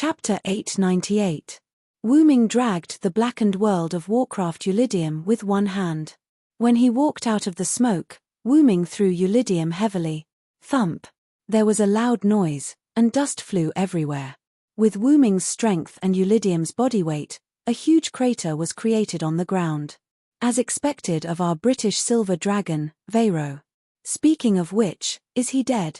Chapter 898. Wuming dragged the blackened world of Warcraft Eulidium with one hand. When he walked out of the smoke, Wuming threw Eulidium heavily. Thump! There was a loud noise, and dust flew everywhere. With Wuming's strength and Eulidium's body weight, a huge crater was created on the ground. As expected of our British silver dragon, Vero. Speaking of which, is he dead?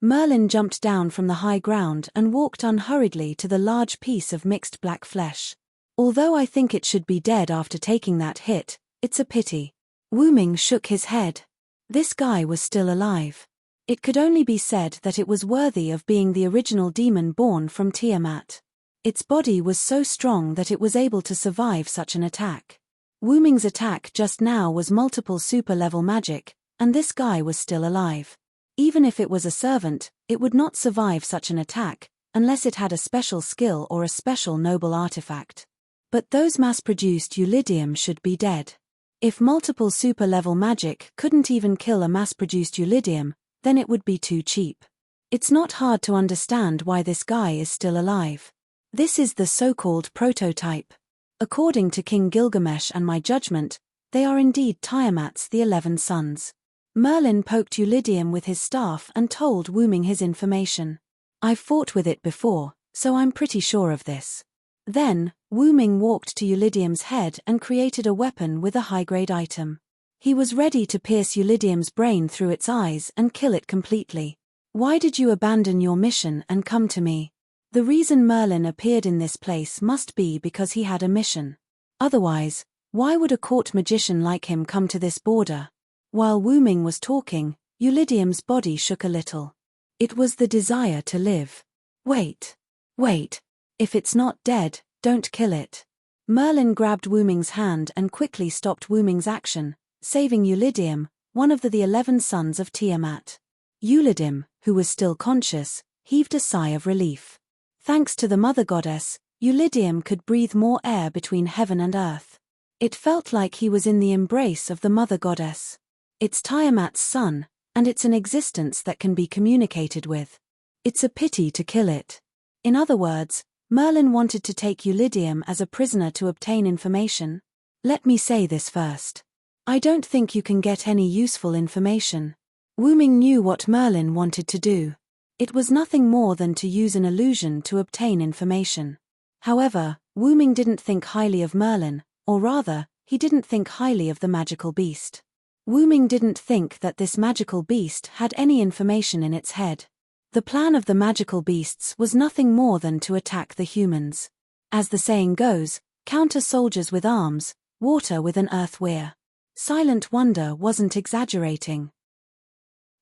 Merlin jumped down from the high ground and walked unhurriedly to the large piece of mixed black flesh. Although I think it should be dead after taking that hit, it's a pity. Wuming shook his head. This guy was still alive. It could only be said that it was worthy of being the original demon born from Tiamat. Its body was so strong that it was able to survive such an attack. Wuming's attack just now was multiple super-level magic, and this guy was still alive. Even if it was a servant, it would not survive such an attack, unless it had a special skill or a special noble artifact. But those mass-produced Eulidium should be dead. If multiple super-level magic couldn't even kill a mass-produced Eulidium, then it would be too cheap. It's not hard to understand why this guy is still alive. This is the so-called prototype. According to King Gilgamesh and my judgment, they are indeed Tiamat's the 11 sons. Merlin poked Eulidium with his staff and told Wuming his information. I've fought with it before, so I'm pretty sure of this. Then, Wuming walked to Eulidium's head and created a weapon with a high-grade item. He was ready to pierce Eulidium's brain through its eyes and kill it completely. Why did you abandon your mission and come to me? The reason Merlin appeared in this place must be because he had a mission. Otherwise, why would a court magician like him come to this border? While Wuming was talking, Eulidium's body shook a little. It was the desire to live. Wait. If it's not dead, don't kill it. Merlin grabbed Wuming's hand and quickly stopped Wuming's action, saving Eulidium, one of the 11 sons of Tiamat. Eulidium, who was still conscious, heaved a sigh of relief. Thanks to the Mother Goddess, Eulidium could breathe more air between heaven and earth. It felt like he was in the embrace of the Mother Goddess. It's Tiamat's son, and it's an existence that can be communicated with. It's a pity to kill it. In other words, Merlin wanted to take Eulidium as a prisoner to obtain information. Let me say this first. I don't think you can get any useful information. Wuming knew what Merlin wanted to do. It was nothing more than to use an illusion to obtain information. However, Wuming didn't think highly of Merlin, or rather, he didn't think highly of the magical beast. Wuming didn't think that this magical beast had any information in its head. The plan of the magical beasts was nothing more than to attack the humans. As the saying goes, counter soldiers with arms, water with an earth weir. Silent Wonder wasn't exaggerating.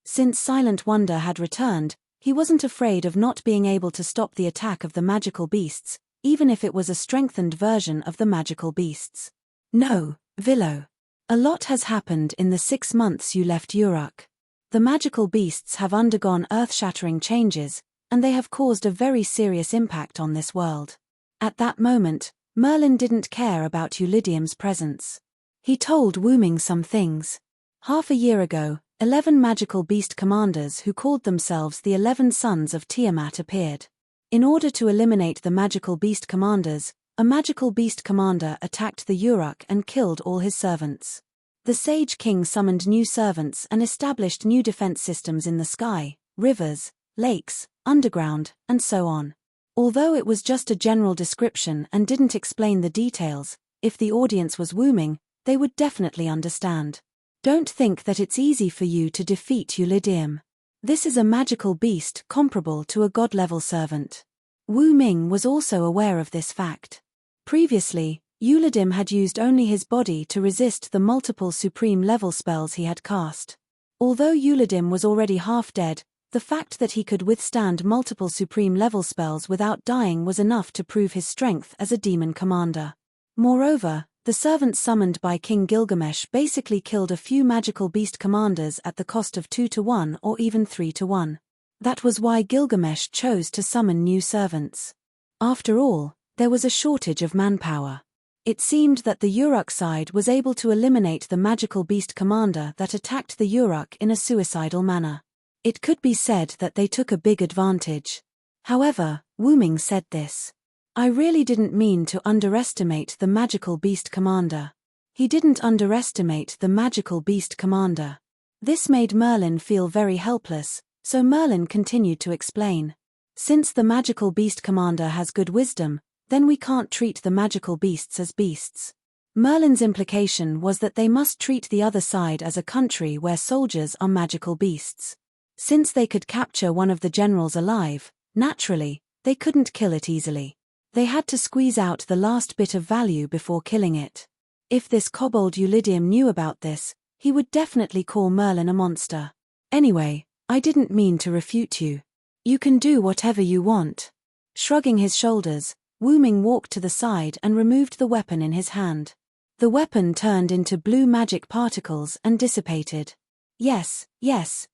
Since Silent Wonder had returned, he wasn't afraid of not being able to stop the attack of the magical beasts, even if it was a strengthened version of the magical beasts. No, Villo. A lot has happened in the 6 months you left Uruk. The magical beasts have undergone earth-shattering changes, and they have caused a very serious impact on this world. At that moment, Merlin didn't care about Eulidium's presence. He told Wuming some things. Half a year ago, 11 magical beast commanders who called themselves the 11 sons of Tiamat appeared. In order to eliminate the magical beast commanders, a magical beast commander attacked the Uruk and killed all his servants. The Sage King summoned new servants and established new defense systems in the sky, rivers, lakes, underground, and so on. Although it was just a general description and didn't explain the details, if the audience was Wuming, they would definitely understand. Don't think that it's easy for you to defeat Eulidium. This is a magical beast comparable to a god-level servant. Wuming was also aware of this fact. Previously, Eulidium had used only his body to resist the multiple supreme-level spells he had cast. Although Eulidium was already half dead, the fact that he could withstand multiple supreme-level spells without dying was enough to prove his strength as a demon commander. Moreover, the servants summoned by King Gilgamesh basically killed a few magical beast commanders at the cost of 2-1 or even 3-1. That was why Gilgamesh chose to summon new servants. After all, there was a shortage of manpower. It seemed that the Uruk side was able to eliminate the magical beast commander that attacked the Uruk in a suicidal manner. It could be said that they took a big advantage. However, Wu-ming said this. I really didn't mean to underestimate the magical beast commander. He didn't underestimate the magical beast commander. This made Merlin feel very helpless, so Merlin continued to explain. Since the magical beast commander has good wisdom, then we can't treat the magical beasts as beasts. Merlin's implication was that they must treat the other side as a country where soldiers are magical beasts. Since they could capture one of the generals alive, naturally, they couldn't kill it easily. They had to squeeze out the last bit of value before killing it. If this kobold Eulidium knew about this, he would definitely call Merlin a monster. Anyway, I didn't mean to refute you. You can do whatever you want. Shrugging his shoulders, Wu-ming walked to the side and removed the weapon in his hand. The weapon turned into blue magic particles and dissipated. Yes,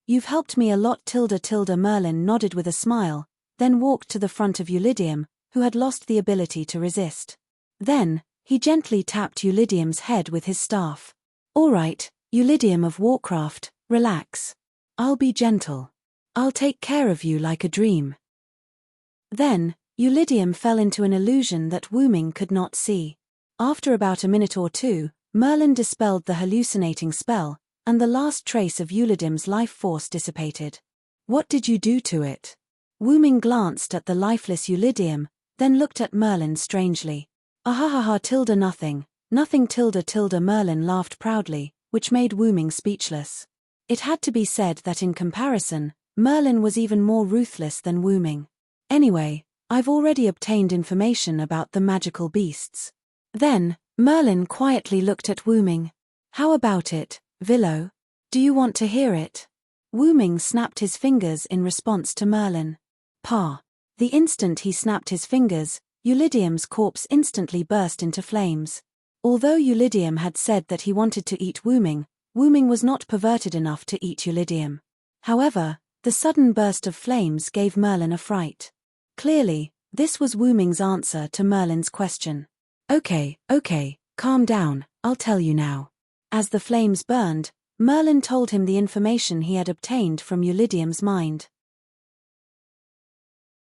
you've helped me a lot. Merlin nodded with a smile, then walked to the front of Eulidium, who had lost the ability to resist. Then, he gently tapped Eulidium's head with his staff. All right, Eulidium of Warcraft, relax. I'll be gentle. I'll take care of you like a dream. Then, Eulidium fell into an illusion that Wu-ming could not see. After about a minute or two, Merlin dispelled the hallucinating spell, and the last trace of Eulidium's life force dissipated. What did you do to it? Wu-ming glanced at the lifeless Eulidium, then looked at Merlin strangely. Ahahaha. Nothing. Merlin laughed proudly, which made Wu-ming speechless. It had to be said that in comparison, Merlin was even more ruthless than Wu-ming. Anyway, I've already obtained information about the magical beasts. Then, Merlin quietly looked at Wu-ming. How about it, Villo? Do you want to hear it? Wu-ming snapped his fingers in response to Merlin. Pa. The instant he snapped his fingers, Eulidium's corpse instantly burst into flames. Although Eulidium had said that he wanted to eat Wu-ming, Wu-ming was not perverted enough to eat Eulidium. However, the sudden burst of flames gave Merlin a fright. Clearly, this was Wu-ming's answer to Merlin's question. Okay, calm down, I'll tell you now. As the flames burned, Merlin told him the information he had obtained from Eulidium's mind.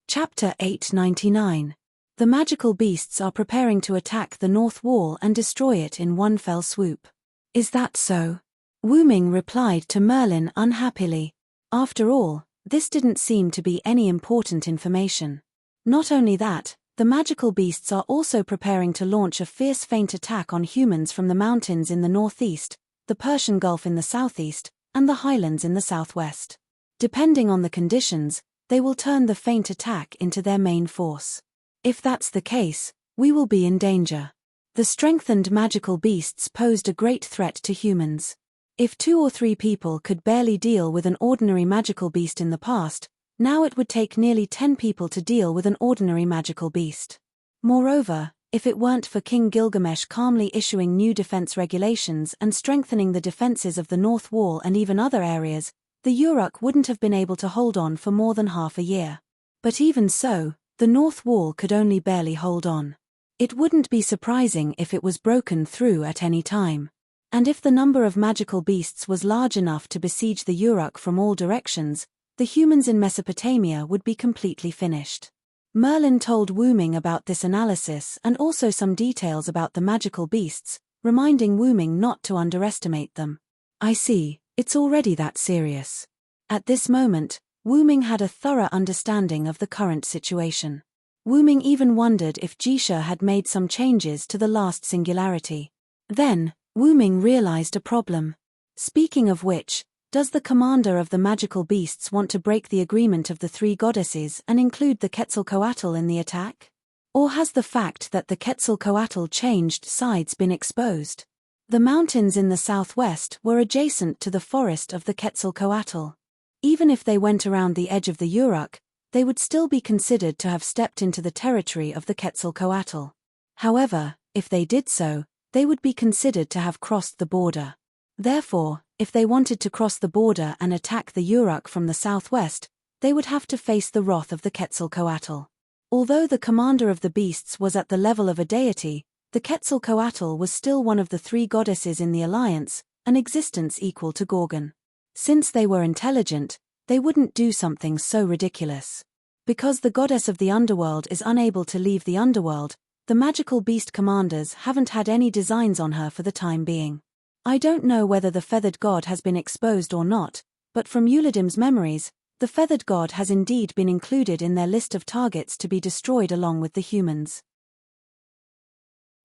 Chapter 899. The magical beasts are preparing to attack the north wall and destroy it in one fell swoop. Is that so? Wu-ming replied to Merlin unhappily. After all, this didn't seem to be any important information. Not only that, the magical beasts are also preparing to launch a fierce feint attack on humans from the mountains in the northeast, the Persian Gulf in the southeast, and the highlands in the southwest. Depending on the conditions, they will turn the feint attack into their main force. If that's the case, we will be in danger. The strengthened magical beasts posed a great threat to humans. If 2 or 3 people could barely deal with an ordinary magical beast in the past, now it would take nearly 10 people to deal with an ordinary magical beast. Moreover, if it weren't for King Gilgamesh calmly issuing new defense regulations and strengthening the defenses of the North Wall and even other areas, the Uruk wouldn't have been able to hold on for more than half a year. But even so, the North Wall could only barely hold on. It wouldn't be surprising if it was broken through at any time. And if the number of magical beasts was large enough to besiege the Uruk from all directions, the humans in Mesopotamia would be completely finished. Merlin told Wu-ming about this analysis and also some details about the magical beasts, reminding Wu-ming not to underestimate them. I see, it's already that serious. At this moment, Wu-ming had a thorough understanding of the current situation. Wu-ming even wondered if Jisha had made some changes to the last singularity. Then, Wu-ming realized a problem. Speaking of which, does the commander of the magical beasts want to break the agreement of the 3 goddesses and include the Quetzalcoatl in the attack? Or has the fact that the Quetzalcoatl changed sides been exposed? The mountains in the southwest were adjacent to the forest of the Quetzalcoatl. Even if they went around the edge of the Uruk, they would still be considered to have stepped into the territory of the Quetzalcoatl. However, if they did so, they would be considered to have crossed the border. Therefore, if they wanted to cross the border and attack the Uruk from the southwest, they would have to face the wrath of the Quetzalcoatl. Although the commander of the beasts was at the level of a deity, the Quetzalcoatl was still one of the 3 goddesses in the alliance, an existence equal to Gorgon. Since they were intelligent, they wouldn't do something so ridiculous. Because the goddess of the underworld is unable to leave the underworld, the magical beast commanders haven't had any designs on her for the time being. I don't know whether the feathered god has been exposed or not, but from Ullidim's memories, the feathered god has indeed been included in their list of targets to be destroyed along with the humans.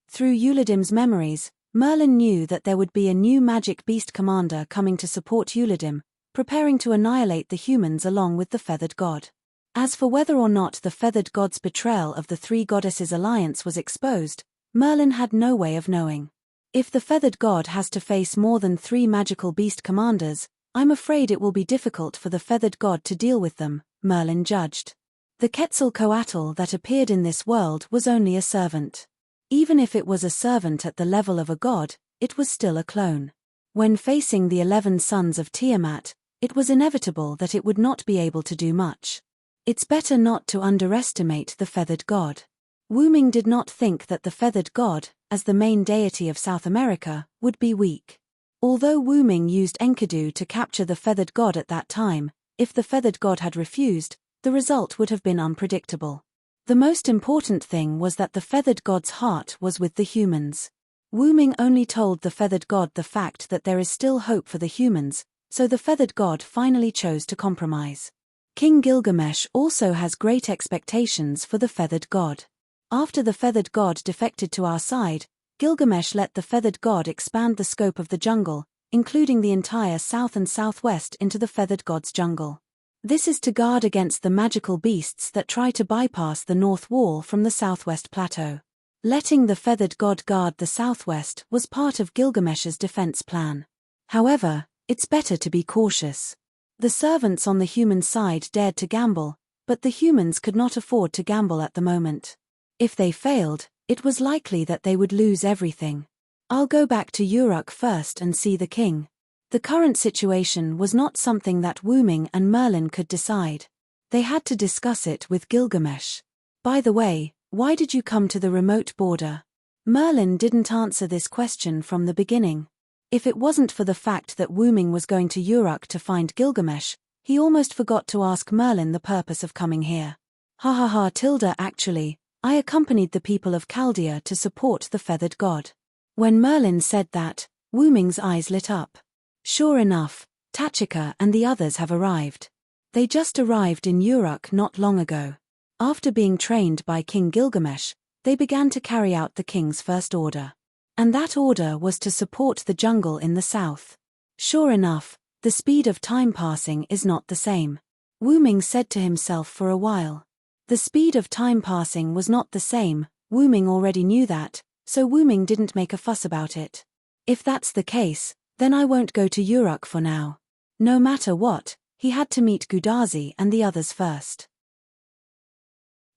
Through Ullidim's memories, Merlin knew that there would be a new magic beast commander coming to support Ullidim, preparing to annihilate the humans along with the feathered god. As for whether or not the feathered god's betrayal of the three goddesses' alliance was exposed, Merlin had no way of knowing. If the feathered god has to face more than 3 magical beast commanders, I'm afraid it will be difficult for the feathered god to deal with them, Merlin judged. The Quetzalcoatl that appeared in this world was only a servant. Even if it was a servant at the level of a god, it was still a clone. When facing the 11 sons of Tiamat, it was inevitable that it would not be able to do much. It's better not to underestimate the feathered god. Wu Ming did not think that the feathered god, as the main deity of South America, would be weak. Although Wu Ming used Enkidu to capture the feathered god at that time, if the feathered god had refused, the result would have been unpredictable. The most important thing was that the feathered god's heart was with the humans. Wu Ming only told the feathered god the fact that there is still hope for the humans, so the feathered god finally chose to compromise. King Gilgamesh also has great expectations for the feathered god. After the feathered god defected to our side, Gilgamesh let the feathered god expand the scope of the jungle, including the entire south and southwest into the feathered god's jungle. This is to guard against the magical beasts that try to bypass the north wall from the southwest plateau. Letting the feathered god guard the southwest was part of Gilgamesh's defense plan. However, it's better to be cautious. The servants on the human side dared to gamble, but the humans could not afford to gamble at the moment. If they failed, it was likely that they would lose everything. I'll go back to Uruk first and see the king. The current situation was not something that Wu Ming and Merlin could decide. They had to discuss it with Gilgamesh. By the way, why did you come to the remote border? Merlin didn't answer this question from the beginning. If it wasn't for the fact that Wu Ming was going to Uruk to find Gilgamesh, he almost forgot to ask Merlin the purpose of coming here. Ha ha ha tilde actually, I accompanied the people of Chaldea to support the feathered god. When Merlin said that, Wu Ming's eyes lit up. Sure enough, Tachika and the others have arrived. They just arrived in Uruk not long ago. After being trained by King Gilgamesh, they began to carry out the king's first order. And that order was to support the jungle in the south. Sure enough, the speed of time passing is not the same. Wu Ming said to himself for a while. The speed of time passing was not the same, Wu Ming already knew that, so Wu Ming didn't make a fuss about it. If that's the case, then I won't go to Uruk for now. No matter what, he had to meet Gudazi and the others first.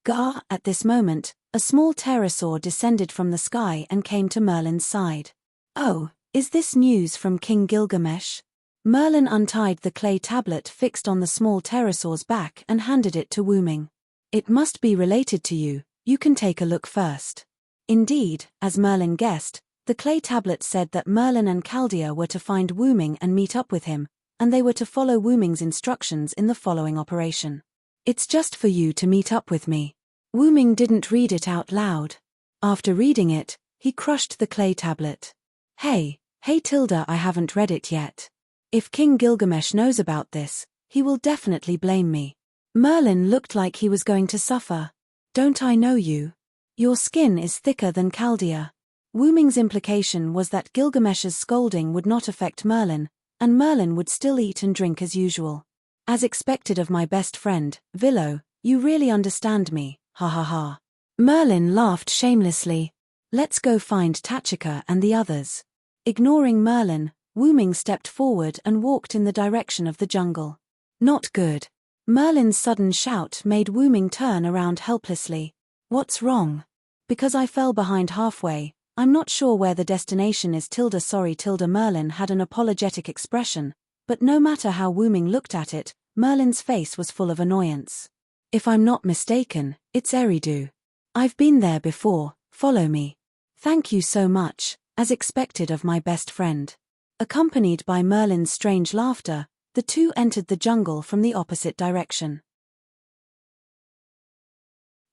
Gah, at this moment, a small pterosaur descended from the sky and came to Merlin's side. Oh, is this news from King Gilgamesh? Merlin untied the clay tablet fixed on the small pterosaur's back and handed it to Wu Ming. It must be related to you, you can take a look first. Indeed, as Merlin guessed, the clay tablet said that Merlin and Chaldea were to find Wu Ming and meet up with him, and they were to follow Wu Ming's instructions in the following operation. It's just for you to meet up with me. Wu Ming didn't read it out loud. After reading it, he crushed the clay tablet. Hey tilde, I haven't read it yet. If King Gilgamesh knows about this, he will definitely blame me. Merlin looked like he was going to suffer. Don't I know you? Your skin is thicker than Chaldea. Wu Ming's implication was that Gilgamesh's scolding would not affect Merlin, and Merlin would still eat and drink as usual. As expected of my best friend, Villo, you really understand me, ha ha ha. Merlin laughed shamelessly. Let's go find Tachika and the others. Ignoring Merlin, Wu Ming stepped forward and walked in the direction of the jungle. Not good. Merlin's sudden shout made Wu Ming turn around helplessly. What's wrong? Because I fell behind halfway, I'm not sure where the destination is tilde sorry tilde Merlin had an apologetic expression, but no matter how Wu Ming looked at it, Merlin's face was full of annoyance. If I'm not mistaken, it's Eridu. I've been there before, follow me. Thank you so much, as expected of my best friend. Accompanied by Merlin's strange laughter, the two entered the jungle from the opposite direction.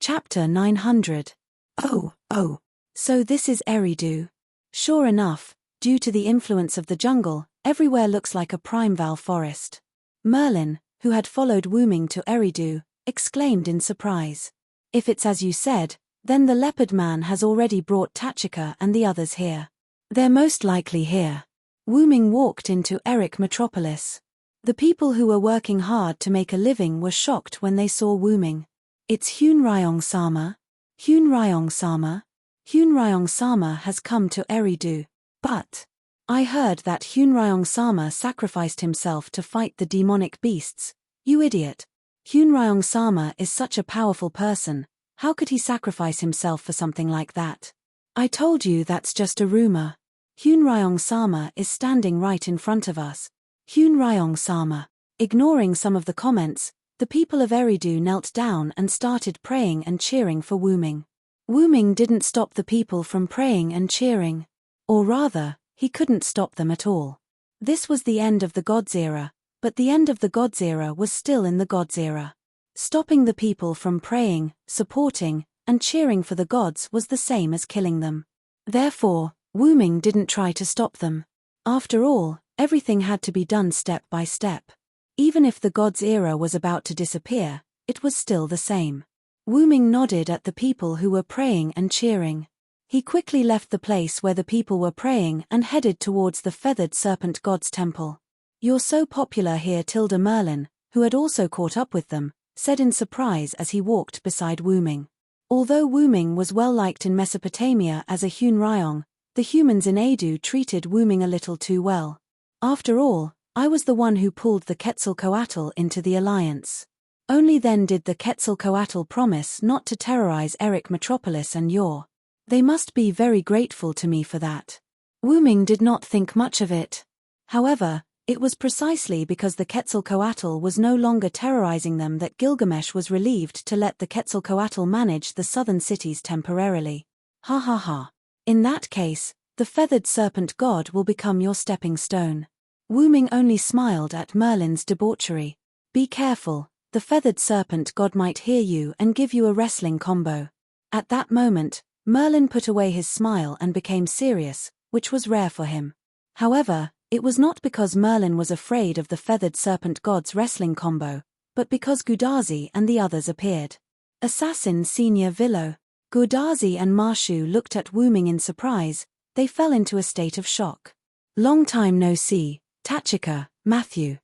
Chapter 900. Oh, oh. So this is Eridu. Sure enough, due to the influence of the jungle, everywhere looks like a primeval forest. Merlin, who had followed Wuming to Eridu, exclaimed in surprise. If it's as you said, then the leopard man has already brought Tachika and the others here. They're most likely here. Wuming walked into Eric Metropolis. The people who were working hard to make a living were shocked when they saw Wuming. It's Hunryong-sama. Hunryong-sama. Hunryong-sama has come to Eridu. But I heard that Hunryong-sama sacrificed himself to fight the demonic beasts. You idiot. Hunryong-sama is such a powerful person. How could he sacrifice himself for something like that? I told you that's just a rumor. Hunryong-sama is standing right in front of us. Hunryong-sama. Ignoring some of the comments, the people of Eridu knelt down and started praying and cheering for Wuming. Wuming didn't stop the people from praying and cheering. Or rather, he couldn't stop them at all. This was the end of the Gods era, but the end of the Gods era was still in the Gods era. Stopping the people from praying, supporting, and cheering for the gods was the same as killing them. Therefore, Wuming didn't try to stop them. After all, everything had to be done step by step. Even if the Gods era was about to disappear, it was still the same. Wuming nodded at the people who were praying and cheering. He quickly left the place where the people were praying and headed towards the feathered serpent god's temple. You're so popular here, Tilda Merlin, who had also caught up with them, said in surprise as he walked beside Wuming. Although Wuming was well liked in Mesopotamia as a Hunryong, the humans in Edu treated Wuming a little too well. After all, I was the one who pulled the Quetzalcoatl into the alliance. Only then did the Quetzalcoatl promise not to terrorize Eric Metropolis and Yor. They must be very grateful to me for that. Wuming did not think much of it. However, it was precisely because the Quetzalcoatl was no longer terrorizing them that Gilgamesh was relieved to let the Quetzalcoatl manage the southern cities temporarily. Ha ha ha. In that case, the feathered serpent god will become your stepping stone. Wuming only smiled at Merlin's debauchery. Be careful, the feathered serpent god might hear you and give you a wrestling combo. At that moment, Merlin put away his smile and became serious, which was rare for him. However, it was not because Merlin was afraid of the feathered serpent god's wrestling combo, but because Gudazi and the others appeared. Assassin Senior Villo. Gudazi and Marshu looked at Wuming in surprise. They fell into a state of shock. Long time no see, Tachika, Matthew.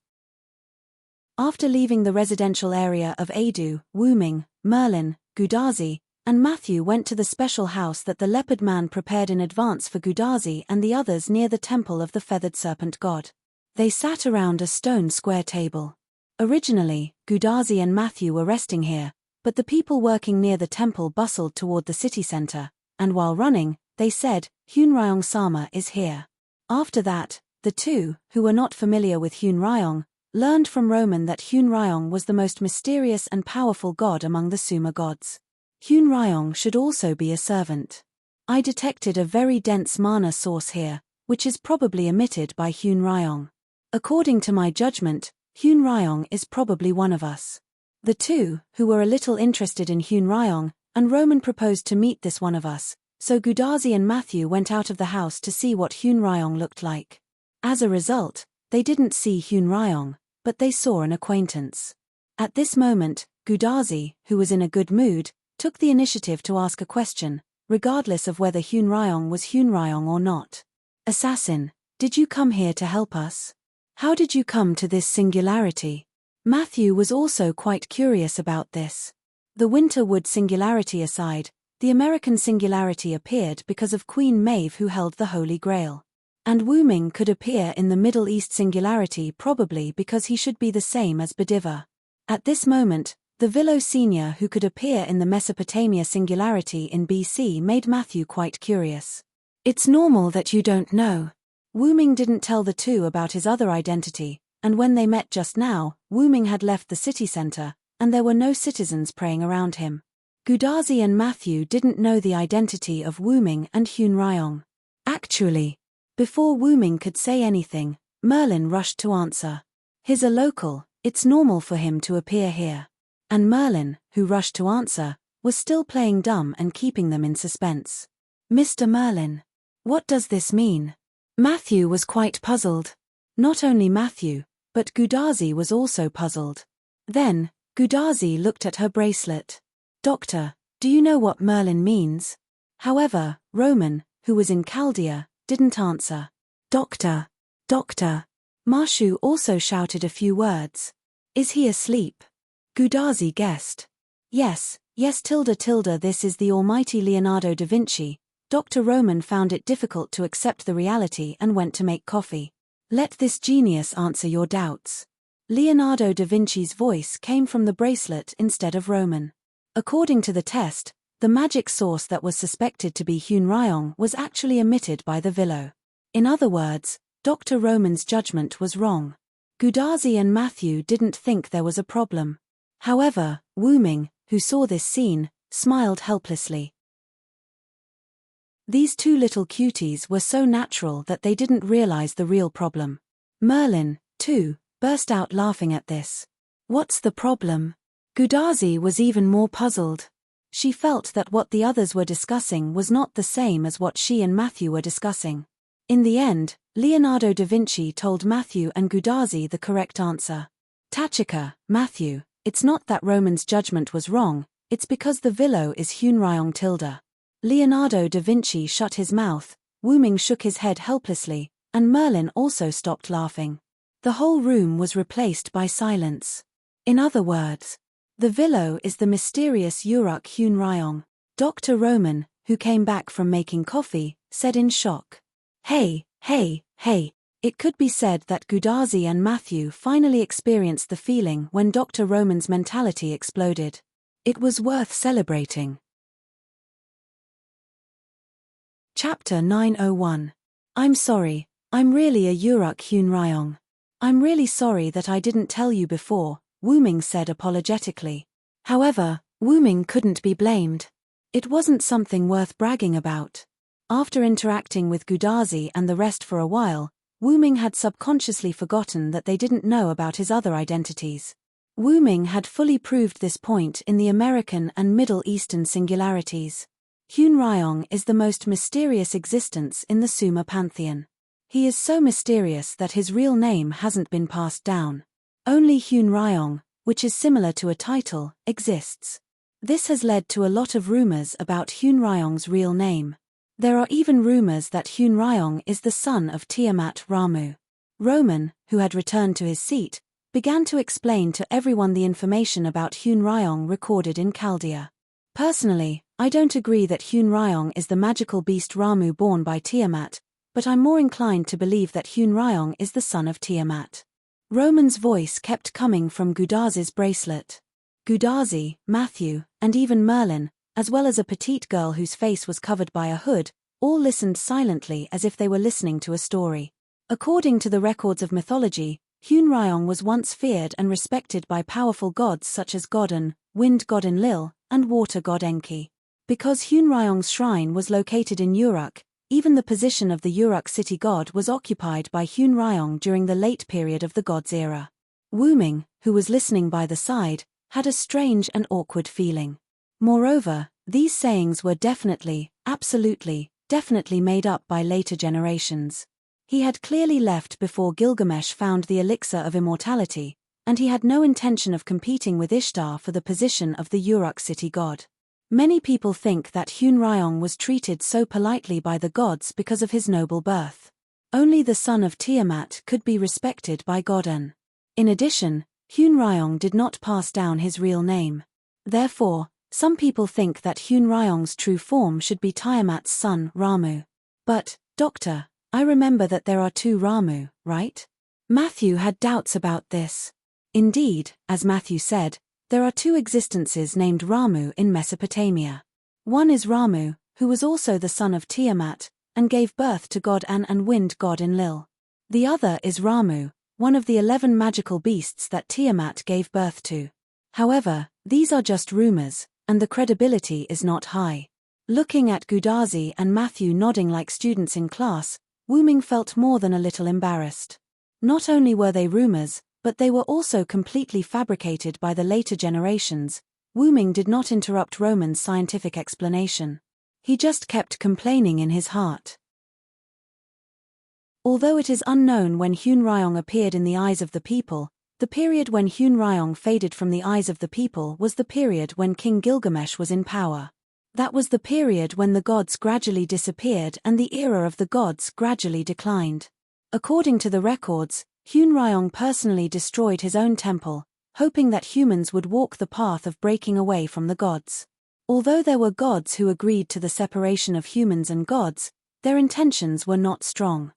After leaving the residential area of Edu, Wuming, Merlin, Gudazi, and Matthew went to the special house that the leopard man prepared in advance for Gudazi and the others near the temple of the feathered serpent god. They sat around a stone square table. Originally, Gudazi and Matthew were resting here, but the people working near the temple bustled toward the city center, and while running, they said, Hunryong-sama is here. After that, the two, who were not familiar with Hunryong, learned from Roman that Hunryong was the most mysterious and powerful god among the Sumer gods. Hunryong should also be a servant. I detected a very dense mana source here, which is probably emitted by Hunryong. According to my judgment, Hunryong is probably one of us. The two, who were a little interested in Hunryong, and Roman proposed to meet this one of us, so Gudazi and Matthew went out of the house to see what Hunryong looked like. As a result, they didn't see Hunryong, but they saw an acquaintance. At this moment, Gudazi, who was in a good mood, took the initiative to ask a question, regardless of whether Hunryong was Hunryong or not. Assassin, did you come here to help us? How did you come to this singularity? Matthew was also quite curious about this. The Winterwood singularity aside, the American singularity appeared because of Queen Maeve who held the Holy Grail. And Wuming could appear in the Middle East singularity probably because he should be the same as Bediva. At this moment, the Villo Senior who could appear in the Mesopotamia singularity in BC made Matthew quite curious. It's normal that you don't know. Wuming didn't tell the two about his other identity, and when they met just now, Wuming had left the city center, and there were no citizens praying around him. Gudazi and Matthew didn't know the identity of Wuming and Hunryong. Actually, before Wuming could say anything, Merlin rushed to answer. He's a local, it's normal for him to appear here. And Merlin, who rushed to answer, was still playing dumb and keeping them in suspense. Mr. Merlin. What does this mean? Matthew was quite puzzled. Not only Matthew, but Gudazi was also puzzled. Then, Gudazi looked at her bracelet. Doctor, do you know what Merlin means? However, Roman, who was in Chaldea, didn't answer. Doctor. Doctor. Marshu also shouted a few words. Is he asleep? Gudazi guessed. Yes, tilde, this is the almighty Leonardo da Vinci. Dr. Roman found it difficult to accept the reality and went to make coffee. Let this genius answer your doubts. Leonardo da Vinci's voice came from the bracelet instead of Roman. According to the test, the magic source that was suspected to be Hyun Ryong was actually emitted by the Villo. In other words, Dr. Roman's judgment was wrong. Gudazi and Matthew didn't think there was a problem. However, Wu Ming, who saw this scene, smiled helplessly. These two little cuties were so natural that they didn't realize the real problem. Merlin, too, burst out laughing at this. What's the problem? Gudazi was even more puzzled. She felt that what the others were discussing was not the same as what she and Matthew were discussing. In the end, Leonardo da Vinci told Matthew and Gudazi the correct answer. Tachika, Matthew, it's not that Roman's judgment was wrong, it's because the Villo is Hyun Ryong tilde. Leonardo da Vinci shut his mouth, Wu Ming shook his head helplessly, and Merlin also stopped laughing. The whole room was replaced by silence. In other words, the Villo is the mysterious Uruk Hyun Ryong. Dr. Roman, who came back from making coffee, said in shock. Hey. It could be said that Gudazi and Matthew finally experienced the feeling when Dr. Roman's mentality exploded. It was worth celebrating. Chapter 901. I'm sorry, I'm really a Uruk Hyun Ryong. I'm really sorry that I didn't tell you before, Wu Ming said apologetically. However, Wu Ming couldn't be blamed. It wasn't something worth bragging about. After interacting with Gudazi and the rest for a while, Wu Ming had subconsciously forgotten that they didn't know about his other identities. Wu Ming had fully proved this point in the American and Middle Eastern singularities. Hyun Ryong is the most mysterious existence in the Suma pantheon. He is so mysterious that his real name hasn't been passed down. Only Hyun Ryong, which is similar to a title, exists. This has led to a lot of rumors about Hyun Ryong's real name. There are even rumors that Hyun Ryong is the son of Tiamat Ramu. Roman, who had returned to his seat, began to explain to everyone the information about Hyun Ryong recorded in Chaldea. Personally, I don't agree that Hyun Ryong is the magical beast Ramu born by Tiamat, but I'm more inclined to believe that Hyun Ryong is the son of Tiamat. Roman's voice kept coming from Gudazi's bracelet. Gudazi, Matthew, and even Merlin, as well as a petite girl whose face was covered by a hood, all listened silently as if they were listening to a story. According to the records of mythology, Hyun Ryong was once feared and respected by powerful gods such as Godin, wind god Enlil, and water god Enki. Because Hyun Ryong's shrine was located in Uruk, even the position of the Uruk city god was occupied by Hyun Ryong during the late period of the god's era. Wu Ming, who was listening by the side, had a strange and awkward feeling. Moreover, these sayings were definitely made up by later generations. He had clearly left before Gilgamesh found the elixir of immortality, and he had no intention of competing with Ishtar for the position of the Uruk city god. Many people think that Hyun Ryong was treated so politely by the gods because of his noble birth. Only the son of Tiamat could be respected by Godin. In addition, Hyun Ryong did not pass down his real name. Therefore, some people think that Hyun Ryong's true form should be Tiamat's son, Ramu. But, Doctor, I remember that there are two Ramu, right? Matthew had doubts about this. Indeed, as Matthew said, there are two existences named Ramu in Mesopotamia. One is Ramu, who was also the son of Tiamat, and gave birth to god An and wind god Enlil. The other is Ramu, one of the 11 magical beasts that Tiamat gave birth to. However, these are just rumors, and the credibility is not high. Looking at Gudazi and Matthew nodding like students in class, Wu Ming felt more than a little embarrassed. Not only were they rumors, but they were also completely fabricated by the later generations, Wu-ming did not interrupt Roman's scientific explanation. He just kept complaining in his heart. Although it is unknown when Hun Ryong appeared in the eyes of the people, the period when Hun Ryong faded from the eyes of the people was the period when King Gilgamesh was in power. That was the period when the gods gradually disappeared and the era of the gods gradually declined. According to the records, Hun Ryong personally destroyed his own temple, hoping that humans would walk the path of breaking away from the gods. Although there were gods who agreed to the separation of humans and gods, their intentions were not strong.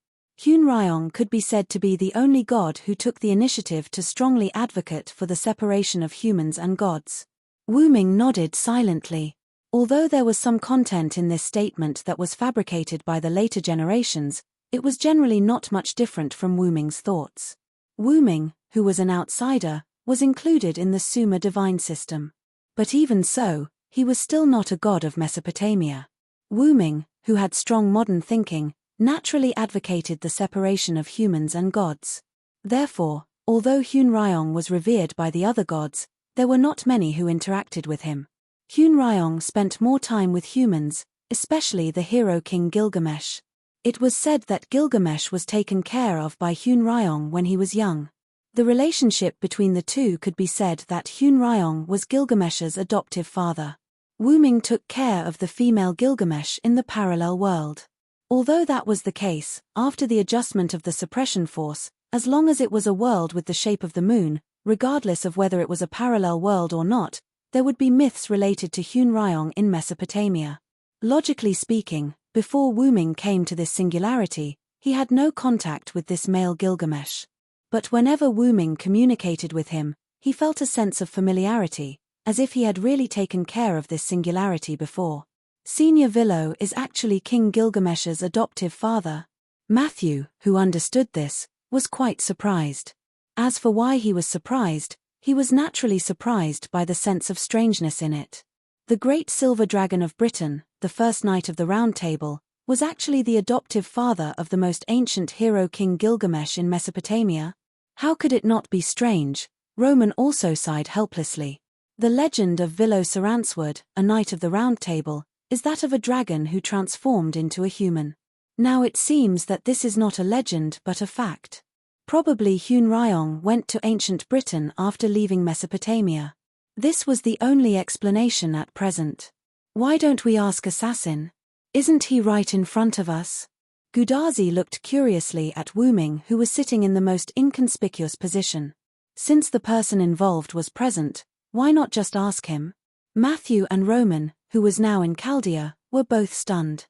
Hun Ryong could be said to be the only god who took the initiative to strongly advocate for the separation of humans and gods. Wu-ming nodded silently. Although there was some content in this statement that was fabricated by the later generations, it was generally not much different from Wu-ming's thoughts. Wu-ming, who was an outsider, was included in the Sumer divine system. But even so, he was still not a god of Mesopotamia. Wu-ming, who had strong modern thinking, naturally advocated the separation of humans and gods. Therefore, although Hun Ryong was revered by the other gods, there were not many who interacted with him. Hun Ryong spent more time with humans, especially the hero King Gilgamesh. It was said that Gilgamesh was taken care of by Hun Ryong when he was young. The relationship between the two could be said that Hun Ryong was Gilgamesh's adoptive father. Wu-ming took care of the female Gilgamesh in the parallel world. Although that was the case, after the adjustment of the suppression force, as long as it was a world with the shape of the moon, regardless of whether it was a parallel world or not, there would be myths related to Hun Ryong in Mesopotamia. Logically speaking, before Wu-ming came to this singularity, he had no contact with this male Gilgamesh. But whenever Wu-ming communicated with him, he felt a sense of familiarity, as if he had really taken care of this singularity before. Senior Villo is actually King Gilgamesh's adoptive father. Matthew, who understood this, was quite surprised. As for why he was surprised, he was naturally surprised by the sense of strangeness in it. The great silver dragon of Britain, the first knight of the Round Table, was actually the adoptive father of the most ancient hero King Gilgamesh in Mesopotamia. How could it not be strange? Roman also sighed helplessly. The legend of Villo Saranswood, a knight of the Round Table, is that of a dragon who transformed into a human. Now it seems that this is not a legend but a fact. Probably Hun Ryong went to ancient Britain after leaving Mesopotamia. This was the only explanation at present. Why don't we ask Assassin? Isn't he right in front of us? Gudazi looked curiously at Wu-ming, who was sitting in the most inconspicuous position. Since the person involved was present, why not just ask him? Matthew and Roman, who was now in Chaldea, were both stunned.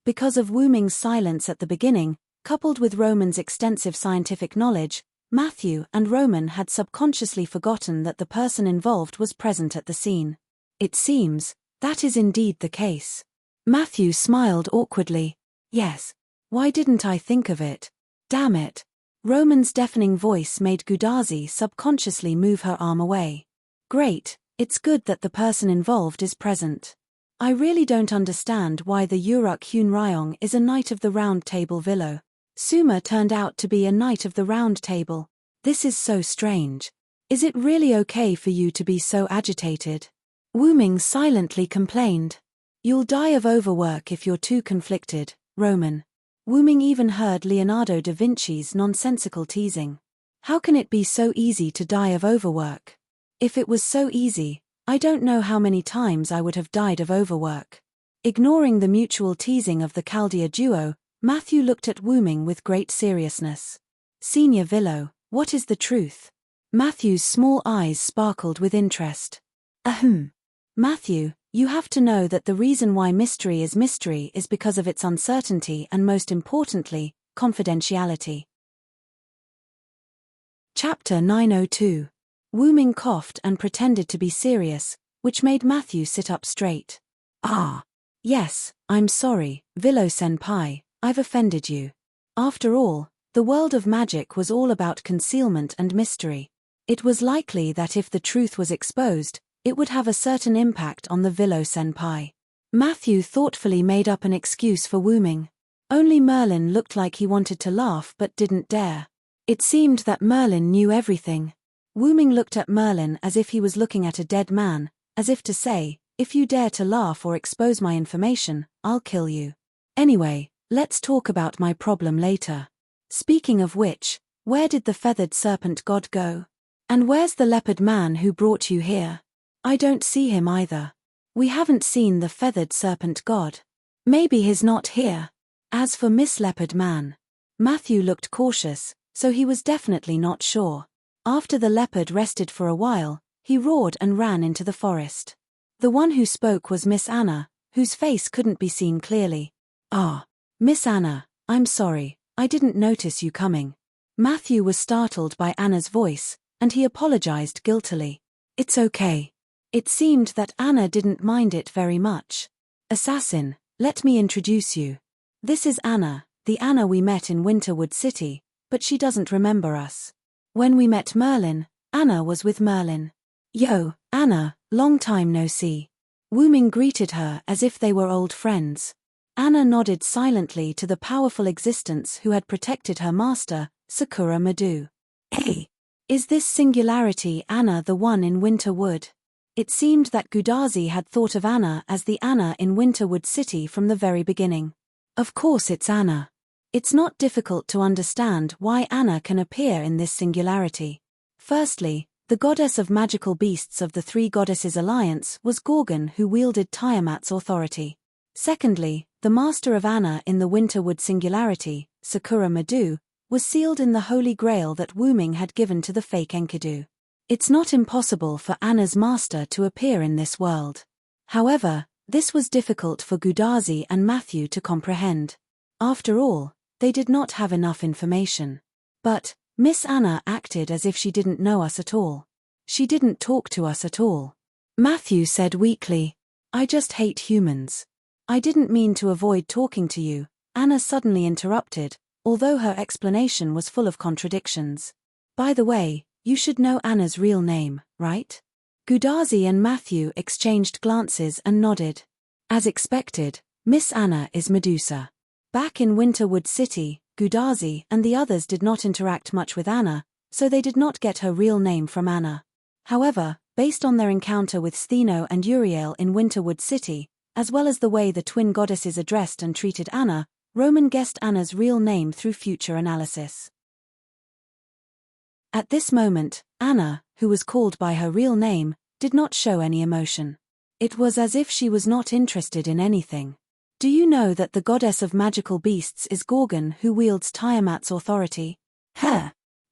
Because of Wu-ming's silence at the beginning, coupled with Roman's extensive scientific knowledge, Matthew and Roman had subconsciously forgotten that the person involved was present at the scene. It seems, that is indeed the case. Matthew smiled awkwardly. Yes. Why didn't I think of it? Damn it. Roman's deafening voice made Gudazi subconsciously move her arm away. Great. It's good that the person involved is present. I really don't understand why the Uruk Hun Ryong is a knight of the Round Table Villo. Sumer turned out to be a knight of the Round Table. This is so strange. Is it really okay for you to be so agitated? Wu-ming silently complained. You'll die of overwork if you're too conflicted, Roman. Wu-ming even heard Leonardo da Vinci's nonsensical teasing. How can it be so easy to die of overwork? If it was so easy, I don't know how many times I would have died of overwork. Ignoring the mutual teasing of the Chaldea duo, Matthew looked at Wu-ming with great seriousness. Senior Villo, what is the truth? Matthew's small eyes sparkled with interest. Ahem. Matthew, you have to know that the reason why mystery is because of its uncertainty and most importantly, confidentiality. Chapter 902. Wu-ming coughed and pretended to be serious, which made Matthew sit up straight. Ah. Yes, I'm sorry, Villo-senpai, I've offended you. After all, the world of magic was all about concealment and mystery. It was likely that if the truth was exposed, it would have a certain impact on the Villo-senpai. Matthew thoughtfully made up an excuse for Wu-ming. Only Merlin looked like he wanted to laugh but didn't dare. It seemed that Merlin knew everything. Wuming looked at Merlin as if he was looking at a dead man, as if to say, if you dare to laugh or expose my information, I'll kill you. Anyway, let's talk about my problem later. Speaking of which, where did the feathered serpent god go? And where's the leopard man who brought you here? I don't see him either. We haven't seen the feathered serpent god. Maybe he's not here. As for Miss Leopard Man, Matthew looked cautious, so he was definitely not sure. After the leopard rested for a while, he roared and ran into the forest. The one who spoke was Miss Anna, whose face couldn't be seen clearly. Ah, Miss Anna, I'm sorry, I didn't notice you coming. Matthew was startled by Anna's voice, and he apologized guiltily. It's okay. It seemed that Anna didn't mind it very much. Assassin, let me introduce you. This is Anna, the Anna we met in Winterwood City, but she doesn't remember us. When we met Merlin, Anna was with Merlin. Yo, Anna, long time no see. Wuming greeted her as if they were old friends. Anna nodded silently to the powerful existence who had protected her master, Sakura Madou. Hey, is this singularity Anna the one in Winterwood? It seemed that Gudazi had thought of Anna as the Anna in Winterwood City from the very beginning. Of course it's Anna. It's not difficult to understand why Anna can appear in this singularity. Firstly, the goddess of magical beasts of the Three Goddesses Alliance was Gorgon, who wielded Tiamat's authority. Secondly, the master of Anna in the Winterwood singularity, Sakura Madou, was sealed in the Holy Grail that Wuming had given to the fake Enkidu. It's not impossible for Anna's master to appear in this world. However, this was difficult for Gudazi and Matthew to comprehend. After all, they did not have enough information. But Miss Anna acted as if she didn't know us at all. She didn't talk to us at all. Matthew said weakly, I just hate humans. I didn't mean to avoid talking to you, Anna suddenly interrupted, although her explanation was full of contradictions. By the way, you should know Anna's real name, right? Gudazi and Matthew exchanged glances and nodded. As expected, Miss Anna is Medusa. Back in Winterwood City, Gudazi and the others did not interact much with Anna, so they did not get her real name from Anna. However, based on their encounter with Stheno and Uriel in Winterwood City, as well as the way the twin goddesses addressed and treated Anna, Roman guessed Anna's real name through future analysis. At this moment, Anna, who was called by her real name, did not show any emotion. It was as if she was not interested in anything. Do you know that the goddess of magical beasts is Gorgon, who wields Tiamat's authority?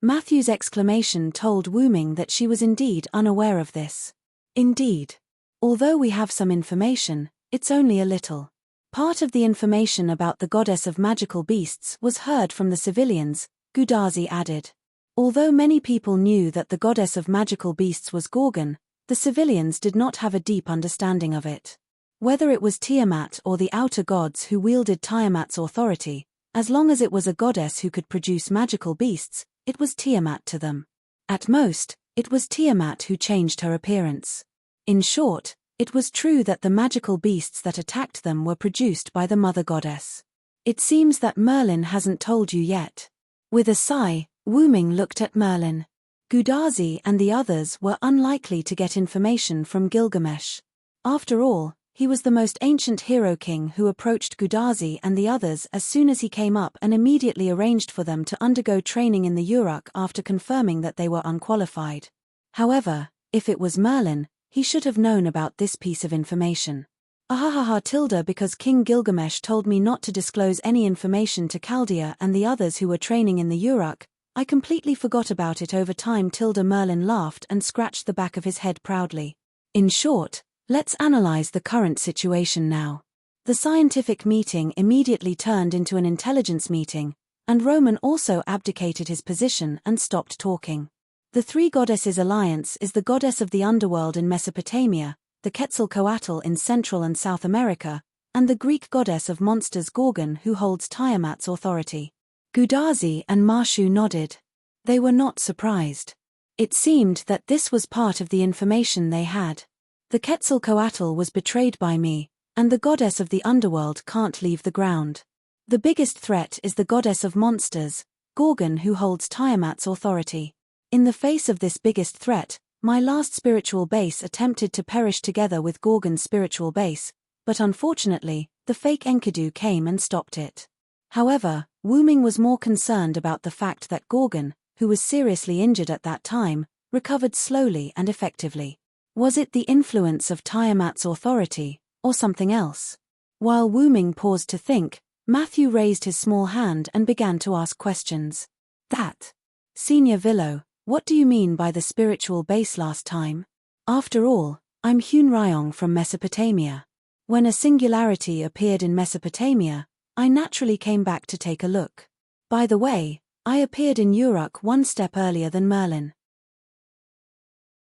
Matthew's exclamation told Wuming that she was indeed unaware of this. Indeed. Although we have some information, it's only a little. Part of the information about the goddess of magical beasts was heard from the civilians, Gudazi added. Although many people knew that the goddess of magical beasts was Gorgon, the civilians did not have a deep understanding of it. Whether it was Tiamat or the outer gods who wielded Tiamat's authority, as long as it was a goddess who could produce magical beasts, it was Tiamat to them. At most, it was Tiamat who changed her appearance. In short, it was true that the magical beasts that attacked them were produced by the mother goddess. It seems that Merlin hasn't told you yet. With a sigh, Wuming looked at Merlin. Gudazi and the others were unlikely to get information from Gilgamesh. After all, he was the most ancient hero king who approached Gudazi and the others as soon as he came up and immediately arranged for them to undergo training in the Uruk after confirming that they were unqualified. However, if it was Merlin, he should have known about this piece of information. Because King Gilgamesh told me not to disclose any information to Chaldea and the others who were training in the Uruk, I completely forgot about it over time. Merlin laughed and scratched the back of his head proudly. In short, let's analyze the current situation now. The scientific meeting immediately turned into an intelligence meeting, and Roman also abdicated his position and stopped talking. The Three Goddesses Alliance is the goddess of the underworld in Mesopotamia, the Quetzalcoatl in Central and South America, and the Greek goddess of monsters Gorgon, who holds Tiamat's authority. Gudazi and Marshu nodded. They were not surprised. It seemed that this was part of the information they had. The Quetzalcoatl was betrayed by me, and the goddess of the underworld can't leave the ground. The biggest threat is the goddess of monsters, Gorgon, who holds Tiamat's authority. In the face of this biggest threat, my last spiritual base attempted to perish together with Gorgon's spiritual base, but unfortunately, the fake Enkidu came and stopped it. However, Wu Ming was more concerned about the fact that Gorgon, who was seriously injured at that time, recovered slowly and effectively. Was it the influence of Tiamat's authority, or something else? While Wu Ming paused to think, Matthew raised his small hand and began to ask questions. That. Senior Villo, what do you mean by the spiritual base last time? After all, I'm Hyun Ryong from Mesopotamia. When a singularity appeared in Mesopotamia, I naturally came back to take a look. By the way, I appeared in Uruk one step earlier than Merlin.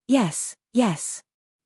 Yes.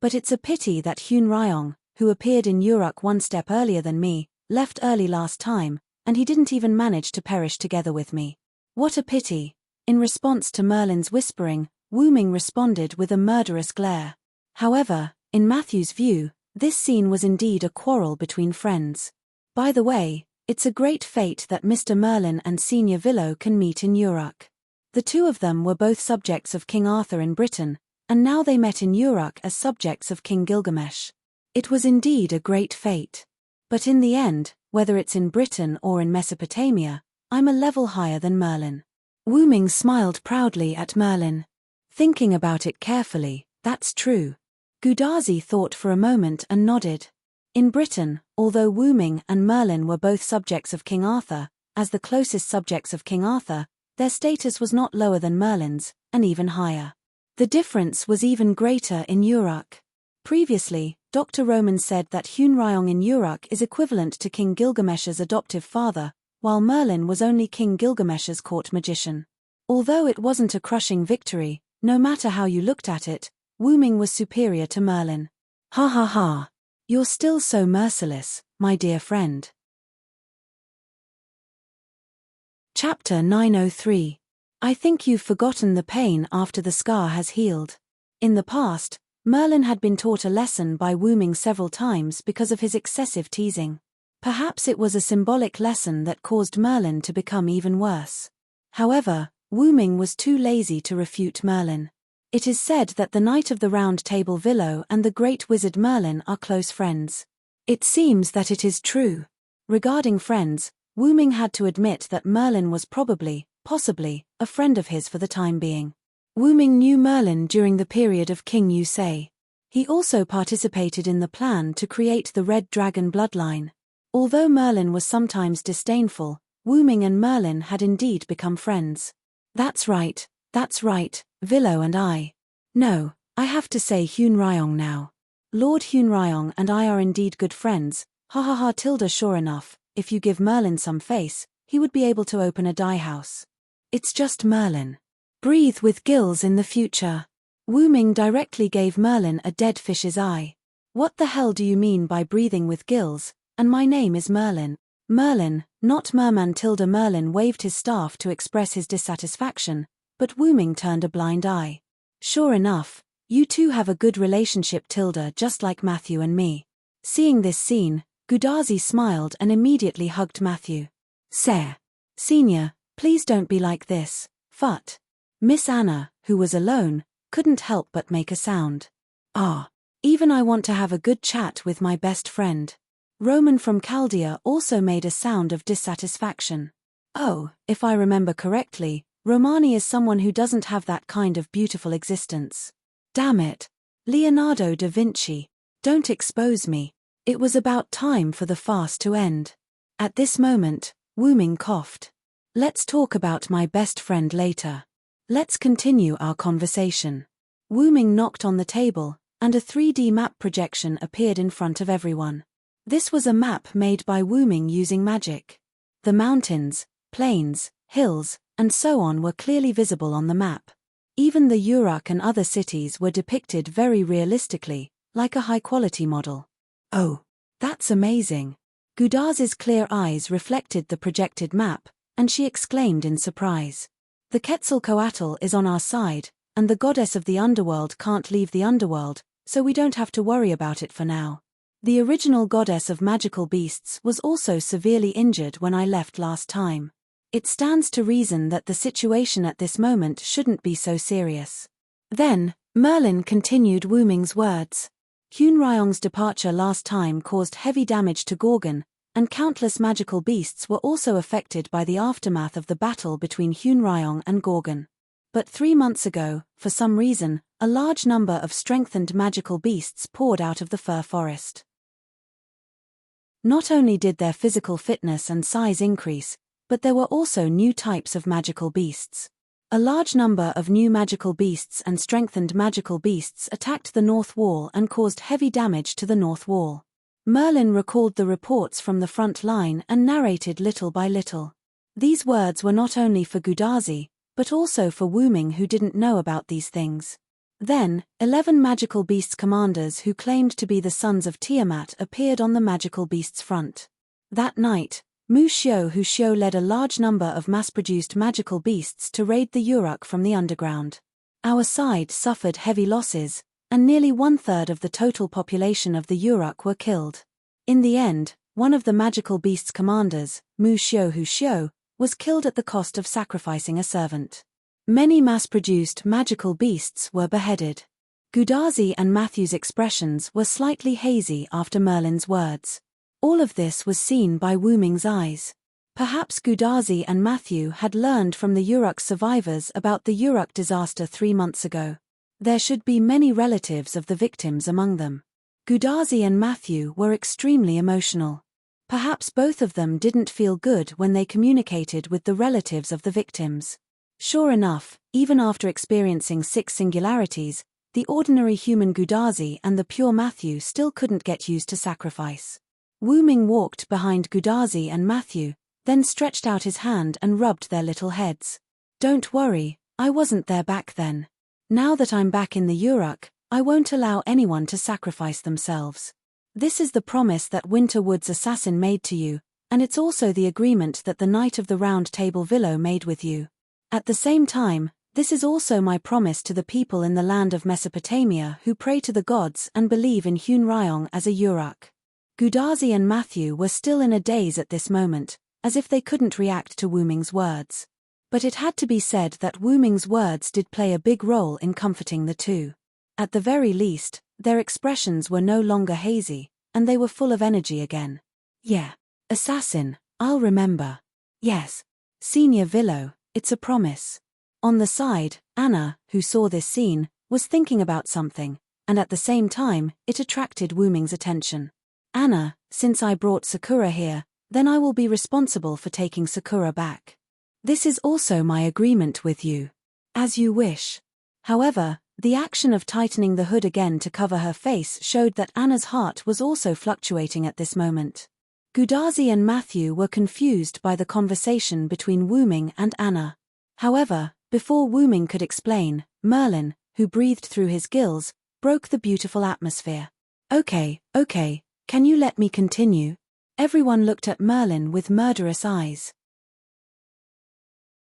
But it's a pity that Hyun Ryong, who appeared in Uruk one step earlier than me, left early last time, and he didn't even manage to perish together with me. What a pity. In response to Merlin's whispering, Wu Ming responded with a murderous glare. However, in Matthew's view, this scene was indeed a quarrel between friends. By the way, it's a great fate that Mr. Merlin and Senior Villo can meet in Uruk. The two of them were both subjects of King Arthur in Britain, and now they met in Uruk as subjects of King Gilgamesh. It was indeed a great fate. But in the end, whether it's in Britain or in Mesopotamia, I'm a level higher than Merlin. Wu Ming smiled proudly at Merlin. Thinking about it carefully, that's true. Gudazi thought for a moment and nodded. In Britain, although Wu Ming and Merlin were both subjects of King Arthur, as the closest subjects of King Arthur, their status was not lower than Merlin's, and even higher. The difference was even greater in Uruk. Previously, Dr. Roman said that Hyun Ryong in Uruk is equivalent to King Gilgamesh's adoptive father, while Merlin was only King Gilgamesh's court magician. Although it wasn't a crushing victory, no matter how you looked at it, Wu Ming was superior to Merlin. Ha ha ha. You're still so merciless, my dear friend. Chapter 903. I think you've forgotten the pain after the scar has healed. In the past, Merlin had been taught a lesson by Wu Ming several times because of his excessive teasing. Perhaps it was a symbolic lesson that caused Merlin to become even worse. However, Wu Ming was too lazy to refute Merlin. It is said that the Knight of the Round Table Villo and the great wizard Merlin are close friends. It seems that it is true. Regarding friends, Wu Ming had to admit that Merlin was possibly, a friend of his for the time being. Wu Ming knew Merlin during the period of King Yusei. He also participated in the plan to create the Red Dragon bloodline. Although Merlin was sometimes disdainful, Wu Ming and Merlin had indeed become friends. That's right, Villo and I. No, I have to say Hyun Ryong now. Lord Hyun Ryong and I are indeed good friends, ha ha ha tilde sure enough, if you give Merlin some face, he would be able to open a dye house. It's just Merlin. Breathe with gills in the future. Wu Ming directly gave Merlin a dead fish's eye. What the hell do you mean by breathing with gills? And my name is Merlin. Merlin, not Merman tilde Merlin waved his staff to express his dissatisfaction, but Wu Ming turned a blind eye. Sure enough, you two have a good relationship tilde just like Matthew and me. Seeing this scene, Gudazi smiled and immediately hugged Matthew. Senior, please don't be like this, Fut. Miss Anna, who was alone, couldn't help but make a sound. Even I want to have a good chat with my best friend. Roman from Chaldea also made a sound of dissatisfaction. Oh, if I remember correctly, Romani is someone who doesn't have that kind of beautiful existence. Damn it. Leonardo da Vinci. Don't expose me. It was about time for the farce to end. At this moment, Wu Ming coughed. Let's talk about my best friend later. Let's continue our conversation. Wu Ming knocked on the table, and a 3D map projection appeared in front of everyone. This was a map made by Wu Ming using magic. The mountains, plains, hills, and so on were clearly visible on the map. Even the Uruk and other cities were depicted very realistically, like a high-quality model. Oh, that's amazing. Gudazi's clear eyes reflected the projected map, and she exclaimed in surprise. The Quetzalcoatl is on our side, and the goddess of the underworld can't leave the underworld, so we don't have to worry about it for now. The original goddess of magical beasts was also severely injured when I left last time. It stands to reason that the situation at this moment shouldn't be so serious. Then, Merlin continued Wu Ming's words. Hunryong's departure last time caused heavy damage to Gorgon, and countless magical beasts were also affected by the aftermath of the battle between Hunryong and Gorgon. But 3 months ago, for some reason, a large number of strengthened magical beasts poured out of the fir forest. Not only did their physical fitness and size increase, but there were also new types of magical beasts. A large number of new magical beasts and strengthened magical beasts attacked the north wall and caused heavy damage to the north wall. Merlin recalled the reports from the front line and narrated little by little. These words were not only for Gudazi, but also for Wu Ming, who didn't know about these things. Then, 11 magical beasts commanders who claimed to be the sons of Tiamat appeared on the magical beasts front. That night, Mu Xiu Hu Xiu led a large number of mass-produced magical beasts to raid the Uruk from the underground. Our side suffered heavy losses, and nearly 1/3 of the total population of the Uruk were killed. In the end, one of the magical beasts commanders, Mu Xiu Hu Xiu, was killed at the cost of sacrificing a servant. Many mass-produced magical beasts were beheaded. Gudazi and Matthew's expressions were slightly hazy after Merlin's words. All of this was seen by Wu Ming's eyes. Perhaps Gudazi and Matthew had learned from the Uruk survivors about the Uruk disaster 3 months ago. There should be many relatives of the victims among them. Gudazi and Matthew were extremely emotional. Perhaps both of them didn't feel good when they communicated with the relatives of the victims. Sure enough, even after experiencing 6 singularities, the ordinary human Gudazi and the pure Matthew still couldn't get used to sacrifice. Wu Ming walked behind Gudazi and Matthew, then stretched out his hand and rubbed their little heads. Don't worry, I wasn't there back then. Now that I'm back in the Uruk, I won't allow anyone to sacrifice themselves. This is the promise that Winterwood's assassin made to you, and it's also the agreement that the Knight of the Round Table Villo made with you. At the same time, this is also my promise to the people in the land of Mesopotamia who pray to the gods and believe in Hunryong as a Uruk. Gudazi and Matthew were still in a daze at this moment, as if they couldn't react to Wu Ming's words. But it had to be said that Wu Ming's words did play a big role in comforting the two. At the very least, their expressions were no longer hazy, and they were full of energy again. Yeah. Assassin, I'll remember. Yes. Senior Villo, it's a promise. On the side, Anna, who saw this scene, was thinking about something, and at the same time, it attracted Wu Ming's attention. Anna, since I brought Sakura here, then I will be responsible for taking Sakura back. This is also my agreement with you. As you wish. However, the action of tightening the hood again to cover her face showed that Anna's heart was also fluctuating at this moment. Gudazi and Matthew were confused by the conversation between Wu Ming and Anna. However, before Wu Ming could explain, Merlin, who breathed through his gills, broke the beautiful atmosphere. Okay, can you let me continue? Everyone looked at Merlin with murderous eyes.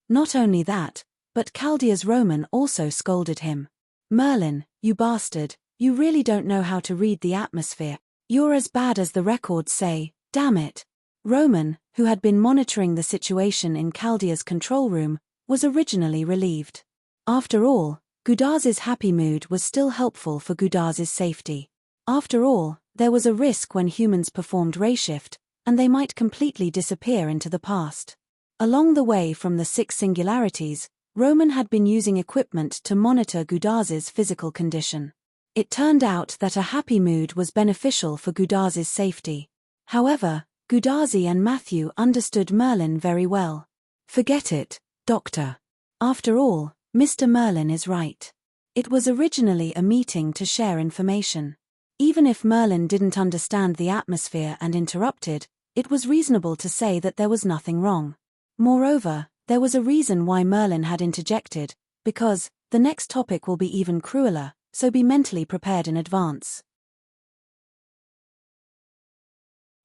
Not only that, but Chaldea's Roman also scolded him. Merlin, you bastard, you really don't know how to read the atmosphere. You're as bad as the records say, damn it. Roman, who had been monitoring the situation in Chaldea's control room, was originally relieved. After all, Gudazi's happy mood was still helpful for Gudazi's safety. After all, there was a risk when humans performed rayshift, and they might completely disappear into the past. Along the way from the 6 singularities, Roman had been using equipment to monitor Gudazi's physical condition. It turned out that a happy mood was beneficial for Gudazi's safety. However, Gudazi and Matthew understood Merlin very well. Forget it, Doctor. After all, Mr. Merlin is right. It was originally a meeting to share information. Even if Merlin didn't understand the atmosphere and interrupted, it was reasonable to say that there was nothing wrong. Moreover, there was a reason why Merlin had interjected, because the next topic will be even crueler, so be mentally prepared in advance.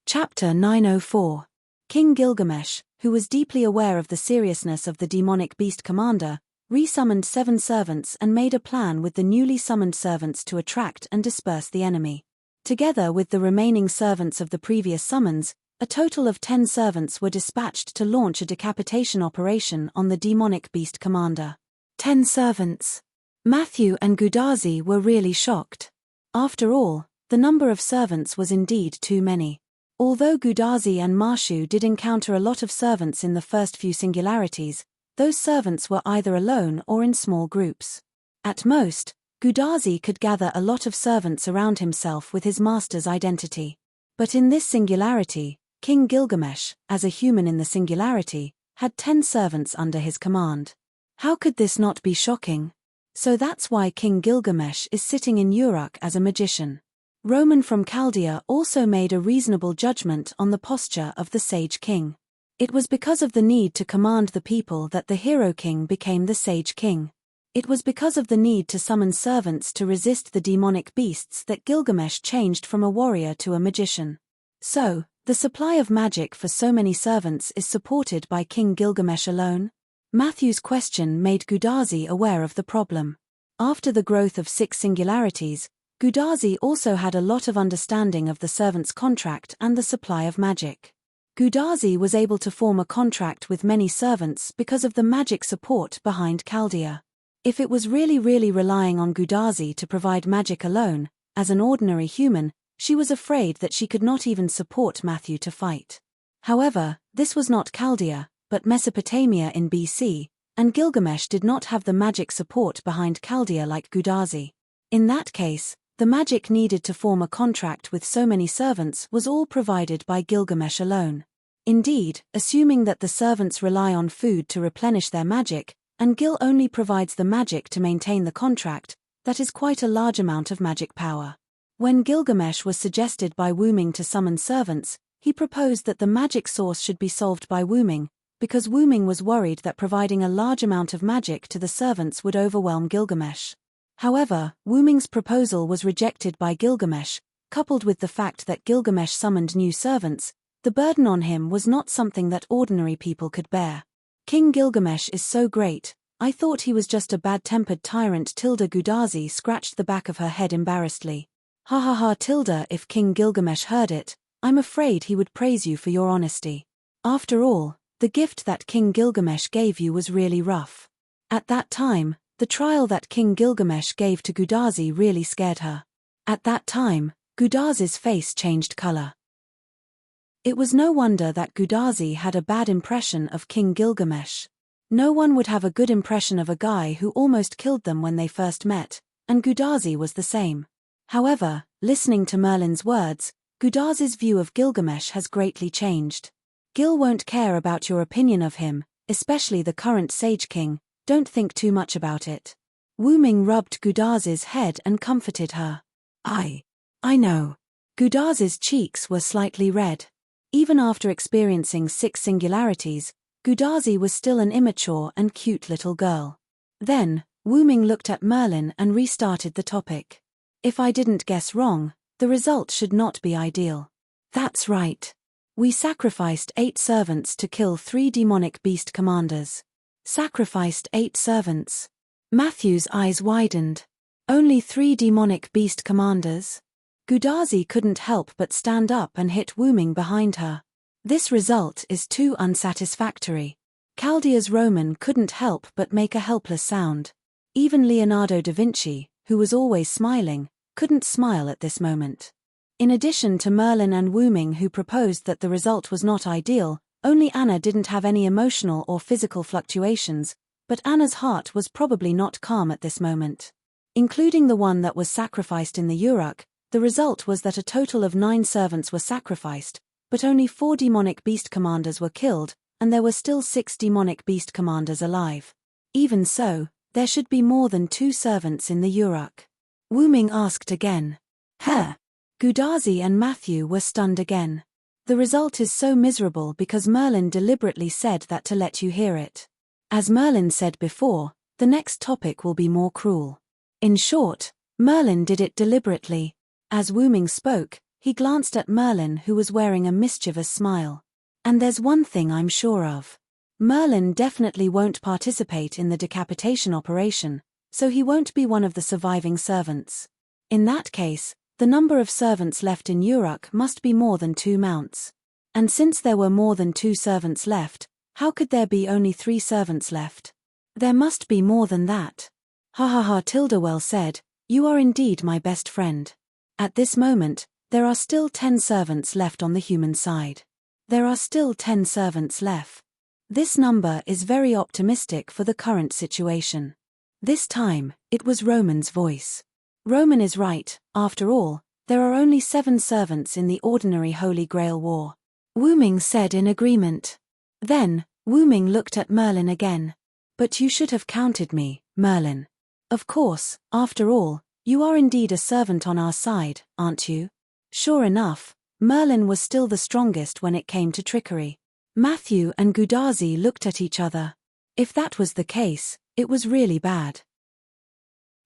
Chapter 904. King Gilgamesh, who was deeply aware of the seriousness of the demonic beast commander, resummoned 7 servants and made a plan with the newly summoned servants to attract and disperse the enemy. Together with the remaining servants of the previous summons, A total of 10 servants were dispatched to launch a decapitation operation on the demonic beast commander. 10 servants. Matthew and Gudazi were really shocked. After all, the number of servants was indeed too many. Although Gudazi and Marshu did encounter a lot of servants in the first few singularities, those servants were either alone or in small groups. At most, Gudazi could gather a lot of servants around himself with his master's identity. But in this singularity, King Gilgamesh, as a human in the singularity, had 10 servants under his command. How could this not be shocking? So that's why King Gilgamesh is sitting in Uruk as a magician. Roman from Chaldea also made a reasonable judgment on the posture of the sage king. It was because of the need to command the people that the hero king became the sage king. It was because of the need to summon servants to resist the demonic beasts that Gilgamesh changed from a warrior to a magician. So, the supply of magic for so many servants is supported by King Gilgamesh alone? Matthew's question made Gudazi aware of the problem. After the growth of 6 singularities, Gudazi also had a lot of understanding of the servant's contract and the supply of magic. Gudazi was able to form a contract with many servants because of the magic support behind Chaldea. If it was really relying on Gudazi to provide magic alone, as an ordinary human, she was afraid that she could not even support Matthew to fight. However, this was not Chaldea, but Mesopotamia in BC, and Gilgamesh did not have the magic support behind Chaldea like Gudazi. In that case, the magic needed to form a contract with so many servants was all provided by Gilgamesh alone. Indeed, assuming that the servants rely on food to replenish their magic, and Gil only provides the magic to maintain the contract, that is quite a large amount of magic power. When Gilgamesh was suggested by Wuming to summon servants, he proposed that the magic source should be solved by Wuming, because Wuming was worried that providing a large amount of magic to the servants would overwhelm Gilgamesh. However, Wuming's proposal was rejected by Gilgamesh. Coupled with the fact that Gilgamesh summoned new servants, the burden on him was not something that ordinary people could bear. King Gilgamesh is so great, I thought he was just a bad-tempered tyrant. Gudazi scratched the back of her head embarrassedly. Ha ha ha. If King Gilgamesh heard it, I'm afraid he would praise you for your honesty. After all, the gift that King Gilgamesh gave you was really rough. At that time, the trial that King Gilgamesh gave to Gudazi really scared her. At that time, Gudazi's face changed color. It was no wonder that Gudazi had a bad impression of King Gilgamesh. No one would have a good impression of a guy who almost killed them when they first met, and Gudazi was the same. However, listening to Merlin's words, Gudazi's view of Gilgamesh has greatly changed. Gil won't care about your opinion of him, especially the current Sage King, don't think too much about it. Wuming rubbed Gudazi's head and comforted her. I know. Gudazi's cheeks were slightly red. Even after experiencing 6 singularities, Gudazi was still an immature and cute little girl. Then, Wuming looked at Merlin and restarted the topic. If I didn't guess wrong, the result should not be ideal. That's right. We sacrificed 8 servants to kill 3 demonic beast commanders. Sacrificed 8 servants. Matthew's eyes widened. Only 3 demonic beast commanders? Gudazi couldn't help but stand up and hit Wuming behind her. This result is too unsatisfactory. Chaldea's Roman couldn't help but make a helpless sound. Even Leonardo da Vinci, who was always smiling, couldn't smile at this moment. In addition to Merlin and Wuming, who proposed that the result was not ideal, only Anna didn't have any emotional or physical fluctuations, but Anna's heart was probably not calm at this moment. Including the one that was sacrificed in the Uruk, the result was that a total of 9 servants were sacrificed, but only 4 demonic beast commanders were killed, and there were still 6 demonic beast commanders alive. Even so, there should be more than 2 servants in the Uruk. Wuming asked again. Huh? Gudazi and Matthew were stunned again. The result is so miserable because Merlin deliberately said that to let you hear it. As Merlin said before, the next topic will be more cruel. In short, Merlin did it deliberately. As Wuming spoke, he glanced at Merlin, who was wearing a mischievous smile. And there's one thing I'm sure of. Merlin definitely won't participate in the decapitation operation, so he won't be one of the surviving servants. In that case, the number of servants left in Uruk must be more than 2 mounts. And since there were more than 2 servants left, how could there be only 3 servants left? There must be more than that. Ha ha ha, Tildawell said, you are indeed my best friend. At this moment, there are still 10 servants left on the human side. There are still 10 servants left. This number is very optimistic for the current situation. This time, it was Roman's voice. Roman is right, after all, there are only 7 servants in the ordinary Holy Grail War. Wu Ming said in agreement. Then, Wu Ming looked at Merlin again. But you should have counted me, Merlin. Of course, after all, you are indeed a servant on our side, aren't you? Sure enough, Merlin was still the strongest when it came to trickery. Matthew and Gudazi looked at each other. If that was the case, it was really bad.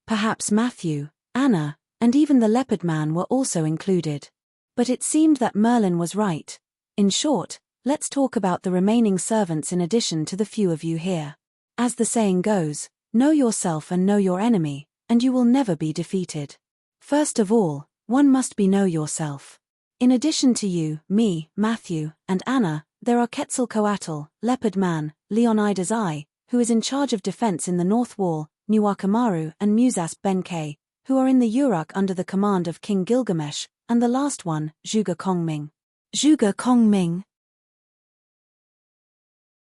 Perhaps Matthew, Anna, and even the leopard man were also included. But it seemed that Merlin was right. In short, let's talk about the remaining servants in addition to the few of you here. As the saying goes, know yourself and know your enemy, and you will never be defeated. First of all, one must know yourself. In addition to you, me, Matthew, and Anna, there are Quetzalcoatl, Leopard Man, Leonidas I, who is in charge of defense in the North Wall, Nuakamaru and Musasp Benkei, who are in the Uruk under the command of King Gilgamesh, and the last one, Zhuge Kongming. Zhuge Kongming.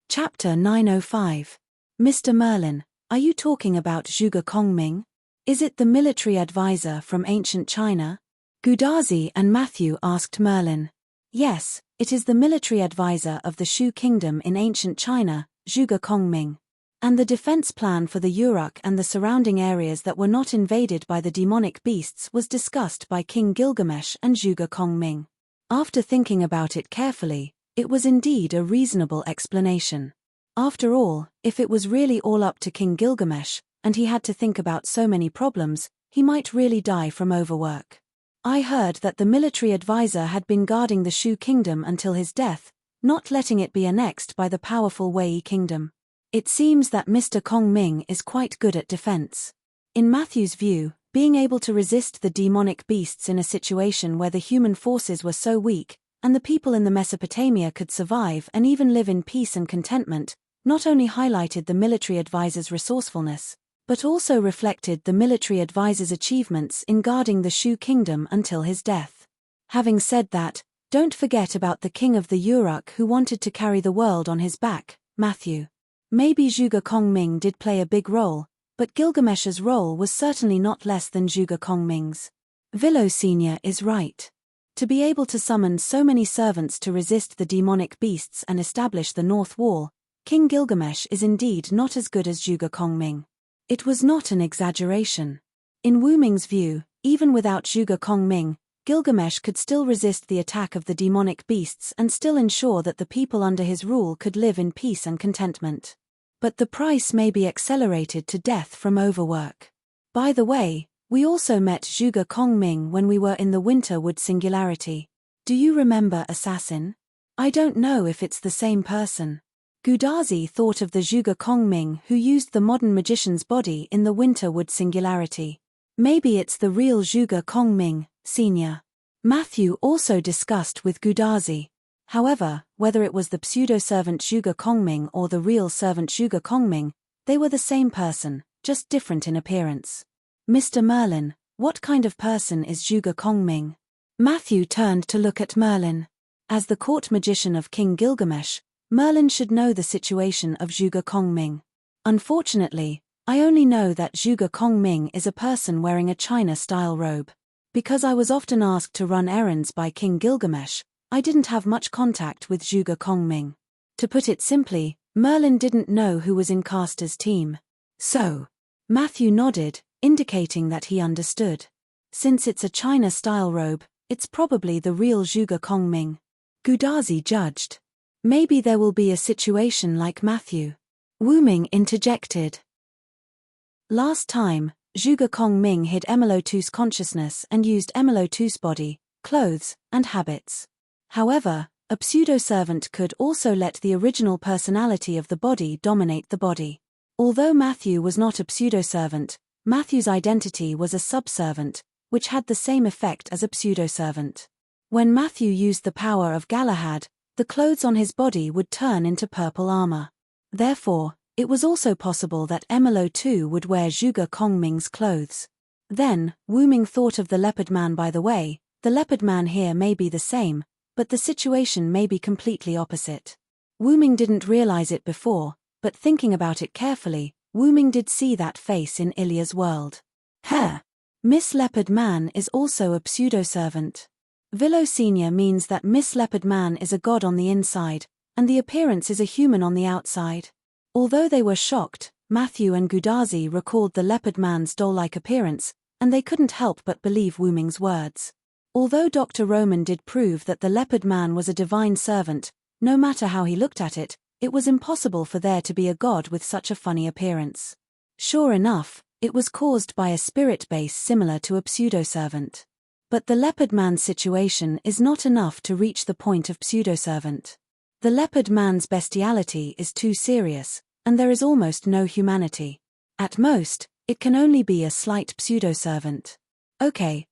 Chapter 905. Mr. Merlin, are you talking about Zhuge Kongming? Is it the military advisor from ancient China? Gudazi and Matthew asked Merlin. Yes, it is the military advisor of the Shu Kingdom in ancient China, Zhuge Kongming. And the defense plan for the Uruk and the surrounding areas that were not invaded by the demonic beasts was discussed by King Gilgamesh and Zhuge Kongming. After thinking about it carefully, it was indeed a reasonable explanation. After all, if it was really all up to King Gilgamesh, and he had to think about so many problems, he might really die from overwork. I heard that the military advisor had been guarding the Shu Kingdom until his death, not letting it be annexed by the powerful Wei Kingdom. It seems that Mr. Kongming is quite good at defense. In Matthew's view, being able to resist the demonic beasts in a situation where the human forces were so weak, and the people in the Mesopotamia could survive and even live in peace and contentment, not only highlighted the military advisor's resourcefulness, but also reflected the military advisor's achievements in guarding the Shu Kingdom until his death. Having said that, don't forget about the king of the Uruk who wanted to carry the world on his back, Matthew. Maybe Zhuge Kongming did play a big role, but Gilgamesh's role was certainly not less than Zhuge Kongming's. Villo Sr. is right. To be able to summon so many servants to resist the demonic beasts and establish the North Wall, King Gilgamesh is indeed not as good as Zhuge Kongming. It was not an exaggeration. In Wu Ming's view, even without Zhuge Kongming, Gilgamesh could still resist the attack of the demonic beasts and still ensure that the people under his rule could live in peace and contentment. But the price may be accelerated to death from overwork. By the way, we also met Zhuge Kongming when we were in the Winterwood Singularity. Do you remember Assassin? I don't know if it's the same person. Gudazi thought of the Zhuge Kongming who used the modern magician's body in the Winterwood Singularity. Maybe it's the real Zhuge Kongming, Sr. Matthew also discussed with Gudazi. However, whether it was the pseudo-servant Zhuge Kongming or the real servant Zhuge Kongming, they were the same person, just different in appearance. Mr. Merlin, what kind of person is Zhuge Kongming? Matthew turned to look at Merlin. As the court magician of King Gilgamesh, Merlin should know the situation of Zhuge Kongming. Unfortunately, I only know that Zhuge Kongming is a person wearing a China-style robe. Because I was often asked to run errands by King Gilgamesh, I didn't have much contact with Zhuge Kongming. To put it simply, Merlin didn't know who was in Caster's team. So, Matthew nodded, indicating that he understood. Since it's a China-style robe, it's probably the real Zhuge Kongming. Gudazi judged. Maybe there will be a situation like Matthew. Wu Ming interjected. Last time, Zhuge Kongming hid Emelotu's consciousness and used Emelotu's body, clothes, and habits. However, a pseudo-servant could also let the original personality of the body dominate the body. Although Matthew was not a pseudo-servant, Matthew's identity was a subservient, which had the same effect as a pseudo-servant. When Matthew used the power of Galahad, the clothes on his body would turn into purple armor. Therefore, it was also possible that Emilo too would wear Zhuge Kongming's clothes. Then, Wu Ming thought of the leopard man. By the way, the leopard man here may be the same, but the situation may be completely opposite. Wu Ming didn't realize it before, but thinking about it carefully, Wu Ming did see that face in Ilya's world. Miss Leopard Man is also a pseudo-servant. Vilo Senior means that Miss Leopard Man is a god on the inside, and the appearance is a human on the outside. Although they were shocked, Matthew and Gudazi recalled the leopard man's doll-like appearance, and they couldn't help but believe Wu Ming's words. Although Dr. Roman did prove that the leopard man was a divine servant, no matter how he looked at it, it was impossible for there to be a god with such a funny appearance. Sure enough, it was caused by a spirit base similar to a pseudo-servant. But the leopard man's situation is not enough to reach the point of pseudo-servant. The leopard man's bestiality is too serious, and there is almost no humanity. At most, it can only be a slight pseudo-servant. Okay,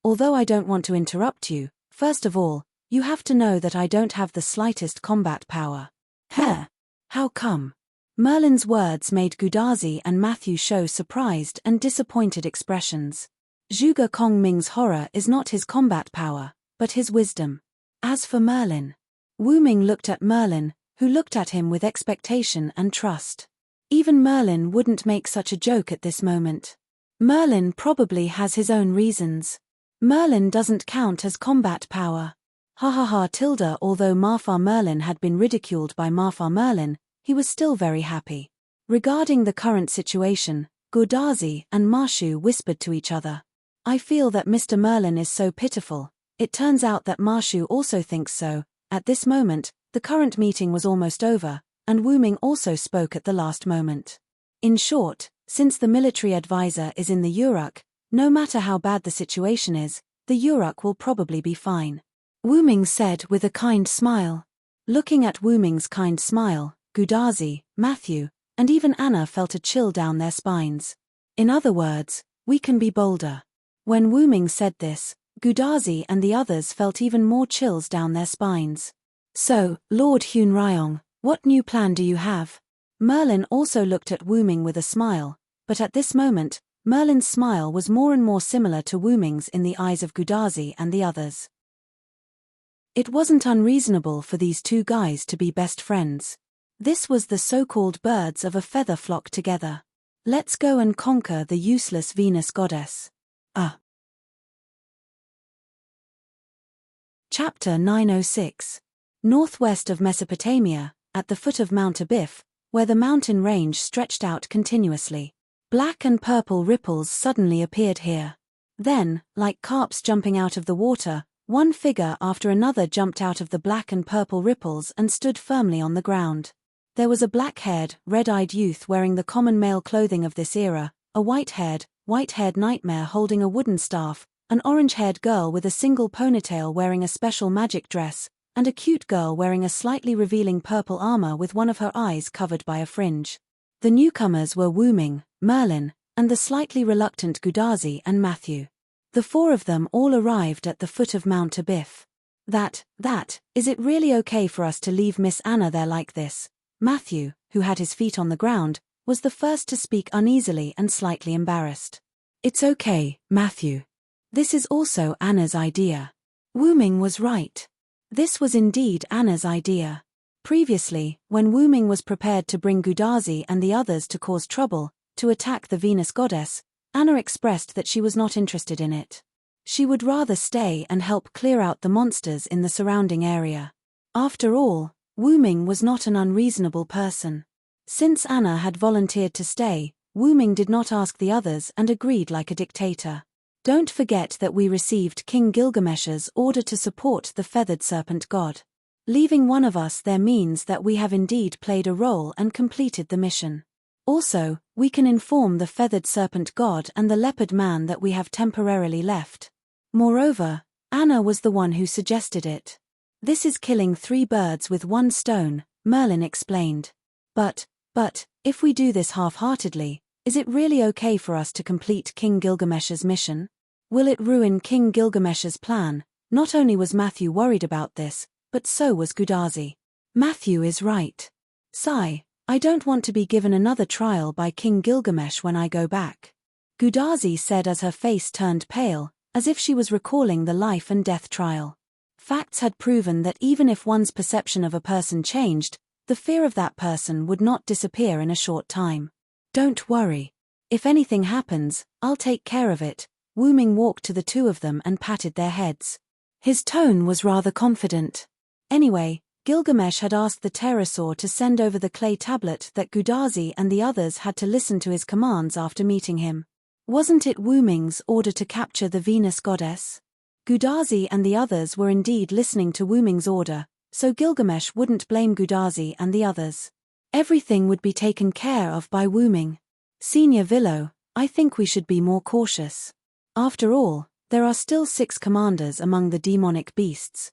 although I don't want to interrupt you, first of all, you have to know that I don't have the slightest combat power. How come? Merlin's words made Gudazi and Matthew show surprised and disappointed expressions. Zhuge Kongming's horror is not his combat power, but his wisdom. As for Merlin, Wu Ming looked at Merlin, who looked at him with expectation and trust. Even Merlin wouldn't make such a joke at this moment. Merlin probably has his own reasons. Merlin doesn't count as combat power. Although Marfa Merlin had been ridiculed by Marfa Merlin, he was still very happy. Regarding the current situation, Gudazi and Marshu whispered to each other. I feel that Mr. Merlin is so pitiful. It turns out that Marshu also thinks so. At this moment, the current meeting was almost over, and Wu Ming also spoke at the last moment. In short, since the military advisor is in the Uruk, no matter how bad the situation is, the Uruk will probably be fine. Wu Ming said with a kind smile. Looking at Wu Ming's kind smile, Gudazi, Matthew, and even Anna felt a chill down their spines. In other words, we can be bolder. When Wu Ming said this, Gudazi and the others felt even more chills down their spines. So, Lord Hunryong, what new plan do you have? Merlin also looked at Wu Ming with a smile, but at this moment, Merlin's smile was more and more similar to Wu Ming's in the eyes of Gudazi and the others. It wasn't unreasonable for these two guys to be best friends. This was the so-called birds of a feather flock together. Let's go and conquer the useless Venus goddess. Chapter 906. Northwest of Mesopotamia, at the foot of Mount Abif, where the mountain range stretched out continuously. Black and purple ripples suddenly appeared here. Then, like carps jumping out of the water, one figure after another jumped out of the black and purple ripples and stood firmly on the ground. There was a black-haired, red-eyed youth wearing the common male clothing of this era, a white-haired nightmare holding a wooden staff, an orange-haired girl with a single ponytail wearing a special magic dress, and a cute girl wearing a slightly revealing purple armor with one of her eyes covered by a fringe. The newcomers were Wu Ming, Merlin, and the slightly reluctant Gudazi and Matthew. The four of them all arrived at the foot of Mount Abif. Is it really okay for us to leave Miss Anna there like this? Matthew, who had his feet on the ground, was the first to speak uneasily and slightly embarrassed. It's okay, Matthew. This is also Anna's idea. Wu Ming was right. This was indeed Anna's idea. Previously, when Wu Ming was prepared to bring Gudazi and the others to cause trouble, to attack the Venus goddess, Anna expressed that she was not interested in it. She would rather stay and help clear out the monsters in the surrounding area. After all, Wu Ming was not an unreasonable person. Since Anna had volunteered to stay, Wu Ming did not ask the others and agreed like a dictator. Don't forget that we received King Gilgamesh's order to support the feathered serpent god. Leaving one of us there means that we have indeed played a role and completed the mission. Also, we can inform the feathered serpent god and the leopard man that we have temporarily left. Moreover, Anna was the one who suggested it. This is killing 3 birds with 1 stone, Merlin explained. But, if we do this half-heartedly, is it really okay for us to complete King Gilgamesh's mission? Will it ruin King Gilgamesh's plan? Not only was Matthew worried about this, but so was Gudazi. Matthew is right. Sigh, I don't want to be given another trial by King Gilgamesh when I go back. Gudazi said as her face turned pale, as if she was recalling the life and death trial. Facts had proven that even if one's perception of a person changed, the fear of that person would not disappear in a short time. Don't worry. If anything happens, I'll take care of it. Wuming walked to the two of them and patted their heads. His tone was rather confident. Anyway, Gilgamesh had asked the pterosaur to send over the clay tablet that Gudazi and the others had to listen to his commands after meeting him. Wasn't it Wuming's order to capture the Venus goddess? Gudazi and the others were indeed listening to Wuming's order, so Gilgamesh wouldn't blame Gudazi and the others. Everything would be taken care of by Wuming. Senior Villo, I think we should be more cautious. After all, there are still 6 commanders among the demonic beasts.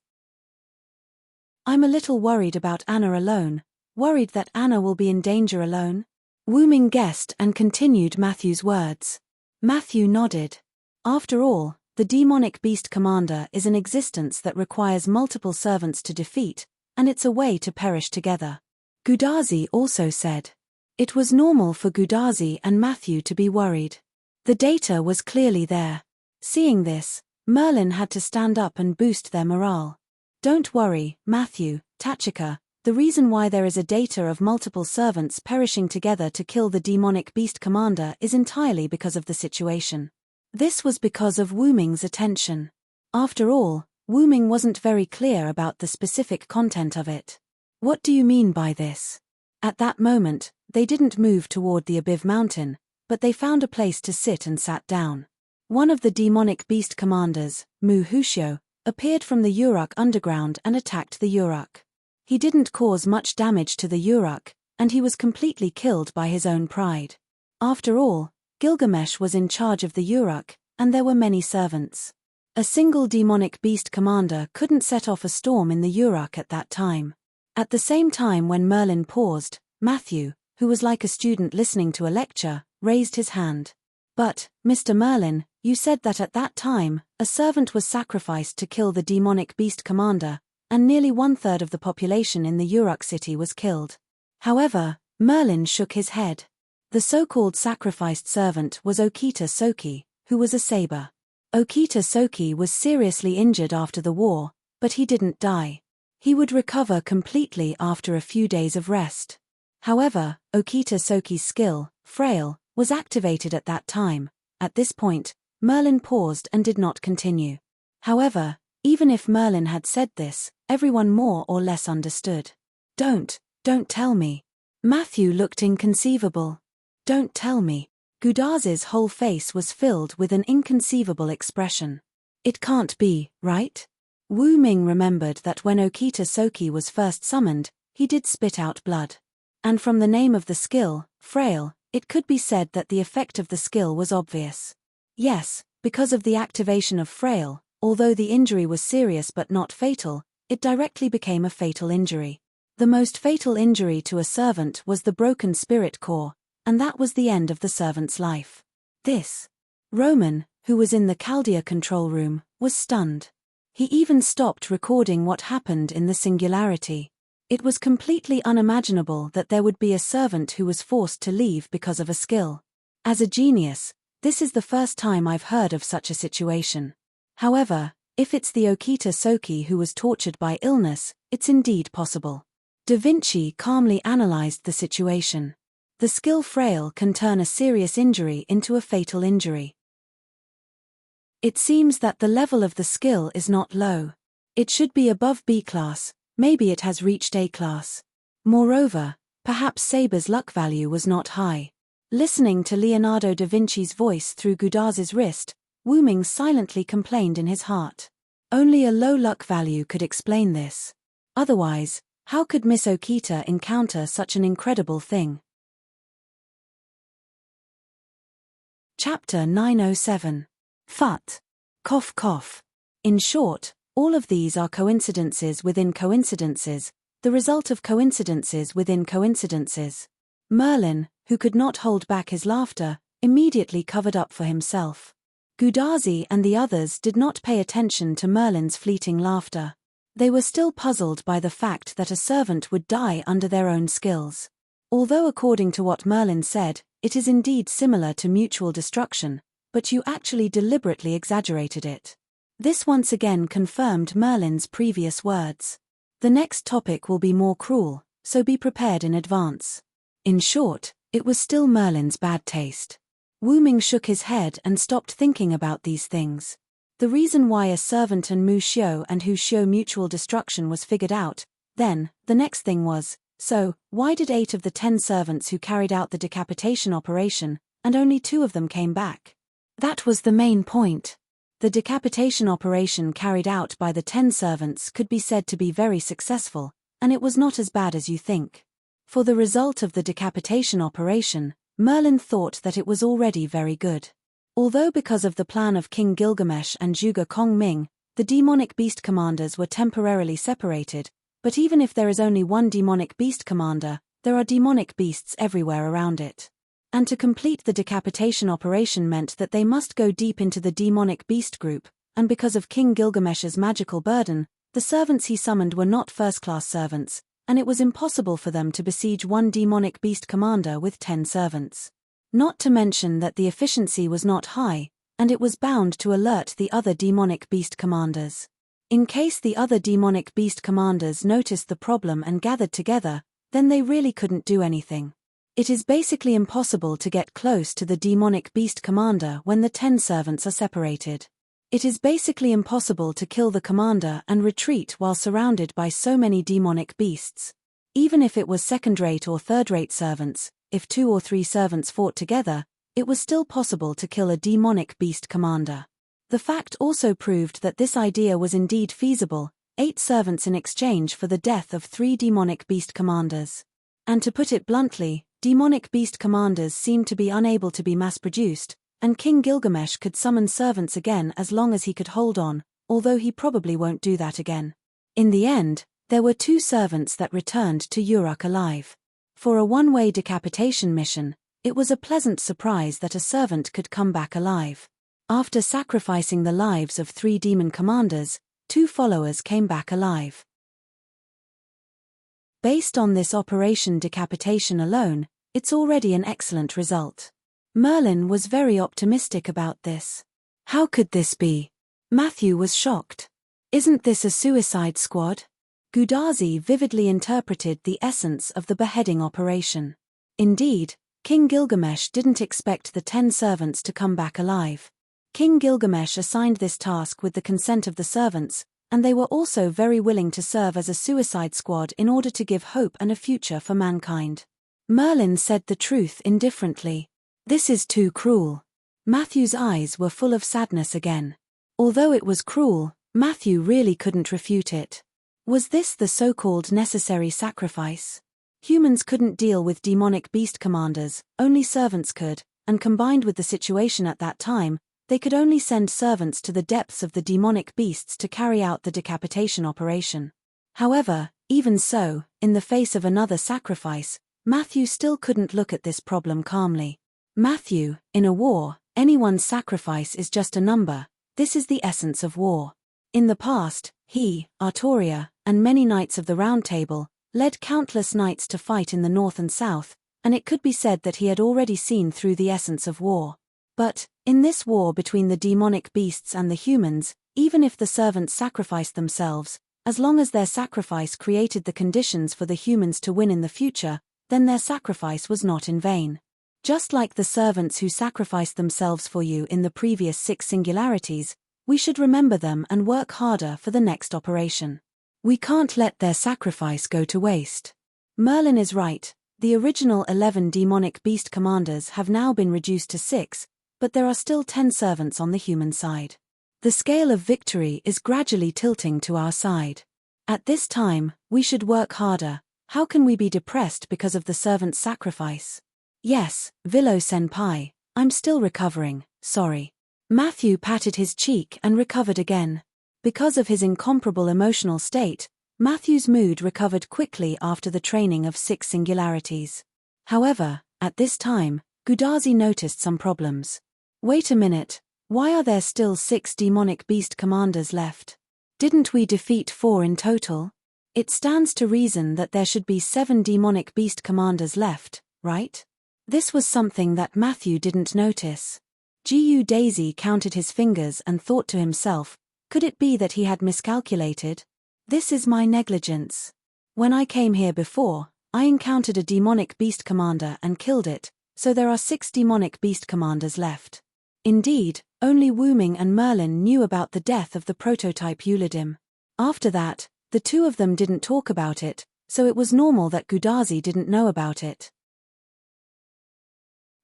I'm a little worried about Anna alone, worried that Anna will be in danger alone. Wuming guessed and continued Matthew's words. Matthew nodded. After all, the demonic beast commander is an existence that requires multiple servants to defeat, and it's a way to perish together. Gudazi also said. It was normal for Gudazi and Matthew to be worried. The data was clearly there. Seeing this, Merlin had to stand up and boost their morale. Don't worry, Matthew, Tachika, the reason why there is a data of multiple servants perishing together to kill the demonic beast commander is entirely because of the situation. This was because of Wuming's attention. After all, Wuming wasn't very clear about the specific content of it. What do you mean by this? At that moment, they didn't move toward the Abiv mountain, but they found a place to sit and sat down. One of the demonic beast commanders, Mu Hushio, appeared from the Uruk underground and attacked the Uruk. He didn't cause much damage to the Uruk, and he was completely killed by his own pride. After all, Gilgamesh was in charge of the Uruk, and there were many servants. A single demonic beast commander couldn't set off a storm in the Uruk at that time. At the same time when Merlin paused, Matthew, who was like a student listening to a lecture, raised his hand. But, Mr. Merlin, you said that at that time, a servant was sacrificed to kill the demonic beast commander, and nearly 1/3 of the population in the Uruk city was killed. However, Merlin shook his head. The so-called sacrificed servant was Okita Soki, who was a saber. Okita Soki was seriously injured after the war, but he didn't die. He would recover completely after a few days of rest. However, Okita Soki's skill, frail, was activated at that time. At this point, Merlin paused and did not continue. However, even if Merlin had said this, everyone more or less understood. Don't tell me. Matthew looked inconceivable. Don't tell me. Gudazi's whole face was filled with an inconceivable expression. It can't be, right? Wuming remembered that when Okita Soki was first summoned, he did spit out blood. And from the name of the skill, frail, it could be said that the effect of the skill was obvious. Yes, because of the activation of frail, although the injury was serious but not fatal, it directly became a fatal injury. The most fatal injury to a servant was the broken spirit core, and that was the end of the servant's life. This. Roman, who was in the Chaldea control room, was stunned. He even stopped recording what happened in the singularity. It was completely unimaginable that there would be a servant who was forced to leave because of a skill. As a genius, this is the first time I've heard of such a situation. However, if it's the Okita Soki who was tortured by illness, it's indeed possible. Da Vinci calmly analyzed the situation. The skill frail can turn a serious injury into a fatal injury. It seems that the level of the skill is not low. It should be above B class, maybe it has reached A class. Moreover, perhaps Saber's luck value was not high. Listening to Leonardo da Vinci's voice through Gudazi's wrist, Wuming silently complained in his heart. Only a low luck value could explain this. Otherwise, how could Miss Okita encounter such an incredible thing? Chapter 907. Phut. Cough cough. In short, all of these are coincidences within coincidences, the result of coincidences within coincidences. Merlin, who could not hold back his laughter, immediately covered up for himself. Gudazi and the others did not pay attention to Merlin's fleeting laughter. They were still puzzled by the fact that a servant would die under their own skills. Although according to what Merlin said, it is indeed similar to mutual destruction, but you actually deliberately exaggerated it. This once again confirmed Merlin's previous words. The next topic will be more cruel, so be prepared in advance. In short, it was still Merlin's bad taste. Wu Ming shook his head and stopped thinking about these things. The reason why a servant and Mu Xiu and Hu Xiu mutual destruction was figured out, then, the next thing was, so, why did 8 of the 10 servants who carried out the decapitation operation, and only 2 of them came back? That was the main point. The decapitation operation carried out by the 10 servants could be said to be very successful, and it was not as bad as you think. For the result of the decapitation operation, Merlin thought that it was already very good. Although because of the plan of King Gilgamesh and Zhuge Kongming, the demonic beast commanders were temporarily separated, but even if there is only one demonic beast commander, there are demonic beasts everywhere around it. And to complete the decapitation operation meant that they must go deep into the demonic beast group, and because of King Gilgamesh's magical burden, the servants he summoned were not first-class servants, and it was impossible for them to besiege one demonic beast commander with 10 servants. Not to mention that the efficiency was not high, and it was bound to alert the other demonic beast commanders. In case the other demonic beast commanders noticed the problem and gathered together, then they really couldn't do anything. It is basically impossible to get close to the demonic beast commander when the 10 servants are separated. It is basically impossible to kill the commander and retreat while surrounded by so many demonic beasts. Even if it was second-rate or third-rate servants, if 2 or 3 servants fought together, it was still possible to kill a demonic beast commander. The fact also proved that this idea was indeed feasible, 8 servants in exchange for the death of 3 demonic beast commanders. And to put it bluntly, demonic beast commanders seemed to be unable to be mass-produced, and King Gilgamesh could summon servants again as long as he could hold on, although he probably won't do that again. In the end, there were 2 servants that returned to Uruk alive. For a one-way decapitation mission, it was a pleasant surprise that a servant could come back alive. After sacrificing the lives of 3 demon commanders, 2 followers came back alive. Based on this operation decapitation alone, it's already an excellent result. Merlin was very optimistic about this. How could this be? Matthew was shocked. Isn't this a suicide squad? Gudazi vividly interpreted the essence of the beheading operation. Indeed, King Gilgamesh didn't expect the 10 servants to come back alive. King Gilgamesh assigned this task with the consent of the servants, and they were also very willing to serve as a suicide squad in order to give hope and a future for mankind. Merlin said the truth indifferently. This is too cruel. Matthew's eyes were full of sadness again. Although it was cruel, Matthew really couldn't refute it. Was this the so-called necessary sacrifice? Humans couldn't deal with demonic beast commanders, only servants could, and combined with the situation at that time, they could only send servants to the depths of the demonic beasts to carry out the decapitation operation. However, even so, in the face of another sacrifice, Matthew still couldn't look at this problem calmly. Matthew, in a war, anyone's sacrifice is just a number. This is the essence of war. In the past, he, Artoria, and many knights of the Round Table, led countless knights to fight in the north and south, and it could be said that he had already seen through the essence of war. But, in this war between the demonic beasts and the humans, even if the servants sacrificed themselves, as long as their sacrifice created the conditions for the humans to win in the future, then their sacrifice was not in vain. Just like the servants who sacrificed themselves for you in the previous 6 singularities, we should remember them and work harder for the next operation. We can't let their sacrifice go to waste. Merlin is right, the original 11 demonic beast commanders have now been reduced to 6, but there are still 10 servants on the human side. The scale of victory is gradually tilting to our side. At this time, we should work harder. How can we be depressed because of the servant's sacrifice? Yes, Vilo-senpai, I'm still recovering, sorry. Matthew patted his cheek and recovered again. Because of his incomparable emotional state, Matthew's mood recovered quickly after the training of 6 singularities. However, at this time, Gudazi noticed some problems. Wait a minute, why are there still 6 demonic beast commanders left? Didn't we defeat 4 in total? It stands to reason that there should be 7 demonic beast commanders left, right? This was something that Matthew didn't notice. Daisy counted his fingers and thought to himself, could it be that he had miscalculated? This is my negligence. When I came here before, I encountered a demonic beast commander and killed it, so there are 6 demonic beast commanders left. Indeed, only Wuming and Merlin knew about the death of the prototype Eulidim. After that, the 2 of them didn't talk about it, so it was normal that Gudazi didn't know about it.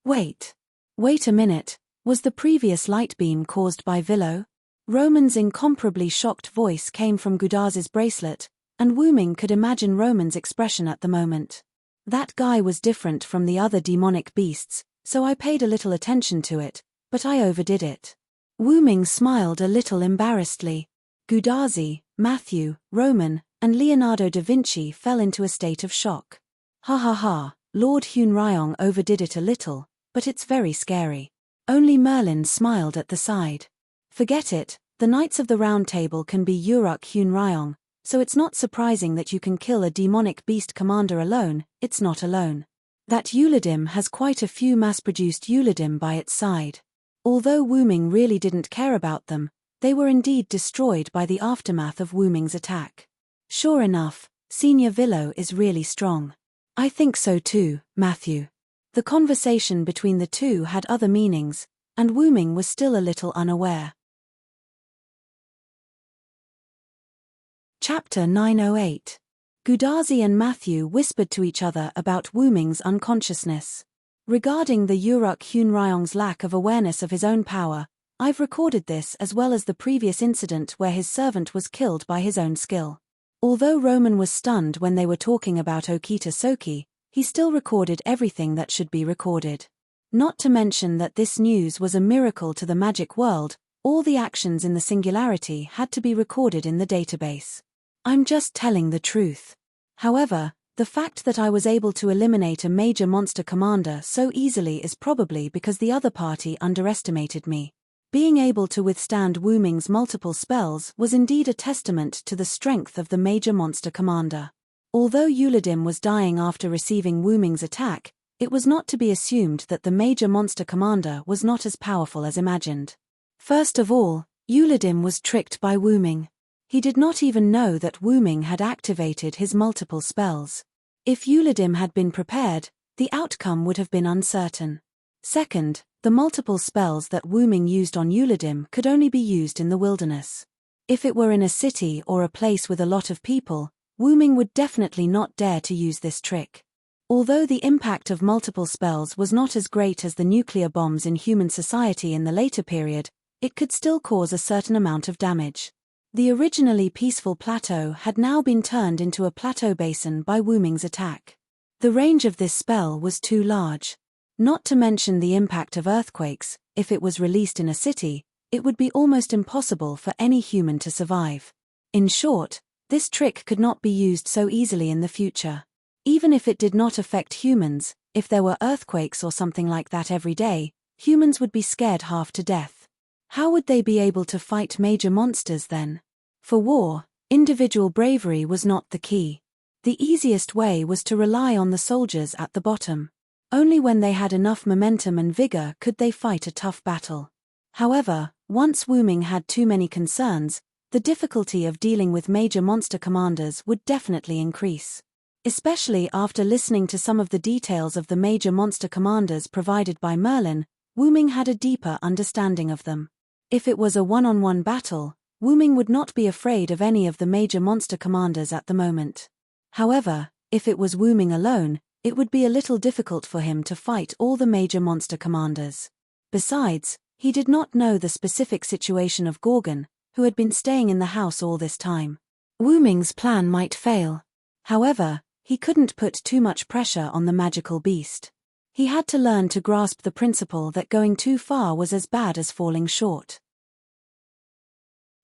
Wait a minute, was the previous light beam caused by Villo? Roman's incomparably shocked voice came from Gudazi's bracelet, and Wuming could imagine Roman's expression at the moment. That guy was different from the other demonic beasts, so I paid a little attention to it, but I overdid it. Wuming smiled a little embarrassedly. Gudazi, Matthew, Roman, and Leonardo da Vinci fell into a state of shock. Ha ha ha, Lord Hunryong overdid it a little, but it's very scary. Only Merlin smiled at the side. Forget it, the Knights of the Round Table can be Uruk Hunryong, so it's not surprising that you can kill a demonic beast commander alone. It's not alone. That Eulidim has quite a few mass-produced Eulidim by its side. Although Wuming really didn't care about them, they were indeed destroyed by the aftermath of Wuming's attack. Sure enough, Senior Villo is really strong. I think so too, Matthew. The conversation between the 2 had other meanings, and Wuming was still a little unaware. Chapter 908. Gudazi and Matthew whispered to each other about Wuming's unconsciousness. Regarding the Uruk Hunryong's lack of awareness of his own power, I've recorded this as well as the previous incident where his servant was killed by his own skill. Although Roman was stunned when they were talking about Okita Soki, he still recorded everything that should be recorded. Not to mention that this news was a miracle to the magic world, all the actions in the singularity had to be recorded in the database. I'm just telling the truth. However, the fact that I was able to eliminate a major monster commander so easily is probably because the other party underestimated me. Being able to withstand Wuming's multiple spells was indeed a testament to the strength of the major monster commander. Although Eulidim was dying after receiving Wuming's attack, it was not to be assumed that the major monster commander was not as powerful as imagined. First of all, Eulidim was tricked by Wuming. He did not even know that Wuming had activated his multiple spells. If Eulidim had been prepared, the outcome would have been uncertain. Second, the multiple spells that Wuming used on Eulidim could only be used in the wilderness. If it were in a city or a place with a lot of people, Wuming would definitely not dare to use this trick. Although the impact of multiple spells was not as great as the nuclear bombs in human society in the later period, it could still cause a certain amount of damage. The originally peaceful plateau had now been turned into a plateau basin by Wuming's attack. The range of this spell was too large. Not to mention the impact of earthquakes, if it was released in a city, it would be almost impossible for any human to survive. In short, this trick could not be used so easily in the future. Even if it did not affect humans, if there were earthquakes or something like that every day, humans would be scared half to death. How would they be able to fight major monsters then? For war, individual bravery was not the key. The easiest way was to rely on the soldiers at the bottom. Only when they had enough momentum and vigor could they fight a tough battle. However, once Wuming had too many concerns, the difficulty of dealing with major monster commanders would definitely increase. Especially after listening to some of the details of the major monster commanders provided by Merlin, Wuming had a deeper understanding of them. If it was a one-on-one battle, Wuming would not be afraid of any of the major monster commanders at the moment. However, if it was Wuming alone, it would be a little difficult for him to fight all the major monster commanders. Besides, he did not know the specific situation of Gorgon, who had been staying in the house all this time. Wuming's plan might fail. However, he couldn't put too much pressure on the magical beast. He had to learn to grasp the principle that going too far was as bad as falling short.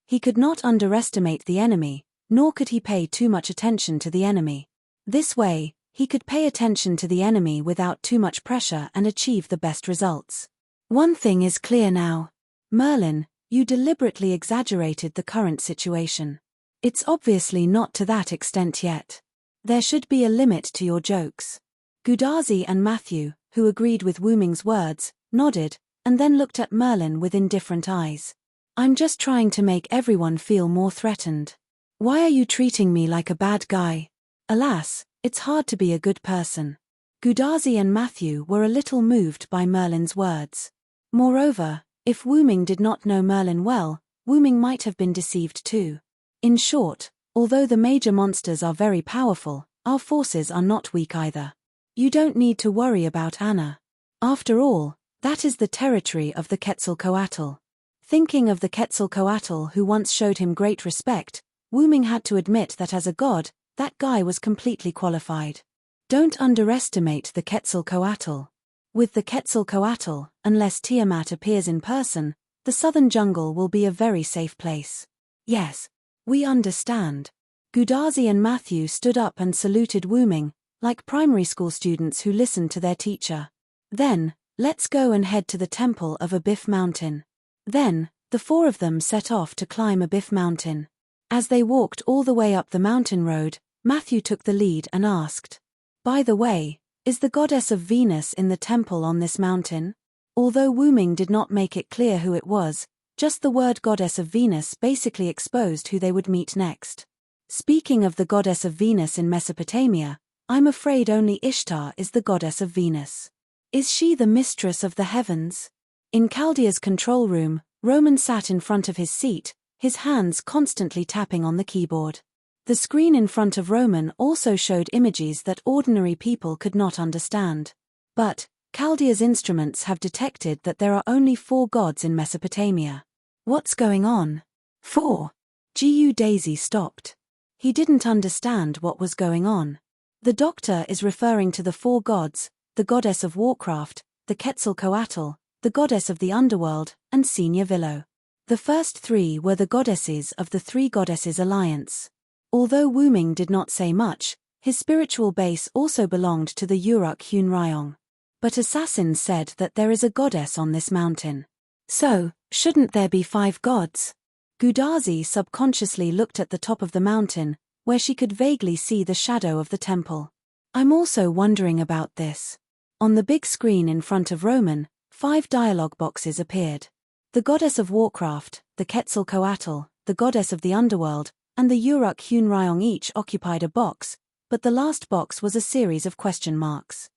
He could not underestimate the enemy, nor could he pay too much attention to the enemy. This way, he could pay attention to the enemy without too much pressure and achieve the best results. One thing is clear now. Merlin, You deliberately exaggerated the current situation. It's obviously not to that extent yet. There should be a limit to your jokes. Gudazi and Matthew, who agreed with Wu Ming's words, nodded, and then looked at Merlin with indifferent eyes. I'm just trying to make everyone feel more threatened. Why are you treating me like a bad guy? Alas, it's hard to be a good person. Gudazi and Matthew were a little moved by Merlin's words. Moreover, if Wu Ming did not know Merlin well, Wu Ming might have been deceived too. In short, although the major monsters are very powerful, our forces are not weak either. You don't need to worry about Anna. After all, that is the territory of the Quetzalcoatl. Thinking of the Quetzalcoatl who once showed him great respect, Wu Ming had to admit that as a god, that guy was completely qualified. Don't underestimate the Quetzalcoatl. With the Quetzalcoatl, unless Tiamat appears in person, the southern jungle will be a very safe place. Yes, we understand. Gudazi and Matthew stood up and saluted Wu Ming, like primary school students who listened to their teacher. Then, let's go and head to the temple of Abiff Mountain. Then, the four of them set off to climb Abiff Mountain. As they walked all the way up the mountain road, Matthew took the lead and asked, "By the way, is the goddess of Venus in the temple on this mountain?" Although Wu Ming did not make it clear who it was, just the word goddess of Venus basically exposed who they would meet next. Speaking of the goddess of Venus in Mesopotamia, I'm afraid only Ishtar is the goddess of Venus. Is she the mistress of the heavens? In Chaldea's control room, Roman sat in front of his seat, his hands constantly tapping on the keyboard. The screen in front of Roman also showed images that ordinary people could not understand. But, Chaldea's instruments have detected that there are only 4 gods in Mesopotamia. What's going on? 4. Gu Daisy stopped. He didn't understand what was going on. The doctor is referring to the 4 gods, the goddess of warcraft, the Quetzalcoatl, the goddess of the underworld, and Senior Villo. The first 3 were the goddesses of the 3 Goddesses Alliance. Although Wu Ming did not say much, his spiritual base also belonged to the Uruk Hun Ryong. But assassins said that there is a goddess on this mountain. So, shouldn't there be 5 gods? Gudazi subconsciously looked at the top of the mountain, where she could vaguely see the shadow of the temple. I'm also wondering about this. On the big screen in front of Roman, 5 dialogue boxes appeared. The goddess of warcraft, the Quetzalcoatl, the goddess of the underworld, and the Uruk Hun Ryong each occupied a box, but the last box was a series of question marks.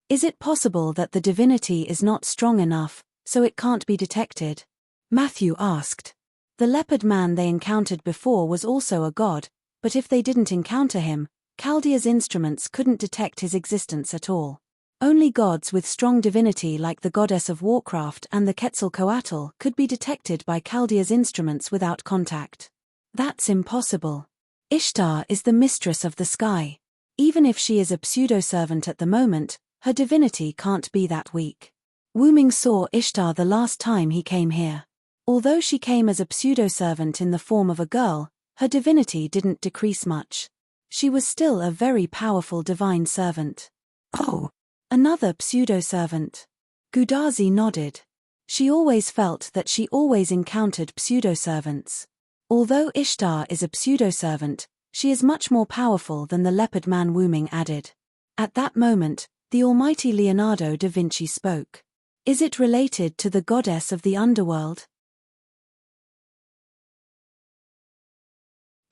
Is it possible that the divinity is not strong enough, so it can't be detected? Matthew asked. The leopard man they encountered before was also a god, but if they didn't encounter him, Chaldea's instruments couldn't detect his existence at all. Only gods with strong divinity like the goddess of warcraft and the Quetzalcoatl could be detected by Chaldea's instruments without contact. That's impossible. Ishtar is the mistress of the sky. Even if she is a pseudo-servant at the moment, her divinity can't be that weak. Wu Ming saw Ishtar the last time he came here. Although she came as a pseudo-servant in the form of a girl, her divinity didn't decrease much. She was still a very powerful divine servant. Oh, another pseudo-servant. Gudazi nodded. She always felt that she always encountered pseudo-servants. Although Ishtar is a pseudo-servant, she is much more powerful than the leopard man Wu Ming added. At that moment, the almighty Leonardo da Vinci spoke. Is it related to the goddess of the underworld?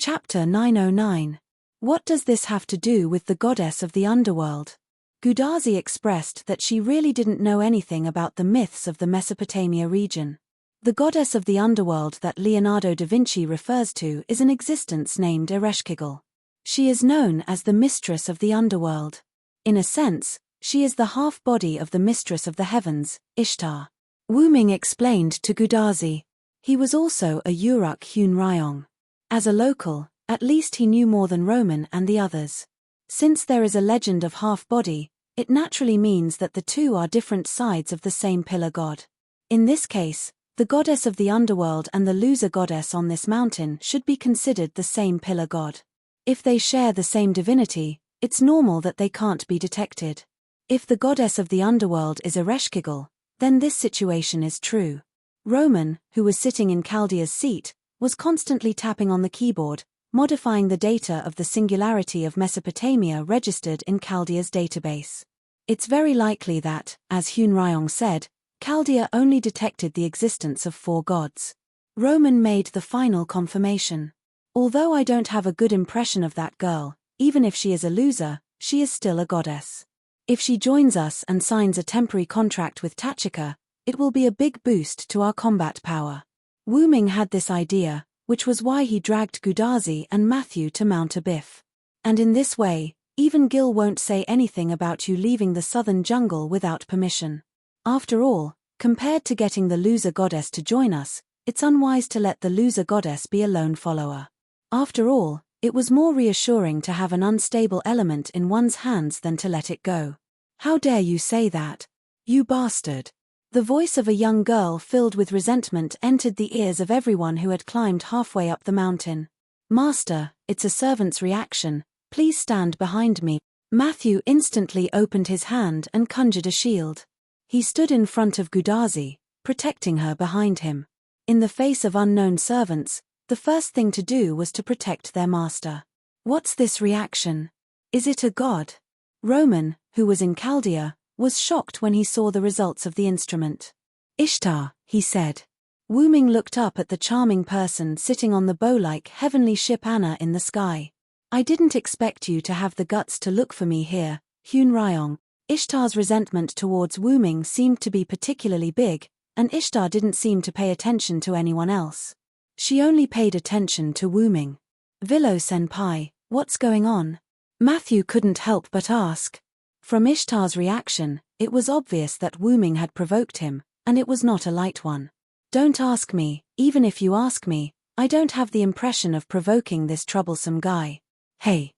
Chapter 909. What does this have to do with the goddess of the underworld? Gudazi expressed that she really didn't know anything about the myths of the Mesopotamia region. The goddess of the underworld that Leonardo da Vinci refers to is an existence named Ereshkigal. She is known as the mistress of the underworld. In a sense, she is the half-body of the mistress of the heavens, Ishtar. Wu Ming explained to Gudazi. He was also a Uruk Hun Ryong. As a local, at least he knew more than Roman and the others. Since there is a legend of half-body, it naturally means that the two are different sides of the same pillar god. In this case, the goddess of the underworld and the loser goddess on this mountain should be considered the same pillar god. If they share the same divinity, it's normal that they can't be detected. If the goddess of the underworld is Ereshkigal, then this situation is true. Roman, who was sitting in Chaldea's seat, was constantly tapping on the keyboard, modifying the data of the singularity of Mesopotamia registered in Chaldea's database. It's very likely that, as Hyun-ryong said, Chaldea only detected the existence of 4 gods. Roman made the final confirmation. Although I don't have a good impression of that girl, even if she is a loser, she is still a goddess. If she joins us and signs a temporary contract with Tachika, it will be a big boost to our combat power. Wuming had this idea, which was why he dragged Gudazi and Matthew to mount a biff. And in this way, even Gil won't say anything about you leaving the southern jungle without permission. After all, compared to getting the loser goddess to join us, it's unwise to let the loser goddess be a lone follower. After all, it was more reassuring to have an unstable element in one's hands than to let it go. How dare you say that? You bastard. The voice of a young girl filled with resentment entered the ears of everyone who had climbed halfway up the mountain. Master, it's a servant's reaction, please stand behind me. Matthew instantly opened his hand and conjured a shield. He stood in front of Gudazi, protecting her behind him. In the face of unknown servants, the first thing to do was to protect their master. What's this reaction? Is it a god? Roman, who was in Chaldea, was shocked when he saw the results of the instrument. Ishtar, he said. Wuming looked up at the charming person sitting on the bow-like heavenly ship Anna in the sky. I didn't expect you to have the guts to look for me here, Hyun-ryong. Ishtar's resentment towards Wuming seemed to be particularly big, and Ishtar didn't seem to pay attention to anyone else. She only paid attention to Wuming. Villo-senpai, what's going on? Matthew couldn't help but ask. From Ishtar's reaction, it was obvious that Wuming had provoked him, and it was not a light one. Don't ask me, even if you ask me, I don't have the impression of provoking this troublesome guy. Hey!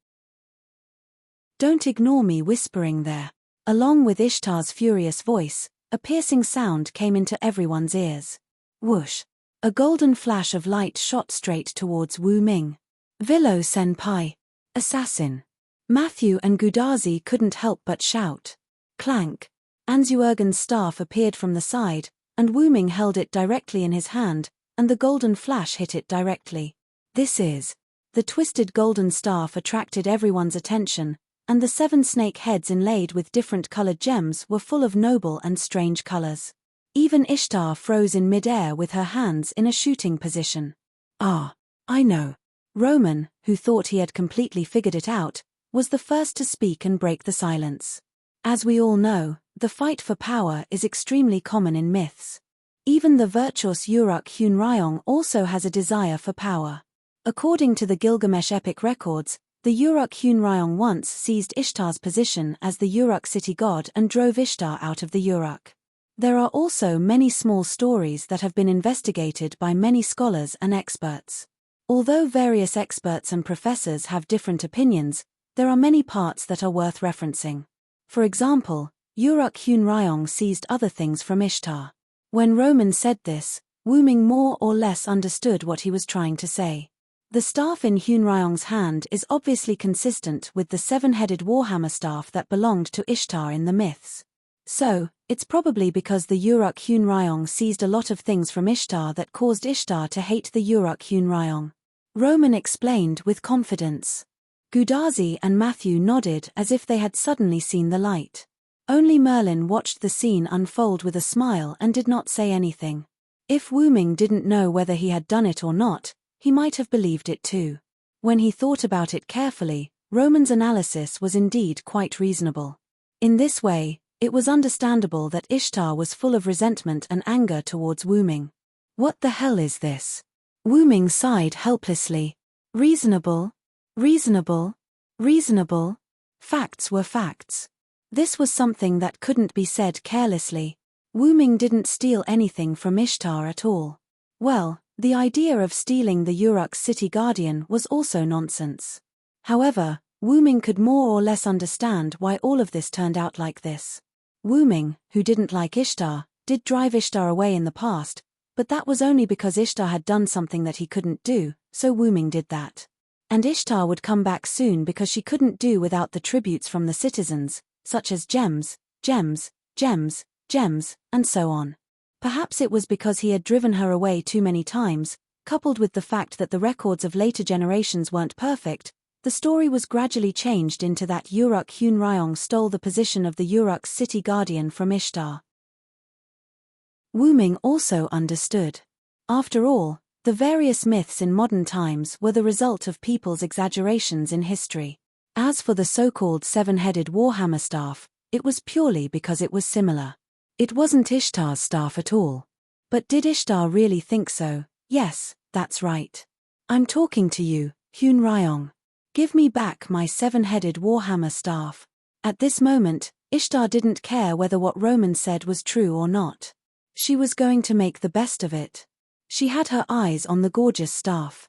Don't ignore me whispering there. Along with Ishtar's furious voice, a piercing sound came into everyone's ears. Whoosh! A golden flash of light shot straight towards Wuming. Villo-senpai! Assassin! Matthew and Gudazi couldn't help but shout. Clank! Anzuergen's staff appeared from the side, and Wuming held it directly in his hand, and the golden flash hit it directly. This is. The twisted golden staff attracted everyone's attention, and the 7 snake heads inlaid with different colored gems were full of noble and strange colors. Even Ishtar froze in mid-air with her hands in a shooting position. Ah, I know. Roman, who thought he had completely figured it out, was the first to speak and break the silence. As we all know, the fight for power is extremely common in myths. Even the virtuous Uruk Hyun-ryong also has a desire for power. According to the Gilgamesh epic records, the Uruk Hyun-ryong once seized Ishtar's position as the Uruk city god and drove Ishtar out of the Uruk. There are also many small stories that have been investigated by many scholars and experts. Although various experts and professors have different opinions, there are many parts that are worth referencing. For example, Uruk Hyun-ryong seized other things from Ishtar. When Roman said this, Wuming more or less understood what he was trying to say. The staff in Hyun-ryong's hand is obviously consistent with the 7-headed warhammer staff that belonged to Ishtar in the myths. So, it's probably because the Uruk Hyun-ryong seized a lot of things from Ishtar that caused Ishtar to hate the Uruk Hyun-ryong. Roman explained with confidence. Gudazi and Matthew nodded as if they had suddenly seen the light. Only Merlin watched the scene unfold with a smile and did not say anything. If Wuming didn't know whether he had done it or not, he might have believed it too. When he thought about it carefully, Roman's analysis was indeed quite reasonable. In this way, it was understandable that Ishtar was full of resentment and anger towards Wuming. What the hell is this? Wuming sighed helplessly. Reasonable? Reasonable? Reasonable? Facts were facts. This was something that couldn't be said carelessly. Wuming didn't steal anything from Ishtar at all. Well, the idea of stealing the Uruk city guardian was also nonsense. However, Wuming could more or less understand why all of this turned out like this. Wuming, who didn't like Ishtar, did drive Ishtar away in the past, but that was only because Ishtar had done something that he couldn't do, so Wuming did that. And Ishtar would come back soon because she couldn't do without the tributes from the citizens, such as gems, gems, gems, gems, and so on. Perhaps it was because he had driven her away too many times, coupled with the fact that the records of later generations weren't perfect. The story was gradually changed into that Uruk Hunrayong stole the position of the Uruk's city guardian from Ishtar. Wu Ming also understood. After all, the various myths in modern times were the result of people's exaggerations in history. As for the so-called seven-headed warhammer staff, it was purely because it was similar. It wasn't Ishtar's staff at all. But did Ishtar really think so? Yes, that's right. I'm talking to you, Hunrayong. Give me back my seven-headed warhammer staff. At this moment, Ishtar didn't care whether what Roman said was true or not. She was going to make the best of it. She had her eyes on the gorgeous staff.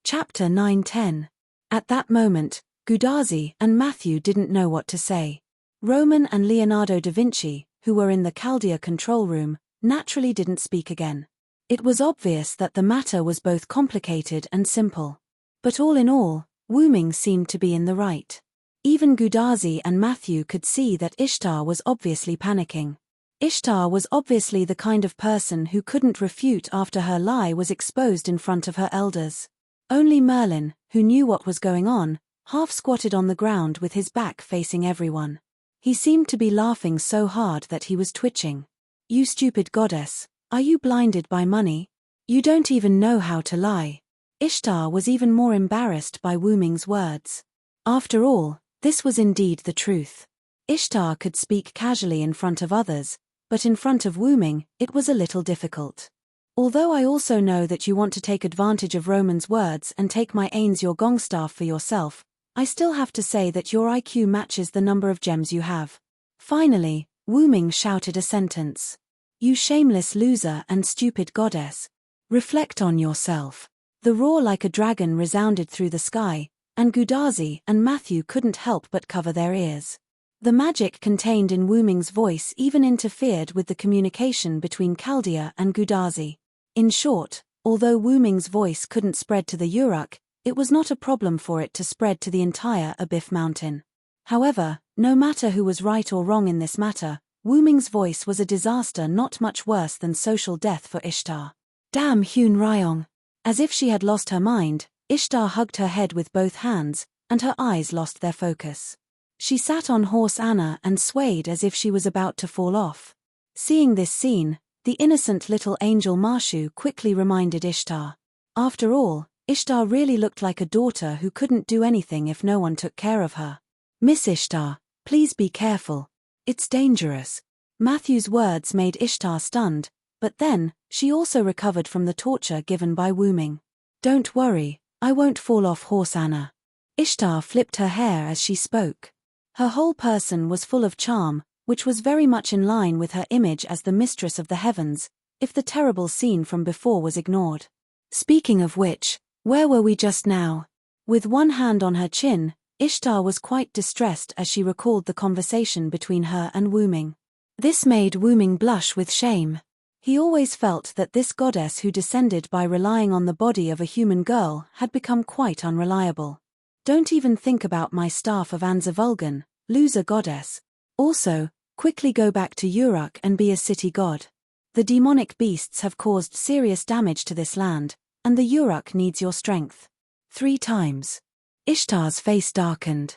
Chapter 9-10. At that moment, Gudazi and Matthew didn't know what to say. Roman and Leonardo da Vinci, who were in the Chaldea control room, naturally didn't speak again. It was obvious that the matter was both complicated and simple. But all in all, Wu Ming seemed to be in the right. Even Gudazi and Matthew could see that Ishtar was obviously panicking. Ishtar was obviously the kind of person who couldn't refute after her lie was exposed in front of her elders. Only Merlin, who knew what was going on, half squatted on the ground with his back facing everyone. He seemed to be laughing so hard that he was twitching. You stupid goddess, are you blinded by money? You don't even know how to lie. Ishtar was even more embarrassed by Wu Ming's words. After all, this was indeed the truth. Ishtar could speak casually in front of others, but in front of Wu Ming, it was a little difficult. Although I also know that you want to take advantage of Roman's words and take my Ains your gong staff for yourself, I still have to say that your IQ matches the number of gems you have. Finally, Wu Ming shouted a sentence. You shameless loser and stupid goddess. Reflect on yourself. The roar like a dragon resounded through the sky, and Gudazi and Matthew couldn't help but cover their ears. The magic contained in Wu Ming's voice even interfered with the communication between Chaldea and Gudazi. In short, although Wu Ming's voice couldn't spread to the Uruk, it was not a problem for it to spread to the entire Abif Mountain. However, no matter who was right or wrong in this matter, Wu Ming's voice was a disaster not much worse than social death for Ishtar. Damn Hunrayong! As if she had lost her mind, Ishtar hugged her head with both hands, and her eyes lost their focus. She sat on horse Anna and swayed as if she was about to fall off. Seeing this scene, the innocent little angel Marshu quickly reminded Ishtar. After all, Ishtar really looked like a daughter who couldn't do anything if no one took care of her. Miss Ishtar, please be careful. It's dangerous. Matthew's words made Ishtar stunned, but then, she also recovered from the torture given by Wu Ming. Don't worry, I won't fall off horse Anna. Ishtar flipped her hair as she spoke. Her whole person was full of charm, which was very much in line with her image as the mistress of the heavens, if the terrible scene from before was ignored. Speaking of which, where were we just now? With one hand on her chin, Ishtar was quite distressed as she recalled the conversation between her and Wu Ming. This made Wu Ming blush with shame. He always felt that this goddess who descended by relying on the body of a human girl had become quite unreliable. Don't even think about my staff of Anzavulgan, loser goddess. Also, quickly go back to Uruk and be a city god. The demonic beasts have caused serious damage to this land, and the Uruk needs your strength. 3 times. Ishtar's face darkened.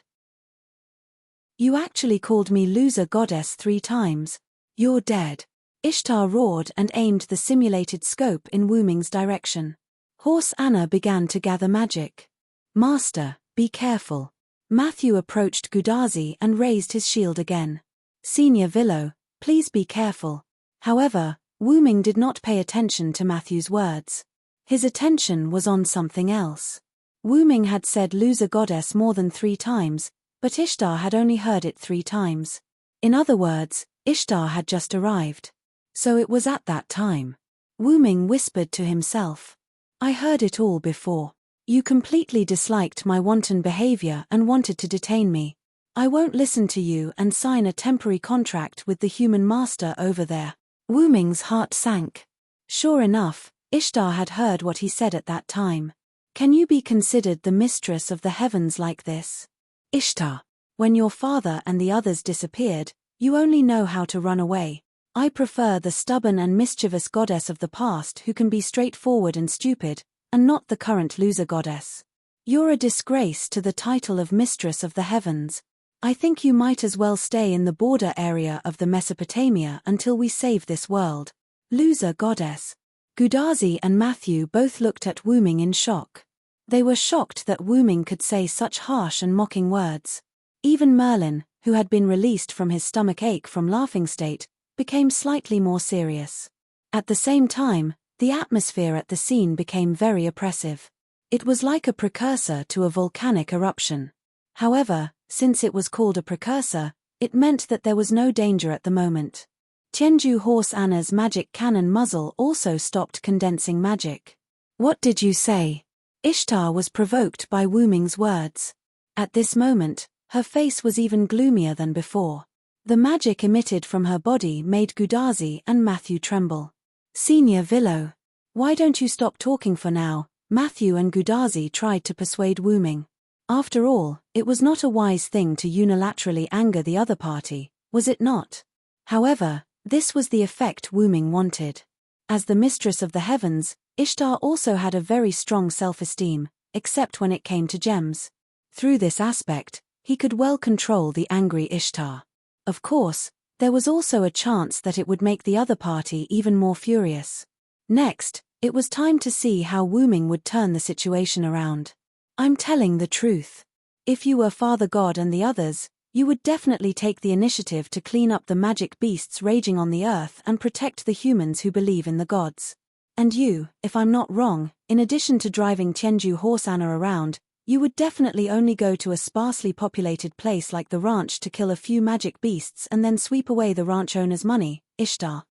You actually called me loser goddess 3 times. You're dead. Ishtar roared and aimed the simulated scope in Wu Ming's direction. Horse Anna began to gather magic. Master, be careful. Matthew approached Gudazi and raised his shield again. Senior Villo, please be careful. However, Wu Ming did not pay attention to Matthew's words. His attention was on something else. Wu Ming had said loser goddess more than 3 times, but Ishtar had only heard it 3 times. In other words, Ishtar had just arrived. So it was at that time. Wu Ming whispered to himself. I heard it all before. You completely disliked my wanton behavior and wanted to detain me. I won't listen to you and sign a temporary contract with the human master over there. Wu Ming's heart sank. Sure enough, Ishtar had heard what he said at that time. Can you be considered the mistress of the heavens like this? Ishtar. When your father and the others disappeared, you only know how to run away. I prefer the stubborn and mischievous goddess of the past who can be straightforward and stupid, and not the current loser goddess. You're a disgrace to the title of Mistress of the Heavens. I think you might as well stay in the border area of the Mesopotamia until we save this world. Loser goddess. Gudazi and Matthew both looked at Wu Ming in shock. They were shocked that Wu Ming could say such harsh and mocking words. Even Merlin, who had been released from his stomach ache from laughing state, became slightly more serious. At the same time, the atmosphere at the scene became very oppressive. It was like a precursor to a volcanic eruption. However, since it was called a precursor, it meant that there was no danger at the moment. Tianju Horse Anna's magic cannon muzzle also stopped condensing magic. What did you say? Ishtar was provoked by Wu Ming's words. At this moment, her face was even gloomier than before. The magic emitted from her body made Gudazi and Matthew tremble. Senior Villo. Why don't you stop talking for now? Matthew and Gudazi tried to persuade Wu Ming. After all, it was not a wise thing to unilaterally anger the other party, was it not? However, this was the effect Wu Ming wanted. As the mistress of the heavens, Ishtar also had a very strong self-esteem, except when it came to gems. Through this aspect, he could well control the angry Ishtar. Of course, there was also a chance that it would make the other party even more furious. Next, it was time to see how Wu Ming would turn the situation around. I'm telling the truth. If you were Father God and the others, you would definitely take the initiative to clean up the magic beasts raging on the earth and protect the humans who believe in the gods. And you, if I'm not wrong, in addition to driving Tianju Horse Anna around, you would definitely only go to a sparsely populated place like the ranch to kill a few magic beasts and then sweep away the ranch owner's money, Ishtar.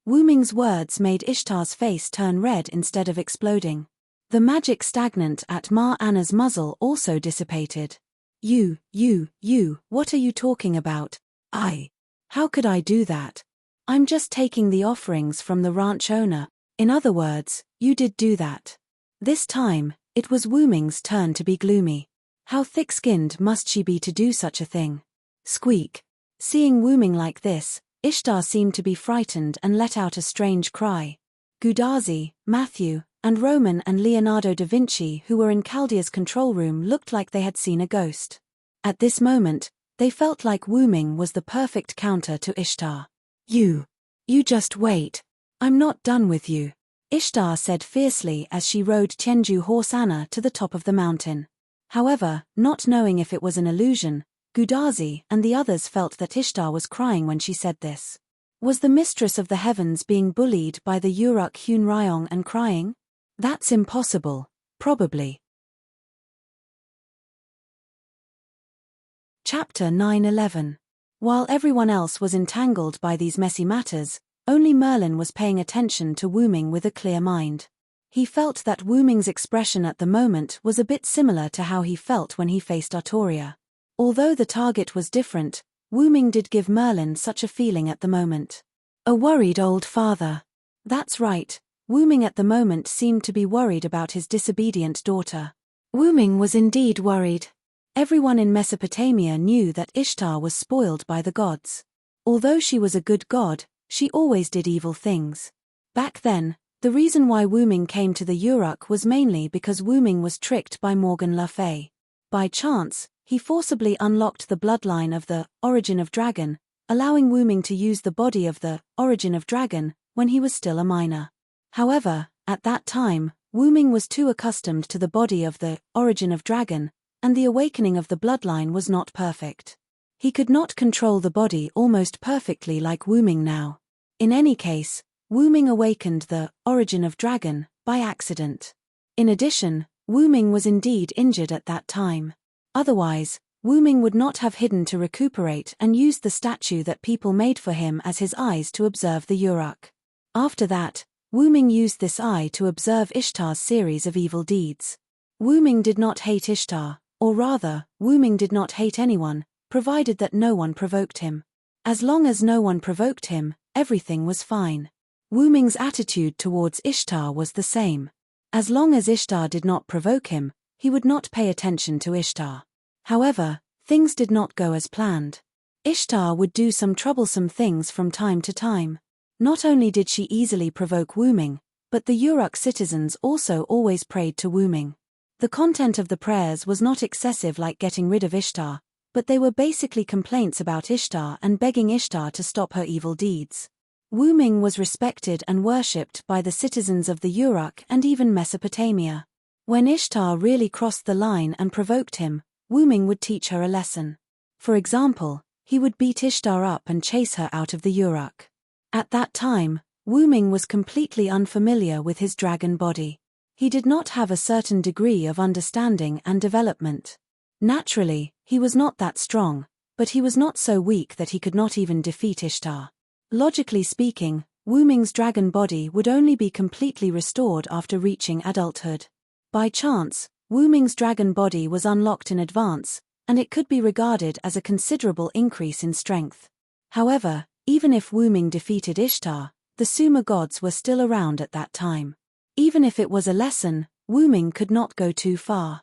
Wu Ming's words made Ishtar's face turn red instead of exploding. The magic stagnant at Ma Anna's muzzle also dissipated. You, what are you talking about? How could I do that? I'm just taking the offerings from the ranch owner. In other words, you did do that. This time, it was Wu Ming's turn to be gloomy. How thick-skinned must she be to do such a thing? Squeak. Seeing Wu Ming like this, Ishtar seemed to be frightened and let out a strange cry. Gudazi, Matthew, and Roman and Leonardo da Vinci who were in Chaldea's control room looked like they had seen a ghost. At this moment, they felt like Wu Ming was the perfect counter to Ishtar. You just wait. I'm not done with you. Ishtar said fiercely as she rode Tianju Horse Anna to the top of the mountain. However, not knowing if it was an illusion, Gudazi and the others felt that Ishtar was crying when she said this. Was the mistress of the heavens being bullied by the Uruk Hun Ryong and crying? That's impossible, probably. Chapter 9:11. While everyone else was entangled by these messy matters, only Merlin was paying attention to Wu Ming with a clear mind. He felt that Wu Ming's expression at the moment was a bit similar to how he felt when he faced Artoria. Although the target was different, Wu Ming did give Merlin such a feeling at the moment. A worried old father. That's right, Wu Ming at the moment seemed to be worried about his disobedient daughter. Wu Ming was indeed worried. Everyone in Mesopotamia knew that Ishtar was spoiled by the gods. Although she was a good god, she always did evil things. Back then, the reason why Wu Ming came to the Uruk was mainly because Wu Ming was tricked by Morgan Le Fay. By chance, he forcibly unlocked the bloodline of the Origin of Dragon, allowing Wu Ming to use the body of the Origin of Dragon when he was still a minor. However, at that time, Wu Ming was too accustomed to the body of the Origin of Dragon, and the awakening of the bloodline was not perfect. He could not control the body almost perfectly like Wu Ming now. In any case, Wu Ming awakened the Origin of Dragon by accident. In addition, Wu Ming was indeed injured at that time. Otherwise, Wu Ming would not have hidden to recuperate and used the statue that people made for him as his eyes to observe the Uruk. After that, Wu Ming used this eye to observe Ishtar's series of evil deeds. Wu Ming did not hate Ishtar, or rather, Wu Ming did not hate anyone, provided that no one provoked him. As long as no one provoked him, everything was fine. Wu Ming's attitude towards Ishtar was the same. As long as Ishtar did not provoke him, he would not pay attention to Ishtar. However, things did not go as planned. Ishtar would do some troublesome things from time to time. Not only did she easily provoke Wuming, but the Uruk citizens also always prayed to Wuming. The content of the prayers was not excessive like getting rid of Ishtar, but they were basically complaints about Ishtar and begging Ishtar to stop her evil deeds. Wuming was respected and worshipped by the citizens of the Uruk and even Mesopotamia. When Ishtar really crossed the line and provoked him, Wuming would teach her a lesson. For example, he would beat Ishtar up and chase her out of the Uruk. At that time, Wuming was completely unfamiliar with his dragon body. He did not have a certain degree of understanding and development. Naturally, he was not that strong, but he was not so weak that he could not even defeat Ishtar. Logically speaking, Wuming's dragon body would only be completely restored after reaching adulthood. By chance, Wuming's dragon body was unlocked in advance, and it could be regarded as a considerable increase in strength. However, even if Wuming defeated Ishtar, the Sumer gods were still around at that time. Even if it was a lesson, Wuming could not go too far.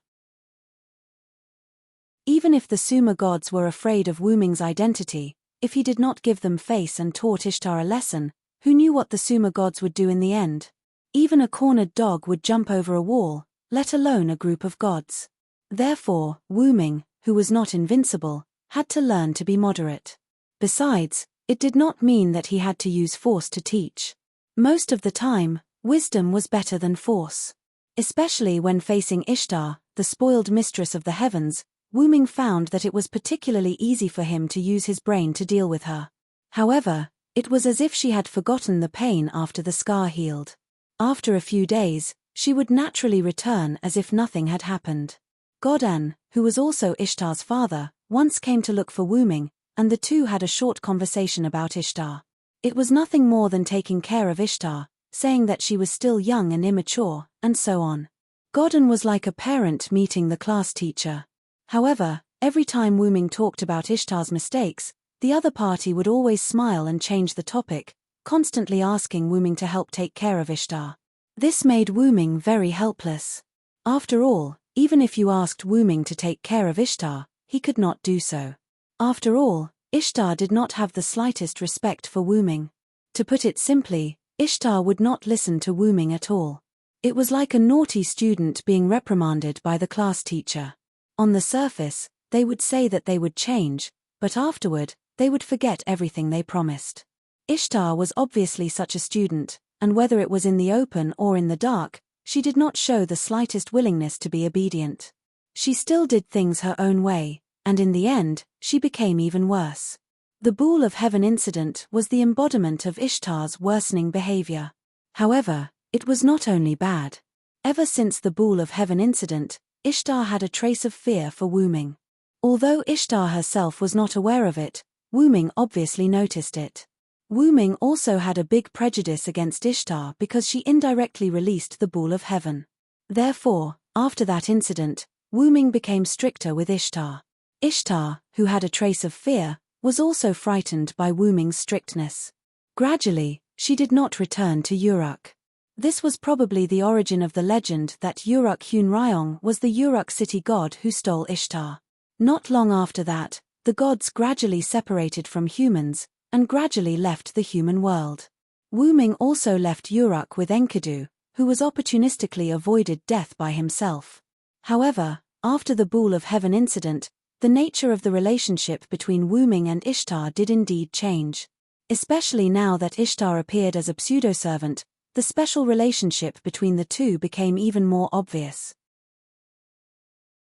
Even if the Sumer gods were afraid of Wuming's identity, if he did not give them face and taught Ishtar a lesson, who knew what the Sumer gods would do in the end? Even a cornered dog would jump over a wall, let alone a group of gods. Therefore, Wuming, who was not invincible, had to learn to be moderate. Besides, it did not mean that he had to use force to teach. Most of the time, wisdom was better than force. Especially when facing Ishtar, the spoiled mistress of the heavens, Wuming found that it was particularly easy for him to use his brain to deal with her. However, it was as if she had forgotten the pain after the scar healed. After a few days, she would naturally return as if nothing had happened. Godan, who was also Ishtar's father, once came to look for Wuming, and the two had a short conversation about Ishtar. It was nothing more than taking care of Ishtar, saying that she was still young and immature, and so on. Godan was like a parent meeting the class teacher. However, every time Wuming talked about Ishtar's mistakes, the other party would always smile and change the topic, constantly asking Wuming to help take care of Ishtar. This made Wuming very helpless. After all, even if you asked Wuming to take care of Ishtar, he could not do so. After all, Ishtar did not have the slightest respect for Wuming. To put it simply, Ishtar would not listen to Wuming at all. It was like a naughty student being reprimanded by the class teacher. On the surface, they would say that they would change, but afterward, they would forget everything they promised. Ishtar was obviously such a student, and whether it was in the open or in the dark, she did not show the slightest willingness to be obedient. She still did things her own way, and in the end, she became even worse. The Bool of Heaven incident was the embodiment of Ishtar's worsening behavior. However, it was not only bad. Ever since the Bool of Heaven incident, Ishtar had a trace of fear for Wuming. Although Ishtar herself was not aware of it, Wuming obviously noticed it. Wuming also had a big prejudice against Ishtar because she indirectly released the Bool of Heaven. Therefore, after that incident, Wuming became stricter with Ishtar. Ishtar, who had a trace of fear, was also frightened by Wuming's strictness. Gradually, she did not return to Uruk. This was probably the origin of the legend that Uruk Hunryong was the Uruk city god who stole Ishtar. Not long after that, the gods gradually separated from humans, and gradually left the human world. Wuming also left Uruk with Enkidu, who was opportunistically avoided death by himself. However, after the Bool of Heaven incident, the nature of the relationship between Wuming and Ishtar did indeed change. Especially now that Ishtar appeared as a pseudo-servant, the special relationship between the two became even more obvious.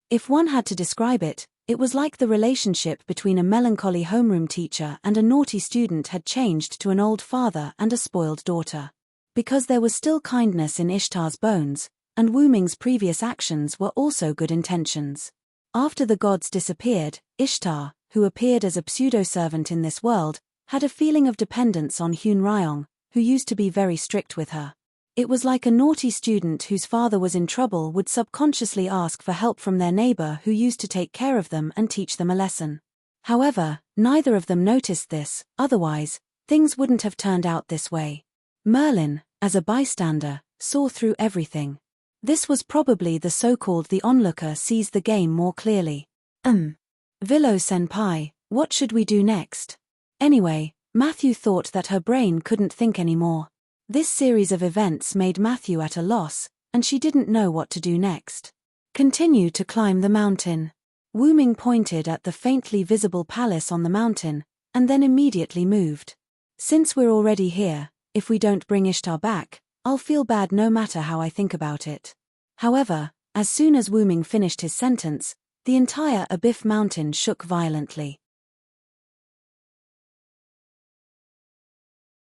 If one had to describe it, it was like the relationship between a melancholy homeroom teacher and a naughty student had changed to an old father and a spoiled daughter. Because there was still kindness in Ishtar's bones, and Wuming's previous actions were also good intentions. After the gods disappeared, Ishtar, who appeared as a pseudo-servant in this world, had a feeling of dependence on Hunryong, who used to be very strict with her. It was like a naughty student whose father was in trouble would subconsciously ask for help from their neighbor who used to take care of them and teach them a lesson. However, neither of them noticed this, otherwise, things wouldn't have turned out this way. Merlin, as a bystander, saw through everything. This was probably the so-called the onlooker sees the game more clearly. Willow-senpai, what should we do next? Anyway, Matthew thought that her brain couldn't think anymore. This series of events made Matthew at a loss, and she didn't know what to do next. Continue to climb the mountain. Wu Ming pointed at the faintly visible palace on the mountain, and then immediately moved. Since we're already here, if we don't bring Ishtar back, I'll feel bad no matter how I think about it. However, as soon as Wu Ming finished his sentence, the entire Abif mountain shook violently.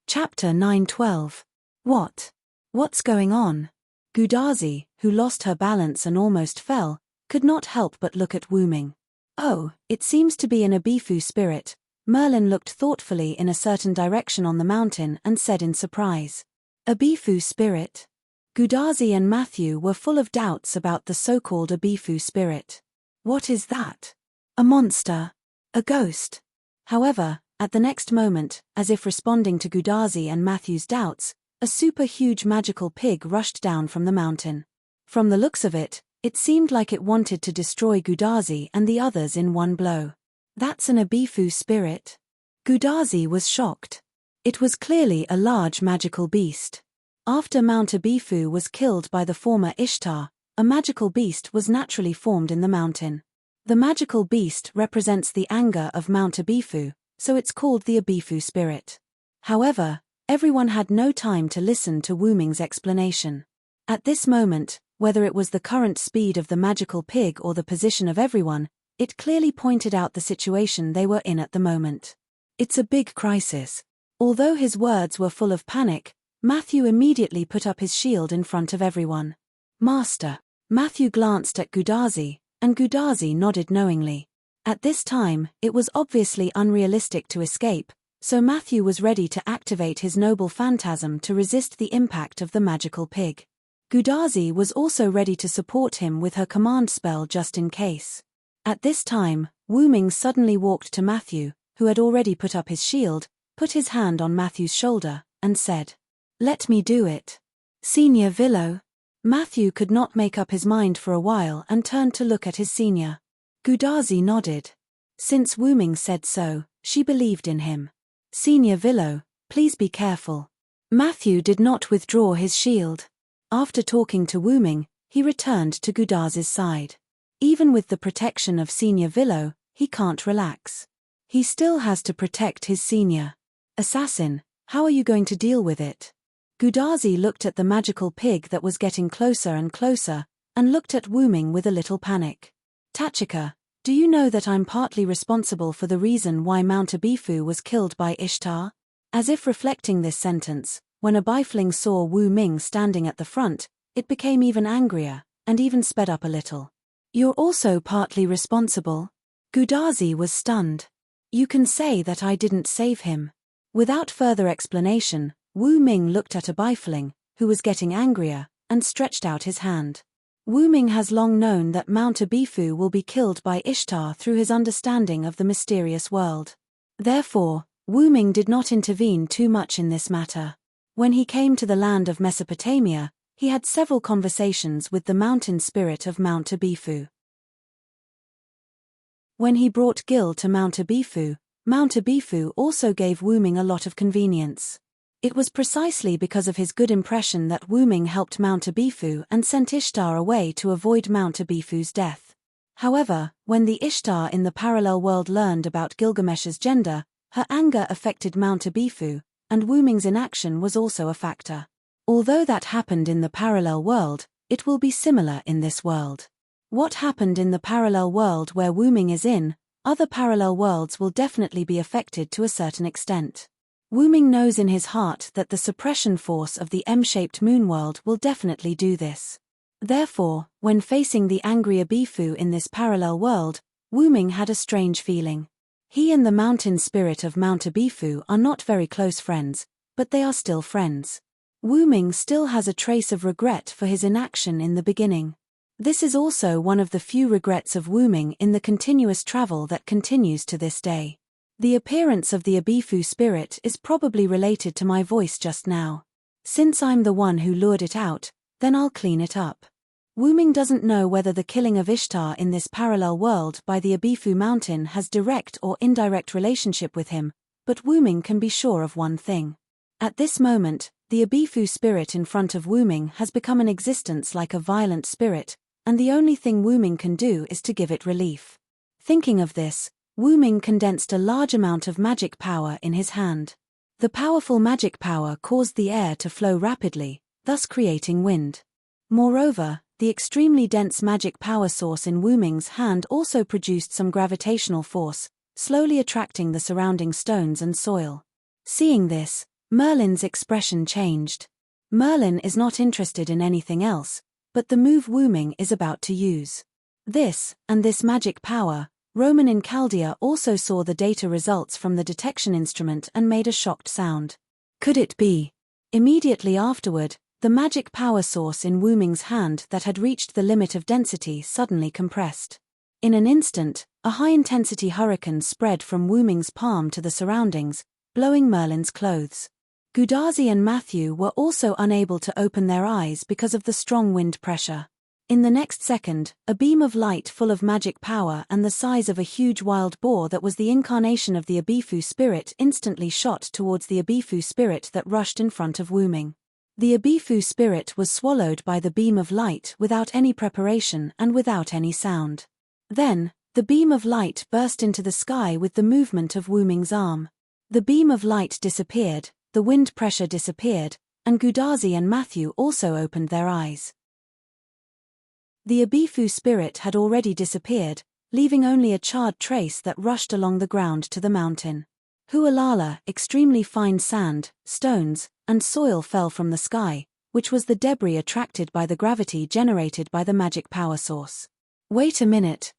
Chapter 9:12. What's going on? Gudazi, who lost her balance and almost fell, could not help but look at Wu Ming. Oh, it seems to be an Abifu spirit. Merlin looked thoughtfully in a certain direction on the mountain and said in surprise. Abifu spirit? Gudazi and Matthew were full of doubts about the so-called Abifu spirit. What is that? A monster? A ghost? However, at the next moment, as if responding to Gudazi and Matthew's doubts, a super-huge magical pig rushed down from the mountain. From the looks of it, it seemed like it wanted to destroy Gudazi and the others in one blow. That's an Abifu spirit? Gudazi was shocked. It was clearly a large magical beast. After Mount Abifu was killed by the former Ishtar, a magical beast was naturally formed in the mountain. The magical beast represents the anger of Mount Abifu, so it's called the Abifu spirit. However, everyone had no time to listen to Wu Ming's explanation. At this moment, whether it was the current speed of the magical pig or the position of everyone, it clearly pointed out the situation they were in at the moment. It's a big crisis. Although his words were full of panic, Matthew immediately put up his shield in front of everyone. Master. Matthew glanced at Gudazi, and Gudazi nodded knowingly. At this time, it was obviously unrealistic to escape, so Matthew was ready to activate his noble phantasm to resist the impact of the magical pig. Gudazi was also ready to support him with her command spell just in case. At this time, Wu Ming suddenly walked to Matthew, who had already put up his shield, put his hand on Matthew's shoulder, and said, "Let me do it." Senior Willow. Matthew could not make up his mind for a while and turned to look at his senior. Gudazi nodded. Since Wu Ming said so, she believed in him. Senior Willow, please be careful. Matthew did not withdraw his shield. After talking to Wu Ming, he returned to Gudazi's side. Even with the protection of Senior Willow, he can't relax. He still has to protect his senior. Assassin, how are you going to deal with it? Gudazi looked at the magical pig that was getting closer and closer, and looked at Wu Ming with a little panic. Tachika, do you know that I'm partly responsible for the reason why Mount Abifu was killed by Ishtar? As if reflecting this sentence, when a bifling saw Wu Ming standing at the front, it became even angrier, and even sped up a little. You're also partly responsible? Gudazi was stunned. You can say that I didn't save him. Without further explanation, Wu Ming looked at a bifling, who was getting angrier, and stretched out his hand. Wu Ming has long known that Mount Abifu will be killed by Ishtar through his understanding of the mysterious world. Therefore, Wu Ming did not intervene too much in this matter. When he came to the land of Mesopotamia, he had several conversations with the mountain spirit of Mount Abifu. When he brought Gil to Mount Abifu also gave Wu Ming a lot of convenience. It was precisely because of his good impression that Wu Ming helped Mount Abifu and sent Ishtar away to avoid Mount Abifu's death. However, when the Ishtar in the parallel world learned about Gilgamesh's gender, her anger affected Mount Abifu, and Wu Ming's inaction was also a factor. Although that happened in the parallel world, it will be similar in this world. What happened in the parallel world where Wu Ming is in, other parallel worlds will definitely be affected to a certain extent. Wu Ming knows in his heart that the suppression force of the M-shaped moon world will definitely do this. Therefore, when facing the angry Abifu in this parallel world, Wu Ming had a strange feeling. He and the mountain spirit of Mount Abifu are not very close friends, but they are still friends. Wu Ming still has a trace of regret for his inaction in the beginning. This is also one of the few regrets of Wu Ming in the continuous travel that continues to this day. The appearance of the Abifu spirit is probably related to my voice just now. Since I'm the one who lured it out, then I'll clean it up. Wu-ming doesn't know whether the killing of Ishtar in this parallel world by the Abifu mountain has direct or indirect relationship with him, but Wu-ming can be sure of one thing. At this moment, the Abifu spirit in front of Wu-ming has become an existence like a violent spirit, and the only thing Wu-ming can do is to give it relief. Thinking of this, Wu-ming condensed a large amount of magic power in his hand. The powerful magic power caused the air to flow rapidly, thus creating wind. Moreover, the extremely dense magic power source in Wu-ming's hand also produced some gravitational force, slowly attracting the surrounding stones and soil. Seeing this, Merlin's expression changed. Merlin is not interested in anything else, but the move Wu-ming is about to use. This magic power. Roman in Chaldea also saw the data results from the detection instrument and made a shocked sound. Could it be? Immediately afterward, the magic power source in Wu-ming's hand that had reached the limit of density suddenly compressed. In an instant, a high-intensity hurricane spread from Wu-ming's palm to the surroundings, blowing Merlin's clothes. Gudazi and Matthew were also unable to open their eyes because of the strong wind pressure. In the next second, a beam of light full of magic power and the size of a huge wild boar that was the incarnation of the Abifu spirit instantly shot towards the Abifu spirit that rushed in front of Wu-ming. The Abifu spirit was swallowed by the beam of light without any preparation and without any sound. Then, the beam of light burst into the sky with the movement of Wu-ming's arm. The beam of light disappeared, the wind pressure disappeared, and Gudazi and Matthew also opened their eyes. The Abifu spirit had already disappeared, leaving only a charred trace that rushed along the ground to the mountain. Hualala, extremely fine sand, stones, and soil fell from the sky, which was the debris attracted by the gravity generated by the magic power source. Wait a minute.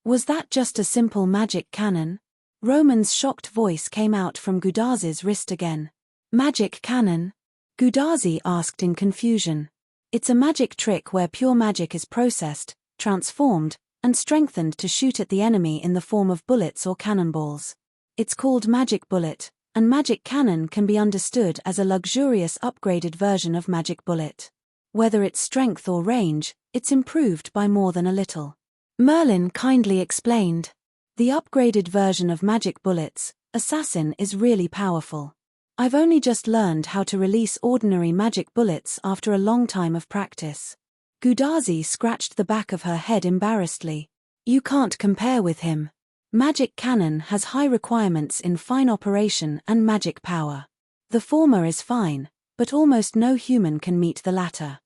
Was that just a simple magic cannon? Roman's shocked voice came out from Gudazi's wrist again. Magic cannon? Gudazi asked in confusion. It's a magic trick where pure magic is processed, transformed, and strengthened to shoot at the enemy in the form of bullets or cannonballs. It's called magic bullet, and magic cannon can be understood as a luxurious upgraded version of magic bullet. Whether it's strength or range, it's improved by more than a little. Merlin kindly explained. The upgraded version of magic bullets, Assassin, is really powerful. I've only just learned how to release ordinary magic bullets after a long time of practice. Gudazi scratched the back of her head embarrassedly. You can't compare with him. Magic cannon has high requirements in fine operation and magic power. The former is fine, but almost no human can meet the latter.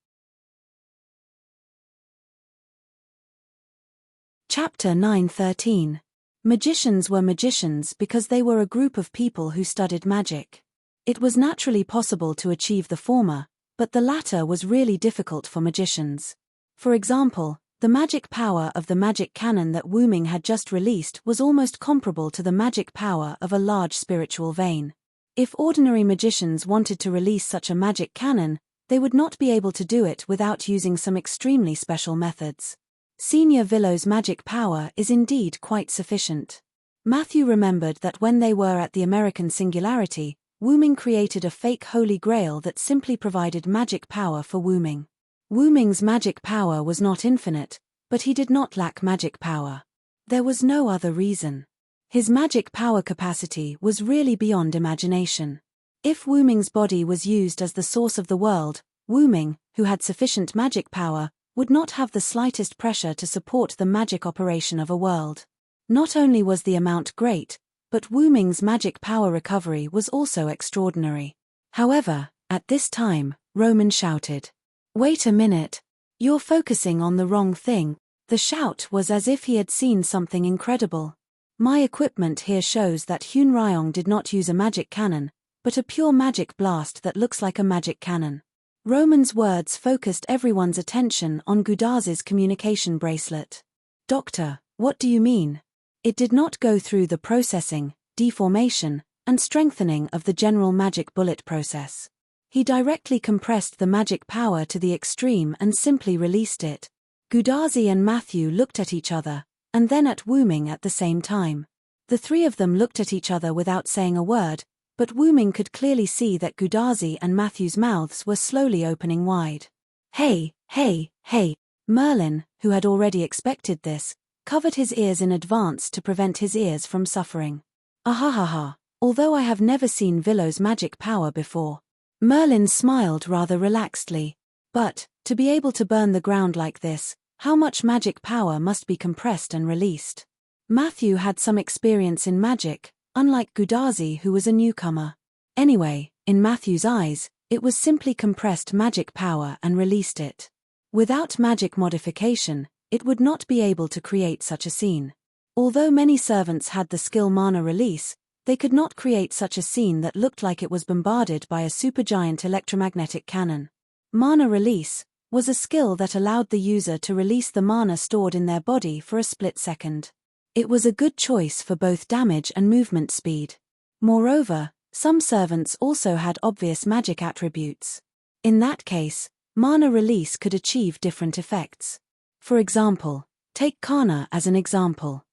Chapter 9:13. Magicians were magicians because they were a group of people who studied magic. It was naturally possible to achieve the former, but the latter was really difficult for magicians. For example, the magic power of the magic cannon that Wu-ming had just released was almost comparable to the magic power of a large spiritual vein. If ordinary magicians wanted to release such a magic cannon, they would not be able to do it without using some extremely special methods. Senior Villow's magic power is indeed quite sufficient. Matthew remembered that when they were at the American Singularity, Wu-ming created a fake Holy Grail that simply provided magic power for Wu-ming. Wu-ming's magic power was not infinite, but he did not lack magic power. There was no other reason. His magic power capacity was really beyond imagination. If Wu-ming's body was used as the source of the world, Wu-ming, who had sufficient magic power, would not have the slightest pressure to support the magic operation of a world. Not only was the amount great, but Wu-ming's magic power recovery was also extraordinary. However, at this time, Roman shouted, "Wait a minute. You're focusing on the wrong thing." The shout was as if he had seen something incredible. My equipment here shows that Hyun Ryong did not use a magic cannon, but a pure magic blast that looks like a magic cannon. Roman's words focused everyone's attention on Gudazi's communication bracelet. Doctor, what do you mean? It did not go through the processing, deformation, and strengthening of the general magic bullet process. He directly compressed the magic power to the extreme and simply released it. Gudazi and Matthew looked at each other, and then at Wu-ming at the same time. The three of them looked at each other without saying a word, but Wu-ming could clearly see that Gudazi and Matthew's mouths were slowly opening wide. Hey, hey, hey. Merlin, who had already expected this, covered his ears in advance to prevent his ears from suffering. Ahahaha, although I have never seen Villow's magic power before. Merlin smiled rather relaxedly. But, to be able to burn the ground like this, how much magic power must be compressed and released? Matthew had some experience in magic, unlike Gudazi, who was a newcomer. Anyway, in Matthew's eyes, it was simply compressed magic power and released it. Without magic modification, it would not be able to create such a scene. Although many servants had the skill mana release, they could not create such a scene that looked like it was bombarded by a supergiant electromagnetic cannon. Mana release was a skill that allowed the user to release the mana stored in their body for a split second. It was a good choice for both damage and movement speed. Moreover, some servants also had obvious magic attributes. In that case, mana release could achieve different effects. For example, take Kana as an example.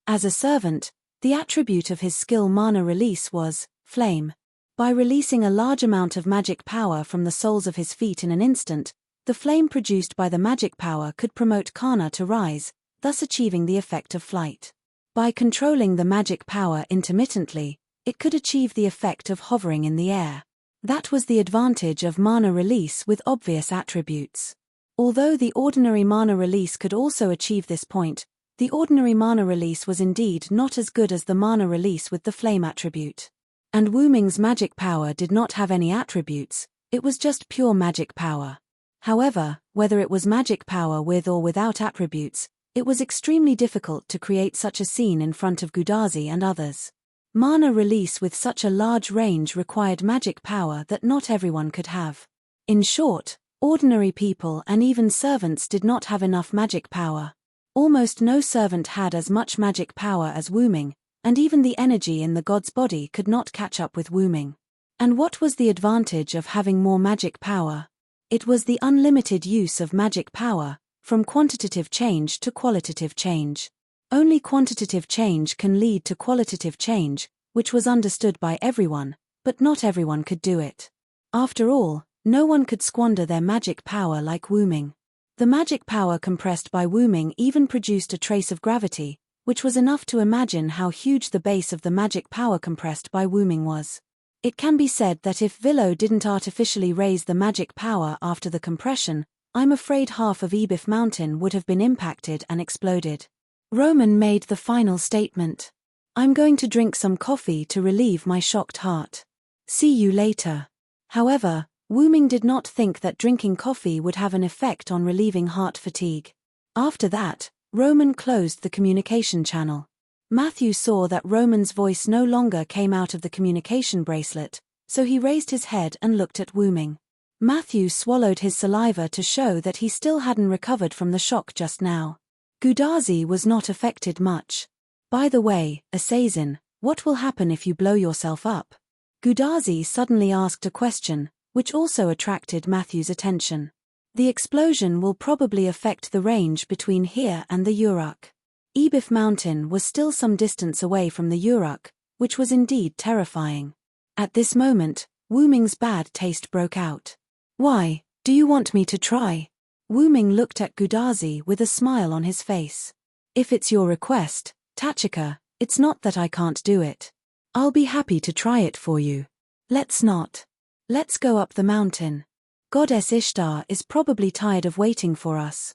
As a servant, the attribute of his skill mana release was flame. By releasing a large amount of magic power from the soles of his feet in an instant, the flame produced by the magic power could promote Kana to rise, thus achieving the effect of flight. By controlling the magic power intermittently, it could achieve the effect of hovering in the air. That was the advantage of mana release with obvious attributes. Although the ordinary mana release could also achieve this point, the ordinary mana release was indeed not as good as the mana release with the flame attribute. And Wu Ming's magic power did not have any attributes, it was just pure magic power. However, whether it was magic power with or without attributes, it was extremely difficult to create such a scene in front of Gudazi and others. Mana release with such a large range required magic power that not everyone could have. In short, ordinary people and even servants did not have enough magic power. Almost no servant had as much magic power as Wu Ming, and even the energy in the god's body could not catch up with Wu Ming. And what was the advantage of having more magic power? It was the unlimited use of magic power, from quantitative change to qualitative change. Only quantitative change can lead to qualitative change, which was understood by everyone, but not everyone could do it. After all, no one could squander their magic power like Wu Ming. The magic power compressed by Wu Ming even produced a trace of gravity, which was enough to imagine how huge the base of the magic power compressed by Wu Ming was. It can be said that if Villo didn't artificially raise the magic power after the compression, I'm afraid half of Ebif Mountain would have been impacted and exploded. Roman made the final statement. I'm going to drink some coffee to relieve my shocked heart. See you later. However, Wu Ming did not think that drinking coffee would have an effect on relieving heart fatigue. After that, Roman closed the communication channel. Matthew saw that Roman's voice no longer came out of the communication bracelet, so he raised his head and looked at Wu Ming. Matthew swallowed his saliva to show that he still hadn't recovered from the shock just now. Gudazi was not affected much. By the way, Assassin, what will happen if you blow yourself up? Gudazi suddenly asked a question, which also attracted Matthew's attention. The explosion will probably affect the range between here and the Uruk. Ebif Mountain was still some distance away from the Uruk, which was indeed terrifying. At this moment, Wu Ming's bad taste broke out. Why, do you want me to try? Wu Ming looked at Gudazi with a smile on his face. If it's your request, Tachika, it's not that I can't do it. I'll be happy to try it for you. Let's not. Let's go up the mountain. Goddess Ishtar is probably tired of waiting for us.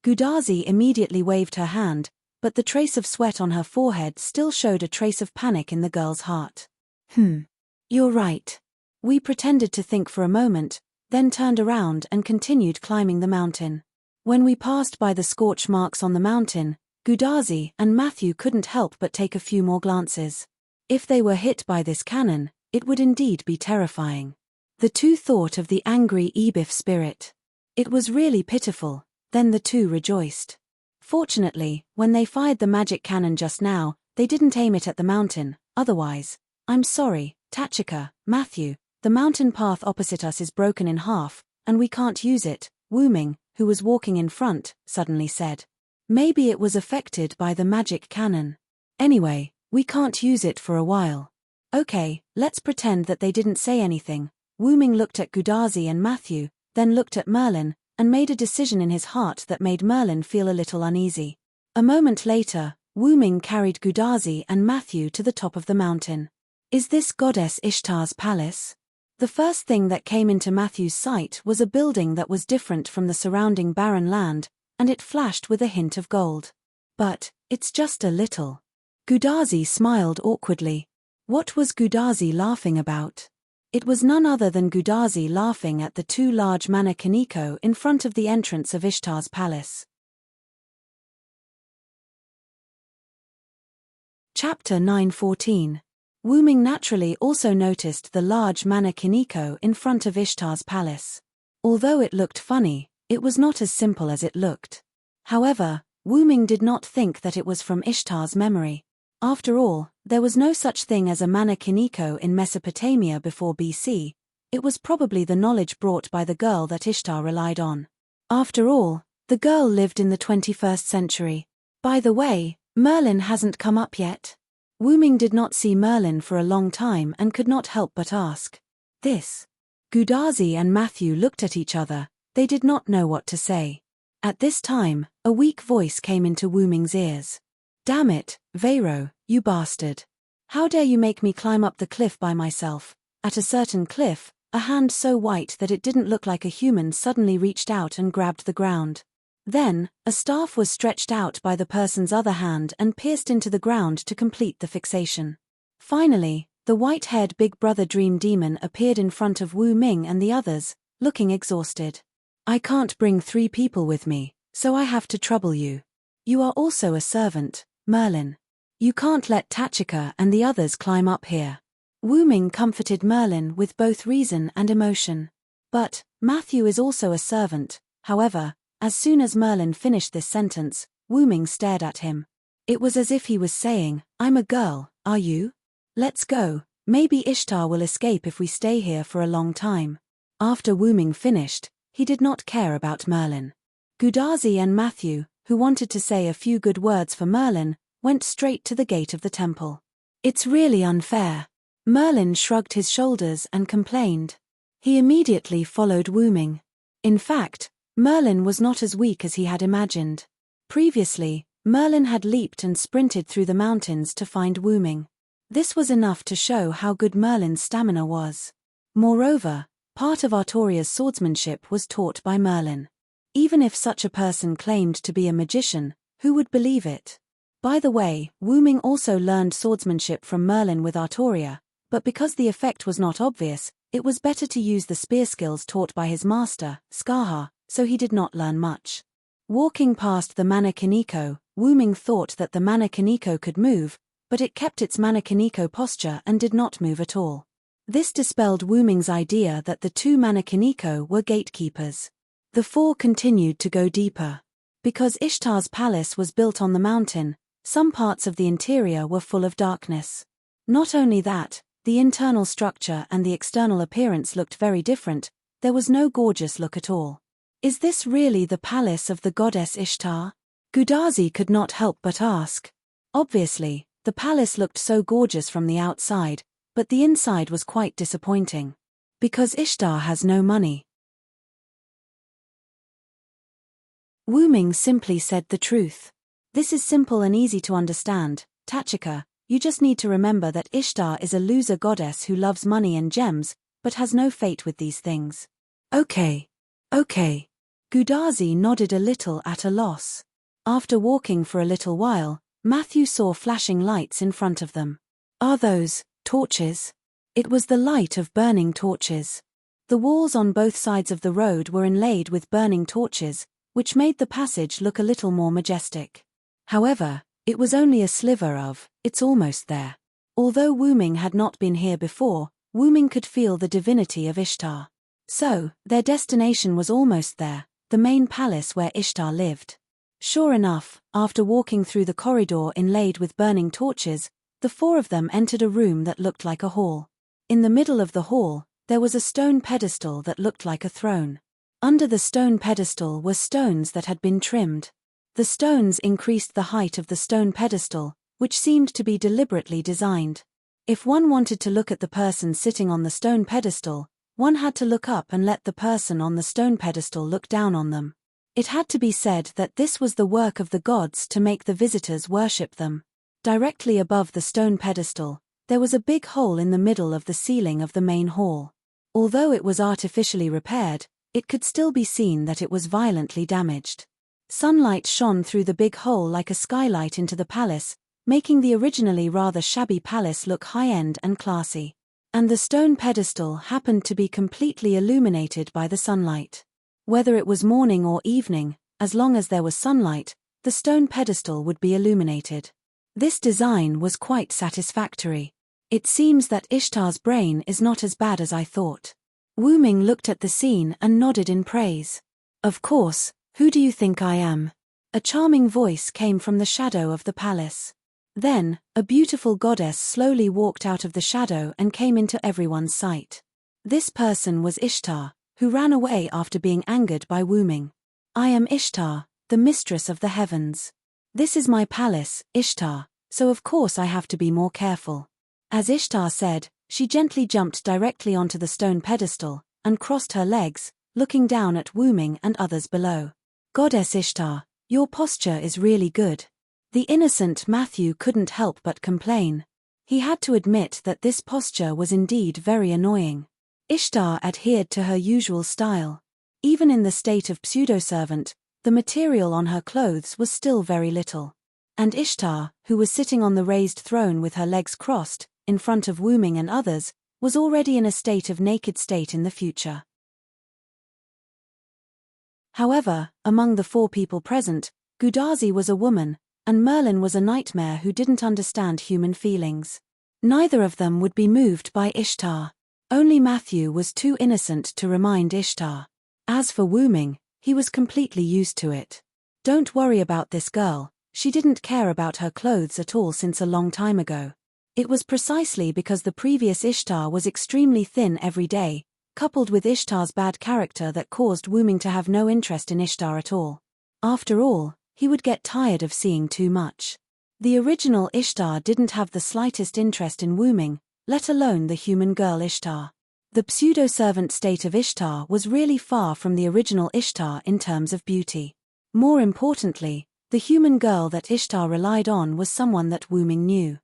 Gudazi immediately waved her hand, but the trace of sweat on her forehead still showed a trace of panic in the girl's heart. You're right. We pretended to think for a moment, then turned around and continued climbing the mountain. When we passed by the scorch marks on the mountain, Gudazi and Matthew couldn't help but take a few more glances. If they were hit by this cannon, it would indeed be terrifying. The two thought of the angry Ebif spirit. It was really pitiful, then the two rejoiced. Fortunately, when they fired the magic cannon just now, they didn't aim it at the mountain, otherwise, I'm sorry, Tachika, Matthew, the mountain path opposite us is broken in half, and we can't use it, Wu Ming, who was walking in front, suddenly said. Maybe it was affected by the magic cannon. Anyway, we can't use it for a while. Okay, let's pretend that they didn't say anything. Wuming looked at Gudazi and Matthew, then looked at Merlin, and made a decision in his heart that made Merlin feel a little uneasy. A moment later, Wuming carried Gudazi and Matthew to the top of the mountain. Is this goddess Ishtar's palace? The first thing that came into Matthew's sight was a building that was different from the surrounding barren land, and it flashed with a hint of gold. But, it's just a little. Gudazi smiled awkwardly. What was Gudazi laughing about? It was none other than Gudazi laughing at the two large mannequiniko in front of the entrance of Ishtar's palace. Chapter 9:14. Wuming naturally also noticed the large mannequiniko in front of Ishtar's palace. Although it looked funny, it was not as simple as it looked. However, Wuming did not think that it was from Ishtar's memory. After all, there was no such thing as a mannequiniko in Mesopotamia before BC. It was probably the knowledge brought by the girl that Ishtar relied on. After all, the girl lived in the 21st century. By the way, Merlin hasn't come up yet. Wuming did not see Merlin for a long time and could not help but ask. This. Gudazi and Matthew looked at each other. They did not know what to say. At this time, a weak voice came into Wuming's ears. Damn it, Vero, you bastard. How dare you make me climb up the cliff by myself? At a certain cliff, a hand so white that it didn't look like a human suddenly reached out and grabbed the ground. Then, a staff was stretched out by the person's other hand and pierced into the ground to complete the fixation. Finally, the white-haired Big Brother Dream Demon appeared in front of Wuming and the others, looking exhausted. I can't bring 3 people with me, so I have to trouble you. You are also a servant, Merlin. You can't let Tachika and the others climb up here. Wuming comforted Merlin with both reason and emotion. But, Matthew is also a servant. However, as soon as Merlin finished this sentence, Wuming stared at him. It was as if he was saying, I'm a girl, are you? Let's go, maybe Ishtar will escape if we stay here for a long time. After Wuming finished, he did not care about Merlin. Gudazi and Matthew, who wanted to say a few good words for Merlin, went straight to the gate of the temple. It's really unfair. Merlin shrugged his shoulders and complained. He immediately followed Wuming. In fact, Merlin was not as weak as he had imagined. Previously, Merlin had leaped and sprinted through the mountains to find Wuming. This was enough to show how good Merlin's stamina was. Moreover, part of Artoria's swordsmanship was taught by Merlin. Even if such a person claimed to be a magician, who would believe it? By the way, Wuming also learned swordsmanship from Merlin with Artoria, but because the effect was not obvious, it was better to use the spear skills taught by his master, Skaha, so he did not learn much. Walking past the mannequiniko, Wuming thought that the mannequiniko could move, but it kept its mannequiniko posture and did not move at all. This dispelled Wuming's idea that the 2 mannequiniko were gatekeepers. The 4 continued to go deeper. Because Ishtar's palace was built on the mountain, some parts of the interior were full of darkness. Not only that, the internal structure and the external appearance looked very different. There was no gorgeous look at all. Is this really the palace of the goddess Ishtar? Gudazi could not help but ask. Obviously, the palace looked so gorgeous from the outside, but the inside was quite disappointing. Because Ishtar has no money. Wuming simply said the truth. This is simple and easy to understand, Tachika. You just need to remember that Ishtar is a loser goddess who loves money and gems, but has no fate with these things. Okay. Gudazi nodded a little at a loss. After walking for a little while, Matthew saw flashing lights in front of them. Are those torches? It was the light of burning torches. The walls on both sides of the road were inlaid with burning torches, which made the passage look a little more majestic. However, it was only a sliver of, it's almost there. Although Wuming had not been here before, Wuming could feel the divinity of Ishtar. So, their destination was almost there, the main palace where Ishtar lived. Sure enough, after walking through the corridor inlaid with burning torches, the 4 of them entered a room that looked like a hall. In the middle of the hall, there was a stone pedestal that looked like a throne. Under the stone pedestal were stones that had been trimmed. The stones increased the height of the stone pedestal, which seemed to be deliberately designed. If one wanted to look at the person sitting on the stone pedestal, one had to look up and let the person on the stone pedestal look down on them. It had to be said that this was the work of the gods to make the visitors worship them. Directly above the stone pedestal, there was a big hole in the middle of the ceiling of the main hall. Although it was artificially repaired, it could still be seen that it was violently damaged. Sunlight shone through the big hole like a skylight into the palace, making the originally rather shabby palace look high-end and classy. And the stone pedestal happened to be completely illuminated by the sunlight. Whether it was morning or evening, as long as there was sunlight, the stone pedestal would be illuminated. This design was quite satisfactory. It seems that Ishtar's brain is not as bad as I thought. Wu Ming looked at the scene and nodded in praise. Of course, who do you think I am? A charming voice came from the shadow of the palace. Then, a beautiful goddess slowly walked out of the shadow and came into everyone's sight. This person was Ishtar, who ran away after being angered by Wu Ming. I am Ishtar, the mistress of the heavens. This is my palace, Ishtar, so of course I have to be more careful. As Ishtar said, she gently jumped directly onto the stone pedestal, and crossed her legs, looking down at Wu Ming and others below. Goddess Ishtar, your posture is really good. The innocent Matthew couldn't help but complain. He had to admit that this posture was indeed very annoying. Ishtar adhered to her usual style. Even in the state of pseudo-servant, the material on her clothes was still very little. And Ishtar, who was sitting on the raised throne with her legs crossed, in front of Wu Ming and others, was already in a state of naked state in the future. However, among the 4 people present, Gudazi was a woman, and Merlin was a nightmare who didn't understand human feelings. Neither of them would be moved by Ishtar. Only Matthew was too innocent to remind Ishtar. As for Wu Ming, he was completely used to it. Don't worry about this girl, she didn't care about her clothes at all since a long time ago. It was precisely because the previous Ishtar was extremely thin every day, coupled with Ishtar's bad character, that caused Wu Ming to have no interest in Ishtar at all. After all, he would get tired of seeing too much. The original Ishtar didn't have the slightest interest in Wu Ming, let alone the human girl Ishtar. The pseudo-servant state of Ishtar was really far from the original Ishtar in terms of beauty. More importantly, the human girl that Ishtar relied on was someone that Wu Ming knew.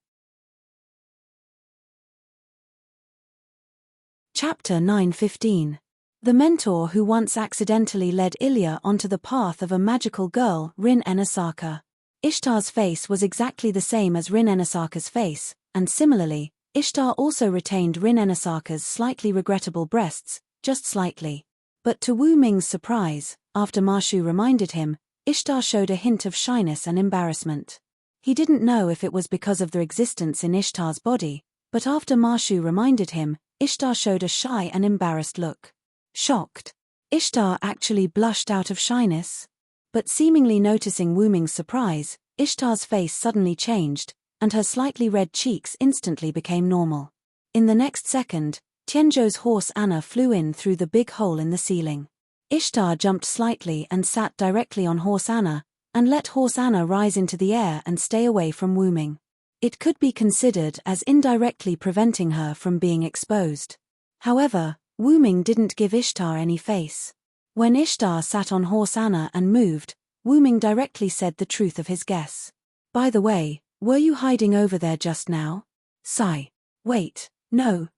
Chapter 9:15. The mentor who once accidentally led Ilya onto the path of a magical girl, Rin Enasaka. Ishtar's face was exactly the same as Rin Enasaka's face, and similarly, Ishtar also retained Rin Enasaka's slightly regrettable breasts, just slightly. But to Wu Ming's surprise, after Ma Shu reminded him, Ishtar showed a hint of shyness and embarrassment. He didn't know if it was because of their existence in Ishtar's body, but after Ma Shu reminded him, Ishtar showed a shy and embarrassed look. Shocked. Ishtar actually blushed out of shyness. But seemingly noticing Wu Ming's surprise, Ishtar's face suddenly changed, and her slightly red cheeks instantly became normal. In the next second, Tianzhou's horse Anna flew in through the big hole in the ceiling. Ishtar jumped slightly and sat directly on horse Anna, and let horse Anna rise into the air and stay away from Wu Ming. It could be considered as indirectly preventing her from being exposed. However, Wu Ming didn't give Ishtar any face. When Ishtar sat on horse Anna and moved, Wu Ming directly said the truth of his guess. By the way, were you hiding over there just now? Sigh. Wait, no,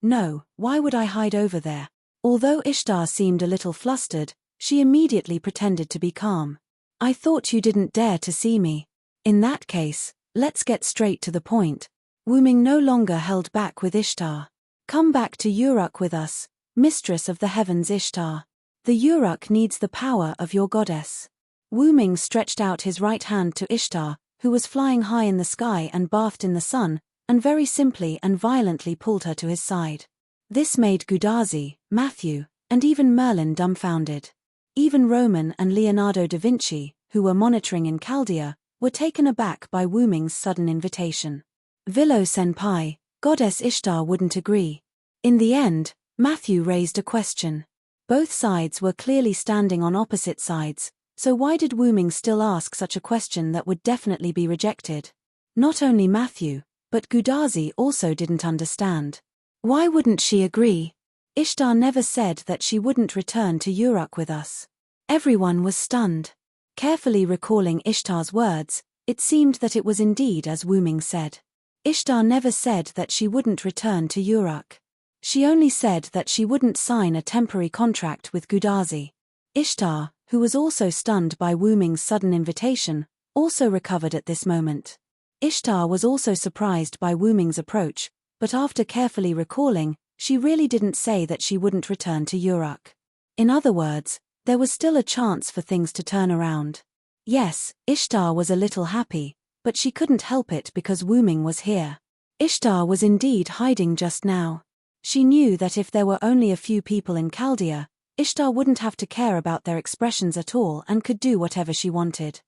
why would I hide over there? Although Ishtar seemed a little flustered, she immediately pretended to be calm. I thought you didn't dare to see me. In that case, let's get straight to the point. Wu Ming no longer held back with Ishtar. Come back to Uruk with us, mistress of the heavens Ishtar. The Uruk needs the power of your goddess. Wu Ming stretched out his right hand to Ishtar, who was flying high in the sky and bathed in the sun, and very simply and violently pulled her to his side. This made Gudazi, Matthew, and even Merlin dumbfounded. Even Roman and Leonardo da Vinci, who were monitoring in Chaldea, were taken aback by Wu Ming's sudden invitation. Villo senpai, goddess Ishtar wouldn't agree. In the end, Matthew raised a question. Both sides were clearly standing on opposite sides, so why did Wu Ming still ask such a question that would definitely be rejected? Not only Matthew, But Gudazi also didn't understand. Why wouldn't she agree? Ishtar never said that she wouldn't return to Uruk with us. Everyone was stunned. Carefully recalling Ishtar's words, it seemed that it was indeed as Wuming said. Ishtar never said that she wouldn't return to Uruk. She only said that she wouldn't sign a temporary contract with Gudazi. Ishtar, who was also stunned by Wuming's sudden invitation, also recovered at this moment. Ishtar was also surprised by Wuming's approach, but after carefully recalling, she really didn't say that she wouldn't return to Uruk. In other words, there was still a chance for things to turn around. Yes, Ishtar was a little happy, but she couldn't help it because Wuming was here. Ishtar was indeed hiding just now. She knew that if there were only a few people in Chaldea, Ishtar wouldn't have to care about their expressions at all and could do whatever she wanted.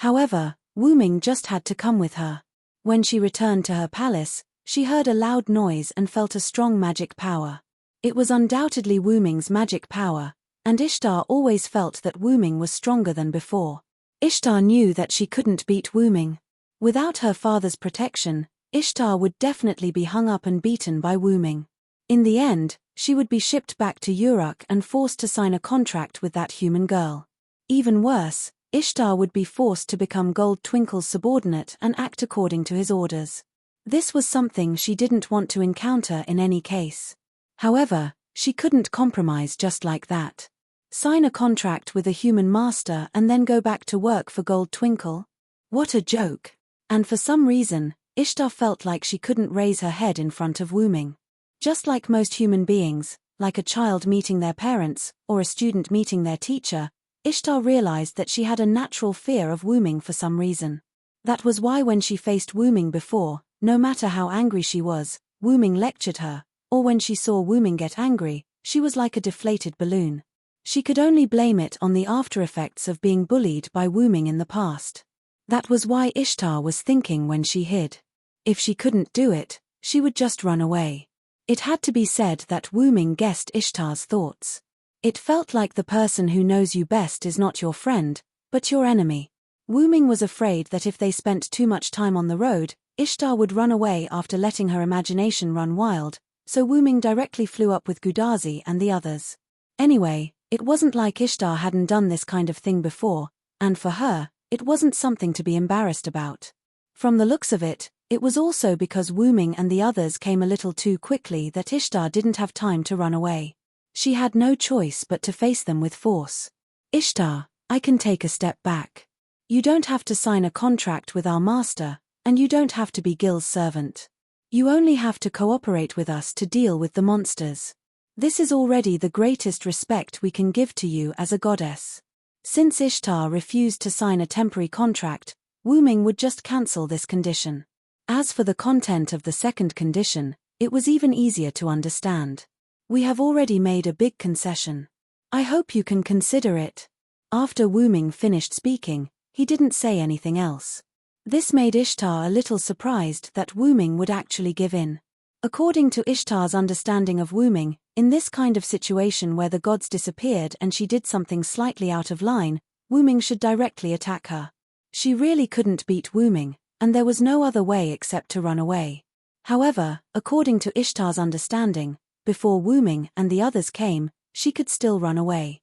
However, Wuming just had to come with her. When she returned to her palace, she heard a loud noise and felt a strong magic power. It was undoubtedly Wuming's magic power, and Ishtar always felt that Wuming was stronger than before. Ishtar knew that she couldn't beat Wuming. Without her father's protection, Ishtar would definitely be hung up and beaten by Wuming. In the end, she would be shipped back to Uruk and forced to sign a contract with that human girl. Even worse, Ishtar would be forced to become Gold Twinkle's subordinate and act according to his orders. This was something she didn't want to encounter in any case. However, she couldn't compromise just like that. Sign a contract with a human master and then go back to work for Gold Twinkle? What a joke. And for some reason, Ishtar felt like she couldn't raise her head in front of Wuming. Just like most human beings, like a child meeting their parents, or a student meeting their teacher, Ishtar realized that she had a natural fear of Wuming for some reason. That was why when she faced Wuming before, no matter how angry she was, Wuming lectured her, or when she saw Wuming get angry, she was like a deflated balloon. She could only blame it on the after-effects of being bullied by Wuming in the past. That was why Ishtar was thinking when she hid. If she couldn't do it, she would just run away. It had to be said that Wuming guessed Ishtar's thoughts. It felt like the person who knows you best is not your friend, but your enemy. Wuming was afraid that if they spent too much time on the road, Ishtar would run away after letting her imagination run wild, so Wuming directly flew up with Gudazi and the others. Anyway, it wasn't like Ishtar hadn't done this kind of thing before, and for her, it wasn't something to be embarrassed about. From the looks of it, it was also because Wuming and the others came a little too quickly that Ishtar didn't have time to run away. She had no choice but to face them with force. Ishtar, I can take a step back. You don't have to sign a contract with our master, and you don't have to be Gil's servant. You only have to cooperate with us to deal with the monsters. This is already the greatest respect we can give to you as a goddess. Since Ishtar refused to sign a temporary contract, Wuming would just cancel this condition. As for the content of the second condition, it was even easier to understand. We have already made a big concession. I hope you can consider it. After Wuming finished speaking, he didn't say anything else. This made Ishtar a little surprised that Wuming would actually give in. According to Ishtar's understanding of Wuming, in this kind of situation where the gods disappeared and she did something slightly out of line, Wuming should directly attack her. She really couldn't beat Wuming, and there was no other way except to run away. However, according to Ishtar's understanding, before Wuming and the others came, she could still run away.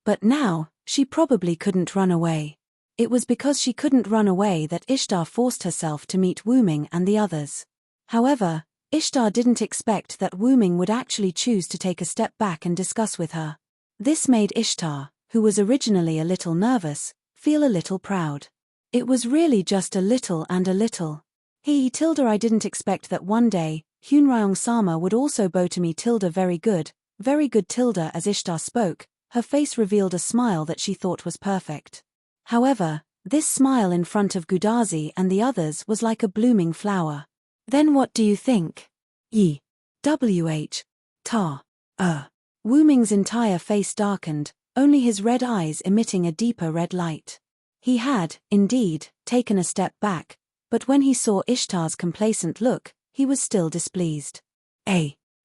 But now, she probably couldn't run away. It was because she couldn't run away that Ishtar forced herself to meet Wuming and the others. However, Ishtar didn't expect that Wuming would actually choose to take a step back and discuss with her. This made Ishtar, who was originally a little nervous, feel a little proud. It was really just a little and a little. I didn't expect that one day, Hunryong Sama would also bow to me very good tilde. As Ishtar spoke, her face revealed a smile that she thought was perfect. However, this smile in front of Gudazi and the others was like a blooming flower. Then what do you think? Ta. Wuming's entire face darkened, only his red eyes emitting a deeper red light. He had, indeed, taken a step back, but when he saw Ishtar's complacent look, he was still displeased.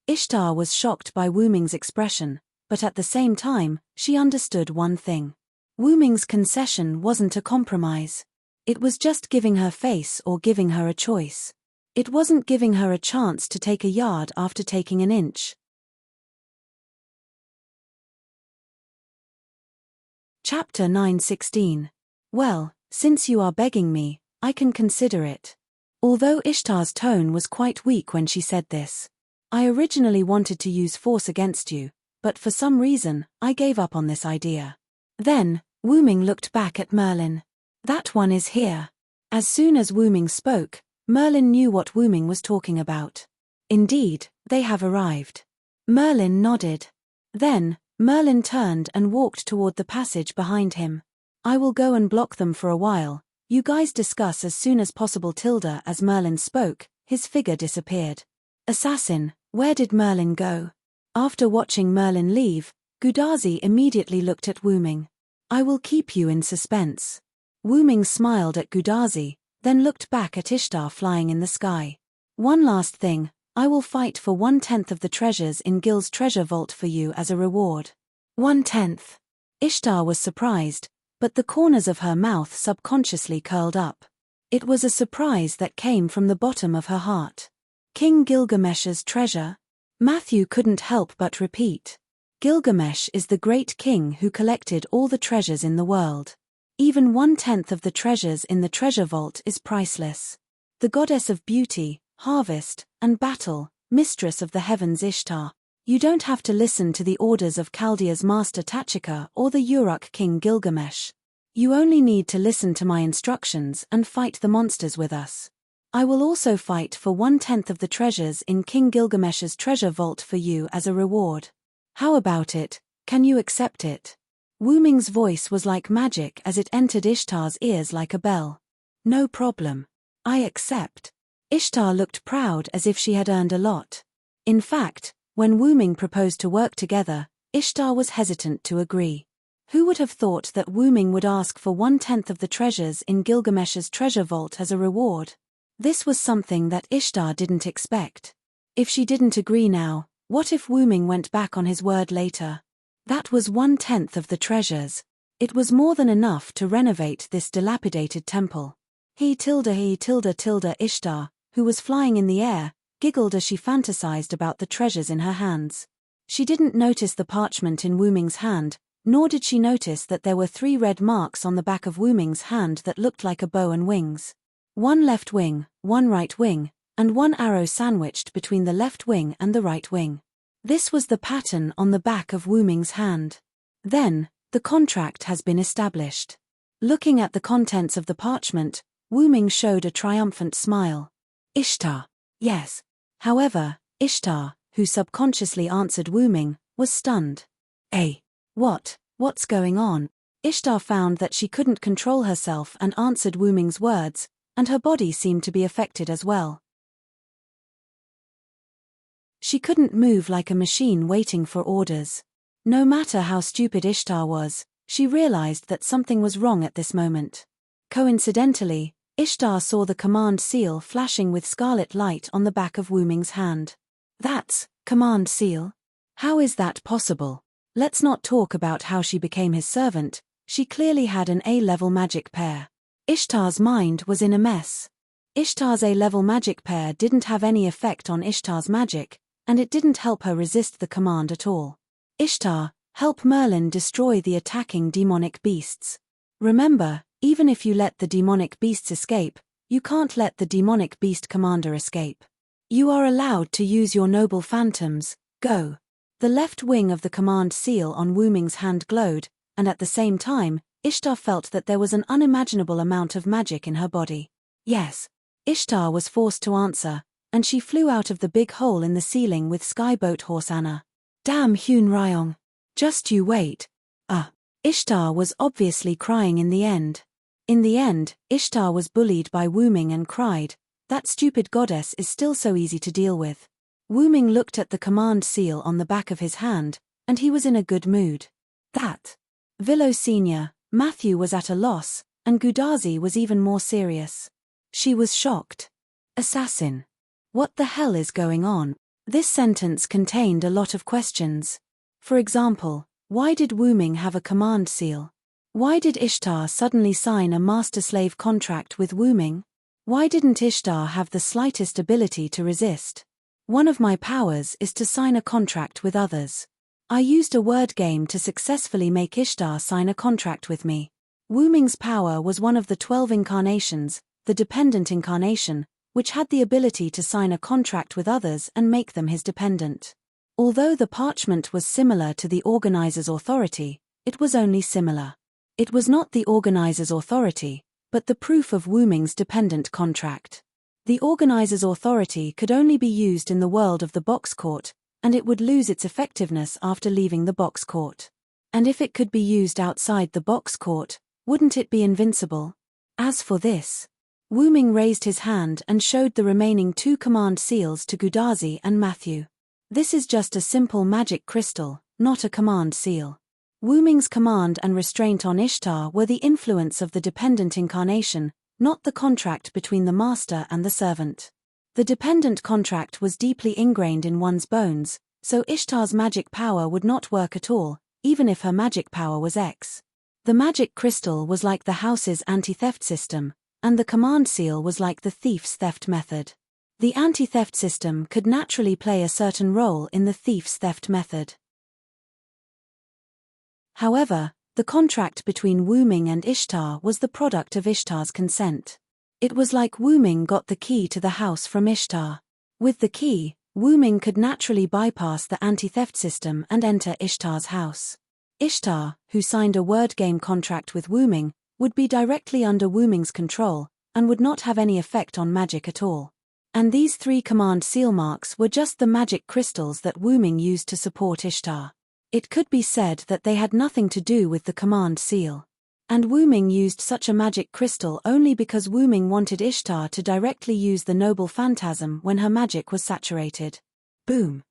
Ishtar was shocked by Wuming's expression, but at the same time, she understood one thing. Wuming's concession wasn't a compromise. It was just giving her face or giving her a choice. It wasn't giving her a chance to take a yard after taking an inch. Chapter 9:16. Well, since you are begging me, I can consider it. Although Ishtar's tone was quite weak when she said this. I originally wanted to use force against you, but for some reason, I gave up on this idea. Then, Wu Ming looked back at Merlin. That one is here. As soon as Wu Ming spoke, Merlin knew what Wu Ming was talking about. Indeed, they have arrived. Merlin nodded. Then, Merlin turned and walked toward the passage behind him. I will go and block them for a while. You guys discuss as soon as possible. As Merlin spoke, his figure disappeared. Assassin, where did Merlin go? After watching Merlin leave, Gudazi immediately looked at Wu Ming. I will keep you in suspense. Wu Ming smiled at Gudazi, then looked back at Ishtar flying in the sky. One last thing, I will fight for 1/10 of the treasures in Gil's treasure vault for you as a reward. 1/10. Ishtar was surprised, but the corners of her mouth subconsciously curled up. It was a surprise that came from the bottom of her heart. King Gilgamesh's treasure? Matthew couldn't help but repeat. Gilgamesh is the great king who collected all the treasures in the world. Even 1/10 of the treasures in the treasure vault is priceless. The goddess of beauty, harvest, and battle, mistress of the heavens Ishtar. You don't have to listen to the orders of Chaldea's master Tachika or the Uruk king Gilgamesh. You only need to listen to my instructions and fight the monsters with us. I will also fight for 1/10 of the treasures in King Gilgamesh's treasure vault for you as a reward. How about it? Can you accept it? Wu Ming's voice was like magic as it entered Ishtar's ears like a bell. No problem. I accept. Ishtar looked proud as if she had earned a lot. In fact, when Wu Ming proposed to work together, Ishtar was hesitant to agree. Who would have thought that Wu Ming would ask for 1/10 of the treasures in Gilgamesh's treasure vault as a reward? This was something that Ishtar didn't expect. If she didn't agree now, what if Wu Ming went back on his word later? That was 1/10 of the treasures. It was more than enough to renovate this dilapidated temple. Ishtar, who was flying in the air, giggled as she fantasized about the treasures in her hands. She didn't notice the parchment in Wu Ming's hand, nor did she notice that there were 3 red marks on the back of Wu Ming's hand that looked like a bow and wings. 1 left wing, 1 right wing, and 1 arrow sandwiched between the left wing and the right wing. This was the pattern on the back of Wu Ming's hand. Then, the contract has been established. Looking at the contents of the parchment, Wu Ming showed a triumphant smile. Ishtar. Yes. However, Ishtar, who subconsciously answered Wu Ming, was stunned. What's going on? Ishtar found that she couldn't control herself and answered Wu Ming's words, and her body seemed to be affected as well. She couldn't move like a machine waiting for orders. No matter how stupid Ishtar was, she realized that something was wrong at this moment. Coincidentally, Ishtar saw the command seal flashing with scarlet light on the back of Wu Ming's hand. That's command seal? How is that possible? Let's not talk about how she became his servant. She clearly had an A-level magic pair. Ishtar's mind was in a mess. Ishtar's A-level magic pair didn't have any effect on Ishtar's magic, and it didn't help her resist the command at all. Ishtar, help Merlin destroy the attacking demonic beasts. Remember, even if you let the demonic beasts escape, you can't let the demonic beast commander escape. You are allowed to use your noble phantoms. Go. The left wing of the command seal on Wu Ming's hand glowed, and at the same time, Ishtar felt that there was an unimaginable amount of magic in her body. Yes. Ishtar was forced to answer, and she flew out of the big hole in the ceiling with Skyboat Horse Anna. Damn Hyun Ryong. Just you wait. Ishtar was obviously crying in the end. In the end, Ishtar was bullied by Wu Ming and cried, that stupid goddess is still so easy to deal with. Wu Ming looked at the command seal on the back of his hand, and he was in a good mood. That. Villo Sr., Matthew was at a loss, and Gudazi was even more serious. She was shocked. Assassin. What the hell is going on? This sentence contained a lot of questions. For example, why did Wu Ming have a command seal? Why did Ishtar suddenly sign a master-slave contract with Wuming? Why didn't Ishtar have the slightest ability to resist? One of my powers is to sign a contract with others. I used a word game to successfully make Ishtar sign a contract with me. Wuming's power was one of the 12 incarnations, the dependent incarnation, which had the ability to sign a contract with others and make them his dependent. Although the parchment was similar to the organizer's authority, it was only similar. It was not the organizer's authority, but the proof of Wuming's dependent contract. The organizer's authority could only be used in the world of the box court, and it would lose its effectiveness after leaving the box court. And if it could be used outside the box court, wouldn't it be invincible? As for this, Wuming raised his hand and showed the remaining 2 command seals to Gudazi and Matthew. This is just a simple magic crystal, not a command seal. Wuming's command and restraint on Ishtar were the influence of the dependent incarnation, not the contract between the master and the servant. The dependent contract was deeply ingrained in one's bones, so Ishtar's magic power would not work at all, even if her magic power was X. The magic crystal was like the house's anti-theft system, and the command seal was like the thief's theft method. The anti-theft system could naturally play a certain role in the thief's theft method. However, the contract between Wuming and Ishtar was the product of Ishtar's consent. It was like Wuming got the key to the house from Ishtar. With the key, Wuming could naturally bypass the anti-theft system and enter Ishtar's house. Ishtar, who signed a word game contract with Wuming, would be directly under Wuming's control, and would not have any effect on magic at all. And these 3 command seal marks were just the magic crystals that Wuming used to support Ishtar. It could be said that they had nothing to do with the command seal. And Wuming used such a magic crystal only because Wuming wanted Ishtar to directly use the noble phantasm when her magic was saturated. Boom.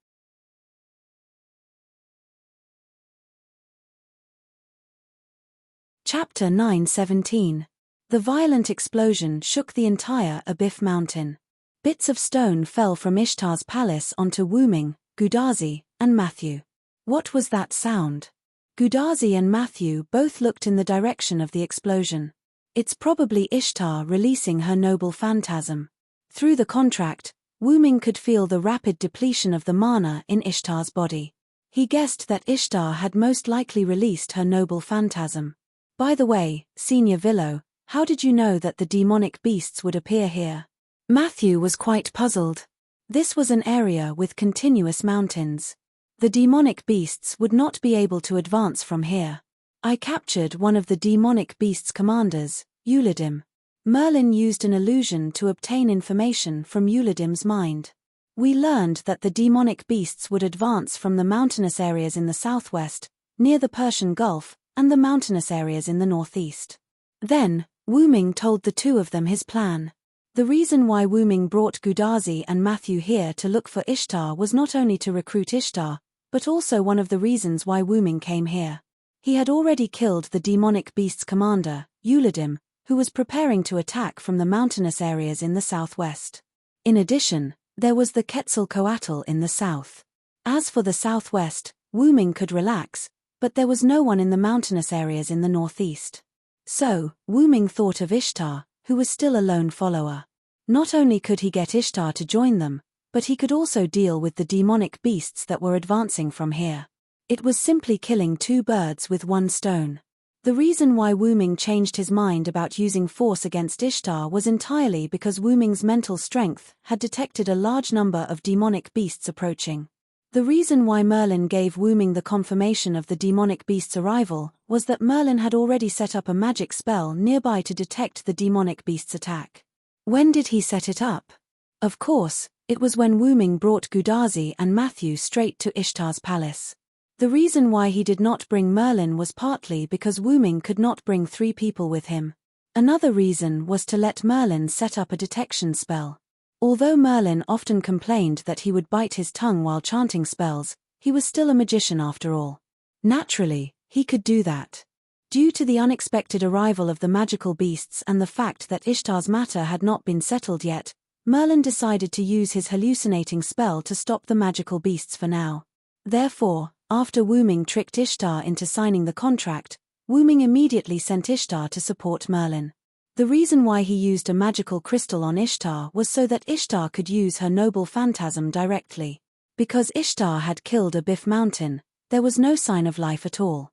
Chapter 9:17. The violent explosion shook the entire Abif mountain. Bits of stone fell from Ishtar's palace onto Wuming, Gudazi, and Matthew. What was that sound? Gudazi and Matthew both looked in the direction of the explosion. It's probably Ishtar releasing her noble phantasm. Through the contract, Wuming could feel the rapid depletion of the mana in Ishtar's body. He guessed that Ishtar had most likely released her noble phantasm. By the way, Senior Villo, how did you know that the demonic beasts would appear here? Matthew was quite puzzled. This was an area with continuous mountains. The demonic beasts would not be able to advance from here. I captured one of the demonic beasts' commanders, Ulidim. Merlin used an illusion to obtain information from Ulidim's mind. We learned that the demonic beasts would advance from the mountainous areas in the southwest, near the Persian Gulf, and the mountainous areas in the northeast. Then, Wuming told the 2 of them his plan. The reason why Wuming brought Gudazi and Matthew here to look for Ishtar was not only to recruit Ishtar, but also one of the reasons why Wuming came here. He had already killed the demonic beast's commander, Ulidim, who was preparing to attack from the mountainous areas in the southwest. In addition, there was the Quetzalcoatl in the south. As for the southwest, Wuming could relax, but there was no one in the mountainous areas in the northeast. So, Wuming thought of Ishtar, who was still a lone follower. Not only could he get Ishtar to join them, but he could also deal with the demonic beasts that were advancing from here. It was simply killing 2 birds with 1 stone. The reason why Wuming changed his mind about using force against Ishtar was entirely because Wuming's mental strength had detected a large number of demonic beasts approaching. The reason why Merlin gave Wuming the confirmation of the demonic beast's arrival was that Merlin had already set up a magic spell nearby to detect the demonic beast's attack. When did he set it up? Of course, it was when Wuming brought Gudazi and Matthew straight to Ishtar's palace. The reason why he did not bring Merlin was partly because Wuming could not bring 3 people with him. Another reason was to let Merlin set up a detection spell. Although Merlin often complained that he would bite his tongue while chanting spells, he was still a magician after all. Naturally, he could do that. Due to the unexpected arrival of the magical beasts and the fact that Ishtar's matter had not been settled yet, Merlin decided to use his hallucinating spell to stop the magical beasts for now. Therefore, after Wuming tricked Ishtar into signing the contract, Wuming immediately sent Ishtar to support Merlin. The reason why he used a magical crystal on Ishtar was so that Ishtar could use her noble phantasm directly. Because Ishtar had killed a Biff mountain, there was no sign of life at all.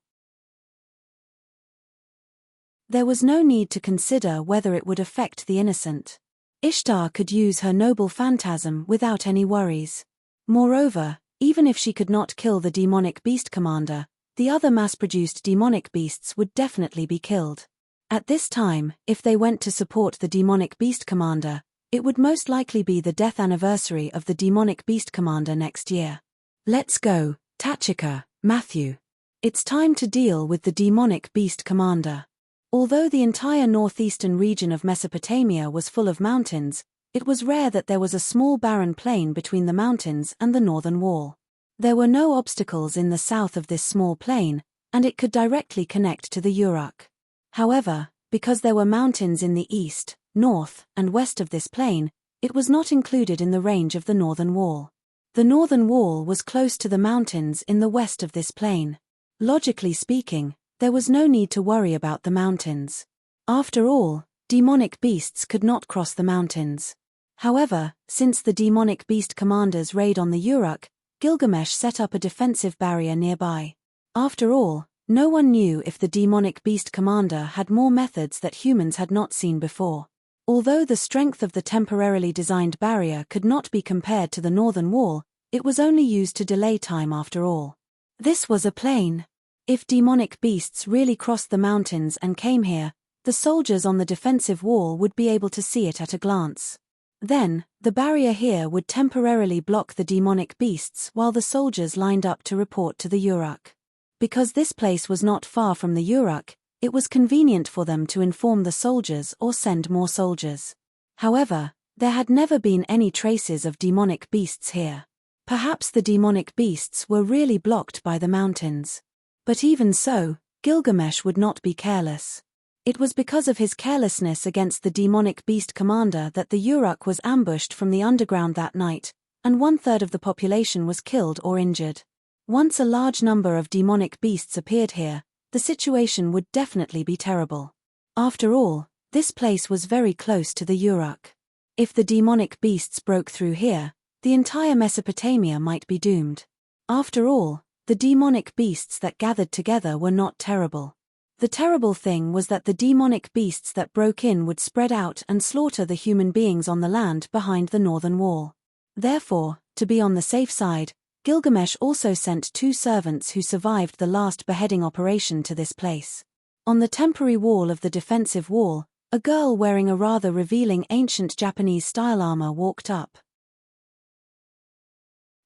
There was no need to consider whether it would affect the innocent. Ishtar could use her noble phantasm without any worries. Moreover, even if she could not kill the demonic beast commander, the other mass-produced demonic beasts would definitely be killed. At this time, if they went to support the demonic beast commander, it would most likely be the death anniversary of the demonic beast commander next year. Let's go, Tachika, Matthew. It's time to deal with the demonic beast commander. Although the entire northeastern region of Mesopotamia was full of mountains, it was rare that there was a small barren plain between the mountains and the northern wall. There were no obstacles in the south of this small plain, and it could directly connect to the Uruk. However, because there were mountains in the east, north, and west of this plain, it was not included in the range of the northern wall. The northern wall was close to the mountains in the west of this plain. Logically speaking, there was no need to worry about the mountains. After all, demonic beasts could not cross the mountains. However, since the demonic beast commander's raid on the Uruk, Gilgamesh set up a defensive barrier nearby. After all, no one knew if the demonic beast commander had more methods that humans had not seen before. Although the strength of the temporarily designed barrier could not be compared to the northern wall, it was only used to delay time after all. This was a plain. If demonic beasts really crossed the mountains and came here, the soldiers on the defensive wall would be able to see it at a glance. Then, the barrier here would temporarily block the demonic beasts while the soldiers lined up to report to the Uruk. Because this place was not far from the Uruk, it was convenient for them to inform the soldiers or send more soldiers. However, there had never been any traces of demonic beasts here. Perhaps the demonic beasts were really blocked by the mountains. But even so, Gilgamesh would not be careless. It was because of his carelessness against the demonic beast commander that the Uruk was ambushed from the underground that night, and 1/3 of the population was killed or injured. Once a large number of demonic beasts appeared here, the situation would definitely be terrible. After all, this place was very close to the Uruk. If the demonic beasts broke through here, the entire Mesopotamia might be doomed. After all, the demonic beasts that gathered together were not terrible. The terrible thing was that the demonic beasts that broke in would spread out and slaughter the human beings on the land behind the northern wall. Therefore, to be on the safe side, Gilgamesh also sent 2 servants who survived the last beheading operation to this place. On the temporary wall of the defensive wall, a girl wearing a rather revealing ancient Japanese-style armor walked up.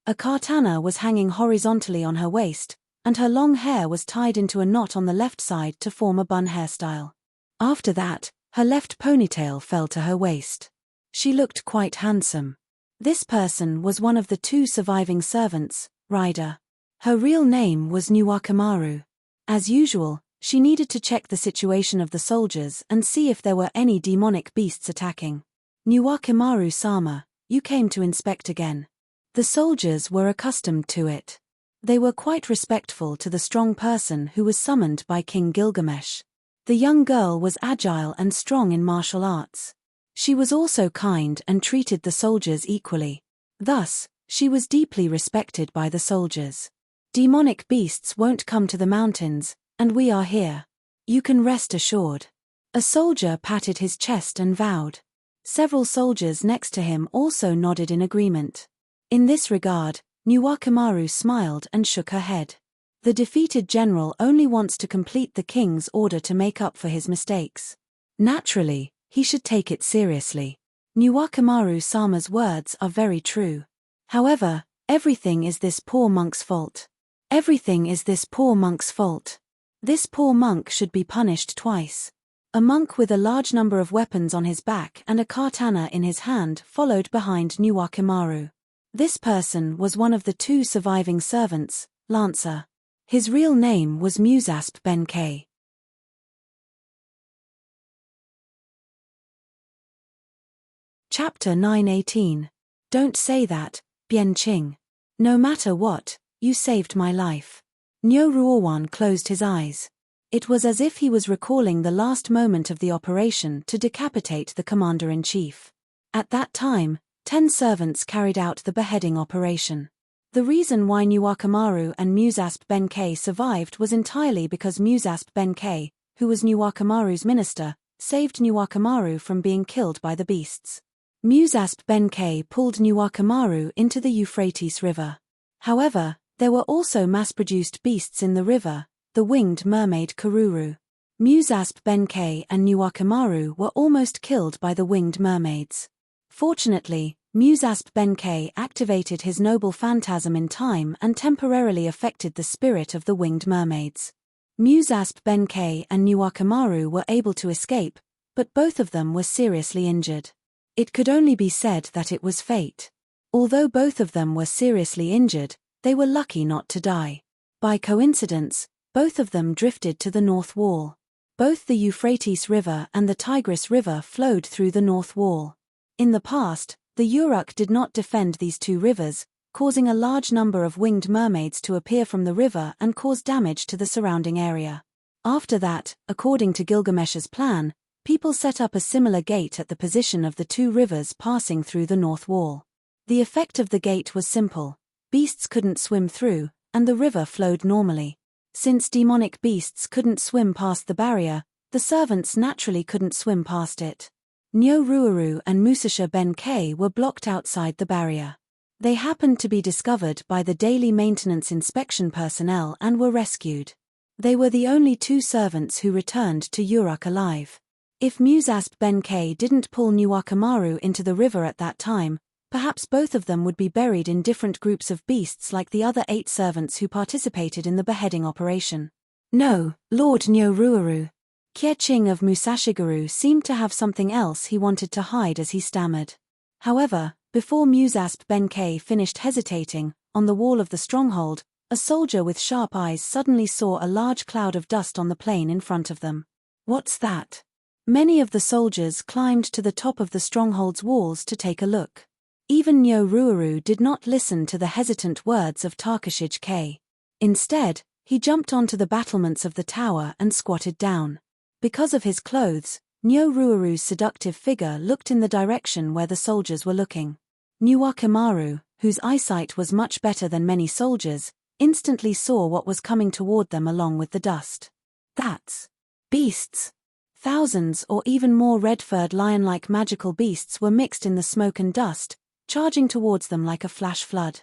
A katana was hanging horizontally on her waist, and her long hair was tied into a knot on the left side to form a bun hairstyle. After that, her left ponytail fell to her waist. She looked quite handsome. This person was one of the 2 surviving servants, Ryder. Her real name was Nuwakamaru. As usual, she needed to check the situation of the soldiers and see if there were any demonic beasts attacking. Nuwakamaru-sama, you came to inspect again. The soldiers were accustomed to it. They were quite respectful to the strong person who was summoned by King Gilgamesh. The young girl was agile and strong in martial arts. She was also kind and treated the soldiers equally. Thus, she was deeply respected by the soldiers. Demonic beasts won't come to the mountains, and we are here. You can rest assured. A soldier patted his chest and vowed. Several soldiers next to him also nodded in agreement. In this regard, Nuwakamaru smiled and shook her head. The defeated general only wants to complete the king's order to make up for his mistakes. Naturally, he should take it seriously. Nuwakamaru-sama's words are very true. However, everything is this poor monk's fault. Everything is this poor monk's fault. This poor monk should be punished twice. A monk with a large number of weapons on his back and a katana in his hand followed behind Nuwakamaru. This person was one of the 2 surviving servants, Lancer. His real name was Musasp Benkei. Chapter 9:18. Don't say that, Bianqing. No matter what, you saved my life. Nyo Ruowan closed his eyes. It was as if he was recalling the last moment of the operation to decapitate the commander-in-chief. At that time, 10 servants carried out the beheading operation. The reason why Nuwakamaru and Musasp Benkei survived was entirely because Musasp Benkei, who was Nuwakamaru's minister, saved Nuwakamaru from being killed by the beasts. Musasp Benkei pulled Nuwakamaru into the Euphrates River. However, there were also mass-produced beasts in the river, the winged mermaid Kururu. Musasp Benkei and Nuwakamaru were almost killed by the winged mermaids. Fortunately, Musasp Benkei activated his noble phantasm in time and temporarily affected the spirit of the winged mermaids. Musasp Benkei and Nuwakamaru were able to escape, but both of them were seriously injured. It could only be said that it was fate. Although both of them were seriously injured, they were lucky not to die. By coincidence, both of them drifted to the North Wall. Both the Euphrates River and the Tigris River flowed through the North Wall. In the past, the Uruk did not defend these two rivers, causing a large number of winged mermaids to appear from the river and cause damage to the surrounding area. After that, according to Gilgamesh's plan, people set up a similar gate at the position of the two rivers passing through the North Wall. The effect of the gate was simple: beasts couldn't swim through, and the river flowed normally. Since demonic beasts couldn't swim past the barrier, the servants naturally couldn't swim past it. Nyoruaru and Musasha Benkei were blocked outside the barrier. They happened to be discovered by the daily maintenance inspection personnel and were rescued. They were the only two servants who returned to Uruk alive. If Musasp Benkei didn't pull Nuwakamaru into the river at that time, perhaps both of them would be buried in different groups of beasts like the other 8 servants who participated in the beheading operation. No, Lord Nyoruaru. Kyeqing of Musashigaru seemed to have something else he wanted to hide as he stammered. However, before Musasp Benkei finished hesitating, on the wall of the stronghold, a soldier with sharp eyes suddenly saw a large cloud of dust on the plain in front of them. What's that? Many of the soldiers climbed to the top of the stronghold's walls to take a look. Even Nyoruaru did not listen to the hesitant words of Tarkashij K. Instead, he jumped onto the battlements of the tower and squatted down. Because of his clothes, Nyoruaru's seductive figure looked in the direction where the soldiers were looking. Nuwakamaru, whose eyesight was much better than many soldiers, instantly saw what was coming toward them along with the dust. That's beasts. Thousands or even more red-furred lion-like magical beasts were mixed in the smoke and dust, charging towards them like a flash flood.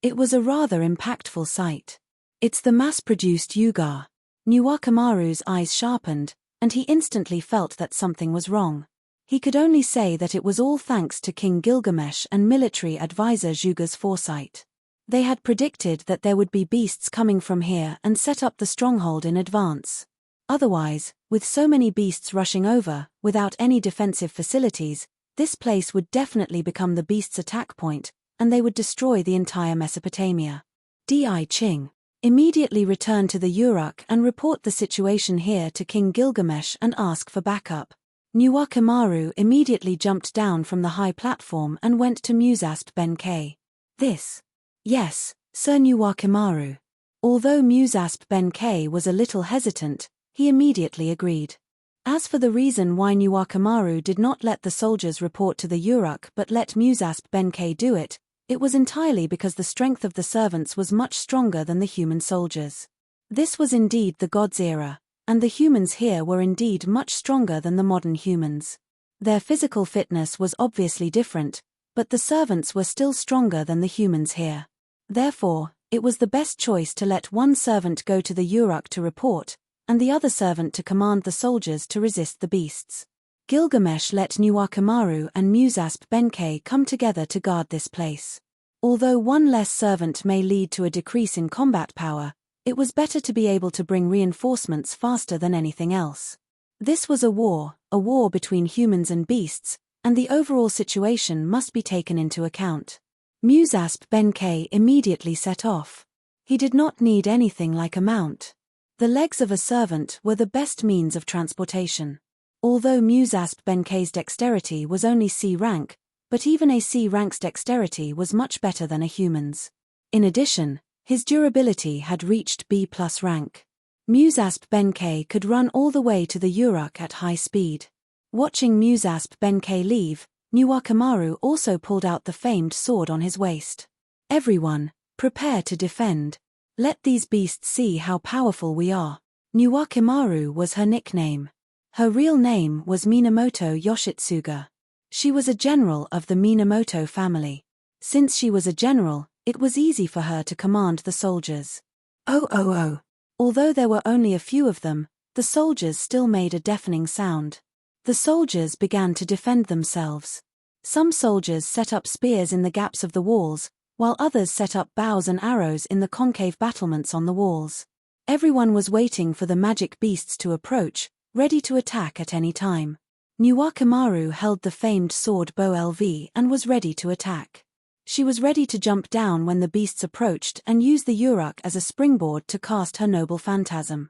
It was a rather impactful sight. It's the mass-produced Yugar. Nuwakamaru's eyes sharpened, and he instantly felt that something was wrong. He could only say that it was all thanks to King Gilgamesh and military advisor Zhuge's foresight. They had predicted that there would be beasts coming from here and set up the stronghold in advance. Otherwise, with so many beasts rushing over, without any defensive facilities, this place would definitely become the beasts' attack point, and they would destroy the entire Mesopotamia. Di Ching. Immediately return to the Uruk and report the situation here to King Gilgamesh and ask for backup. Nuwakamaru immediately jumped down from the high platform and went to Musasp Benkei. This. Yes, Sir Nuwakamaru. Although Musasp Benkei was a little hesitant, he immediately agreed. As for the reason why Nuwakamaru did not let the soldiers report to the Uruk but let Musasp Benkei do it, it was entirely because the strength of the servants was much stronger than the human soldiers. This was indeed the gods' era, and the humans here were indeed much stronger than the modern humans. Their physical fitness was obviously different, but the servants were still stronger than the humans here. Therefore, it was the best choice to let one servant go to the Uruk to report, and the other servant to command the soldiers to resist the beasts. Gilgamesh let Nuwakamaru and Musasp Benkei come together to guard this place. Although one less servant may lead to a decrease in combat power, it was better to be able to bring reinforcements faster than anything else. This was a war between humans and beasts, and the overall situation must be taken into account. Musasp Benkei immediately set off. He did not need anything like a mount. The legs of a servant were the best means of transportation. Although Musasp Benkei's dexterity was only C rank, but even a C rank's dexterity was much better than a human's. In addition, His durability had reached B+ rank. Musasp Benkei could run all the way to the Uruk at high speed. Watching Musasp Benkei leave, Nuwakamaru also pulled out the famed sword on his waist. Everyone, prepare to defend. Let these beasts see how powerful we are. Nuwakamaru was her nickname. Her real name was Minamoto Yoshitsuga. She was a general of the Minamoto family. Since she was a general, it was easy for her to command the soldiers. Oh. Although there were only a few of them, the soldiers still made a deafening sound. The soldiers began to defend themselves. Some soldiers set up spears in the gaps of the walls, while others set up bows and arrows in the concave battlements on the walls. Everyone was waiting for the magic beasts to approach, ready to attack at any time. Nuwakamaru held the famed sword Bo LV and was ready to attack. She was ready to jump down when the beasts approached and use the Uruk as a springboard to cast her noble phantasm.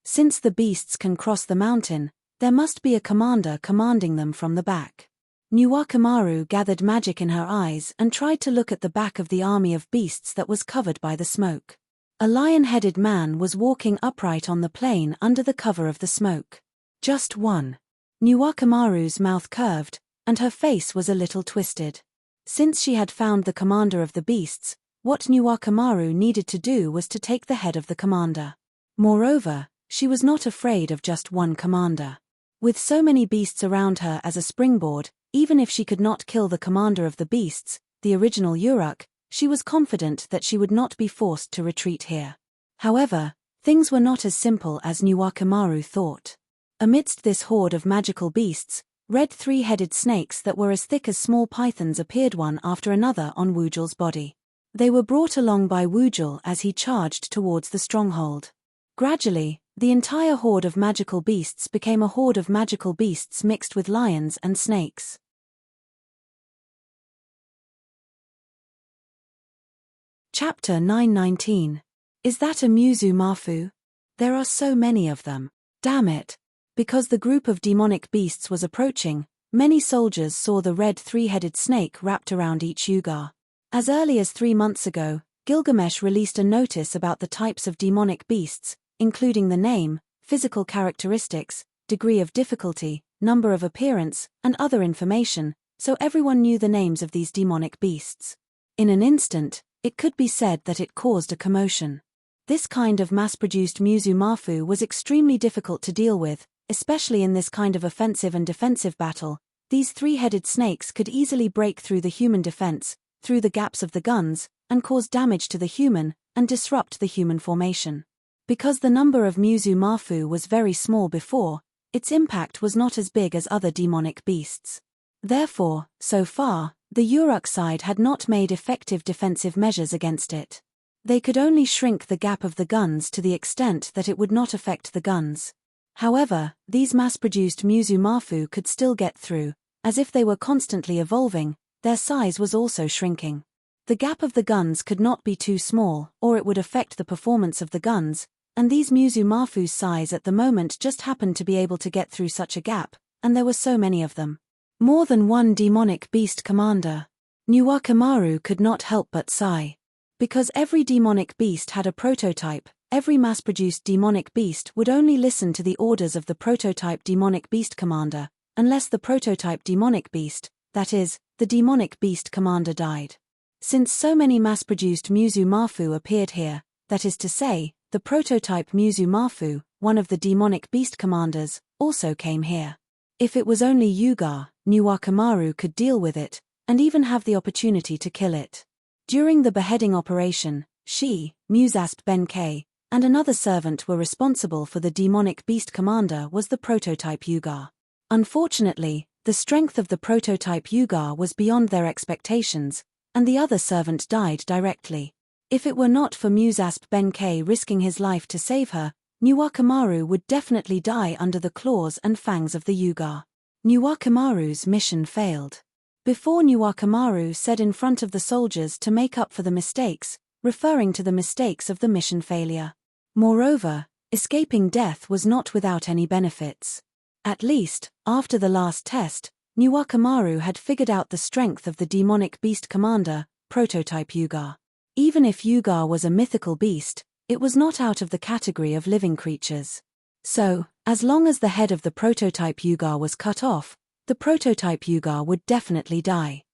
Since the beasts can cross the mountain, there must be a commander commanding them from the back. Nuwakamaru gathered magic in her eyes and tried to look at the back of the army of beasts that was covered by the smoke. A lion-headed man was walking upright on the plain under the cover of the smoke. Just one. Nuwakamaru's mouth curved, and her face was a little twisted. Since she had found the commander of the beasts, what Nuwakamaru needed to do was to take the head of the commander. Moreover, she was not afraid of just one commander. With so many beasts around her as a springboard, even if she could not kill the commander of the beasts, the original Uruk, she was confident that she would not be forced to retreat here. However, things were not as simple as Nuwakamaru thought. Amidst this horde of magical beasts, red three-headed snakes that were as thick as small pythons appeared one after another on Wujul's body. They were brought along by Wujul as he charged towards the stronghold. Gradually, the entire horde of magical beasts became a horde of magical beasts mixed with lions and snakes. Chapter 919. Is that a Muzu Mafu? There are so many of them. Damn it. Because the group of demonic beasts was approaching, many soldiers saw the red three-headed snake wrapped around each Yugar. As early as 3 months ago, Gilgamesh released a notice about the types of demonic beasts, including the name, physical characteristics, degree of difficulty, number of appearance, and other information, so everyone knew the names of these demonic beasts. In an instant, it could be said that it caused a commotion. This kind of mass-produced Muzu Mafu was extremely difficult to deal with, especially in this kind of offensive and defensive battle. These three-headed snakes could easily break through the human defense, through the gaps of the guns, and cause damage to the human, and disrupt the human formation. Because the number of Muzu Mafu was very small before, its impact was not as big as other demonic beasts. Therefore, so far, the Uruk side had not made effective defensive measures against it. They could only shrink the gap of the guns to the extent that it would not affect the guns. However, these mass-produced Muzu Mafu could still get through, as if they were constantly evolving, their size was also shrinking. The gap of the guns could not be too small, or it would affect the performance of the guns, and these Muzu Mafu's size at the moment just happened to be able to get through such a gap, and there were so many of them. More than one demonic beast commander. Nuwakamaru could not help but sigh. Because every demonic beast had a prototype, every mass-produced demonic beast would only listen to the orders of the prototype demonic beast commander, unless the prototype demonic beast, that is, the demonic beast commander died. Since so many mass-produced Muzu Mafu appeared here, that is to say, the prototype Muzu Mafu, one of the demonic beast commanders, also came here. If it was only Yugar, Nuwakamaru could deal with it, and even have the opportunity to kill it. During the beheading operation, she, Musasp Benkei, and another servant were responsible for the demonic beast commander was the prototype Yugar. Unfortunately, the strength of the prototype Yugar was beyond their expectations, and the other servant died directly. If it were not for Musasp Benkei risking his life to save her, Nuwakamaru would definitely die under the claws and fangs of the Yugar. Nuwakamaru's mission failed. Before Nuwakamaru said in front of the soldiers to make up for the mistakes, referring to the mistakes of the mission failure. Moreover, escaping death was not without any benefits. At least, after the last test, Nuwakamaru had figured out the strength of the demonic beast commander, prototype Yugar. Even if Yugar was a mythical beast, it was not out of the category of living creatures. So, as long as the head of the prototype Yugar was cut off, the prototype Yugar would definitely die.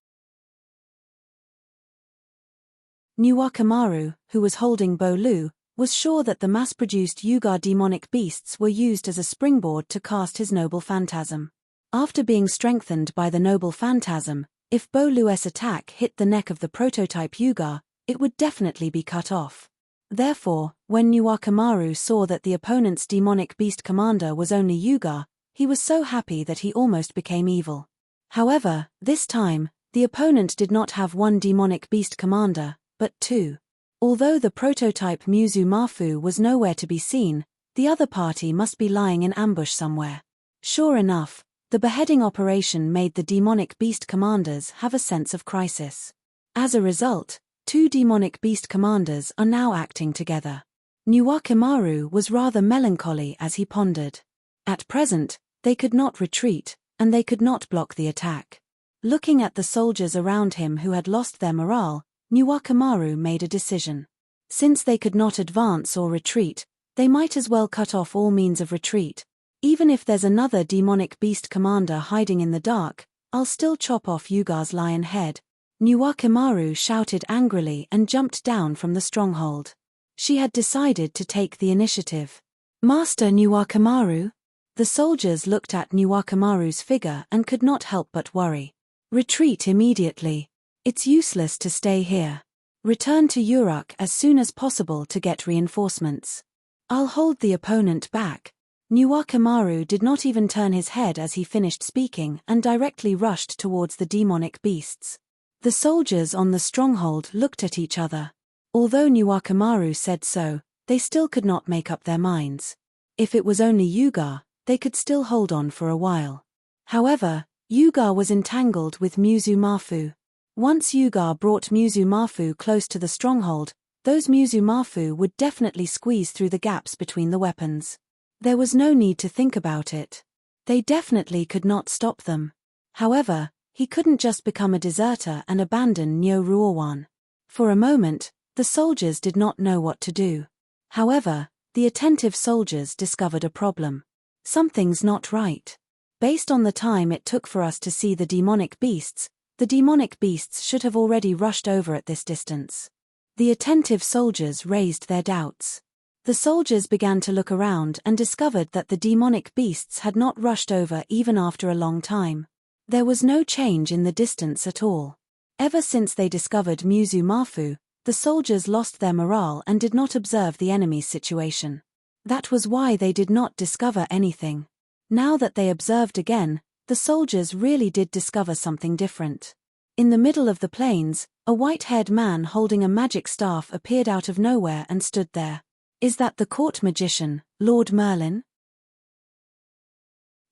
Nuwakamaru, who was holding Bo-Lu, was sure that the mass-produced Yugar demonic beasts were used as a springboard to cast his noble phantasm. After being strengthened by the noble phantasm, if Bo-Lu's attack hit the neck of the prototype Yugar, it would definitely be cut off. Therefore, when Nuwakamaru saw that the opponent's demonic beast commander was only Yugar, he was so happy that he almost became evil. However, this time, the opponent did not have one demonic beast commander, but two. Although the prototype Muzu Mafu was nowhere to be seen, the other party must be lying in ambush somewhere. Sure enough, the beheading operation made the demonic beast commanders have a sense of crisis. As a result, two demonic beast commanders are now acting together. Nuwakamaru was rather melancholy as he pondered. At present, they could not retreat, and they could not block the attack. Looking at the soldiers around him who had lost their morale, Nuwakamaru made a decision. Since they could not advance or retreat, they might as well cut off all means of retreat. Even if there's another demonic beast commander hiding in the dark, I'll still chop off Yugar's lion head. Nuwakamaru shouted angrily and jumped down from the stronghold. She had decided to take the initiative. Master Nuwakamaru? The soldiers looked at Nuwakamaru's figure and could not help but worry. Retreat immediately. It's useless to stay here. Return to Uruk as soon as possible to get reinforcements. I'll hold the opponent back. Nuwakamaru did not even turn his head as he finished speaking and directly rushed towards the demonic beasts. The soldiers on the stronghold looked at each other. Although Nuwakamaru said so, they still could not make up their minds. If it was only Yugar, they could still hold on for a while. However, Yugar was entangled with Muzu Mafu. Once Yugar brought Muzu Mafu close to the stronghold, those Muzu Mafu would definitely squeeze through the gaps between the weapons. There was no need to think about it. They definitely could not stop them. However, he couldn't just become a deserter and abandon Nyo Ruowan. For a moment, the soldiers did not know what to do. However, the attentive soldiers discovered a problem. Something's not right. Based on the time it took for us to see the demonic beasts should have already rushed over at this distance. The attentive soldiers raised their doubts. The soldiers began to look around and discovered that the demonic beasts had not rushed over even after a long time. There was no change in the distance at all. Ever since they discovered Muzu Mafu, the soldiers lost their morale and did not observe the enemy's situation. That was why they did not discover anything. Now that they observed again, the soldiers really did discover something different. In the middle of the plains, a white-haired man holding a magic staff appeared out of nowhere and stood there. Is that the court magician, Lord Merlin?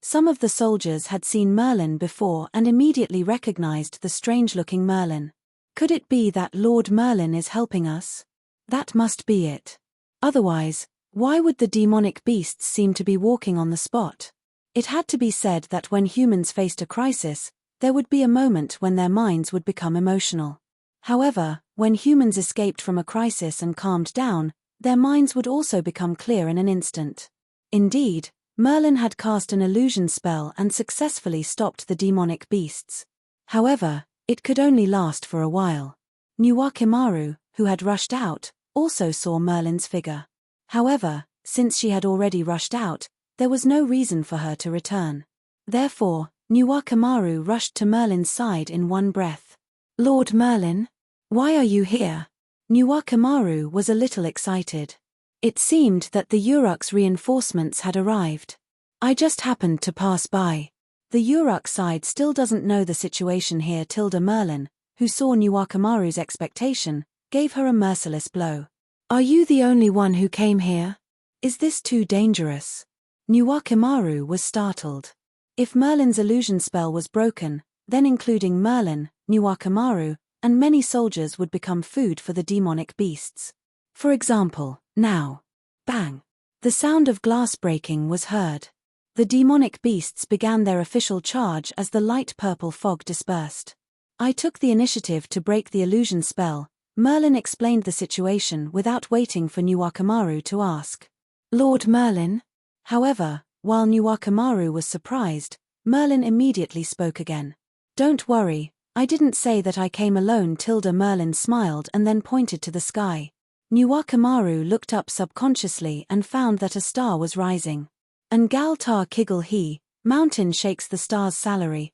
Some of the soldiers had seen Merlin before and immediately recognized the strange-looking Merlin. Could it be that Lord Merlin is helping us? That must be it. Otherwise, why would the demonic beasts seem to be walking on the spot? It had to be said that when humans faced a crisis, there would be a moment when their minds would become emotional. However, when humans escaped from a crisis and calmed down, their minds would also become clear in an instant. Indeed, Merlin had cast an illusion spell and successfully stopped the demonic beasts. However, it could only last for a while. Nuwakamaru, who had rushed out, also saw Merlin's figure. However, since she had already rushed out, there was no reason for her to return. Therefore, Nuwakamaru rushed to Merlin's side in one breath. Lord Merlin? Why are you here? Nuwakamaru was a little excited. It seemed that the Uruk's reinforcements had arrived. I just happened to pass by. The Uruk side still doesn't know the situation here. Merlin, who saw Nuwakamaru's expectation, gave her a merciless blow. Are you the only one who came here? Is this too dangerous? Nuwakamaru was startled. If Merlin's illusion spell was broken, then including Merlin, Nuwakamaru, and many soldiers would become food for the demonic beasts. For example, now. Bang! The sound of glass breaking was heard. The demonic beasts began their official charge as the light purple fog dispersed. I took the initiative to break the illusion spell. Merlin explained the situation without waiting for Nuwakamaru to ask. Lord Merlin? However, while Nuwakamaru was surprised, Merlin immediately spoke again. Don't worry, I didn't say that I came alone. Merlin smiled and then pointed to the sky. Nuwakamaru looked up subconsciously and found that a star was rising. Ngal tar kiggle he, mountain shakes the star's salary.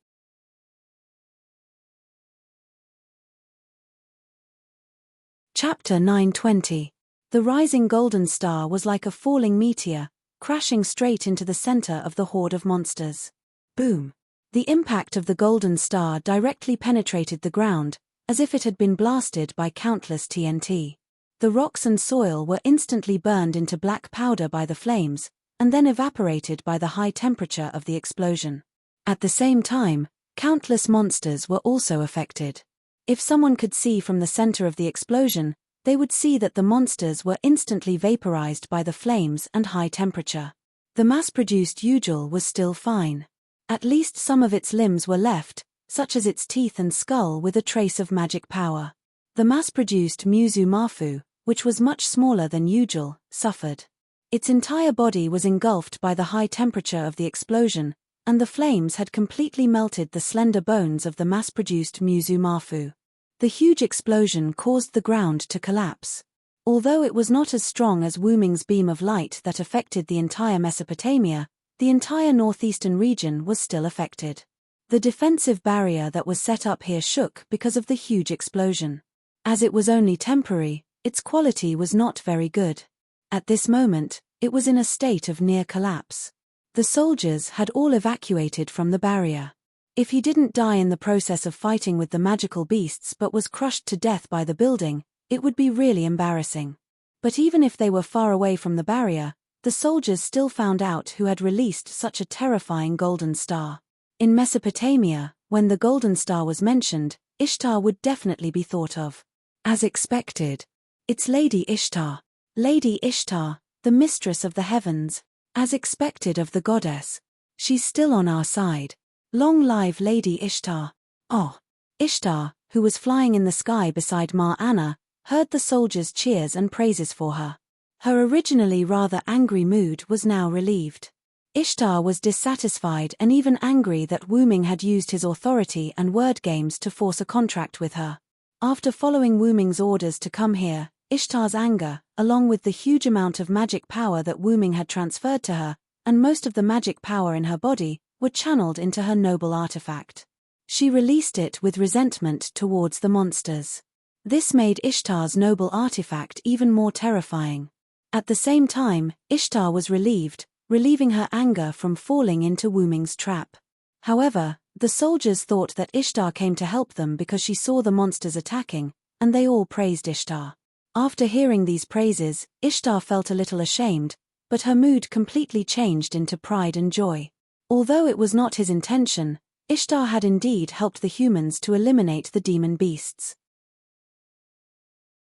Chapter 920. The rising golden star was like a falling meteor, crashing straight into the center of the horde of monsters. Boom! The impact of the golden star directly penetrated the ground, as if it had been blasted by countless TNT. The rocks and soil were instantly burned into black powder by the flames, and then evaporated by the high temperature of the explosion. At the same time, countless monsters were also affected. If someone could see from the center of the explosion, they would see that the monsters were instantly vaporized by the flames and high temperature. The mass-produced Yujul was still fine. At least some of its limbs were left, such as its teeth and skull with a trace of magic power. The mass-produced Muzu Mafu, which was much smaller than Yujul, suffered. Its entire body was engulfed by the high temperature of the explosion, and the flames had completely melted the slender bones of the mass-produced Muzu Mafu. The huge explosion caused the ground to collapse. Although it was not as strong as Wu Ming's beam of light that affected the entire Mesopotamia, the entire northeastern region was still affected. The defensive barrier that was set up here shook because of the huge explosion. As it was only temporary, its quality was not very good. At this moment, it was in a state of near collapse. The soldiers had all evacuated from the barrier. If he didn't die in the process of fighting with the magical beasts but was crushed to death by the building, it would be really embarrassing. But even if they were far away from the barrier, the soldiers still found out who had released such a terrifying golden star. In Mesopotamia, when the golden star was mentioned, Ishtar would definitely be thought of. As expected. It's Lady Ishtar. Lady Ishtar, the mistress of the heavens. As expected of the goddess. She's still on our side. Long live Lady Ishtar. Oh! Ishtar, who was flying in the sky beside Ma Anna, heard the soldiers' cheers and praises for her. Her originally rather angry mood was now relieved. Ishtar was dissatisfied and even angry that Wu Ming had used his authority and word games to force a contract with her. After following Wu Ming's orders to come here, Ishtar's anger, along with the huge amount of magic power that Wu Ming had transferred to her, and most of the magic power in her body, were channeled into her noble artifact. She released it with resentment towards the monsters. This made Ishtar's noble artifact even more terrifying. At the same time, Ishtar was relieving her anger from falling into Wu Ming's trap. However, the soldiers thought that Ishtar came to help them because she saw the monsters attacking, and they all praised Ishtar. After hearing these praises, Ishtar felt a little ashamed, but her mood completely changed into pride and joy. Although it was not his intention, Ishtar had indeed helped the humans to eliminate the demon beasts.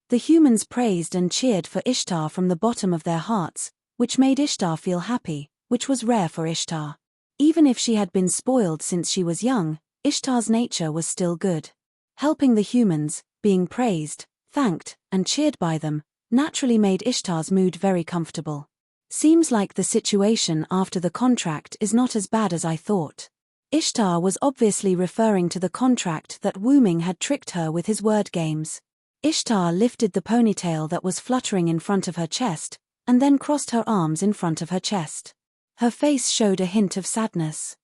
The humans praised and cheered for Ishtar from the bottom of their hearts, which made Ishtar feel happy, which was rare for Ishtar. Even if she had been spoiled since she was young, Ishtar's nature was still good. Helping the humans, being praised, thanked, and cheered by them, naturally made Ishtar's mood very comfortable. Seems like the situation after the contract is not as bad as I thought. Ishtar was obviously referring to the contract that Wu Ming had tricked her with his word games. Ishtar lifted the ponytail that was fluttering in front of her chest, and then crossed her arms in front of her chest. Her face showed a hint of sadness.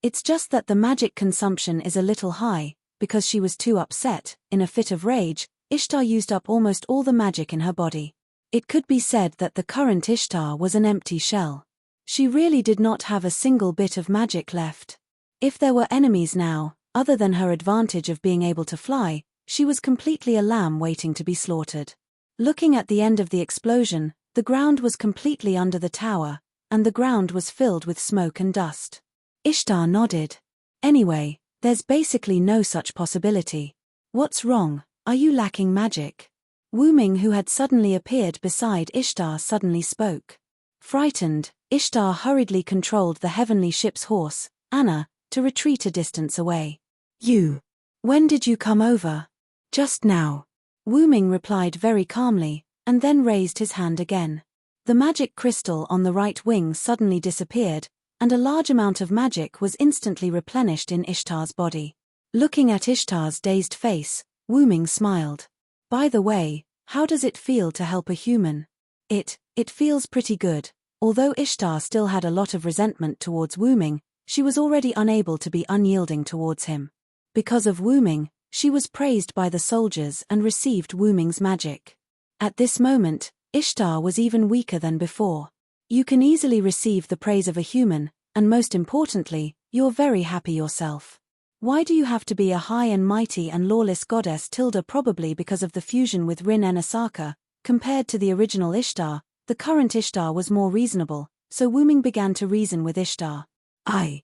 It's just that the magic consumption is a little high. Because she was too upset, in a fit of rage, Ishtar used up almost all the magic in her body. It could be said that the current Ishtar was an empty shell. She really did not have a single bit of magic left. If there were enemies now, other than her advantage of being able to fly, she was completely a lamb waiting to be slaughtered. Looking at the end of the explosion, the ground was completely under the tower, and the ground was filled with smoke and dust. Ishtar nodded. Anyway, there's basically no such possibility. What's wrong? Are you lacking magic? Wu Ming, who had suddenly appeared beside Ishtar, suddenly spoke. Frightened, Ishtar hurriedly controlled the heavenly ship's horse, Anna, to retreat a distance away. You! When did you come over? Just now. Wu Ming replied very calmly, and then raised his hand again. The magic crystal on the right wing suddenly disappeared, and a large amount of magic was instantly replenished in Ishtar's body. Looking at Ishtar's dazed face, Wu Ming smiled. By the way, how does it feel to help a human? It feels pretty good. Although Ishtar still had a lot of resentment towards Wu Ming, she was already unable to be unyielding towards him. Because of Wu Ming, she was praised by the soldiers and received Wu Ming's magic. At this moment, Ishtar was even weaker than before. You can easily receive the praise of a human, and most importantly, you're very happy yourself. Why do you have to be a high and mighty and lawless goddess? Probably because of the fusion with Rin Enasaka. Compared to the original Ishtar, the current Ishtar was more reasonable, so Wu Ming began to reason with Ishtar. I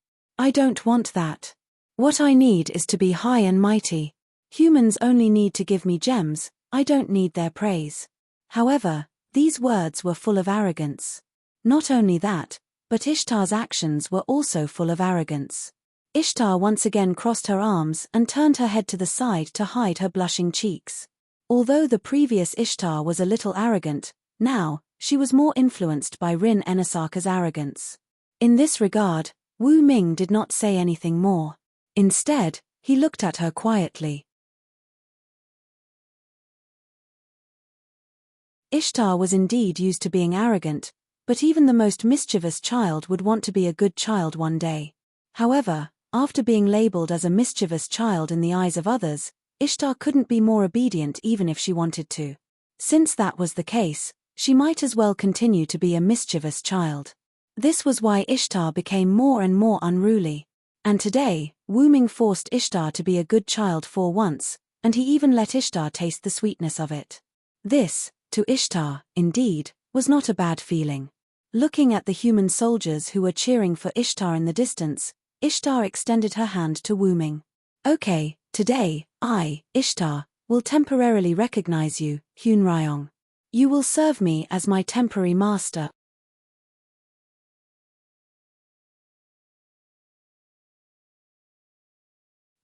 don't want that. What I need is to be high and mighty. Humans only need to give me gems, I don't need their praise. However, these words were full of arrogance. Not only that, but Ishtar's actions were also full of arrogance. Ishtar once again crossed her arms and turned her head to the side to hide her blushing cheeks. Although the previous Ishtar was a little arrogant, now, she was more influenced by Rin Enasaka's arrogance. In this regard, Wu Ming did not say anything more. Instead, he looked at her quietly. Ishtar was indeed used to being arrogant, but even the most mischievous child would want to be a good child one day. However, after being labeled as a mischievous child in the eyes of others, Ishtar couldn't be more obedient even if she wanted to. Since that was the case, she might as well continue to be a mischievous child. This was why Ishtar became more and more unruly. And today, Wu Ming forced Ishtar to be a good child for once, and he even let Ishtar taste the sweetness of it. This, to Ishtar, indeed, was not a bad feeling. Looking at the human soldiers who were cheering for Ishtar in the distance, Ishtar extended her hand to Wu Ming. Okay, today, I, Ishtar, will temporarily recognize you, Hyun Ryong. You will serve me as my temporary master.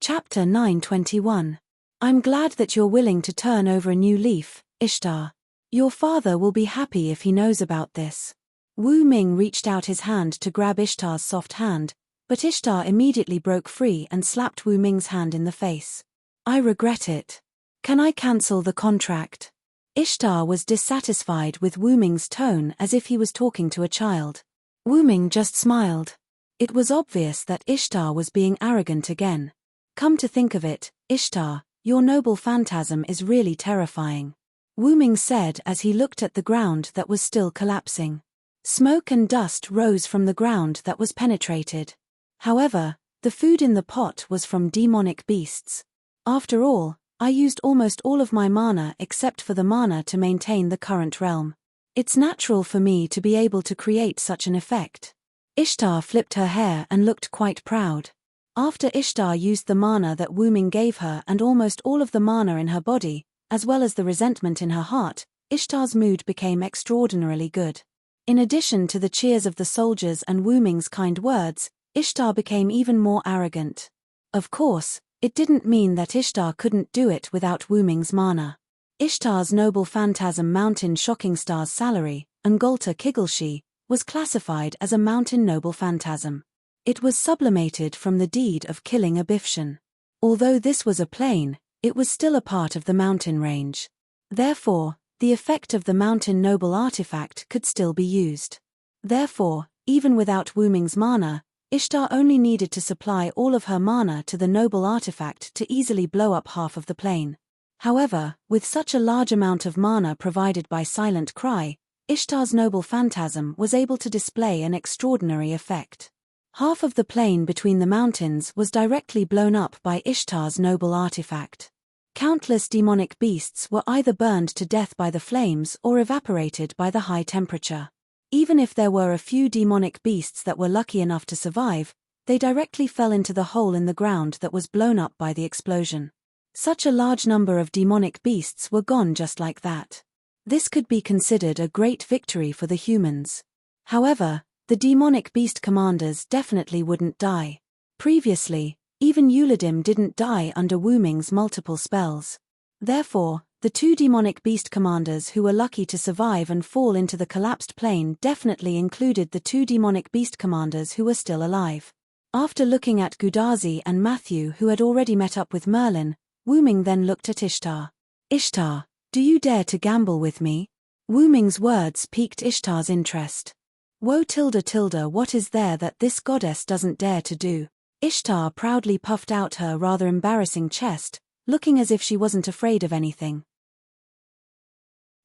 Chapter 921. I'm glad that you're willing to turn over a new leaf, Ishtar. Your father will be happy if he knows about this. Wu Ming reached out his hand to grab Ishtar's soft hand, but Ishtar immediately broke free and slapped Wu Ming's hand in the face. I regret it. Can I cancel the contract? Ishtar was dissatisfied with Wu Ming's tone as if he was talking to a child. Wu Ming just smiled. It was obvious that Ishtar was being arrogant again. Come to think of it, Ishtar, your noble phantasm is really terrifying. Wu Ming said as he looked at the ground that was still collapsing. Smoke and dust rose from the ground that was penetrated. However, the food in the pot was from demonic beasts. After all, I used almost all of my mana except for the mana to maintain the current realm. It's natural for me to be able to create such an effect. Ishtar flipped her hair and looked quite proud. After Ishtar used the mana that Wu Ming gave her and almost all of the mana in her body, as well as the resentment in her heart, Ishtar's mood became extraordinarily good. In addition to the cheers of the soldiers and Wu Ming's kind words, Ishtar became even more arrogant. Of course, it didn't mean that Ishtar couldn't do it without Wu Ming's mana. Ishtar's noble phantasm Mountain Shocking Star's salary, Ngolta Kigglshi, was classified as a mountain noble phantasm. It was sublimated from the deed of killing a Bifshan. Although this was a plane, it was still a part of the mountain range. Therefore, the effect of the mountain noble artifact could still be used. Therefore, even without Wu Ming's mana, Ishtar only needed to supply all of her mana to the noble artifact to easily blow up half of the plane. However, with such a large amount of mana provided by Silent Cry, Ishtar's noble phantasm was able to display an extraordinary effect. Half of the plain between the mountains was directly blown up by Ishtar's noble artifact. Countless demonic beasts were either burned to death by the flames or evaporated by the high temperature. Even if there were a few demonic beasts that were lucky enough to survive, they directly fell into the hole in the ground that was blown up by the explosion. Such a large number of demonic beasts were gone just like that. This could be considered a great victory for the humans. However, the demonic beast commanders definitely wouldn't die. Previously, Even Ulidim didn't die under Wuming's multiple spells. Therefore, the two demonic beast commanders who were lucky to survive and fall into the collapsed plane definitely included the two demonic beast commanders who were still alive. After looking at Gudazi and Matthew, who had already met up with Merlin, Wuming then looked at Ishtar. "Ishtar, do you dare to gamble with me?" Wuming's words piqued Ishtar's interest. "Woe tilde, what is there that this goddess doesn't dare to do?" Ishtar proudly puffed out her rather embarrassing chest, looking as if she wasn't afraid of anything.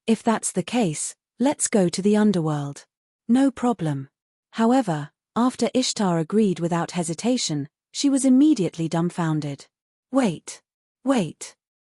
"If that's the case, let's go to the underworld." "No problem." However, after Ishtar agreed without hesitation, she was immediately dumbfounded. Wait.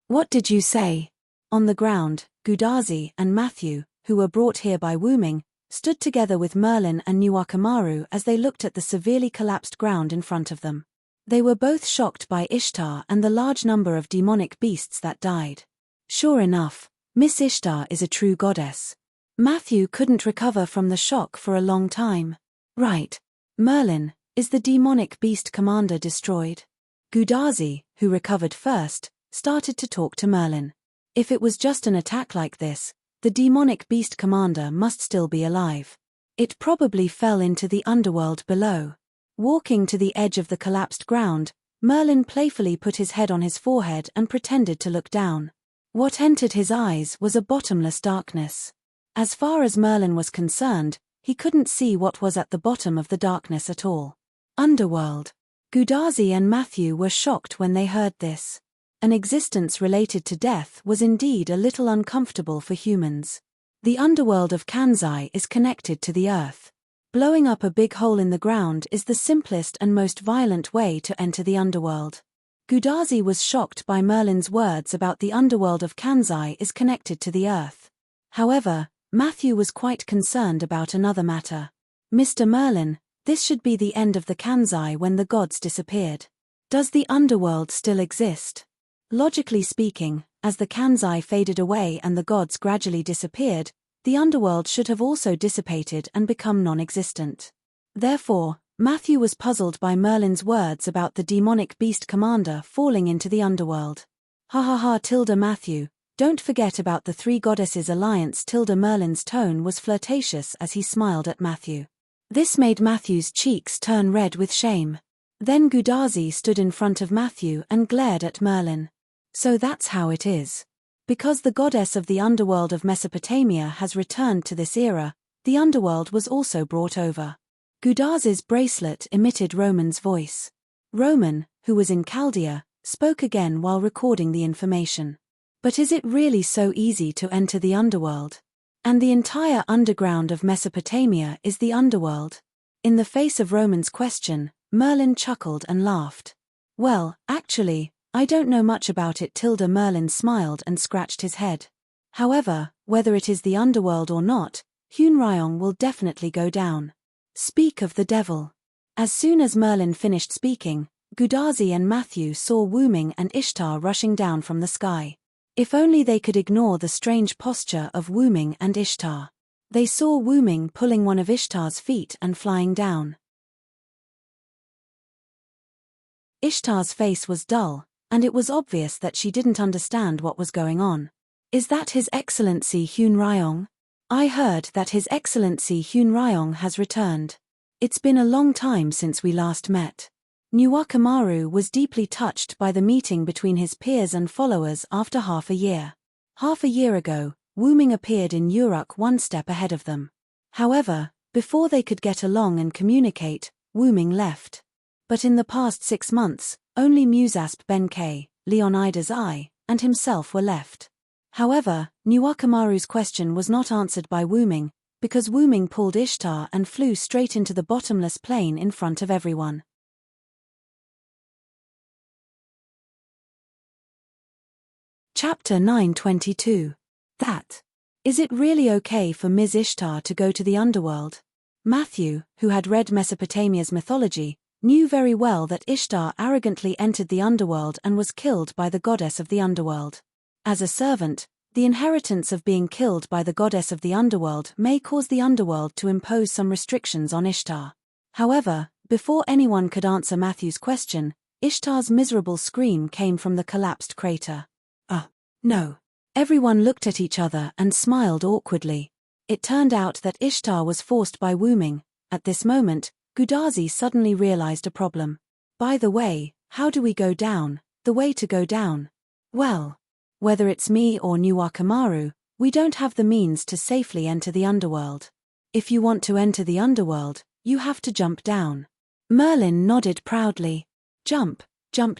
What did you say?" On the ground, Gudazi and Matthew, who were brought here by Wuming, stood together with Merlin and Nuakamaru as they looked at the severely collapsed ground in front of them. They were both shocked by Ishtar and the large number of demonic beasts that died. Sure enough, Miss Ishtar is a true goddess. Matthew couldn't recover from the shock for a long time. Right. Merlin, is the demonic beast commander destroyed? Gudazi, who recovered first, started to talk to Merlin. If it was just an attack like this, the demonic beast commander must still be alive. It probably fell into the underworld below. Walking to the edge of the collapsed ground, Merlin playfully put his head on his forehead and pretended to look down. What entered his eyes was a bottomless darkness. As far as Merlin was concerned, he couldn't see what was at the bottom of the darkness at all. Underworld. Gudazi and Matthew were shocked when they heard this. An existence related to death was indeed a little uncomfortable for humans. The underworld of Kanzai is connected to the earth. Blowing up a big hole in the ground is the simplest and most violent way to enter the underworld. Gudazi was shocked by Merlin's words about the underworld of Kanzai is connected to the earth. However, Matthew was quite concerned about another matter. "Mr. Merlin, this should be the end of the Kanzai when the gods disappeared. Does the underworld still exist?" Logically speaking, as the Kanzai faded away and the gods gradually disappeared, the underworld should have also dissipated and become non-existent. Therefore, Matthew was puzzled by Merlin's words about the demonic beast commander falling into the underworld. "Ha ha ha tilde Matthew, don't forget about the three goddesses alliance tilde." Merlin's tone was flirtatious as he smiled at Matthew. This made Matthew's cheeks turn red with shame. Then Gudazi stood in front of Matthew and glared at Merlin. "So that's how it is. Because the goddess of the underworld of Mesopotamia has returned to this era, the underworld was also brought over." Gudazi's bracelet emitted Roman's voice. Roman, who was in Chaldea, spoke again while recording the information. "But is it really so easy to enter the underworld? And the entire underground of Mesopotamia is the underworld?" In the face of Roman's question, Merlin chuckled and laughed. "Well, actually, I don't know much about it tilde." Merlin smiled and scratched his head. "However, whether it is the underworld or not, Hunryong will definitely go down. Speak of the devil." As soon as Merlin finished speaking, Gudazi and Matthew saw Wuming and Ishtar rushing down from the sky. If only they could ignore the strange posture of Wuming and Ishtar. They saw Wuming pulling one of Ishtar's feet and flying down. Ishtar's face was dull, and it was obvious that she didn't understand what was going on. "Is that His Excellency Hunryong? I heard that His Excellency Hunryong has returned. It's been a long time since we last met." Nuakamaru was deeply touched by the meeting between his peers and followers after half a year. Half a year ago, Wuming appeared in Uruk one step ahead of them. However, before they could get along and communicate, Wuming left. But in the past 6 months, only Musasp Benkei, Leonida's eye, and himself were left. However, Nuakamaru's question was not answered by Wuming, because Wuming pulled Ishtar and flew straight into the bottomless plain in front of everyone. Chapter 922. That. Is it really okay for Ms. Ishtar to go to the underworld? Matthew, who had read Mesopotamia's mythology, knew very well that Ishtar arrogantly entered the underworld and was killed by the goddess of the underworld. As a servant, the inheritance of being killed by the goddess of the underworld may cause the underworld to impose some restrictions on Ishtar. However, before anyone could answer Matthew's question, Ishtar's miserable scream came from the collapsed crater. No. Everyone looked at each other and smiled awkwardly. It turned out that Ishtar was forced by Wuming. At this moment, Gudazi suddenly realized a problem. By the way, how do we go down? The way to go down? Well, whether it's me or Nuwakamaru, we don't have the means to safely enter the underworld. If you want to enter the underworld, you have to jump down. Merlin nodded proudly. Jump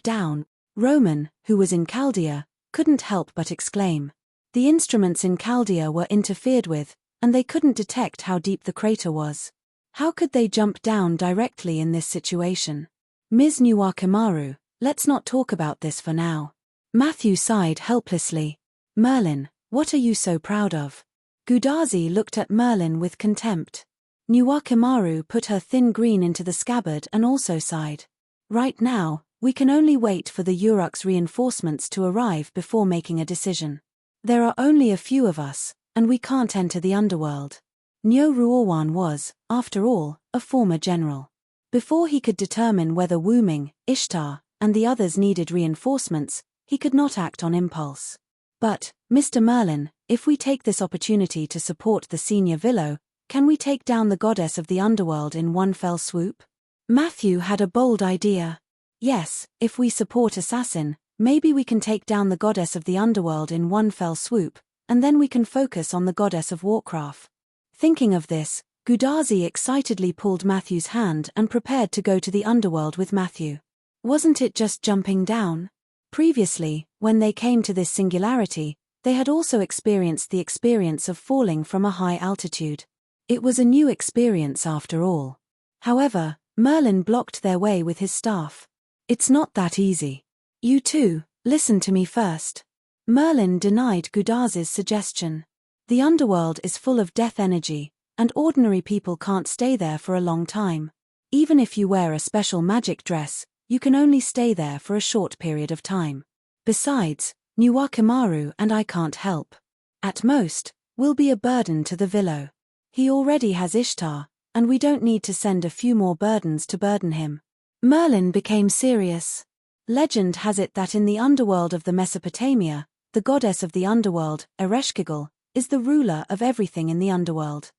down. Roman, who was in Chaldea, couldn't help but exclaim. The instruments in Chaldea were interfered with, and they couldn't detect how deep the crater was. How could they jump down directly in this situation? Ms. Nuwakamaru, let's not talk about this for now. Matthew sighed helplessly. Merlin, what are you so proud of? Gudazi looked at Merlin with contempt. Nuwakamaru put her thin green into the scabbard and also sighed. Right now, we can only wait for the Uruk's reinforcements to arrive before making a decision. There are only a few of us, and we can't enter the underworld. Nyo Ruowan was, after all, a former general. Before he could determine whether Wuming, Ishtar, and the others needed reinforcements, he could not act on impulse. But, Mr. Merlin, if we take this opportunity to support the senior Villo, can we take down the goddess of the underworld in one fell swoop? Matthew had a bold idea. Yes, if we support Assassin, maybe we can take down the goddess of the underworld in one fell swoop, and then we can focus on the goddess of Warcraft. Thinking of this, Gudazi excitedly pulled Matthew's hand and prepared to go to the underworld with Matthew. Wasn't it just jumping down? Previously, when they came to this singularity, they had also experienced the experience of falling from a high altitude. It was a new experience after all. However, Merlin blocked their way with his staff. It's not that easy. You two, listen to me first. Merlin denied Gudazi's suggestion. The underworld is full of death energy, and ordinary people can't stay there for a long time. Even if you wear a special magic dress, you can only stay there for a short period of time. Besides, Nuwakamaru and I can't help. At most, we'll be a burden to the Villo. He already has Ishtar, and we don't need to send a few more burdens to burden him. Merlin became serious. Legend has it that in the underworld of the Mesopotamia, the goddess of the underworld, Ereshkigal, is the ruler of everything in the underworld.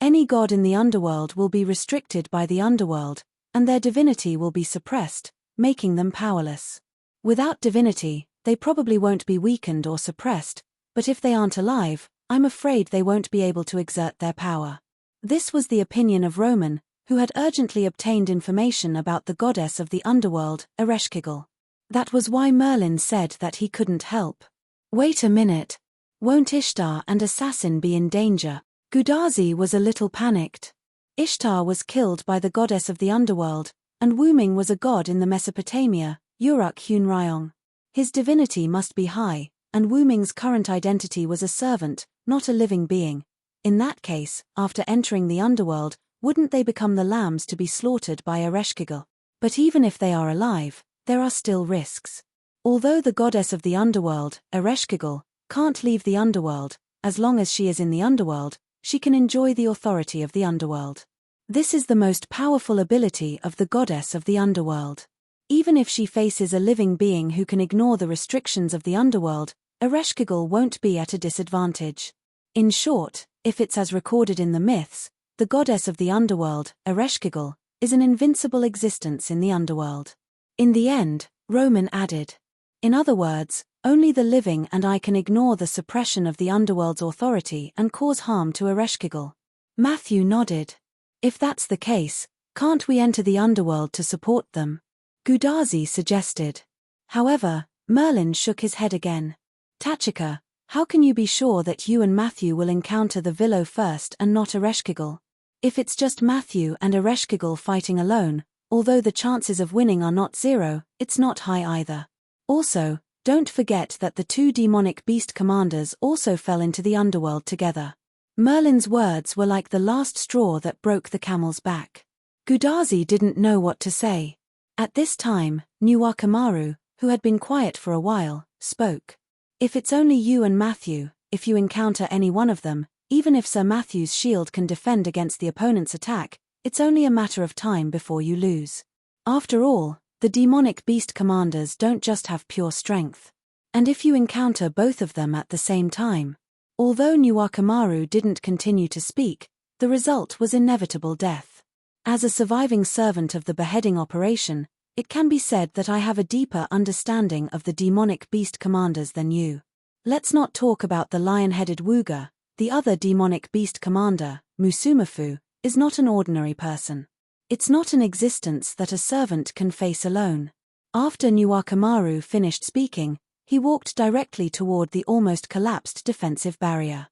Any god in the underworld will be restricted by the underworld, and their divinity will be suppressed, making them powerless. Without divinity, they probably won't be weakened or suppressed, but if they aren't alive, I'm afraid they won't be able to exert their power. This was the opinion of Roman, who had urgently obtained information about the goddess of the underworld, Ereshkigal. That was why Merlin said that he couldn't help. Wait a minute. Won't Ishtar and Assassin be in danger? Gudazi was a little panicked. Ishtar was killed by the goddess of the underworld, and Wuming was a god in the Mesopotamia, Uruk Hunryong. His divinity must be high, and Wuming's current identity was a servant, not a living being. In that case, after entering the underworld, wouldn't they become the lambs to be slaughtered by Ereshkigal? But even if they are alive, there are still risks. Although the goddess of the underworld, Ereshkigal, can't leave the underworld, as long as she is in the underworld, she can enjoy the authority of the underworld. This is the most powerful ability of the goddess of the underworld. Even if she faces a living being who can ignore the restrictions of the underworld, Ereshkigal won't be at a disadvantage. In short, if it's as recorded in the myths, the goddess of the underworld, Ereshkigal, is an invincible existence in the underworld. In the end, Roman added. In other words, only the living and I can ignore the suppression of the underworld's authority and cause harm to Ereshkigal. Matthew nodded. If that's the case, can't we enter the underworld to support them? Gudazi suggested. However, Merlin shook his head again. Tachika, how can you be sure that you and Matthew will encounter the Villo first and not Ereshkigal? If it's just Matthew and Ereshkigal fighting alone, although the chances of winning are not zero, it's not high either. Also, don't forget that the two demonic beast commanders also fell into the underworld together. Merlin's words were like the last straw that broke the camel's back. Gudazi didn't know what to say. At this time, Nuwakamaru, who had been quiet for a while, spoke. If it's only you and Matthew, if you encounter any one of them, even if Sir Matthew's shield can defend against the opponent's attack, it's only a matter of time before you lose. After all, the demonic beast commanders don't just have pure strength. And if you encounter both of them at the same time, although Nuakamaru didn't continue to speak, the result was inevitable death. As a surviving servant of the beheading operation, it can be said that I have a deeper understanding of the demonic beast commanders than you. Let's not talk about the lion-headed Wuga. The other demonic beast commander, Musumafu, is not an ordinary person. It's not an existence that a servant can face alone. After Nuakamaru finished speaking, he walked directly toward the almost collapsed defensive barrier.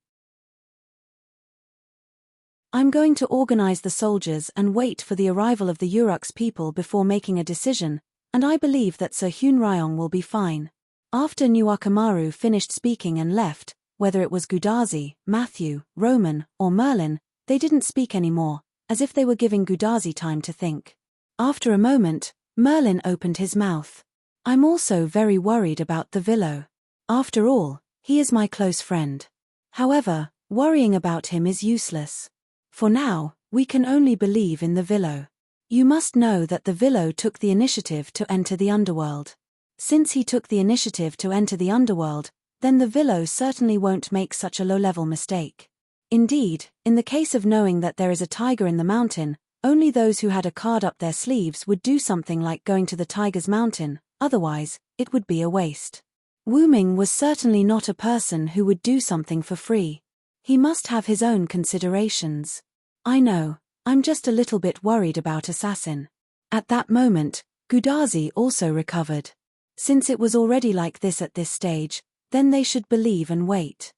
I'm going to organize the soldiers and wait for the arrival of the Uruk's people before making a decision, and I believe that Sir Hyunryong will be fine. After Nuakamaru finished speaking and left, whether it was Gudazi, Matthew, Roman, or Merlin, they didn't speak anymore, as if they were giving Gudazi time to think. After a moment, Merlin opened his mouth. I'm also very worried about the Villo. After all, he is my close friend. However, worrying about him is useless. For now, we can only believe in the Villo. You must know that the Villo took the initiative to enter the underworld. Since he took the initiative to enter the underworld, then the Villo certainly won't make such a low-level mistake. Indeed, in the case of knowing that there is a tiger in the mountain, only those who had a card up their sleeves would do something like going to the tiger's mountain, otherwise, it would be a waste. Wu Ming was certainly not a person who would do something for free. He must have his own considerations. I know, I'm just a little bit worried about Assassin. At that moment, Gudazi also recovered. Since it was already like this at this stage, then they should believe and wait.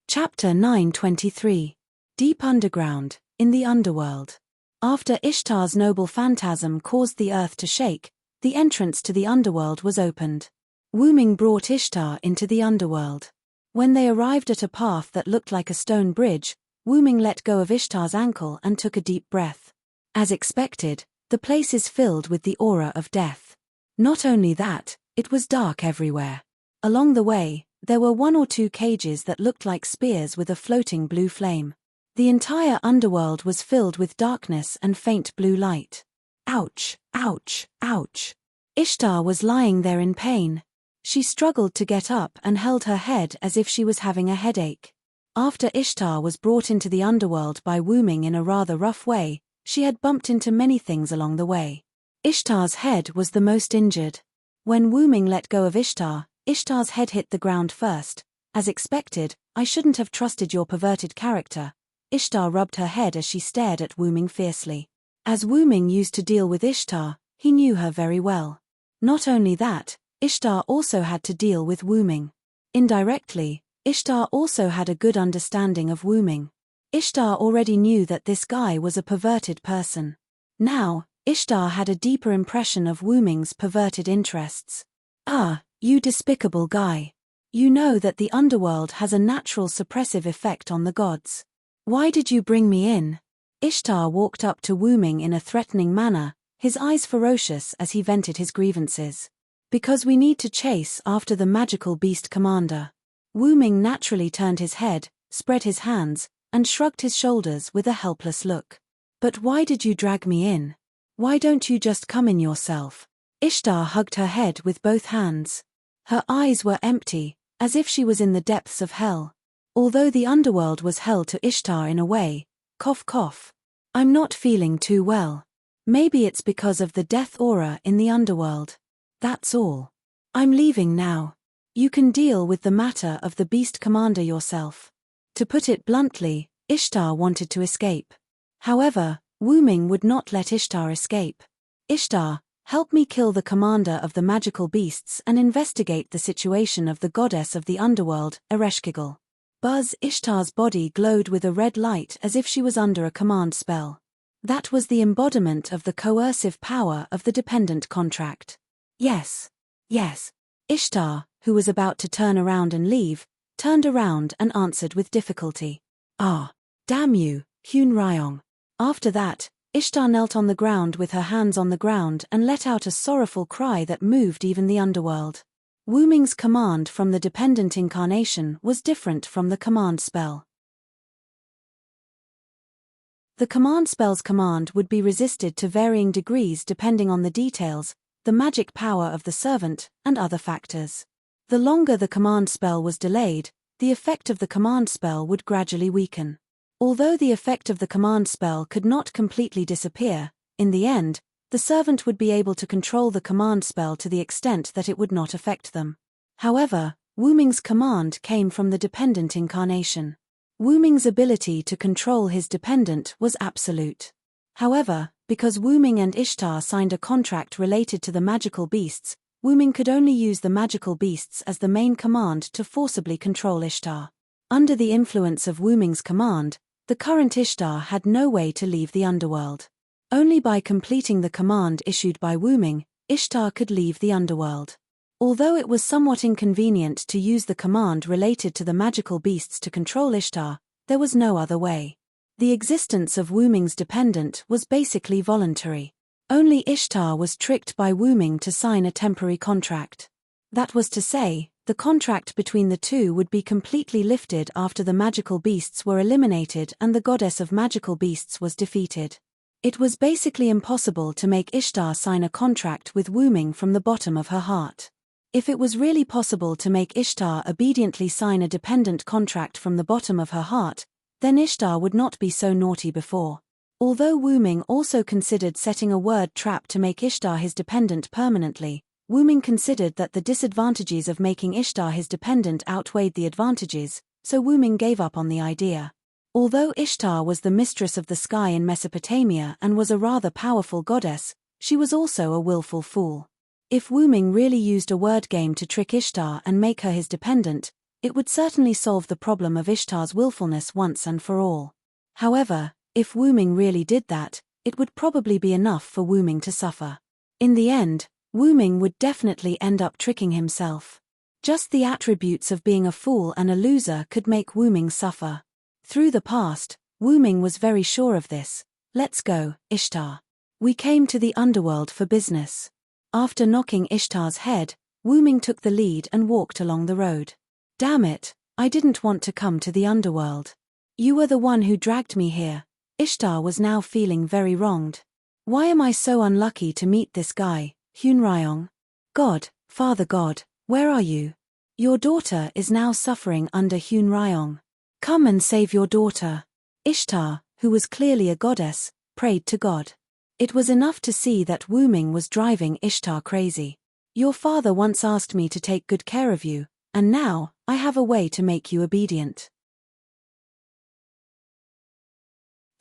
Chapter 923. Deep Underground, in the Underworld. After Ishtar's noble phantasm caused the earth to shake, the entrance to the underworld was opened. Wu Ming brought Ishtar into the underworld. When they arrived at a path that looked like a stone bridge, Wu Ming let go of Ishtar's ankle and took a deep breath. As expected, the place is filled with the aura of death. Not only that, it was dark everywhere. Along the way, there were 1 or 2 cages that looked like spears with a floating blue flame. The entire underworld was filled with darkness and faint blue light. Ouch, ouch, ouch. Ishtar was lying there in pain. She struggled to get up and held her head as if she was having a headache. After Ishtar was brought into the underworld by Wu Ming in a rather rough way, she had bumped into many things along the way. Ishtar's head was the most injured. When Wu Ming let go of Ishtar, Ishtar's head hit the ground first. As expected, I shouldn't have trusted your perverted character. Ishtar rubbed her head as she stared at Wu Ming fiercely. As Wu Ming used to deal with Ishtar, he knew her very well. Not only that, Ishtar also had to deal with Wu Ming. Indirectly, Ishtar also had a good understanding of Wu Ming. Ishtar already knew that this guy was a perverted person. Now, Ishtar had a deeper impression of Wu Ming's perverted interests. Ah, you despicable guy. You know that the underworld has a natural suppressive effect on the gods. Why did you bring me in? Ishtar walked up to Wu Ming in a threatening manner, his eyes ferocious as he vented his grievances. Because we need to chase after the magical beast commander. Wu Ming naturally turned his head, spread his hands, and shrugged his shoulders with a helpless look. But why did you drag me in? Why don't you just come in yourself? Ishtar hugged her head with both hands. Her eyes were empty, as if she was in the depths of hell. Although the underworld was hell to Ishtar in a way, cough cough. I'm not feeling too well. Maybe it's because of the death aura in the underworld. That's all. I'm leaving now. You can deal with the matter of the beast commander yourself. To put it bluntly, Ishtar wanted to escape. However, Wu Ming would not let Ishtar escape. Ishtar, help me kill the commander of the magical beasts and investigate the situation of the goddess of the underworld, Ereshkigal. Buzz. Ishtar's body glowed with a red light as if she was under a command spell. That was the embodiment of the coercive power of the dependent contract. Yes. Yes. Ishtar, who was about to turn around and leave, turned around and answered with difficulty. Ah. Damn you, Hyunryong. After that, Ishtar knelt on the ground with her hands on the ground and let out a sorrowful cry that moved even the underworld. Wu Ming's command from the dependent incarnation was different from the command spell. The command spell's command would be resisted to varying degrees depending on the details, the magic power of the servant, and other factors. The longer the command spell was delayed, the effect of the command spell would gradually weaken. Although the effect of the command spell could not completely disappear, in the end, the servant would be able to control the command spell to the extent that it would not affect them. However, Wu Ming's command came from the dependent incarnation. Wu Ming's ability to control his dependent was absolute. However, because Wu Ming and Ishtar signed a contract related to the magical beasts, Wu Ming could only use the magical beasts as the main command to forcibly control Ishtar. Under the influence of Wu Ming's command, the current Ishtar had no way to leave the underworld. Only by completing the command issued by Wu Ming, Ishtar could leave the underworld. Although it was somewhat inconvenient to use the command related to the magical beasts to control Ishtar, there was no other way. The existence of Wu Ming's dependent was basically voluntary. Only Ishtar was tricked by Wu Ming to sign a temporary contract. That was to say, the contract between the two would be completely lifted after the magical beasts were eliminated and the goddess of magical beasts was defeated. It was basically impossible to make Ishtar sign a contract with Wu Ming from the bottom of her heart. If it was really possible to make Ishtar obediently sign a dependent contract from the bottom of her heart, then Ishtar would not be so naughty before. Although Wu Ming also considered setting a word trap to make Ishtar his dependent permanently, Wu Ming considered that the disadvantages of making Ishtar his dependent outweighed the advantages, so Wu Ming gave up on the idea. Although Ishtar was the mistress of the sky in Mesopotamia and was a rather powerful goddess, she was also a willful fool. If Wu Ming really used a word game to trick Ishtar and make her his dependent, it would certainly solve the problem of Ishtar's willfulness once and for all. However, if Wu Ming really did that, it would probably be enough for Wu Ming to suffer. In the end, Wu Ming would definitely end up tricking himself. Just the attributes of being a fool and a loser could make Wu Ming suffer. Through the past, Wu Ming was very sure of this. Let's go, Ishtar. We came to the underworld for business. After knocking Ishtar's head, Wu Ming took the lead and walked along the road. Damn it, I didn't want to come to the underworld. You were the one who dragged me here. Ishtar was now feeling very wronged. Why am I so unlucky to meet this guy, Hunryong? God, Father God, where are you? Your daughter is now suffering under Hunryong. Come and save your daughter. Ishtar, who was clearly a goddess, prayed to God. It was enough to see that Wu Ming was driving Ishtar crazy. Your father once asked me to take good care of you, and now, I have a way to make you obedient.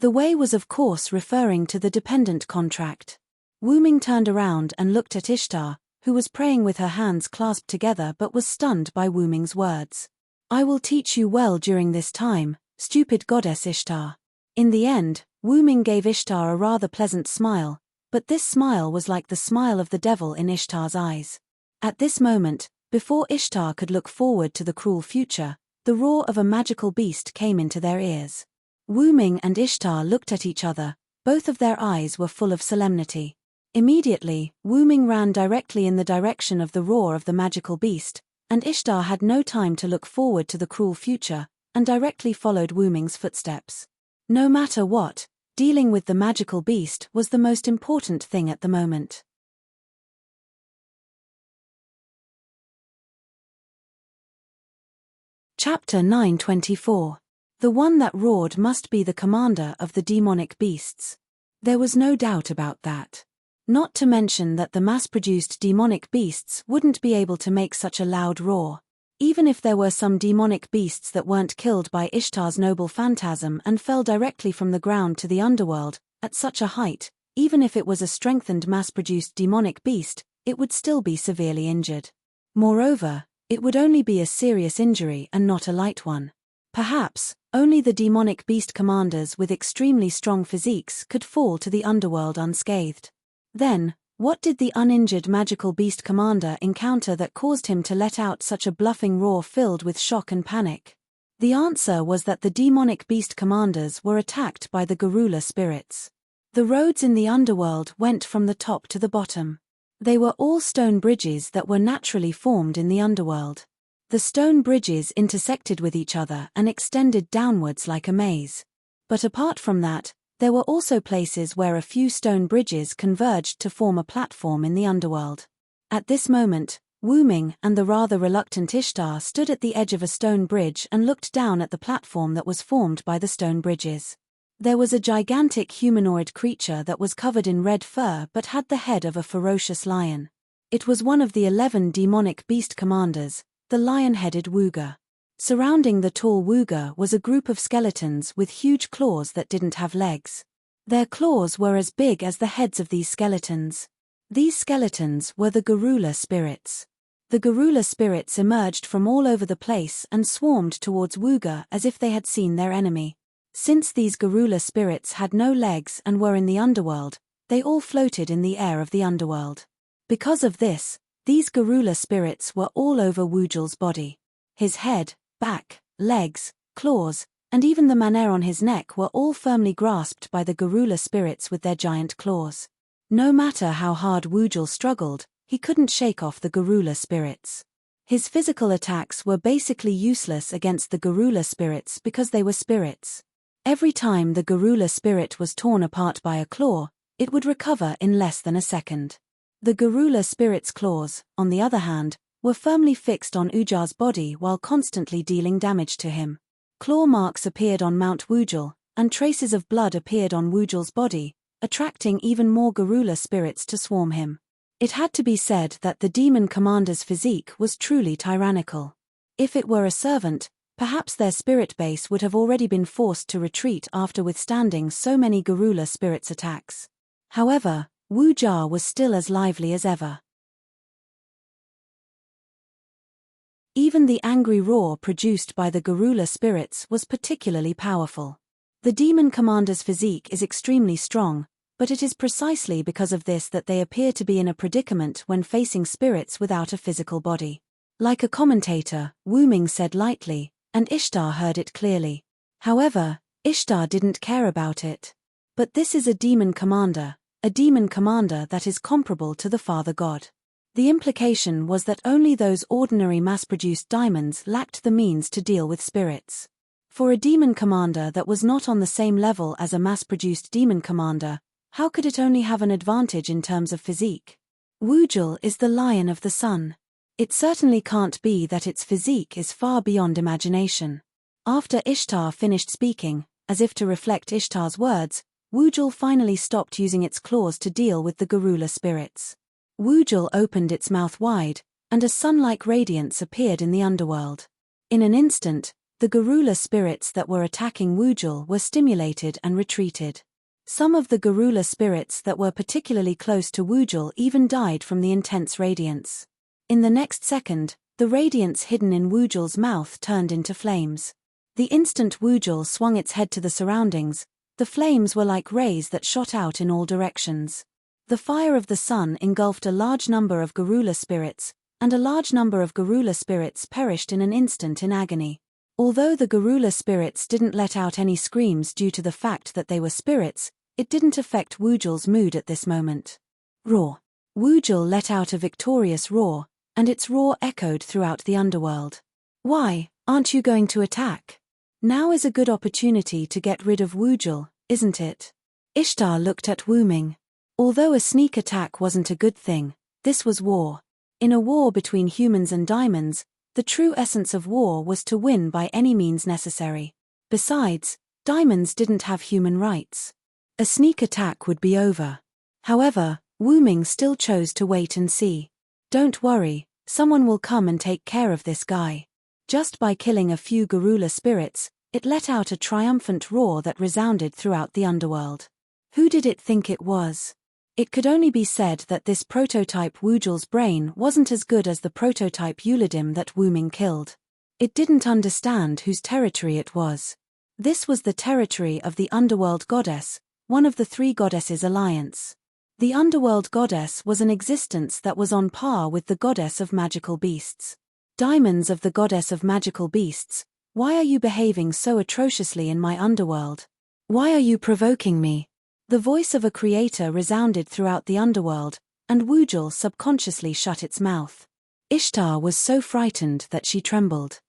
The way was of course referring to the dependent contract. Wu Ming turned around and looked at Ishtar, who was praying with her hands clasped together but was stunned by Wu Ming's words. I will teach you well during this time, stupid goddess Ishtar. In the end, Wu Ming gave Ishtar a rather pleasant smile, but this smile was like the smile of the devil in Ishtar's eyes. At this moment, before Ishtar could look forward to the cruel future, the roar of a magical beast came into their ears. Wu Ming and Ishtar looked at each other, both of their eyes were full of solemnity. Immediately, Wu Ming ran directly in the direction of the roar of the magical beast, and Ishtar had no time to look forward to the cruel future, and directly followed Wu Ming's footsteps. No matter what, dealing with the magical beast was the most important thing at the moment. Chapter 924. The one that roared must be the commander of the demonic beasts. There was no doubt about that. Not to mention that the mass-produced demonic beasts wouldn't be able to make such a loud roar. Even if there were some demonic beasts that weren't killed by Ishtar's noble phantasm and fell directly from the ground to the underworld, at such a height, even if it was a strengthened mass-produced demonic beast, it would still be severely injured. Moreover, it would only be a serious injury and not a light one. Perhaps, only the demonic beast commanders with extremely strong physiques could fall to the underworld unscathed. Then, what did the uninjured magical beast commander encounter that caused him to let out such a bluffing roar filled with shock and panic? The answer was that the demonic beast commanders were attacked by the Garula spirits. The roads in the underworld went from the top to the bottom. They were all stone bridges that were naturally formed in the underworld. The stone bridges intersected with each other and extended downwards like a maze. But apart from that, There were also places where a few stone bridges converged to form a platform in the underworld. At this moment, Wu-ming and the rather reluctant Ishtar stood at the edge of a stone bridge and looked down at the platform that was formed by the stone bridges. There was a gigantic humanoid creature that was covered in red fur but had the head of a ferocious lion. It was one of the 11 demonic beast commanders, the lion-headed Wuga. Surrounding the tall Wuga was a group of skeletons with huge claws that didn't have legs. Their claws were as big as the heads of these skeletons. These skeletons were the Garula spirits. The Garula spirits emerged from all over the place and swarmed towards Wuga as if they had seen their enemy. Since these Garula spirits had no legs and were in the underworld, they all floated in the air of the underworld. Because of this, these Garula spirits were all over Wujul's body. His head, back, legs, claws, and even the maner on his neck were all firmly grasped by the Garula spirits with their giant claws. No matter how hard Wujul struggled, he couldn't shake off the Garula spirits. His physical attacks were basically useless against the Garula spirits because they were spirits. Every time the Garula spirit was torn apart by a claw, it would recover in less than a second. The Garula spirit's claws, on the other hand, were firmly fixed on Ujar's body while constantly dealing damage to him. Claw marks appeared on Mount Wujul, and traces of blood appeared on Wujul's body, attracting even more Garula spirits to swarm him. It had to be said that the demon commander's physique was truly tyrannical. If it were a servant, perhaps their spirit base would have already been forced to retreat after withstanding so many Garula spirits' attacks. However, Wujar was still as lively as ever. Even the angry roar produced by the Garula spirits was particularly powerful. The demon commander's physique is extremely strong, but it is precisely because of this that they appear to be in a predicament when facing spirits without a physical body. Like a commentator, Wu-ming said lightly, and Ishtar heard it clearly. However, Ishtar didn't care about it. But this is a demon commander that is comparable to the Father God. The implication was that only those ordinary mass-produced diamonds lacked the means to deal with spirits. For a demon commander that was not on the same level as a mass-produced demon commander, how could it only have an advantage in terms of physique? Wujul is the lion of the sun. It certainly can't be that its physique is far beyond imagination. After Ishtar finished speaking, as if to reflect Ishtar's words, Wujul finally stopped using its claws to deal with the Garula spirits. Wujul opened its mouth wide, and a sun-like radiance appeared in the underworld. In an instant, the Garula spirits that were attacking Wujul were stimulated and retreated. Some of the Garula spirits that were particularly close to Wujul even died from the intense radiance. In the next second, the radiance hidden in Wujul's mouth turned into flames. The instant Wujul swung its head to the surroundings, the flames were like rays that shot out in all directions. The fire of the sun engulfed a large number of Garula spirits, and a large number of Garula spirits perished in an instant in agony. Although the Garula spirits didn't let out any screams due to the fact that they were spirits, it didn't affect Wujul's mood at this moment. Roar. Wujul let out a victorious roar, and its roar echoed throughout the underworld. Why, aren't you going to attack? Now is a good opportunity to get rid of Wujul, isn't it? Ishtar looked at Wu-ming. Although a sneak attack wasn't a good thing, this was war. In a war between humans and diamonds, the true essence of war was to win by any means necessary. Besides, diamonds didn't have human rights. A sneak attack would be over. However, Wu-ming still chose to wait and see. Don't worry, someone will come and take care of this guy. Just by killing a few Garula spirits, it let out a triumphant roar that resounded throughout the underworld. Who did it think it was? It could only be said that this prototype Wujul's brain wasn't as good as the prototype Eulidim that Wu-ming killed. It didn't understand whose territory it was. This was the territory of the underworld goddess, one of the three goddesses' alliance. The underworld goddess was an existence that was on par with the goddess of magical beasts. Diamonds of the goddess of magical beasts, why are you behaving so atrociously in my underworld? Why are you provoking me? The voice of a creator resounded throughout the underworld, and Wujul subconsciously shut its mouth. Ishtar was so frightened that she trembled.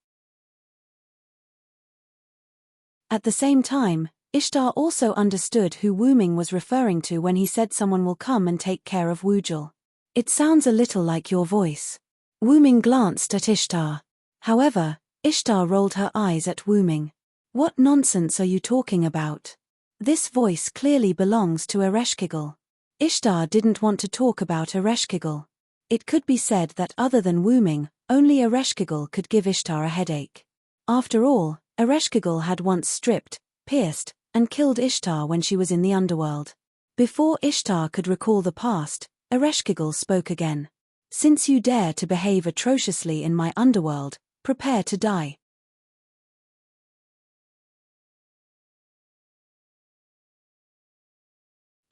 At the same time, Ishtar also understood who Wuming was referring to when he said someone will come and take care of Wujul. It sounds a little like your voice. Wuming glanced at Ishtar. However, Ishtar rolled her eyes at Wuming. What nonsense are you talking about? This voice clearly belongs to Ereshkigal. Ishtar didn't want to talk about Ereshkigal. It could be said that other than Wuming, only Ereshkigal could give Ishtar a headache. After all, Ereshkigal had once stripped, pierced, and killed Ishtar when she was in the underworld. Before Ishtar could recall the past, Ereshkigal spoke again. Since you dare to behave atrociously in my underworld, prepare to die.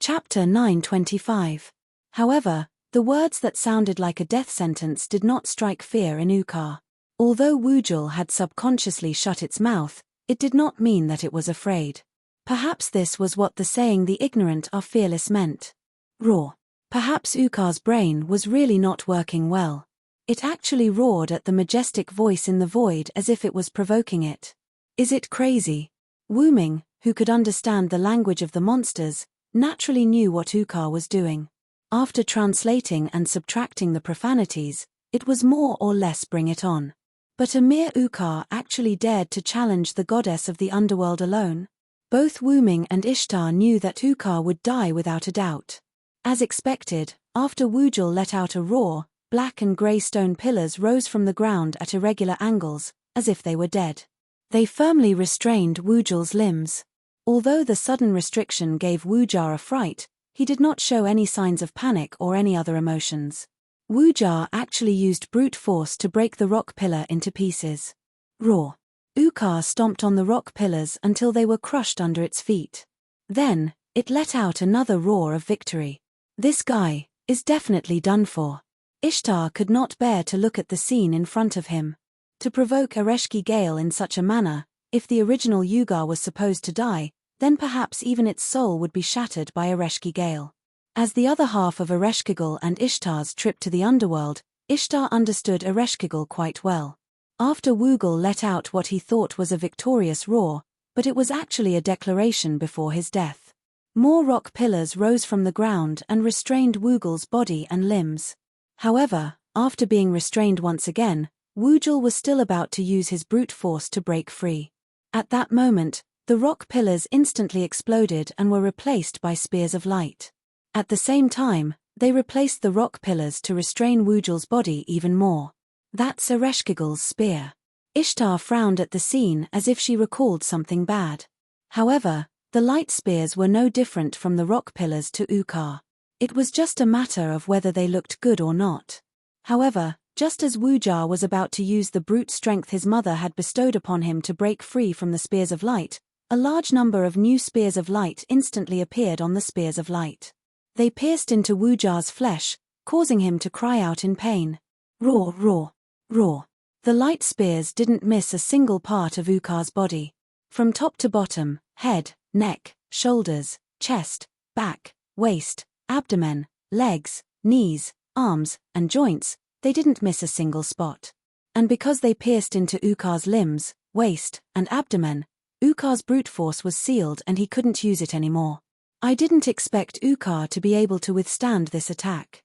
Chapter 925. However, the words that sounded like a death sentence did not strike fear in Ukar. Although Wujul had subconsciously shut its mouth, it did not mean that it was afraid. Perhaps this was what the saying "the ignorant are fearless" meant. Roar. Perhaps Ukar's brain was really not working well. It actually roared at the majestic voice in the void as if it was provoking it. Is it crazy? Wuming, who could understand the language of the monsters, naturally knew what Ukar was doing. After translating and subtracting the profanities, it was more or less bring it on. But a mere Ukar actually dared to challenge the goddess of the underworld alone? Both Wuming and Ishtar knew that Ukar would die without a doubt. As expected, after Wujul let out a roar, black and grey stone pillars rose from the ground at irregular angles, as if they were dead. They firmly restrained Wujul's limbs. Although the sudden restriction gave Wujar a fright, he did not show any signs of panic or any other emotions. Wujar actually used brute force to break the rock pillar into pieces. Roar. Ukar stomped on the rock pillars until they were crushed under its feet. Then, it let out another roar of victory. This guy is definitely done for. Ishtar could not bear to look at the scene in front of him. To provoke Ereshki Gale in such a manner, if the original Yugar was supposed to die, then perhaps even its soul would be shattered by Ereshki Gale. As the other half of Ereshkigal and Ishtar's trip to the underworld, Ishtar understood Ereshkigal quite well. After Wugul let out what he thought was a victorious roar, but it was actually a declaration before his death. More rock pillars rose from the ground and restrained Wugul's body and limbs. However, after being restrained once again, Wujul was still about to use his brute force to break free. At that moment, the rock pillars instantly exploded and were replaced by spears of light. At the same time, they replaced the rock pillars to restrain Wujul's body even more. That's Ereshkigal's spear. Ishtar frowned at the scene as if she recalled something bad. However, the light spears were no different from the rock pillars to Ukar. It was just a matter of whether they looked good or not. However, just as Wujar was about to use the brute strength his mother had bestowed upon him to break free from the spears of light, a large number of new spears of light instantly appeared on the spears of light. They pierced into Wujar's flesh, causing him to cry out in pain. Roar, roar, roar. The light spears didn't miss a single part of Ukar's body. From top to bottom, head, neck, shoulders, chest, back, waist, abdomen, legs, knees, arms, and joints, they didn't miss a single spot. And because they pierced into Ukar's limbs, waist, and abdomen, Ukar's brute force was sealed and he couldn't use it anymore. I didn't expect Ukar to be able to withstand this attack.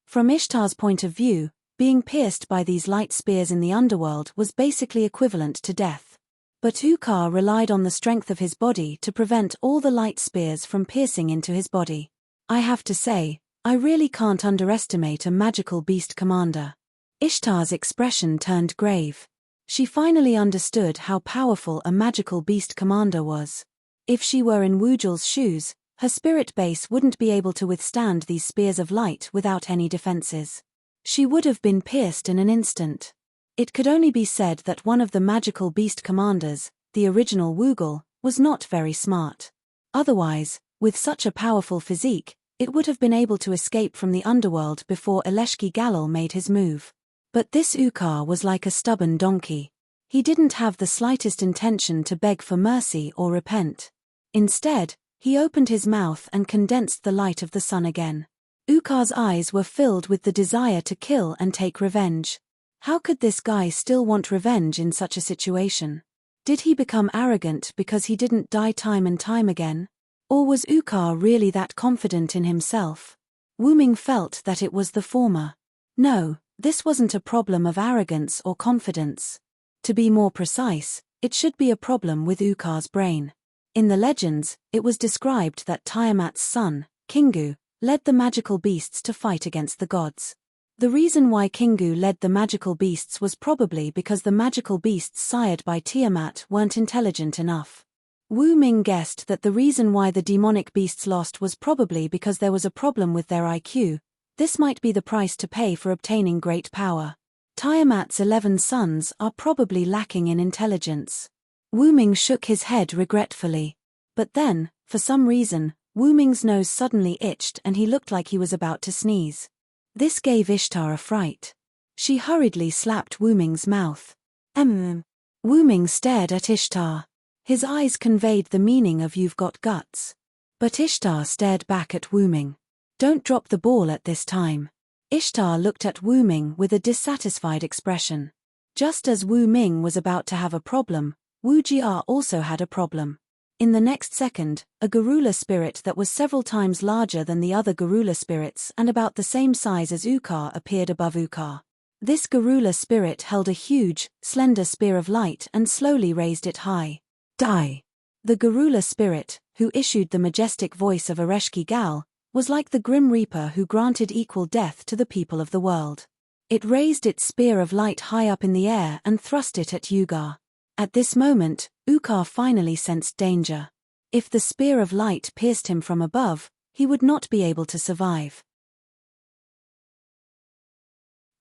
From Ishtar's point of view, being pierced by these light spears in the underworld was basically equivalent to death. But Ukar relied on the strength of his body to prevent all the light spears from piercing into his body. I have to say, I really can't underestimate a magical beast commander. Ishtar's expression turned grave. She finally understood how powerful a magical beast commander was. If she were in Wujul's shoes, her spirit base wouldn't be able to withstand these spears of light without any defenses. She would have been pierced in an instant. It could only be said that one of the magical beast commanders, the original Wugul, was not very smart. Otherwise, with such a powerful physique, it would have been able to escape from the underworld before Ereshki Galal made his move. But this Ukar was like a stubborn donkey. He didn't have the slightest intention to beg for mercy or repent. Instead, he opened his mouth and condensed the light of the sun again. Ukar's eyes were filled with the desire to kill and take revenge. How could this guy still want revenge in such a situation? Did he become arrogant because he didn't die time and time again? Or was Ukar really that confident in himself? Wuming felt that it was the former. No, this wasn't a problem of arrogance or confidence. To be more precise, it should be a problem with Ukar's brain. In the legends, it was described that Tiamat's son, Kingu, led the magical beasts to fight against the gods. The reason why Kingu led the magical beasts was probably because the magical beasts sired by Tiamat weren't intelligent enough. Wu Ming guessed that the reason why the demonic beasts lost was probably because there was a problem with their IQ. This might be the price to pay for obtaining great power. Tiamat's 11 sons are probably lacking in intelligence. Wu Ming shook his head regretfully. But then, for some reason, Wu Ming's nose suddenly itched and he looked like he was about to sneeze. This gave Ishtar a fright. She hurriedly slapped Wu Ming's mouth. Wu Ming stared at Ishtar. His eyes conveyed the meaning of "you've got guts." But Ishtar stared back at Wu Ming. "Don't drop the ball at this time." Ishtar looked at Wu Ming with a dissatisfied expression. Just as Wu Ming was about to have a problem, Wu Jia also had a problem. In the next second, a Garula spirit that was several times larger than the other Garula spirits and about the same size as Ukar appeared above Ukar. This Garula spirit held a huge, slender spear of light and slowly raised it high. Die! The Garula spirit, who issued the majestic voice of Ereshki Gal, was like the Grim Reaper who granted equal death to the people of the world. It raised its spear of light high up in the air and thrust it at Ugar. At this moment, Ukar finally sensed danger. If the spear of light pierced him from above, he would not be able to survive.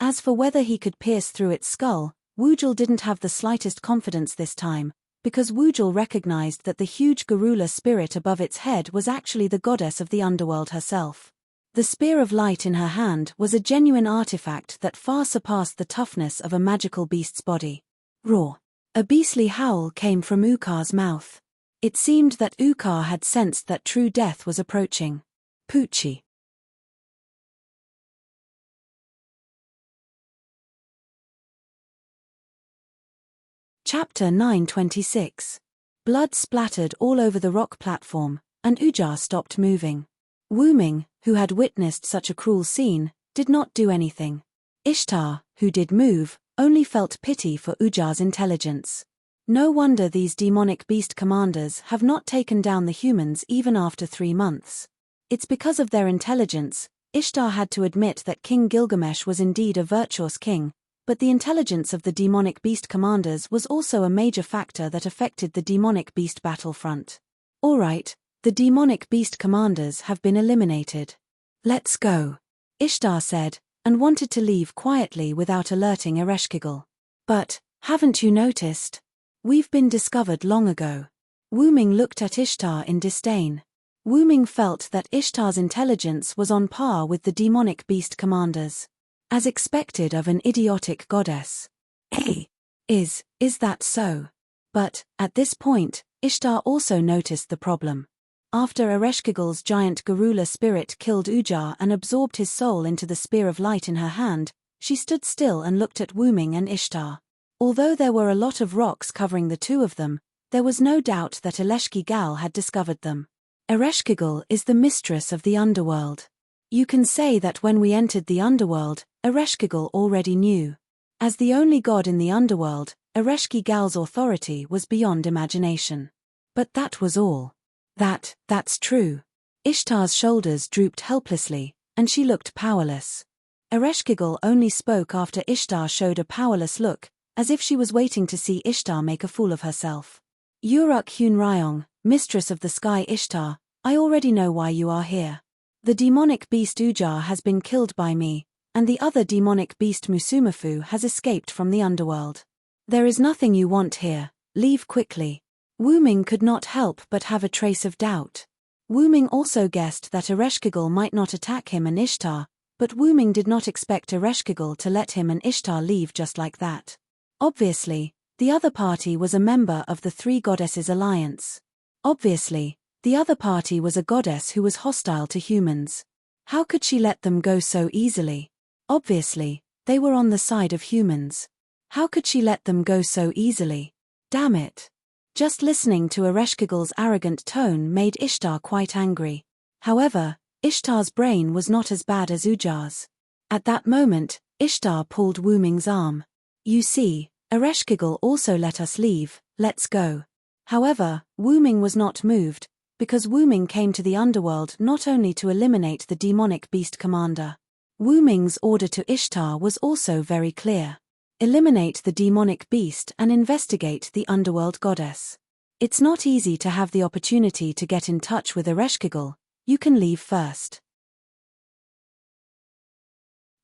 As for whether he could pierce through its skull, Wujul didn't have the slightest confidence this time, because Wujul recognized that the huge Garula spirit above its head was actually the goddess of the underworld herself. The spear of light in her hand was a genuine artifact that far surpassed the toughness of a magical beast's body. Roar! A beastly howl came from Ukar's mouth. It seemed that Ukar had sensed that true death was approaching. Poochie. Chapter 926. Blood splattered all over the rock platform, and Ujar stopped moving. Wu Ming, who had witnessed such a cruel scene, did not do anything. Ishtar, who did move, only felt pity for Ujar's intelligence. No wonder these demonic beast commanders have not taken down the humans even after 3 months. It's because of their intelligence. Ishtar had to admit that King Gilgamesh was indeed a virtuous king, but the intelligence of the demonic beast commanders was also a major factor that affected the demonic beast battlefront. Alright, the demonic beast commanders have been eliminated. Let's go, Ishtar said, and wanted to leave quietly without alerting Ereshkigal. But, haven't you noticed? We've been discovered long ago. Wu Ming looked at Ishtar in disdain. Wu Ming felt that Ishtar's intelligence was on par with the demonic beast commanders. As expected of an idiotic goddess. Hey! Is that so? But, at this point, Ishtar also noticed the problem. After Ereshkigal's giant Garula spirit killed Ujar and absorbed his soul into the spear of light in her hand, she stood still and looked at Wu Ming and Ishtar. Although there were a lot of rocks covering the two of them, there was no doubt that Ereshki Gal had discovered them. Ereshkigal is the mistress of the underworld. You can say that when we entered the underworld, Ereshkigal already knew. As the only god in the underworld, Ereshki Gal's authority was beyond imagination. But that was all. That's true. Ishtar's shoulders drooped helplessly, and she looked powerless. Ereshkigal only spoke after Ishtar showed a powerless look, as if she was waiting to see Ishtar make a fool of herself. Uruk Hun Ryong, mistress of the sky Ishtar, I already know why you are here. The demonic beast Ujar has been killed by me, and the other demonic beast Musumafu has escaped from the underworld. There is nothing you want here, leave quickly. Wu Ming could not help but have a trace of doubt. Wu Ming also guessed that Ereshkigal might not attack him and Ishtar, but Wu Ming did not expect Ereshkigal to let him and Ishtar leave just like that. Obviously, the other party was a member of the Three Goddesses Alliance. Obviously, the other party was a goddess who was hostile to humans. How could she let them go so easily? Obviously, they were on the side of humans. How could she let them go so easily? Damn it. Just listening to Ereshkigal's arrogant tone made Ishtar quite angry. However, Ishtar's brain was not as bad as Ujar's. At that moment, Ishtar pulled Wu Ming's arm. You see, Ereshkigal also let us leave, let's go. However, Wu Ming was not moved, because Wu Ming came to the underworld not only to eliminate the demonic beast commander. Wu Ming's order to Ishtar was also very clear. Eliminate the demonic beast and investigate the underworld goddess. It's not easy to have the opportunity to get in touch with Ereshkigal, you can leave first.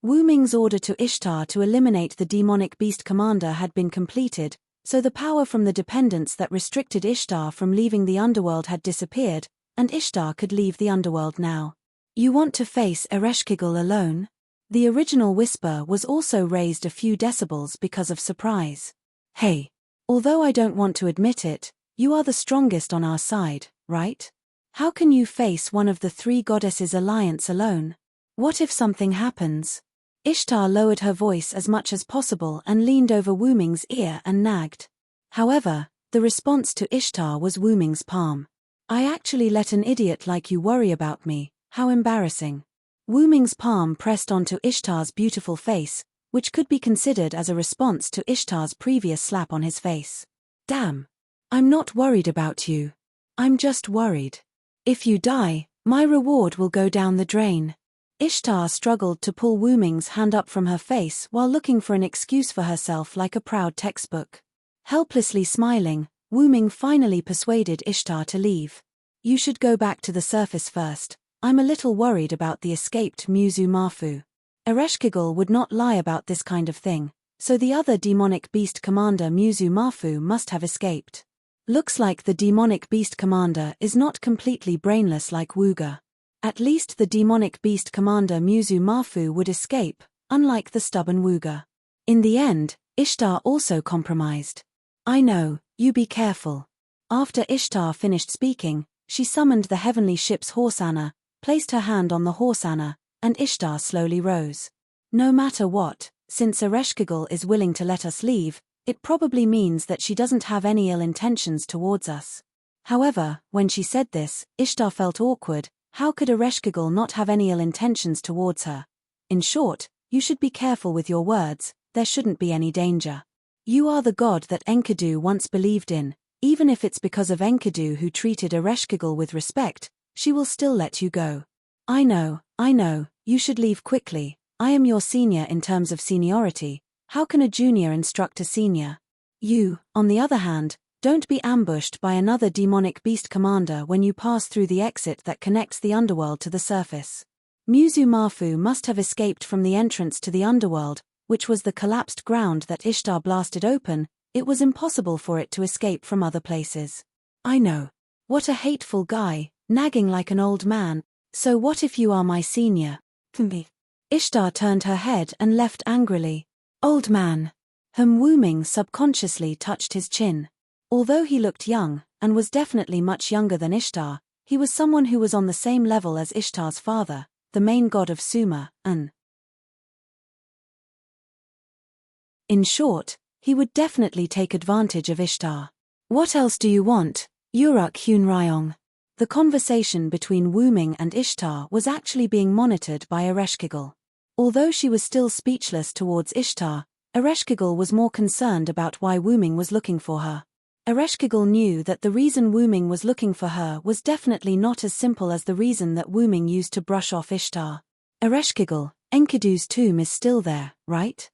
Wu Ming's order to Ishtar to eliminate the demonic beast commander had been completed, so the power from the dependence that restricted Ishtar from leaving the underworld had disappeared, and Ishtar could leave the underworld now. You want to face Ereshkigal alone? The original whisper was also raised a few decibels because of surprise. Hey. Although I don't want to admit it, you are the strongest on our side, right? How can you face one of the three goddesses' alliance alone? What if something happens? Ishtar lowered her voice as much as possible and leaned over Wu Ming's ear and nagged. However, the response to Ishtar was Wu Ming's palm. I actually let an idiot like you worry about me, how embarrassing. Wu Ming's palm pressed onto Ishtar's beautiful face, which could be considered as a response to Ishtar's previous slap on his face. Damn. I'm not worried about you. I'm just worried. If you die, my reward will go down the drain. Ishtar struggled to pull Wu Ming's hand up from her face while looking for an excuse for herself like a proud textbook. Helplessly smiling, Wu Ming finally persuaded Ishtar to leave. You should go back to the surface first. I'm a little worried about the escaped Muzu Mafu. Ereshkigal would not lie about this kind of thing, so the other demonic beast commander Muzu Mafu must have escaped. Looks like the demonic beast commander is not completely brainless like Wuga. At least the demonic beast commander Muzu Mafu would escape, unlike the stubborn Wuga. In the end, Ishtar also compromised. I know, you be careful. After Ishtar finished speaking, she summoned the heavenly ship's horse Anna, placed her hand on the horse Anna, and Ishtar slowly rose. No matter what, since Ereshkigal is willing to let us leave, it probably means that she doesn't have any ill intentions towards us. However, when she said this, Ishtar felt awkward. How could Ereshkigal not have any ill intentions towards her? In short, you should be careful with your words, there shouldn't be any danger. You are the god that Enkidu once believed in, even if it's because of Enkidu who treated Ereshkigal with respect, she will still let you go. I know, you should leave quickly, I am your senior in terms of seniority, how can a junior instruct a senior? You, on the other hand, don't be ambushed by another demonic beast commander when you pass through the exit that connects the underworld to the surface. Muzu Mafu must have escaped from the entrance to the underworld, which was the collapsed ground that Ishtar blasted open. It was impossible for it to escape from other places. I know. What a hateful guy, nagging like an old man. So what if you are my senior? Ishtar turned her head and left angrily. Old man. Wu Ming subconsciously touched his chin. Although he looked young, and was definitely much younger than Ishtar, he was someone who was on the same level as Ishtar's father, the main god of Sumer, and in short, he would definitely take advantage of Ishtar. What else do you want, Uruk Hyun? The conversation between Wu Ming and Ishtar was actually being monitored by Ereshkigal. Although she was still speechless towards Ishtar, Ereshkigal was more concerned about why Wu Ming was looking for her. Ereshkigal knew that the reason Wu Ming was looking for her was definitely not as simple as the reason that Wu Ming used to brush off Ishtar. Ereshkigal, Enkidu's tomb is still there, right?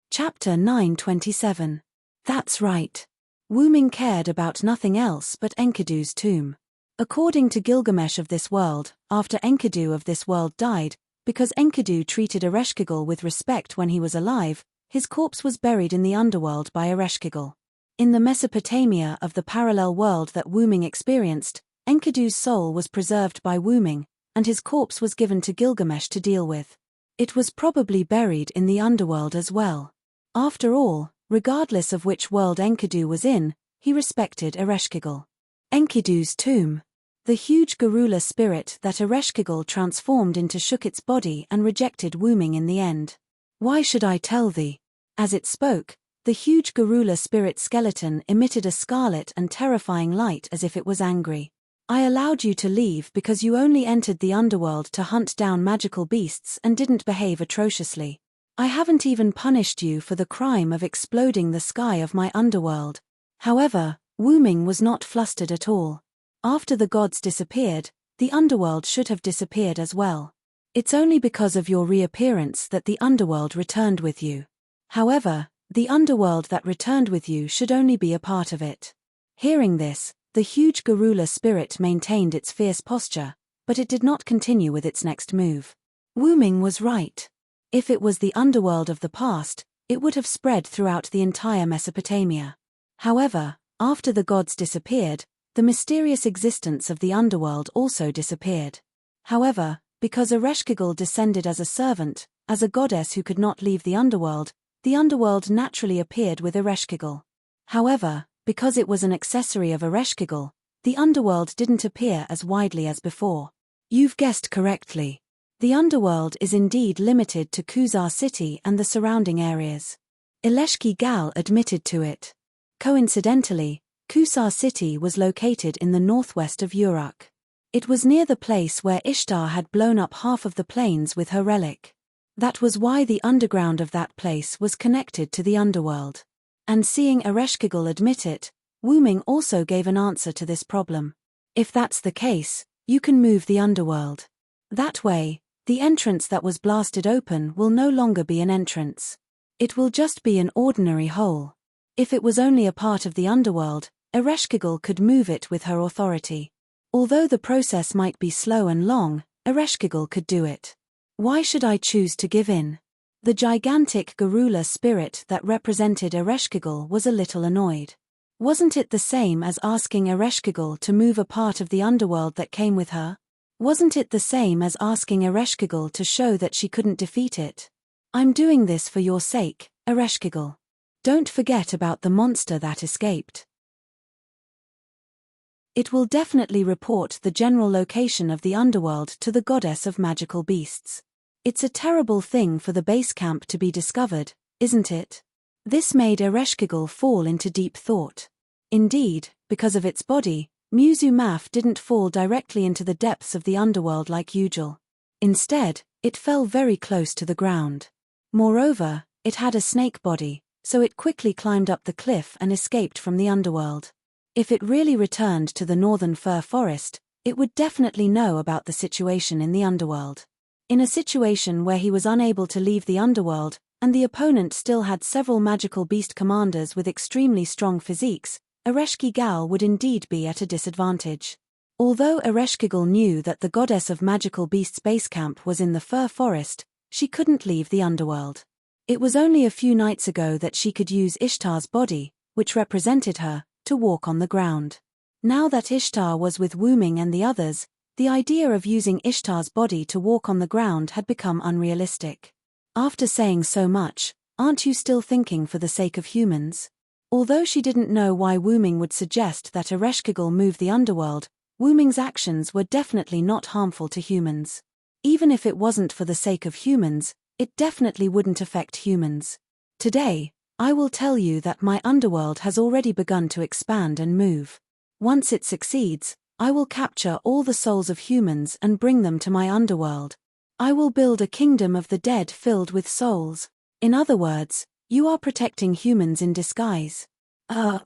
Chapter 927. That's right. Wu Ming cared about nothing else but Enkidu's tomb. According to Gilgamesh of this world, after Enkidu of this world died, because Enkidu treated Ereshkigal with respect when he was alive, his corpse was buried in the underworld by Ereshkigal. In the Mesopotamia of the parallel world that Wu Ming experienced, Enkidu's soul was preserved by Wu Ming, and his corpse was given to Gilgamesh to deal with. It was probably buried in the underworld as well. After all, regardless of which world Enkidu was in, he respected Ereshkigal. Enkidu's tomb. The huge Garula spirit that Ereshkigal transformed into shook its body and rejected Wu Ming in the end. Why should I tell thee? As it spoke, the huge Garula spirit skeleton emitted a scarlet and terrifying light as if it was angry. I allowed you to leave because you only entered the underworld to hunt down magical beasts and didn't behave atrociously. I haven't even punished you for the crime of exploding the sky of my underworld. However, Wu Ming was not flustered at all. After the gods disappeared, the underworld should have disappeared as well. It's only because of your reappearance that the underworld returned with you. However, the underworld that returned with you should only be a part of it. Hearing this, the huge Garula spirit maintained its fierce posture, but it did not continue with its next move. Wu Ming was right. If it was the underworld of the past, it would have spread throughout the entire Mesopotamia. However, after the gods disappeared, the mysterious existence of the underworld also disappeared. However, because Ereshkigal descended as a servant, as a goddess who could not leave the underworld naturally appeared with Ereshkigal. However, because it was an accessory of Ereshkigal, the underworld didn't appear as widely as before. You've guessed correctly. The underworld is indeed limited to Kuzar city and the surrounding areas. Ileshki Gal admitted to it. Coincidentally, Kusar city was located in the northwest of Uruk. It was near the place where Ishtar had blown up half of the plains with her relic. That was why the underground of that place was connected to the underworld. And seeing Ereshkigal admit it, Wu Ming also gave an answer to this problem. If that's the case, you can move the underworld. That way, the entrance that was blasted open will no longer be an entrance. It will just be an ordinary hole. If it was only a part of the underworld, Ereshkigal could move it with her authority. Although the process might be slow and long, Ereshkigal could do it. Why should I choose to give in? The gigantic Garula spirit that represented Ereshkigal was a little annoyed. Wasn't it the same as asking Ereshkigal to move a part of the underworld that came with her? Wasn't it the same as asking Ereshkigal to show that she couldn't defeat it? I'm doing this for your sake, Ereshkigal. Don't forget about the monster that escaped. It will definitely report the general location of the underworld to the goddess of magical beasts. It's a terrible thing for the base camp to be discovered, isn't it? This made Ereshkigal fall into deep thought. Indeed, because of its body, Muzu Maf didn't fall directly into the depths of the underworld like usual. Instead, it fell very close to the ground. Moreover, it had a snake body, so it quickly climbed up the cliff and escaped from the underworld. If it really returned to the northern fir forest, it would definitely know about the situation in the underworld. In a situation where he was unable to leave the underworld, and the opponent still had several magical beast commanders with extremely strong physiques, Ereshkigal would indeed be at a disadvantage. Although Ereshkigal knew that the goddess of magical beasts base camp was in the fir forest, she couldn't leave the underworld. It was only a few nights ago that she could use Ishtar's body, which represented her, to walk on the ground. Now that Ishtar was with Wu Ming and the others, the idea of using Ishtar's body to walk on the ground had become unrealistic. After saying so much, aren't you still thinking for the sake of humans? Although she didn't know why Wu Ming would suggest that Ereshkigal move the underworld, Wu Ming's actions were definitely not harmful to humans. Even if it wasn't for the sake of humans, it definitely wouldn't affect humans. Today, I will tell you that my underworld has already begun to expand and move. Once it succeeds, I will capture all the souls of humans and bring them to my underworld. I will build a kingdom of the dead filled with souls. In other words, you are protecting humans in disguise.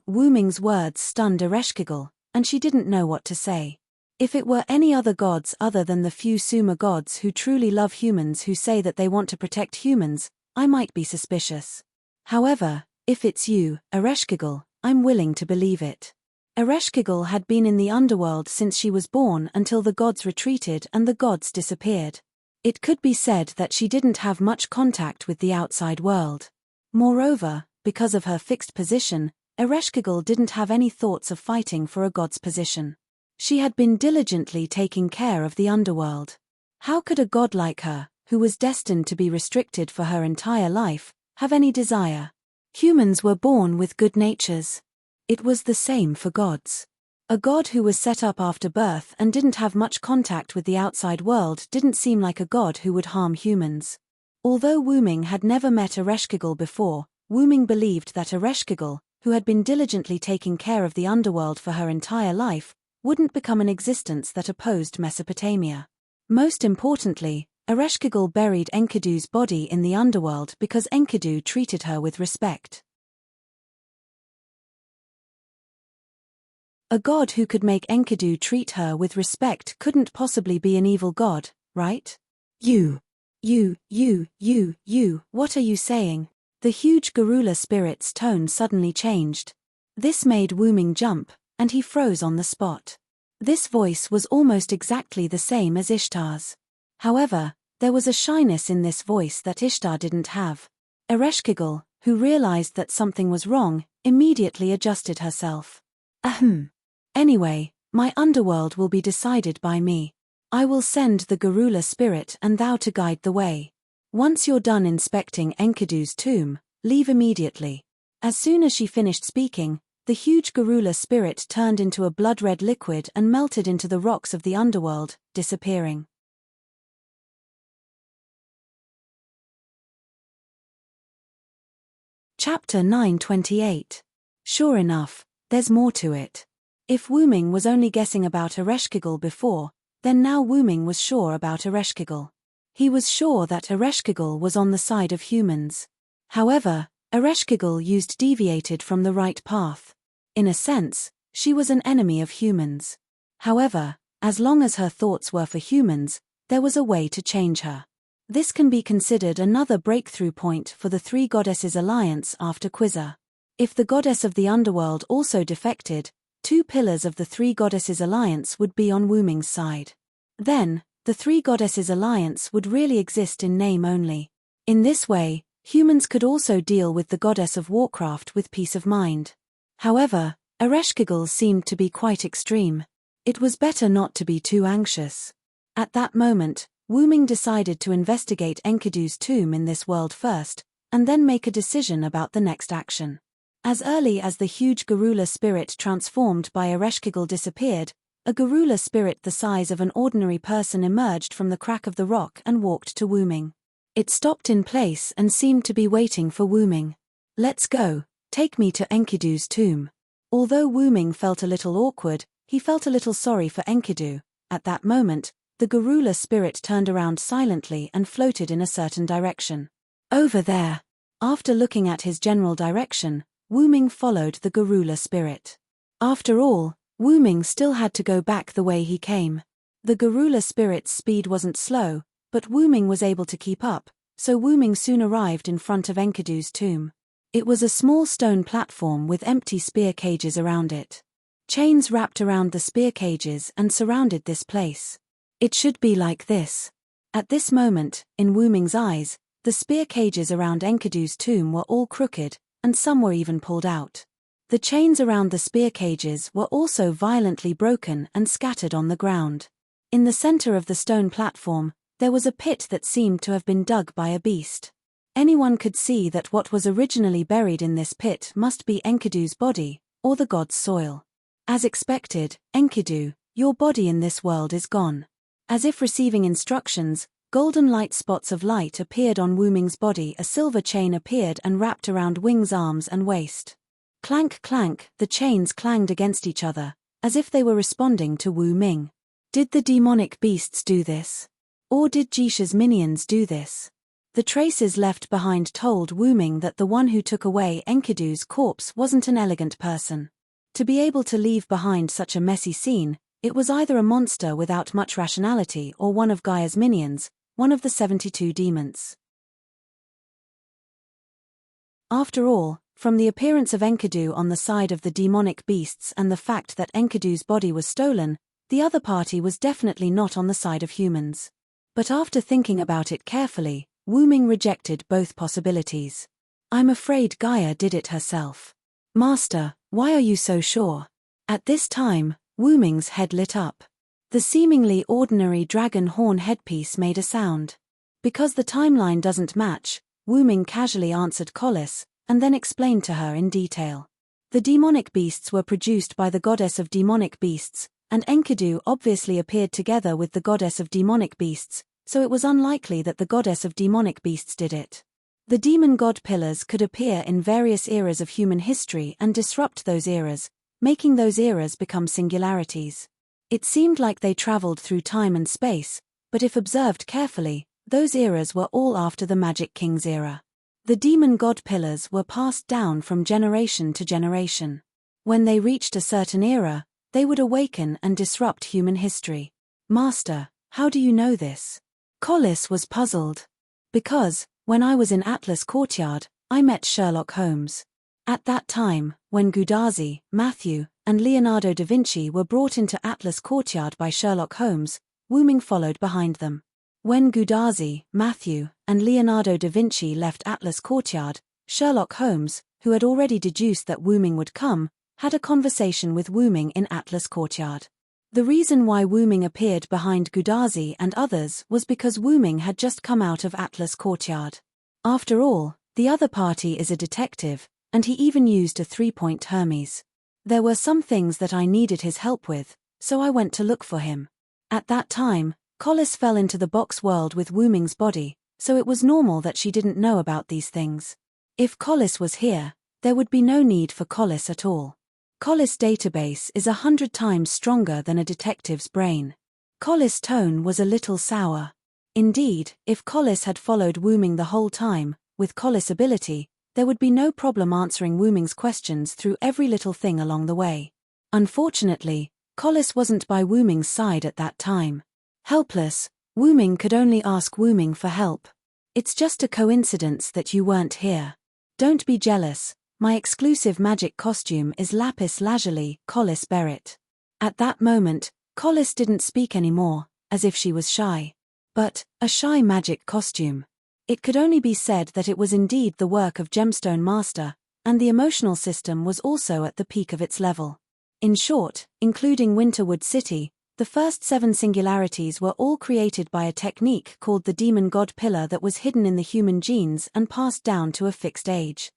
Wu Ming's words stunned Ereshkigal, and she didn't know what to say. If it were any other gods other than the few Sumer gods who truly love humans who say that they want to protect humans, I might be suspicious. However, if it's you, Ereshkigal, I'm willing to believe it. Ereshkigal had been in the underworld since she was born until the gods retreated and the gods disappeared. It could be said that she didn't have much contact with the outside world. Moreover, because of her fixed position, Ereshkigal didn't have any thoughts of fighting for a god's position. She had been diligently taking care of the underworld. How could a god like her, who was destined to be restricted for her entire life, have any desire? Humans were born with good natures. It was the same for gods. A god who was set up after birth and didn't have much contact with the outside world didn't seem like a god who would harm humans. Although Wu Ming had never met Ereshkigal before, Wu Ming believed that Ereshkigal, who had been diligently taking care of the underworld for her entire life, wouldn't become an existence that opposed Mesopotamia. Most importantly, Ereshkigal buried Enkidu's body in the underworld because Enkidu treated her with respect. A god who could make Enkidu treat her with respect couldn't possibly be an evil god, right? You, what are you saying? The huge Garula spirit's tone suddenly changed. This made Wu Ming jump, and he froze on the spot. This voice was almost exactly the same as Ishtar's. However, there was a shyness in this voice that Ishtar didn't have. Ereshkigal, who realized that something was wrong, immediately adjusted herself. Anyway, my underworld will be decided by me. I will send the Garula spirit and thou to guide the way. Once you're done inspecting Enkidu's tomb, leave immediately. As soon as she finished speaking, the huge Garula spirit turned into a blood-red liquid and melted into the rocks of the underworld, disappearing. Chapter 928. Sure enough, there's more to it. If Wu Ming was only guessing about Ereshkigal before, then now Wu Ming was sure about Ereshkigal. He was sure that Ereshkigal was on the side of humans. However, Ereshkigal deviated from the right path. In a sense, she was an enemy of humans. However, as long as her thoughts were for humans, there was a way to change her. This can be considered another breakthrough point for the Three Goddesses Alliance after Quizza. If the goddess of the underworld also defected, 2 pillars of the Three Goddesses Alliance would be on Wu Ming's side. Then, the Three Goddesses Alliance would really exist in name only. In this way, humans could also deal with the goddess of Warcraft with peace of mind. However, Ereshkigal seemed to be quite extreme. It was better not to be too anxious. At that moment, Wu Ming decided to investigate Enkidu's tomb in this world first, and then make a decision about the next action. As early as the huge Garula spirit transformed by Ereshkigal disappeared, a Garula spirit the size of an ordinary person emerged from the crack of the rock and walked to Wu Ming. It stopped in place and seemed to be waiting for Wu Ming. Let's go, take me to Enkidu's tomb. Although Wu Ming felt a little awkward, he felt a little sorry for Enkidu. At that moment, the Garula spirit turned around silently and floated in a certain direction. Over there. After looking at his general direction, Wu Ming followed the Garula spirit. After all, Wu Ming still had to go back the way he came. The Garula spirit's speed wasn't slow, but Wu Ming was able to keep up, so Wu Ming soon arrived in front of Enkidu's tomb. It was a small stone platform with empty spear cages around it. Chains wrapped around the spear cages and surrounded this place. It should be like this. At this moment, in Wu Ming's eyes, the spear cages around Enkidu's tomb were all crooked, and some were even pulled out. The chains around the spear cages were also violently broken and scattered on the ground. In the center of the stone platform, there was a pit that seemed to have been dug by a beast. Anyone could see that what was originally buried in this pit must be Enkidu's body, or the god's soil. As expected, Enkidu, your body in this world is gone. As if receiving instructions, golden light spots of light appeared on Wu Ming's body. A silver chain appeared and wrapped around Wing's arms and waist. Clank clank, the chains clanged against each other, as if they were responding to Wu Ming. Did the demonic beasts do this? Or did Jisha's minions do this? The traces left behind told Wu Ming that the one who took away Enkidu's corpse wasn't an elegant person. To be able to leave behind such a messy scene, it was either a monster without much rationality or one of Gaia's minions, one of the 72 demons. After all, from the appearance of Enkidu on the side of the demonic beasts and the fact that Enkidu's body was stolen, the other party was definitely not on the side of humans. But after thinking about it carefully, Wu Ming rejected both possibilities. I'm afraid Gaia did it herself. Master, why are you so sure? At this time, Wu Ming's head lit up. The seemingly ordinary dragon horn headpiece made a sound. Because the timeline doesn't match, Wu Ming casually answered Collis, and then explained to her in detail. The demonic beasts were produced by the goddess of demonic beasts, and Enkidu obviously appeared together with the goddess of demonic beasts, so it was unlikely that the goddess of demonic beasts did it. The demon god pillars could appear in various eras of human history and disrupt those eras, making those eras become singularities. It seemed like they traveled through time and space, but if observed carefully, those eras were all after the Magic King's era. The demon god pillars were passed down from generation to generation. When they reached a certain era, they would awaken and disrupt human history. Master, how do you know this? Collis was puzzled. Because, when I was in Atlas Courtyard, I met Sherlock Holmes. At that time, when Gudarzi, Matthew, and Leonardo da Vinci were brought into Atlas Courtyard by Sherlock Holmes, Wooming followed behind them. When Gudarzi, Matthew, and Leonardo da Vinci left Atlas Courtyard, Sherlock Holmes, who had already deduced that Wooming would come, had a conversation with Wooming in Atlas Courtyard. The reason why Wooming appeared behind Gudarzi and others was because Wooming had just come out of Atlas Courtyard. After all, the other party is a detective, and he even used a 3-point Hermes. There were some things that I needed his help with, so I went to look for him. At that time, Collis fell into the box world with Wooming's body, so it was normal that she didn't know about these things. If Collis was here, there would be no need for Collis at all. Collis' database is 100 times stronger than a detective's brain. Collis' tone was a little sour. Indeed, if Collis had followed Wooming the whole time, with Collis' ability, there would be no problem answering Wooming's questions through every little thing along the way. Unfortunately, Collis wasn't by Wooming's side at that time. Helpless, Wooming could only ask Wooming for help. It's just a coincidence that you weren't here. Don't be jealous. My exclusive magic costume is lapis lazuli, Collis Barrett. At that moment, Collis didn't speak anymore, as if she was shy. But, a shy magic costume. It could only be said that it was indeed the work of Gemstone Master, and the emotional system was also at the peak of its level. In short, including Winterwood City, the first 7 singularities were all created by a technique called the Demon God Pillar that was hidden in the human genes and passed down to a fixed age.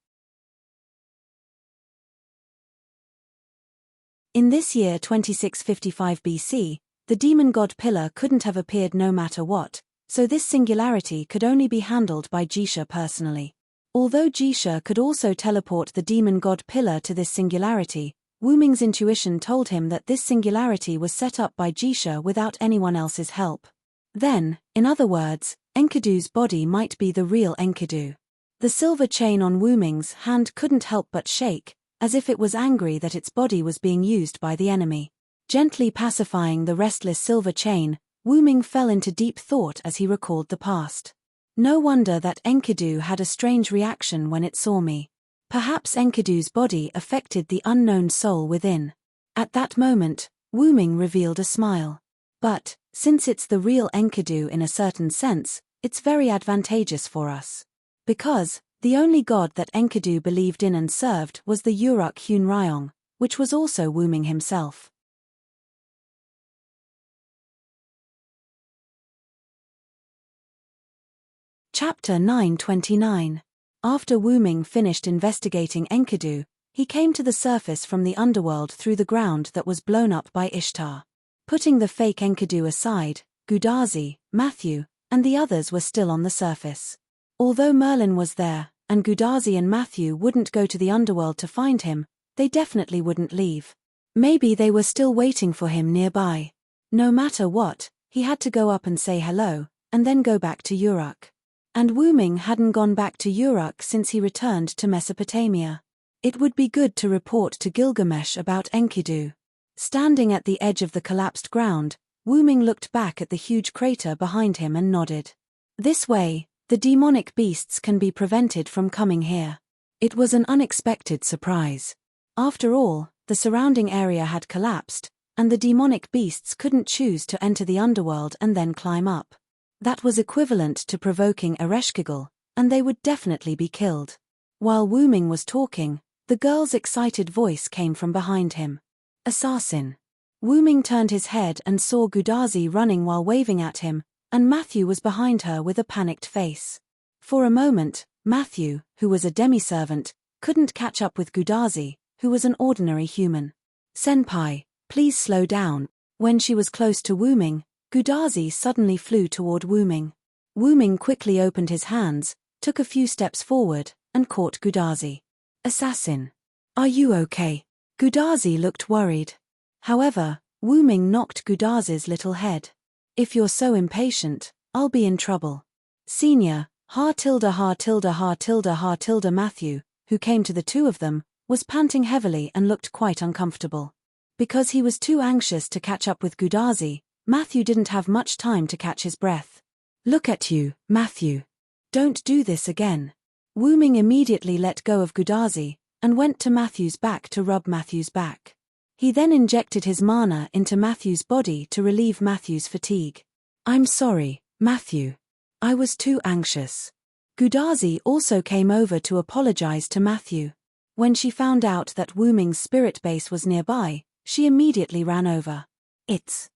In this year 2655 BC, the Demon God Pillar couldn't have appeared no matter what, so this singularity could only be handled by Jisha personally. Although Jisha could also teleport the Demon God Pillar to this singularity, Wooming's intuition told him that this singularity was set up by Jisha without anyone else's help. Then, in other words, Enkidu's body might be the real Enkidu. The silver chain on Wooming's hand couldn't help but shake, as if it was angry that its body was being used by the enemy. Gently pacifying the restless silver chain, Wooming fell into deep thought as he recalled the past. No wonder that Enkidu had a strange reaction when it saw me. Perhaps Enkidu's body affected the unknown soul within. At that moment, Wooming revealed a smile. But, since it's the real Enkidu in a certain sense, it's very advantageous for us. Because, the only god that Enkidu believed in and served was the Uruk Hun Ryong, which was also Wooming himself. Chapter 929. After Wooming finished investigating Enkidu, he came to the surface from the underworld through the ground that was blown up by Ishtar. Putting the fake Enkidu aside, Gudarzi, Matthew, and the others were still on the surface. Although Merlin was there, and Gudarzi and Matthew wouldn't go to the underworld to find him, they definitely wouldn't leave. Maybe they were still waiting for him nearby. No matter what, he had to go up and say hello, and then go back to Uruk. And Wooming hadn't gone back to Uruk since he returned to Mesopotamia. It would be good to report to Gilgamesh about Enkidu. Standing at the edge of the collapsed ground, Wooming looked back at the huge crater behind him and nodded. This way, the demonic beasts can be prevented from coming here. It was an unexpected surprise. After all, the surrounding area had collapsed, and the demonic beasts couldn't choose to enter the underworld and then climb up. That was equivalent to provoking Ereshkigal, and they would definitely be killed. While Wooming was talking, the girl's excited voice came from behind him. Assassin. Wooming turned his head and saw Gudarzi running while waving at him, and Matthew was behind her with a panicked face. For a moment, Matthew, who was a demi-servant, couldn't catch up with Gudarzi, who was an ordinary human. Senpai, please slow down. When she was close to Wooming, Gudazi suddenly flew toward Wuming. Wuming quickly opened his hands, took a few steps forward, and caught Gudazi. Assassin. Are you okay? Gudazi looked worried. However, Wuming knocked Gudazi's little head. If you're so impatient, I'll be in trouble. Senior, Matthew, who came to the two of them, was panting heavily and looked quite uncomfortable. Because he was too anxious to catch up with Gudazi, Matthew didn't have much time to catch his breath. Look at you, Matthew. Don't do this again. Wuming immediately let go of Gudazi and went to Matthew's back to rub Matthew's back. He then injected his mana into Matthew's body to relieve Matthew's fatigue. I'm sorry, Matthew. I was too anxious. Gudazi also came over to apologize to Matthew. When she found out that Wuming's spirit base was nearby, she immediately ran over. It's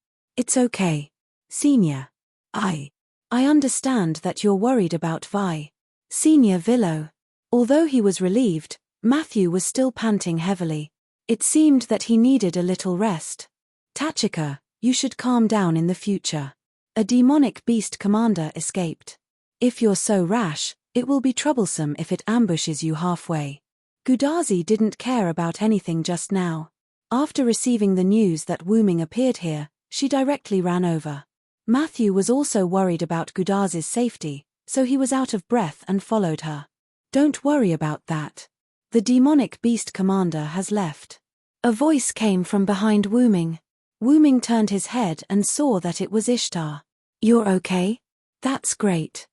okay. Senior. I understand that you're worried about Vi. Senior Villo. Although he was relieved, Matthew was still panting heavily. It seemed that he needed a little rest. Tachika, you should calm down in the future. A demonic beast commander escaped. If you're so rash, it will be troublesome if it ambushes you halfway. Gudazi didn't care about anything just now. After receiving the news that Wuming appeared here, she directly ran over. Matthew was also worried about Gudazi's safety, so he was out of breath and followed her. Don't worry about that. The demonic beast commander has left. A voice came from behind Wuming. Wuming turned his head and saw that it was Ishtar. You're okay? That's great.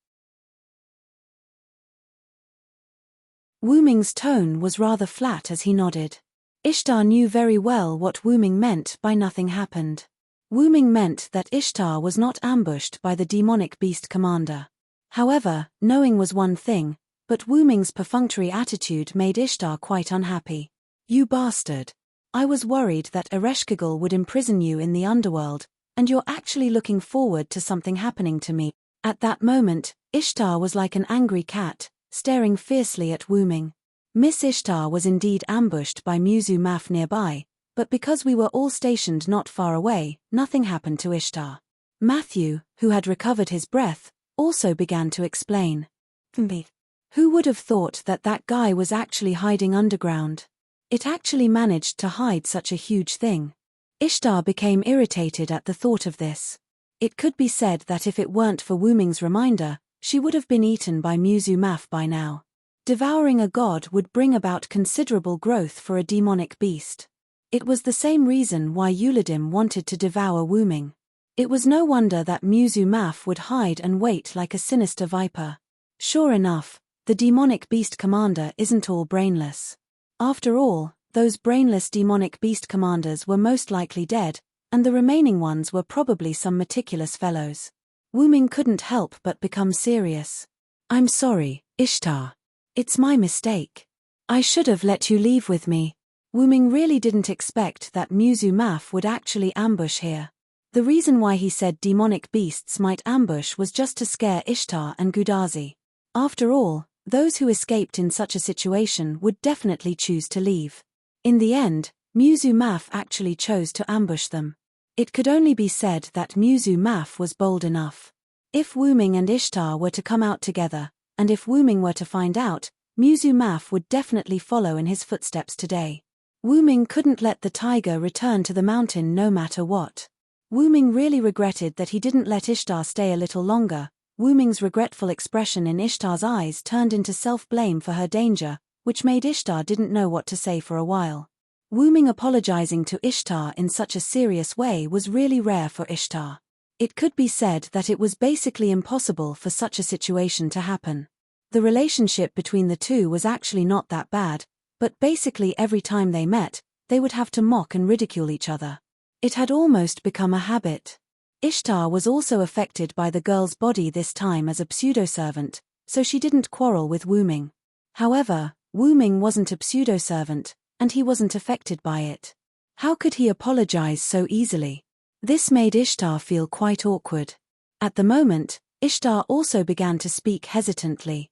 Wuming's tone was rather flat as he nodded. Ishtar knew very well what Wuming meant by nothing happened. Wuming meant that Ishtar was not ambushed by the demonic beast commander. However, knowing was one thing, but Wuming's perfunctory attitude made Ishtar quite unhappy. You bastard. I was worried that Ereshkigal would imprison you in the underworld, and you're actually looking forward to something happening to me. At that moment, Ishtar was like an angry cat, staring fiercely at Wuming. Miss Ishtar was indeed ambushed by Muzu Maf nearby, but because we were all stationed not far away, nothing happened to Ishtar. Matthew, who had recovered his breath, also began to explain. Who would have thought that that guy was actually hiding underground? It actually managed to hide such a huge thing. Ishtar became irritated at the thought of this. It could be said that if it weren't for Wuming's reminder, she would have been eaten by Muzu Maf by now. Devouring a god would bring about considerable growth for a demonic beast. It was the same reason why Ulidim wanted to devour Wuming. It was no wonder that Muzu Maf would hide and wait like a sinister viper. Sure enough, the demonic beast commander isn't all brainless. After all, those brainless demonic beast commanders were most likely dead, and the remaining ones were probably some meticulous fellows. Wuming couldn't help but become serious. I'm sorry, Ishtar. It's my mistake. I should have let you leave with me. Wuming really didn't expect that Muzu Maf would actually ambush here. The reason why he said demonic beasts might ambush was just to scare Ishtar and Gudazi. After all, those who escaped in such a situation would definitely choose to leave. In the end, Muzu Maf actually chose to ambush them. It could only be said that Muzu Maf was bold enough. If Wuming and Ishtar were to come out together, and if Wuming were to find out, Muzu Maf would definitely follow in his footsteps today. Wuming couldn't let the tiger return to the mountain no matter what. Wuming really regretted that he didn't let Ishtar stay a little longer. Wuming's regretful expression in Ishtar's eyes turned into self-blame for her danger, which made Ishtar didn't know what to say for a while. Wuming apologizing to Ishtar in such a serious way was really rare for Ishtar. It could be said that it was basically impossible for such a situation to happen. The relationship between the two was actually not that bad, but basically every time they met, they would have to mock and ridicule each other. It had almost become a habit. Ishtar was also affected by the girl's body this time as a pseudo-servant, so she didn't quarrel with Wuming. However, Wuming wasn't a pseudo-servant, and he wasn't affected by it. How could he apologize so easily? This made Ishtar feel quite awkward. At the moment, Ishtar also began to speak hesitantly.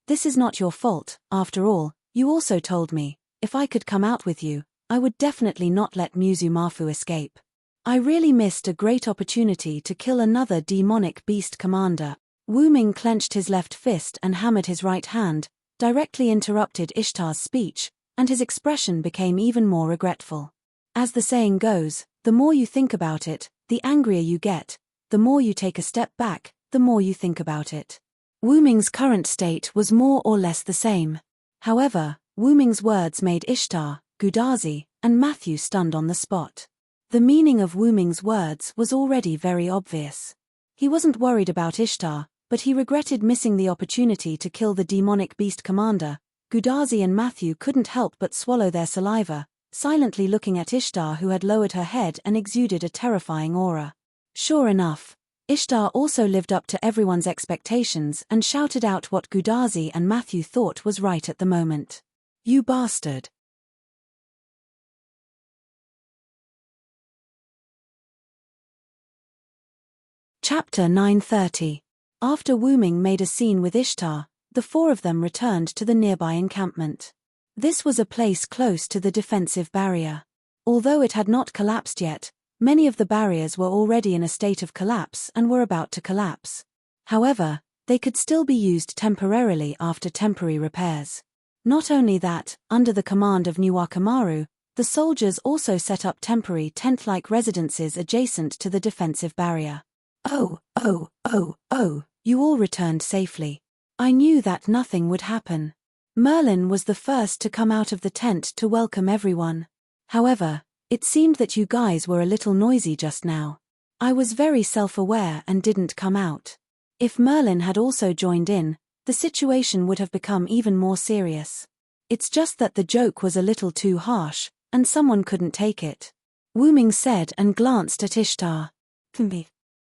This is not your fault, after all, you also told me, if I could come out with you, I would definitely not let Musu Mafu escape. I really missed a great opportunity to kill another demonic beast commander. Wu Ming clenched his left fist and hammered his right hand, directly interrupted Ishtar's speech, and his expression became even more regretful. As the saying goes, the more you think about it, the angrier you get, the more you take a step back, the more you think about it. Wu Ming's current state was more or less the same. However, Wu Ming's words made Ishtar, Gudazi, and Matthew stunned on the spot. The meaning of Wu Ming's words was already very obvious. He wasn't worried about Ishtar, but he regretted missing the opportunity to kill the demonic beast commander. Gudazi and Matthew couldn't help but swallow their saliva, silently looking at Ishtar, who had lowered her head and exuded a terrifying aura. Sure enough, Ishtar also lived up to everyone's expectations and shouted out what Gudazi and Matthew thought was right at the moment. "You bastard." Chapter 930. After Wu Ming made a scene with Ishtar, the four of them returned to the nearby encampment. This was a place close to the defensive barrier. Although it had not collapsed yet, many of the barriers were already in a state of collapse and were about to collapse. However, they could still be used temporarily after temporary repairs. Not only that, under the command of Nuwakamaru, the soldiers also set up temporary tent-like residences adjacent to the defensive barrier. Oh, you all returned safely. I knew that nothing would happen. Merlin was the first to come out of the tent to welcome everyone. However, it seemed that you guys were a little noisy just now. I was very self-aware and didn't come out. If Merlin had also joined in, the situation would have become even more serious. It's just that the joke was a little too harsh, and someone couldn't take it. Wu Ming said and glanced at Ishtar.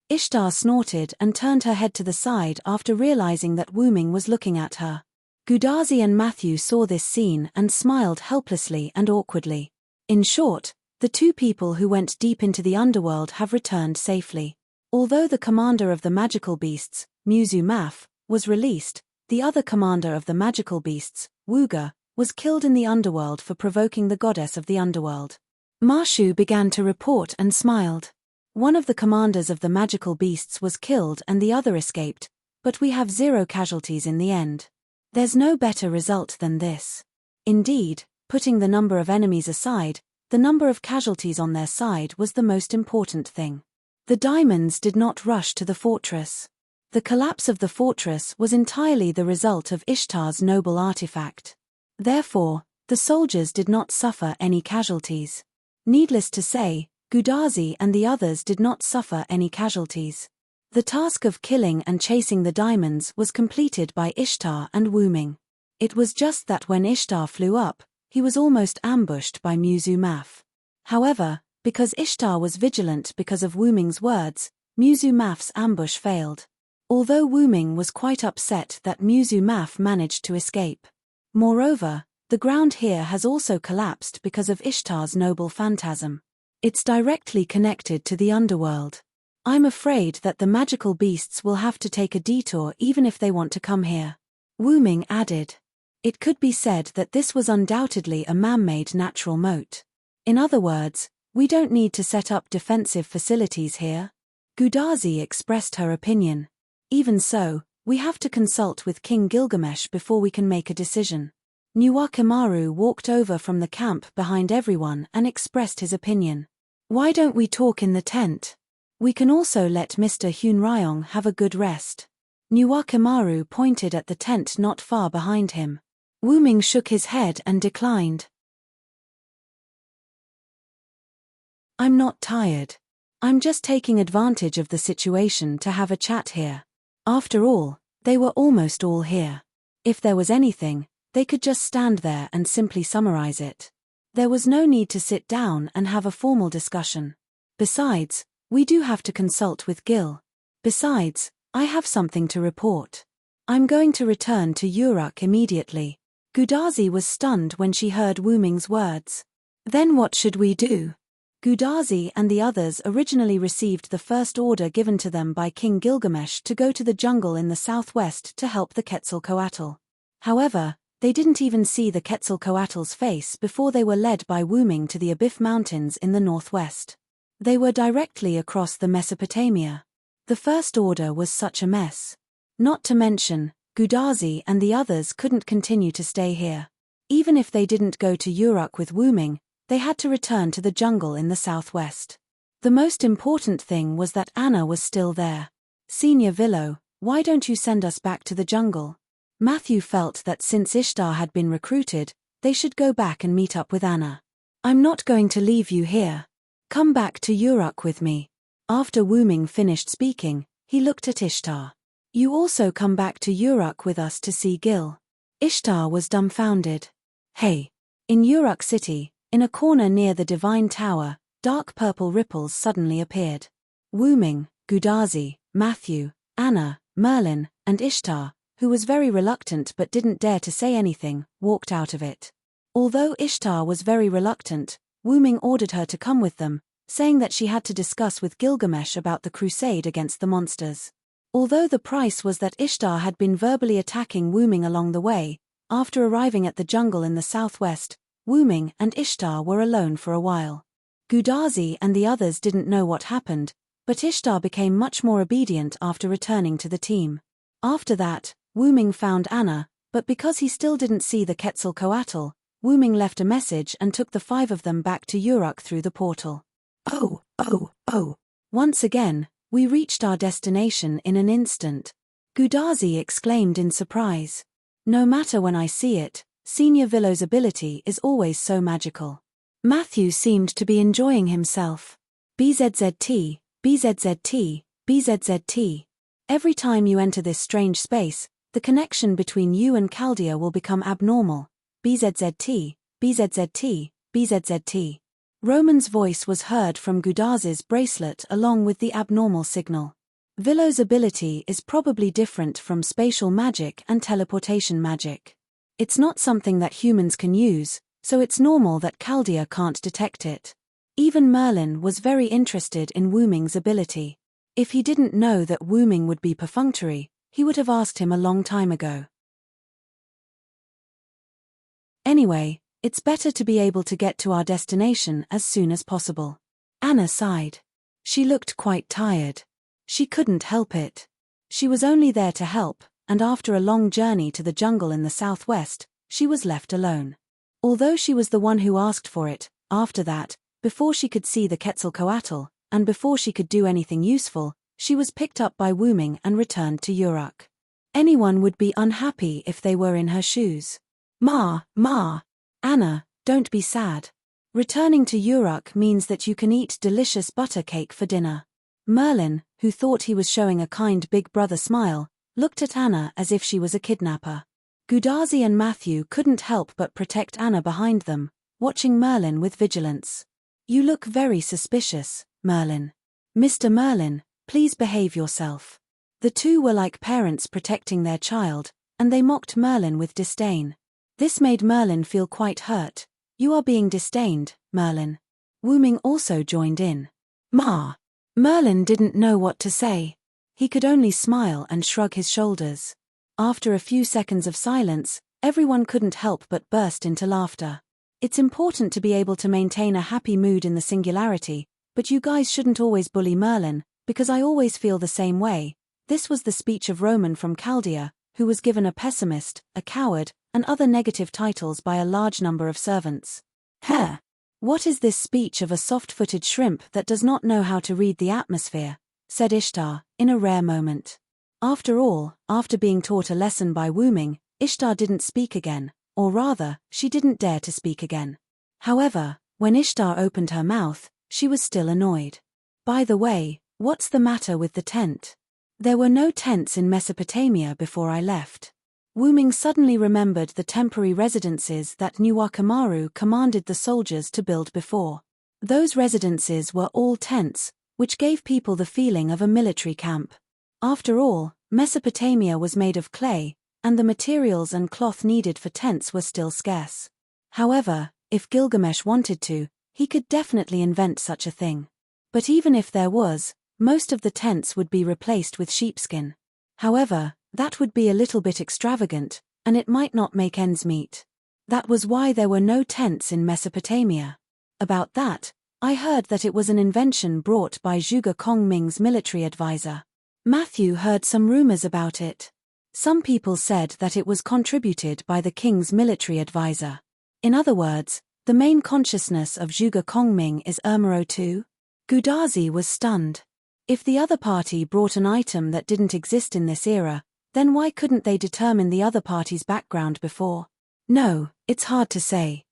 Ishtar snorted and turned her head to the side after realizing that Wu Ming was looking at her. Gudazi and Matthew saw this scene and smiled helplessly and awkwardly. In short, the two people who went deep into the underworld have returned safely. Although the commander of the magical beasts, Musu Maf, was released, the other commander of the magical beasts, Wuga, was killed in the underworld for provoking the goddess of the underworld. Marshu began to report and smiled. One of the commanders of the magical beasts was killed and the other escaped, but we have 0 casualties in the end. There's no better result than this. Indeed, putting the number of enemies aside, the number of casualties on their side was the most important thing. The diamonds did not rush to the fortress. The collapse of the fortress was entirely the result of Ishtar's noble artifact. Therefore, the soldiers did not suffer any casualties. Needless to say, Gudazi and the others did not suffer any casualties. The task of killing and chasing the diamonds was completed by Ishtar and Wu Ming. It was just that when Ishtar flew up, he was almost ambushed by Musu Maf. However, because Ishtar was vigilant because of Wu Ming's words, Musu Maf's ambush failed. Although Wu Ming was quite upset that Musu Maf managed to escape. Moreover, the ground here has also collapsed because of Ishtar's noble phantasm. It's directly connected to the underworld. I'm afraid that the magical beasts will have to take a detour even if they want to come here. Wu Ming added. It could be said that this was undoubtedly a man-made natural moat. In other words, we don't need to set up defensive facilities here. Gudazi expressed her opinion. Even so, we have to consult with King Gilgamesh before we can make a decision. Nuwakamaru walked over from the camp behind everyone and expressed his opinion. Why don't we talk in the tent? We can also let Mr. Hunryong have a good rest. Nuwakamaru pointed at the tent not far behind him. Wu Ming shook his head and declined. I'm not tired. I'm just taking advantage of the situation to have a chat here. After all, they were almost all here. If there was anything, they could just stand there and simply summarize it. There was no need to sit down and have a formal discussion. Besides, we do have to consult with Gil. Besides, I have something to report. I'm going to return to Uruk immediately. Gudazi was stunned when she heard Wu Ming's words. Then what should we do? Gudazi and the others originally received the first order given to them by King Gilgamesh to go to the jungle in the southwest to help the Quetzalcoatl. However, They didn't even see the Quetzalcoatl's face before they were led by Wuming to the Abif Mountains in the northwest. They were directly across the Mesopotamia. The First Order was such a mess. Not to mention, Gudazi and the others couldn't continue to stay here. Even if they didn't go to Uruk with Wuming, they had to return to the jungle in the southwest. The most important thing was that Anna was still there. Senior Villo, why don't you send us back to the jungle? Matthew felt that since Ishtar had been recruited, they should go back and meet up with Anna. I'm not going to leave you here. Come back to Uruk with me. After Wuming finished speaking, he looked at Ishtar. You also come back to Uruk with us to see Gil. Ishtar was dumbfounded. Hey! In Uruk City, in a corner near the Divine Tower, dark purple ripples suddenly appeared. Wuming, Gudazi, Matthew, Anna, Merlin, and Ishtar, who was very reluctant but didn't dare to say anything, walked out of it. Although Ishtar was very reluctant, Wuming ordered her to come with them, saying that she had to discuss with Gilgamesh about the crusade against the monsters. Although the price was that Ishtar had been verbally attacking Wuming along the way, after arriving at the jungle in the southwest, Wuming and Ishtar were alone for a while. Gudazi and the others didn't know what happened, but Ishtar became much more obedient after returning to the team. After that, Wuming found Anna, but because he still didn't see the Quetzalcoatl, Wuming left a message and took the 5 of them back to Uruk through the portal. Oh. Once again, we reached our destination in an instant. Gudazi exclaimed in surprise. No matter when I see it, Senior Villo's ability is always so magical. Matthew seemed to be enjoying himself. BZZT, BZZT, BZZT. Every time you enter this strange space, the connection between you and Chaldea will become abnormal. BZZT, BZZT, BZZT. Roman's voice was heard from Gudazi's bracelet along with the abnormal signal. Villo's ability is probably different from spatial magic and teleportation magic. It's not something that humans can use, so it's normal that Chaldea can't detect it. Even Merlin was very interested in Wuming's ability. If he didn't know that Wuming would be perfunctory, he would have asked him a long time ago. Anyway, it's better to be able to get to our destination as soon as possible. Anna sighed. She looked quite tired. She couldn't help it. She was only there to help, and after a long journey to the jungle in the southwest, she was left alone. Although she was the one who asked for it, after that, before she could see the Quetzalcoatl, and before she could do anything useful, she was picked up by Wuming and returned to Uruk. Anyone would be unhappy if they were in her shoes. Ma. Anna, don't be sad. Returning to Uruk means that you can eat delicious butter cake for dinner. Merlin, who thought he was showing a kind big brother smile, looked at Anna as if she was a kidnapper. Gudazi and Matthew couldn't help but protect Anna behind them, watching Merlin with vigilance. You look very suspicious, Merlin. Mr. Merlin, please behave yourself. The two were like parents protecting their child, and they mocked Merlin with disdain. This made Merlin feel quite hurt. You are being disdained, Merlin. Wuming also joined in. Ma. Merlin didn't know what to say. He could only smile and shrug his shoulders. After a few seconds of silence, everyone couldn't help but burst into laughter. It's important to be able to maintain a happy mood in the singularity, but you guys shouldn't always bully Merlin, because I always feel the same way. This was the speech of Roman from Chaldea, who was given a pessimist, a coward, and other negative titles by a large number of servants. What is this speech of a soft-footed shrimp that does not know how to read the atmosphere? Said Ishtar, in a rare moment. After all, after being taught a lesson by Wuming, Ishtar didn't speak again, or rather, she didn't dare to speak again. However, when Ishtar opened her mouth, she was still annoyed. By the way, what's the matter with the tent? There were no tents in Mesopotamia before I left. Wuming suddenly remembered the temporary residences that Nuwakamaru commanded the soldiers to build before. Those residences were all tents, which gave people the feeling of a military camp. After all, Mesopotamia was made of clay, and the materials and cloth needed for tents were still scarce. However, if Gilgamesh wanted to, he could definitely invent such a thing. But even if there was, most of the tents would be replaced with sheepskin. However, that would be a little bit extravagant, and it might not make ends meet. That was why there were no tents in Mesopotamia. About that, I heard that it was an invention brought by Zhuge Kongming's military advisor. Matthew heard some rumors about it. Some people said that it was contributed by the king's military advisor. In other words, the main consciousness of Zhuge Kongming is Ermero too? Gudazi was stunned. If the other party brought an item that didn't exist in this era, then why couldn't they determine the other party's background before? No, it's hard to say.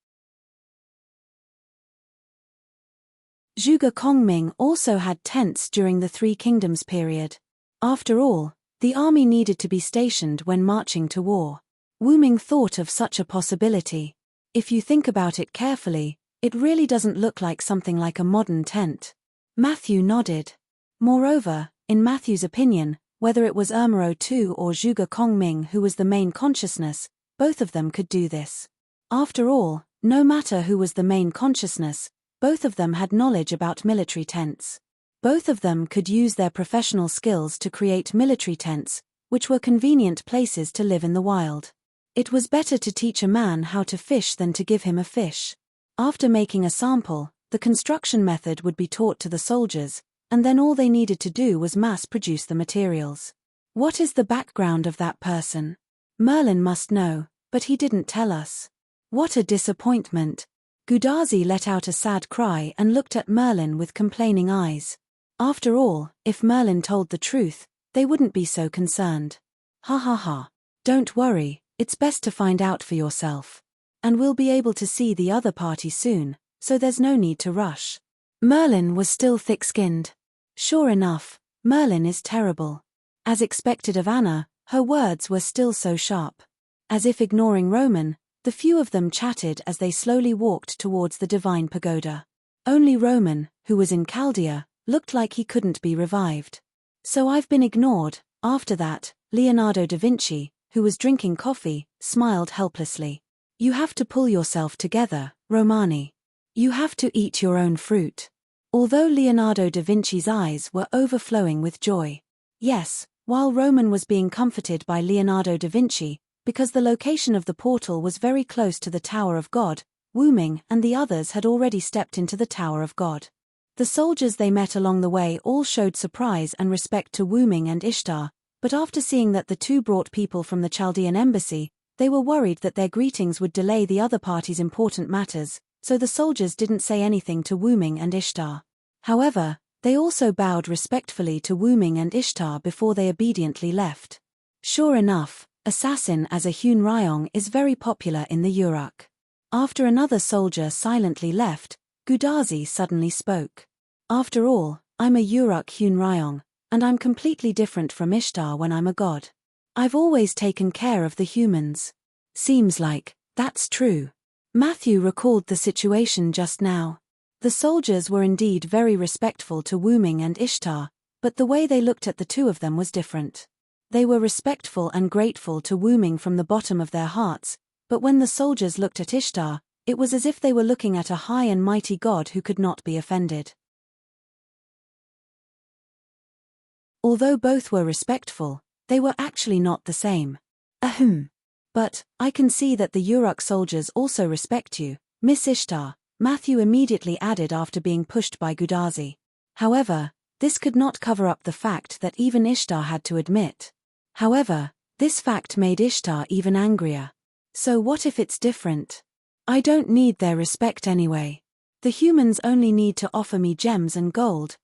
Zhuge Kongming also had tents during the Three Kingdoms period. After all, the army needed to be stationed when marching to war. Wu Ming thought of such a possibility. If you think about it carefully, it really doesn't look like something like a modern tent. Matthew nodded. Moreover, in Matthew's opinion, whether it was Ermero II or Zhuge Kongming who was the main consciousness, both of them could do this. After all, no matter who was the main consciousness, both of them had knowledge about military tents. Both of them could use their professional skills to create military tents, which were convenient places to live in the wild. It was better to teach a man how to fish than to give him a fish. After making a sample, the construction method would be taught to the soldiers, and then all they needed to do was mass-produce the materials. What is the background of that person? Merlin must know, but he didn't tell us. What a disappointment. Gudazi let out a sad cry and looked at Merlin with complaining eyes. After all, if Merlin told the truth, they wouldn't be so concerned. Ha ha ha. Don't worry, it's best to find out for yourself. And we'll be able to see the other party soon, so there's no need to rush. Merlin was still thick-skinned. Sure enough, Merlin is terrible. As expected of Anna, her words were still so sharp. As if ignoring Roman, the few of them chatted as they slowly walked towards the divine pagoda. Only Roman, who was in Chaldea, looked like he couldn't be revived. So I've been ignored. After that, Leonardo da Vinci, who was drinking coffee, smiled helplessly. You have to pull yourself together, Romani. You have to eat your own fruit. Although Leonardo da Vinci's eyes were overflowing with joy. Yes, while Roman was being comforted by Leonardo da Vinci, because the location of the portal was very close to the Tower of God, Wu Ming and the others had already stepped into the Tower of God. The soldiers they met along the way all showed surprise and respect to Wu Ming and Ishtar, but after seeing that the two brought people from the Chaldean embassy, they were worried that their greetings would delay the other party's important matters, so the soldiers didn't say anything to Wu Ming and Ishtar. However, they also bowed respectfully to Wu Ming and Ishtar before they obediently left. Sure enough, assassin as a Hun Ryong is very popular in the Uruk. After another soldier silently left, Gudazi suddenly spoke. After all, I'm a Uruk Hun Ryong, and I'm completely different from Ishtar when I'm a god. I've always taken care of the humans. Seems like that's true. Matthew recalled the situation just now. The soldiers were indeed very respectful to Wu Ming and Ishtar, but the way they looked at the two of them was different. They were respectful and grateful to Wu Ming from the bottom of their hearts, but when the soldiers looked at Ishtar, it was as if they were looking at a high and mighty god who could not be offended. Although both were respectful, they were actually not the same. Ahem. But, I can see that the Uruk soldiers also respect you, Miss Ishtar, Matthew immediately added after being pushed by Gudazi. However, this could not cover up the fact that even Ishtar had to admit. However, this fact made Ishtar even angrier. So what if it's different? I don't need their respect anyway. The humans only need to offer me gems and gold.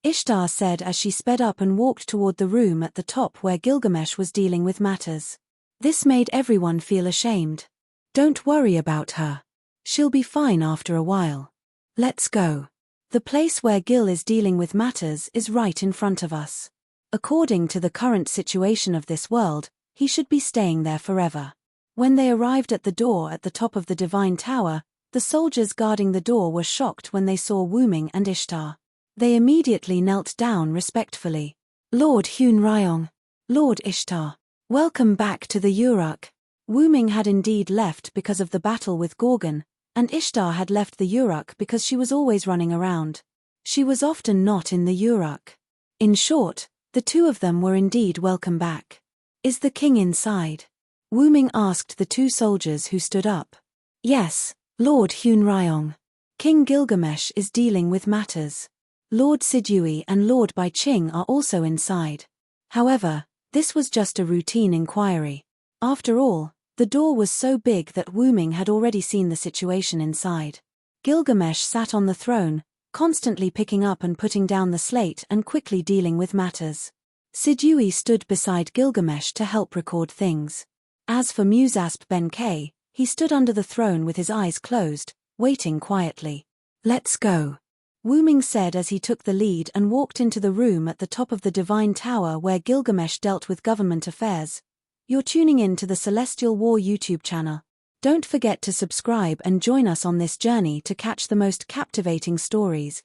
Ishtar said as she sped up and walked toward the room at the top where Gilgamesh was dealing with matters. This made everyone feel ashamed. Don't worry about her. She'll be fine after a while. Let's go. The place where Gil is dealing with matters is right in front of us. According to the current situation of this world, he should be staying there forever. When they arrived at the door at the top of the divine tower, the soldiers guarding the door were shocked when they saw Wu Ming and Ishtar. They immediately knelt down respectfully. Lord Hun Ryong. Lord Ishtar. Welcome back to the Uruk. Wu Ming had indeed left because of the battle with Gorgon, and Ishtar had left the Uruk because she was always running around. She was often not in the Uruk. In short, the two of them were indeed welcome back. Is the king inside? Wu Ming asked the two soldiers who stood up. Yes, Lord Hun Ryong. King Gilgamesh is dealing with matters. Lord Sidui and Lord Bai Ching are also inside. However, this was just a routine inquiry. After all, the door was so big that Wu Ming had already seen the situation inside. Gilgamesh sat on the throne, constantly picking up and putting down the slate and quickly dealing with matters. Sidui stood beside Gilgamesh to help record things. As for Musasp Ben-K, he stood under the throne with his eyes closed, waiting quietly. Let's go, Wu Ming said as he took the lead and walked into the room at the top of the Divine Tower where Gilgamesh dealt with government affairs. You're tuning in to the Celestial War YouTube channel. Don't forget to subscribe and join us on this journey to catch the most captivating stories.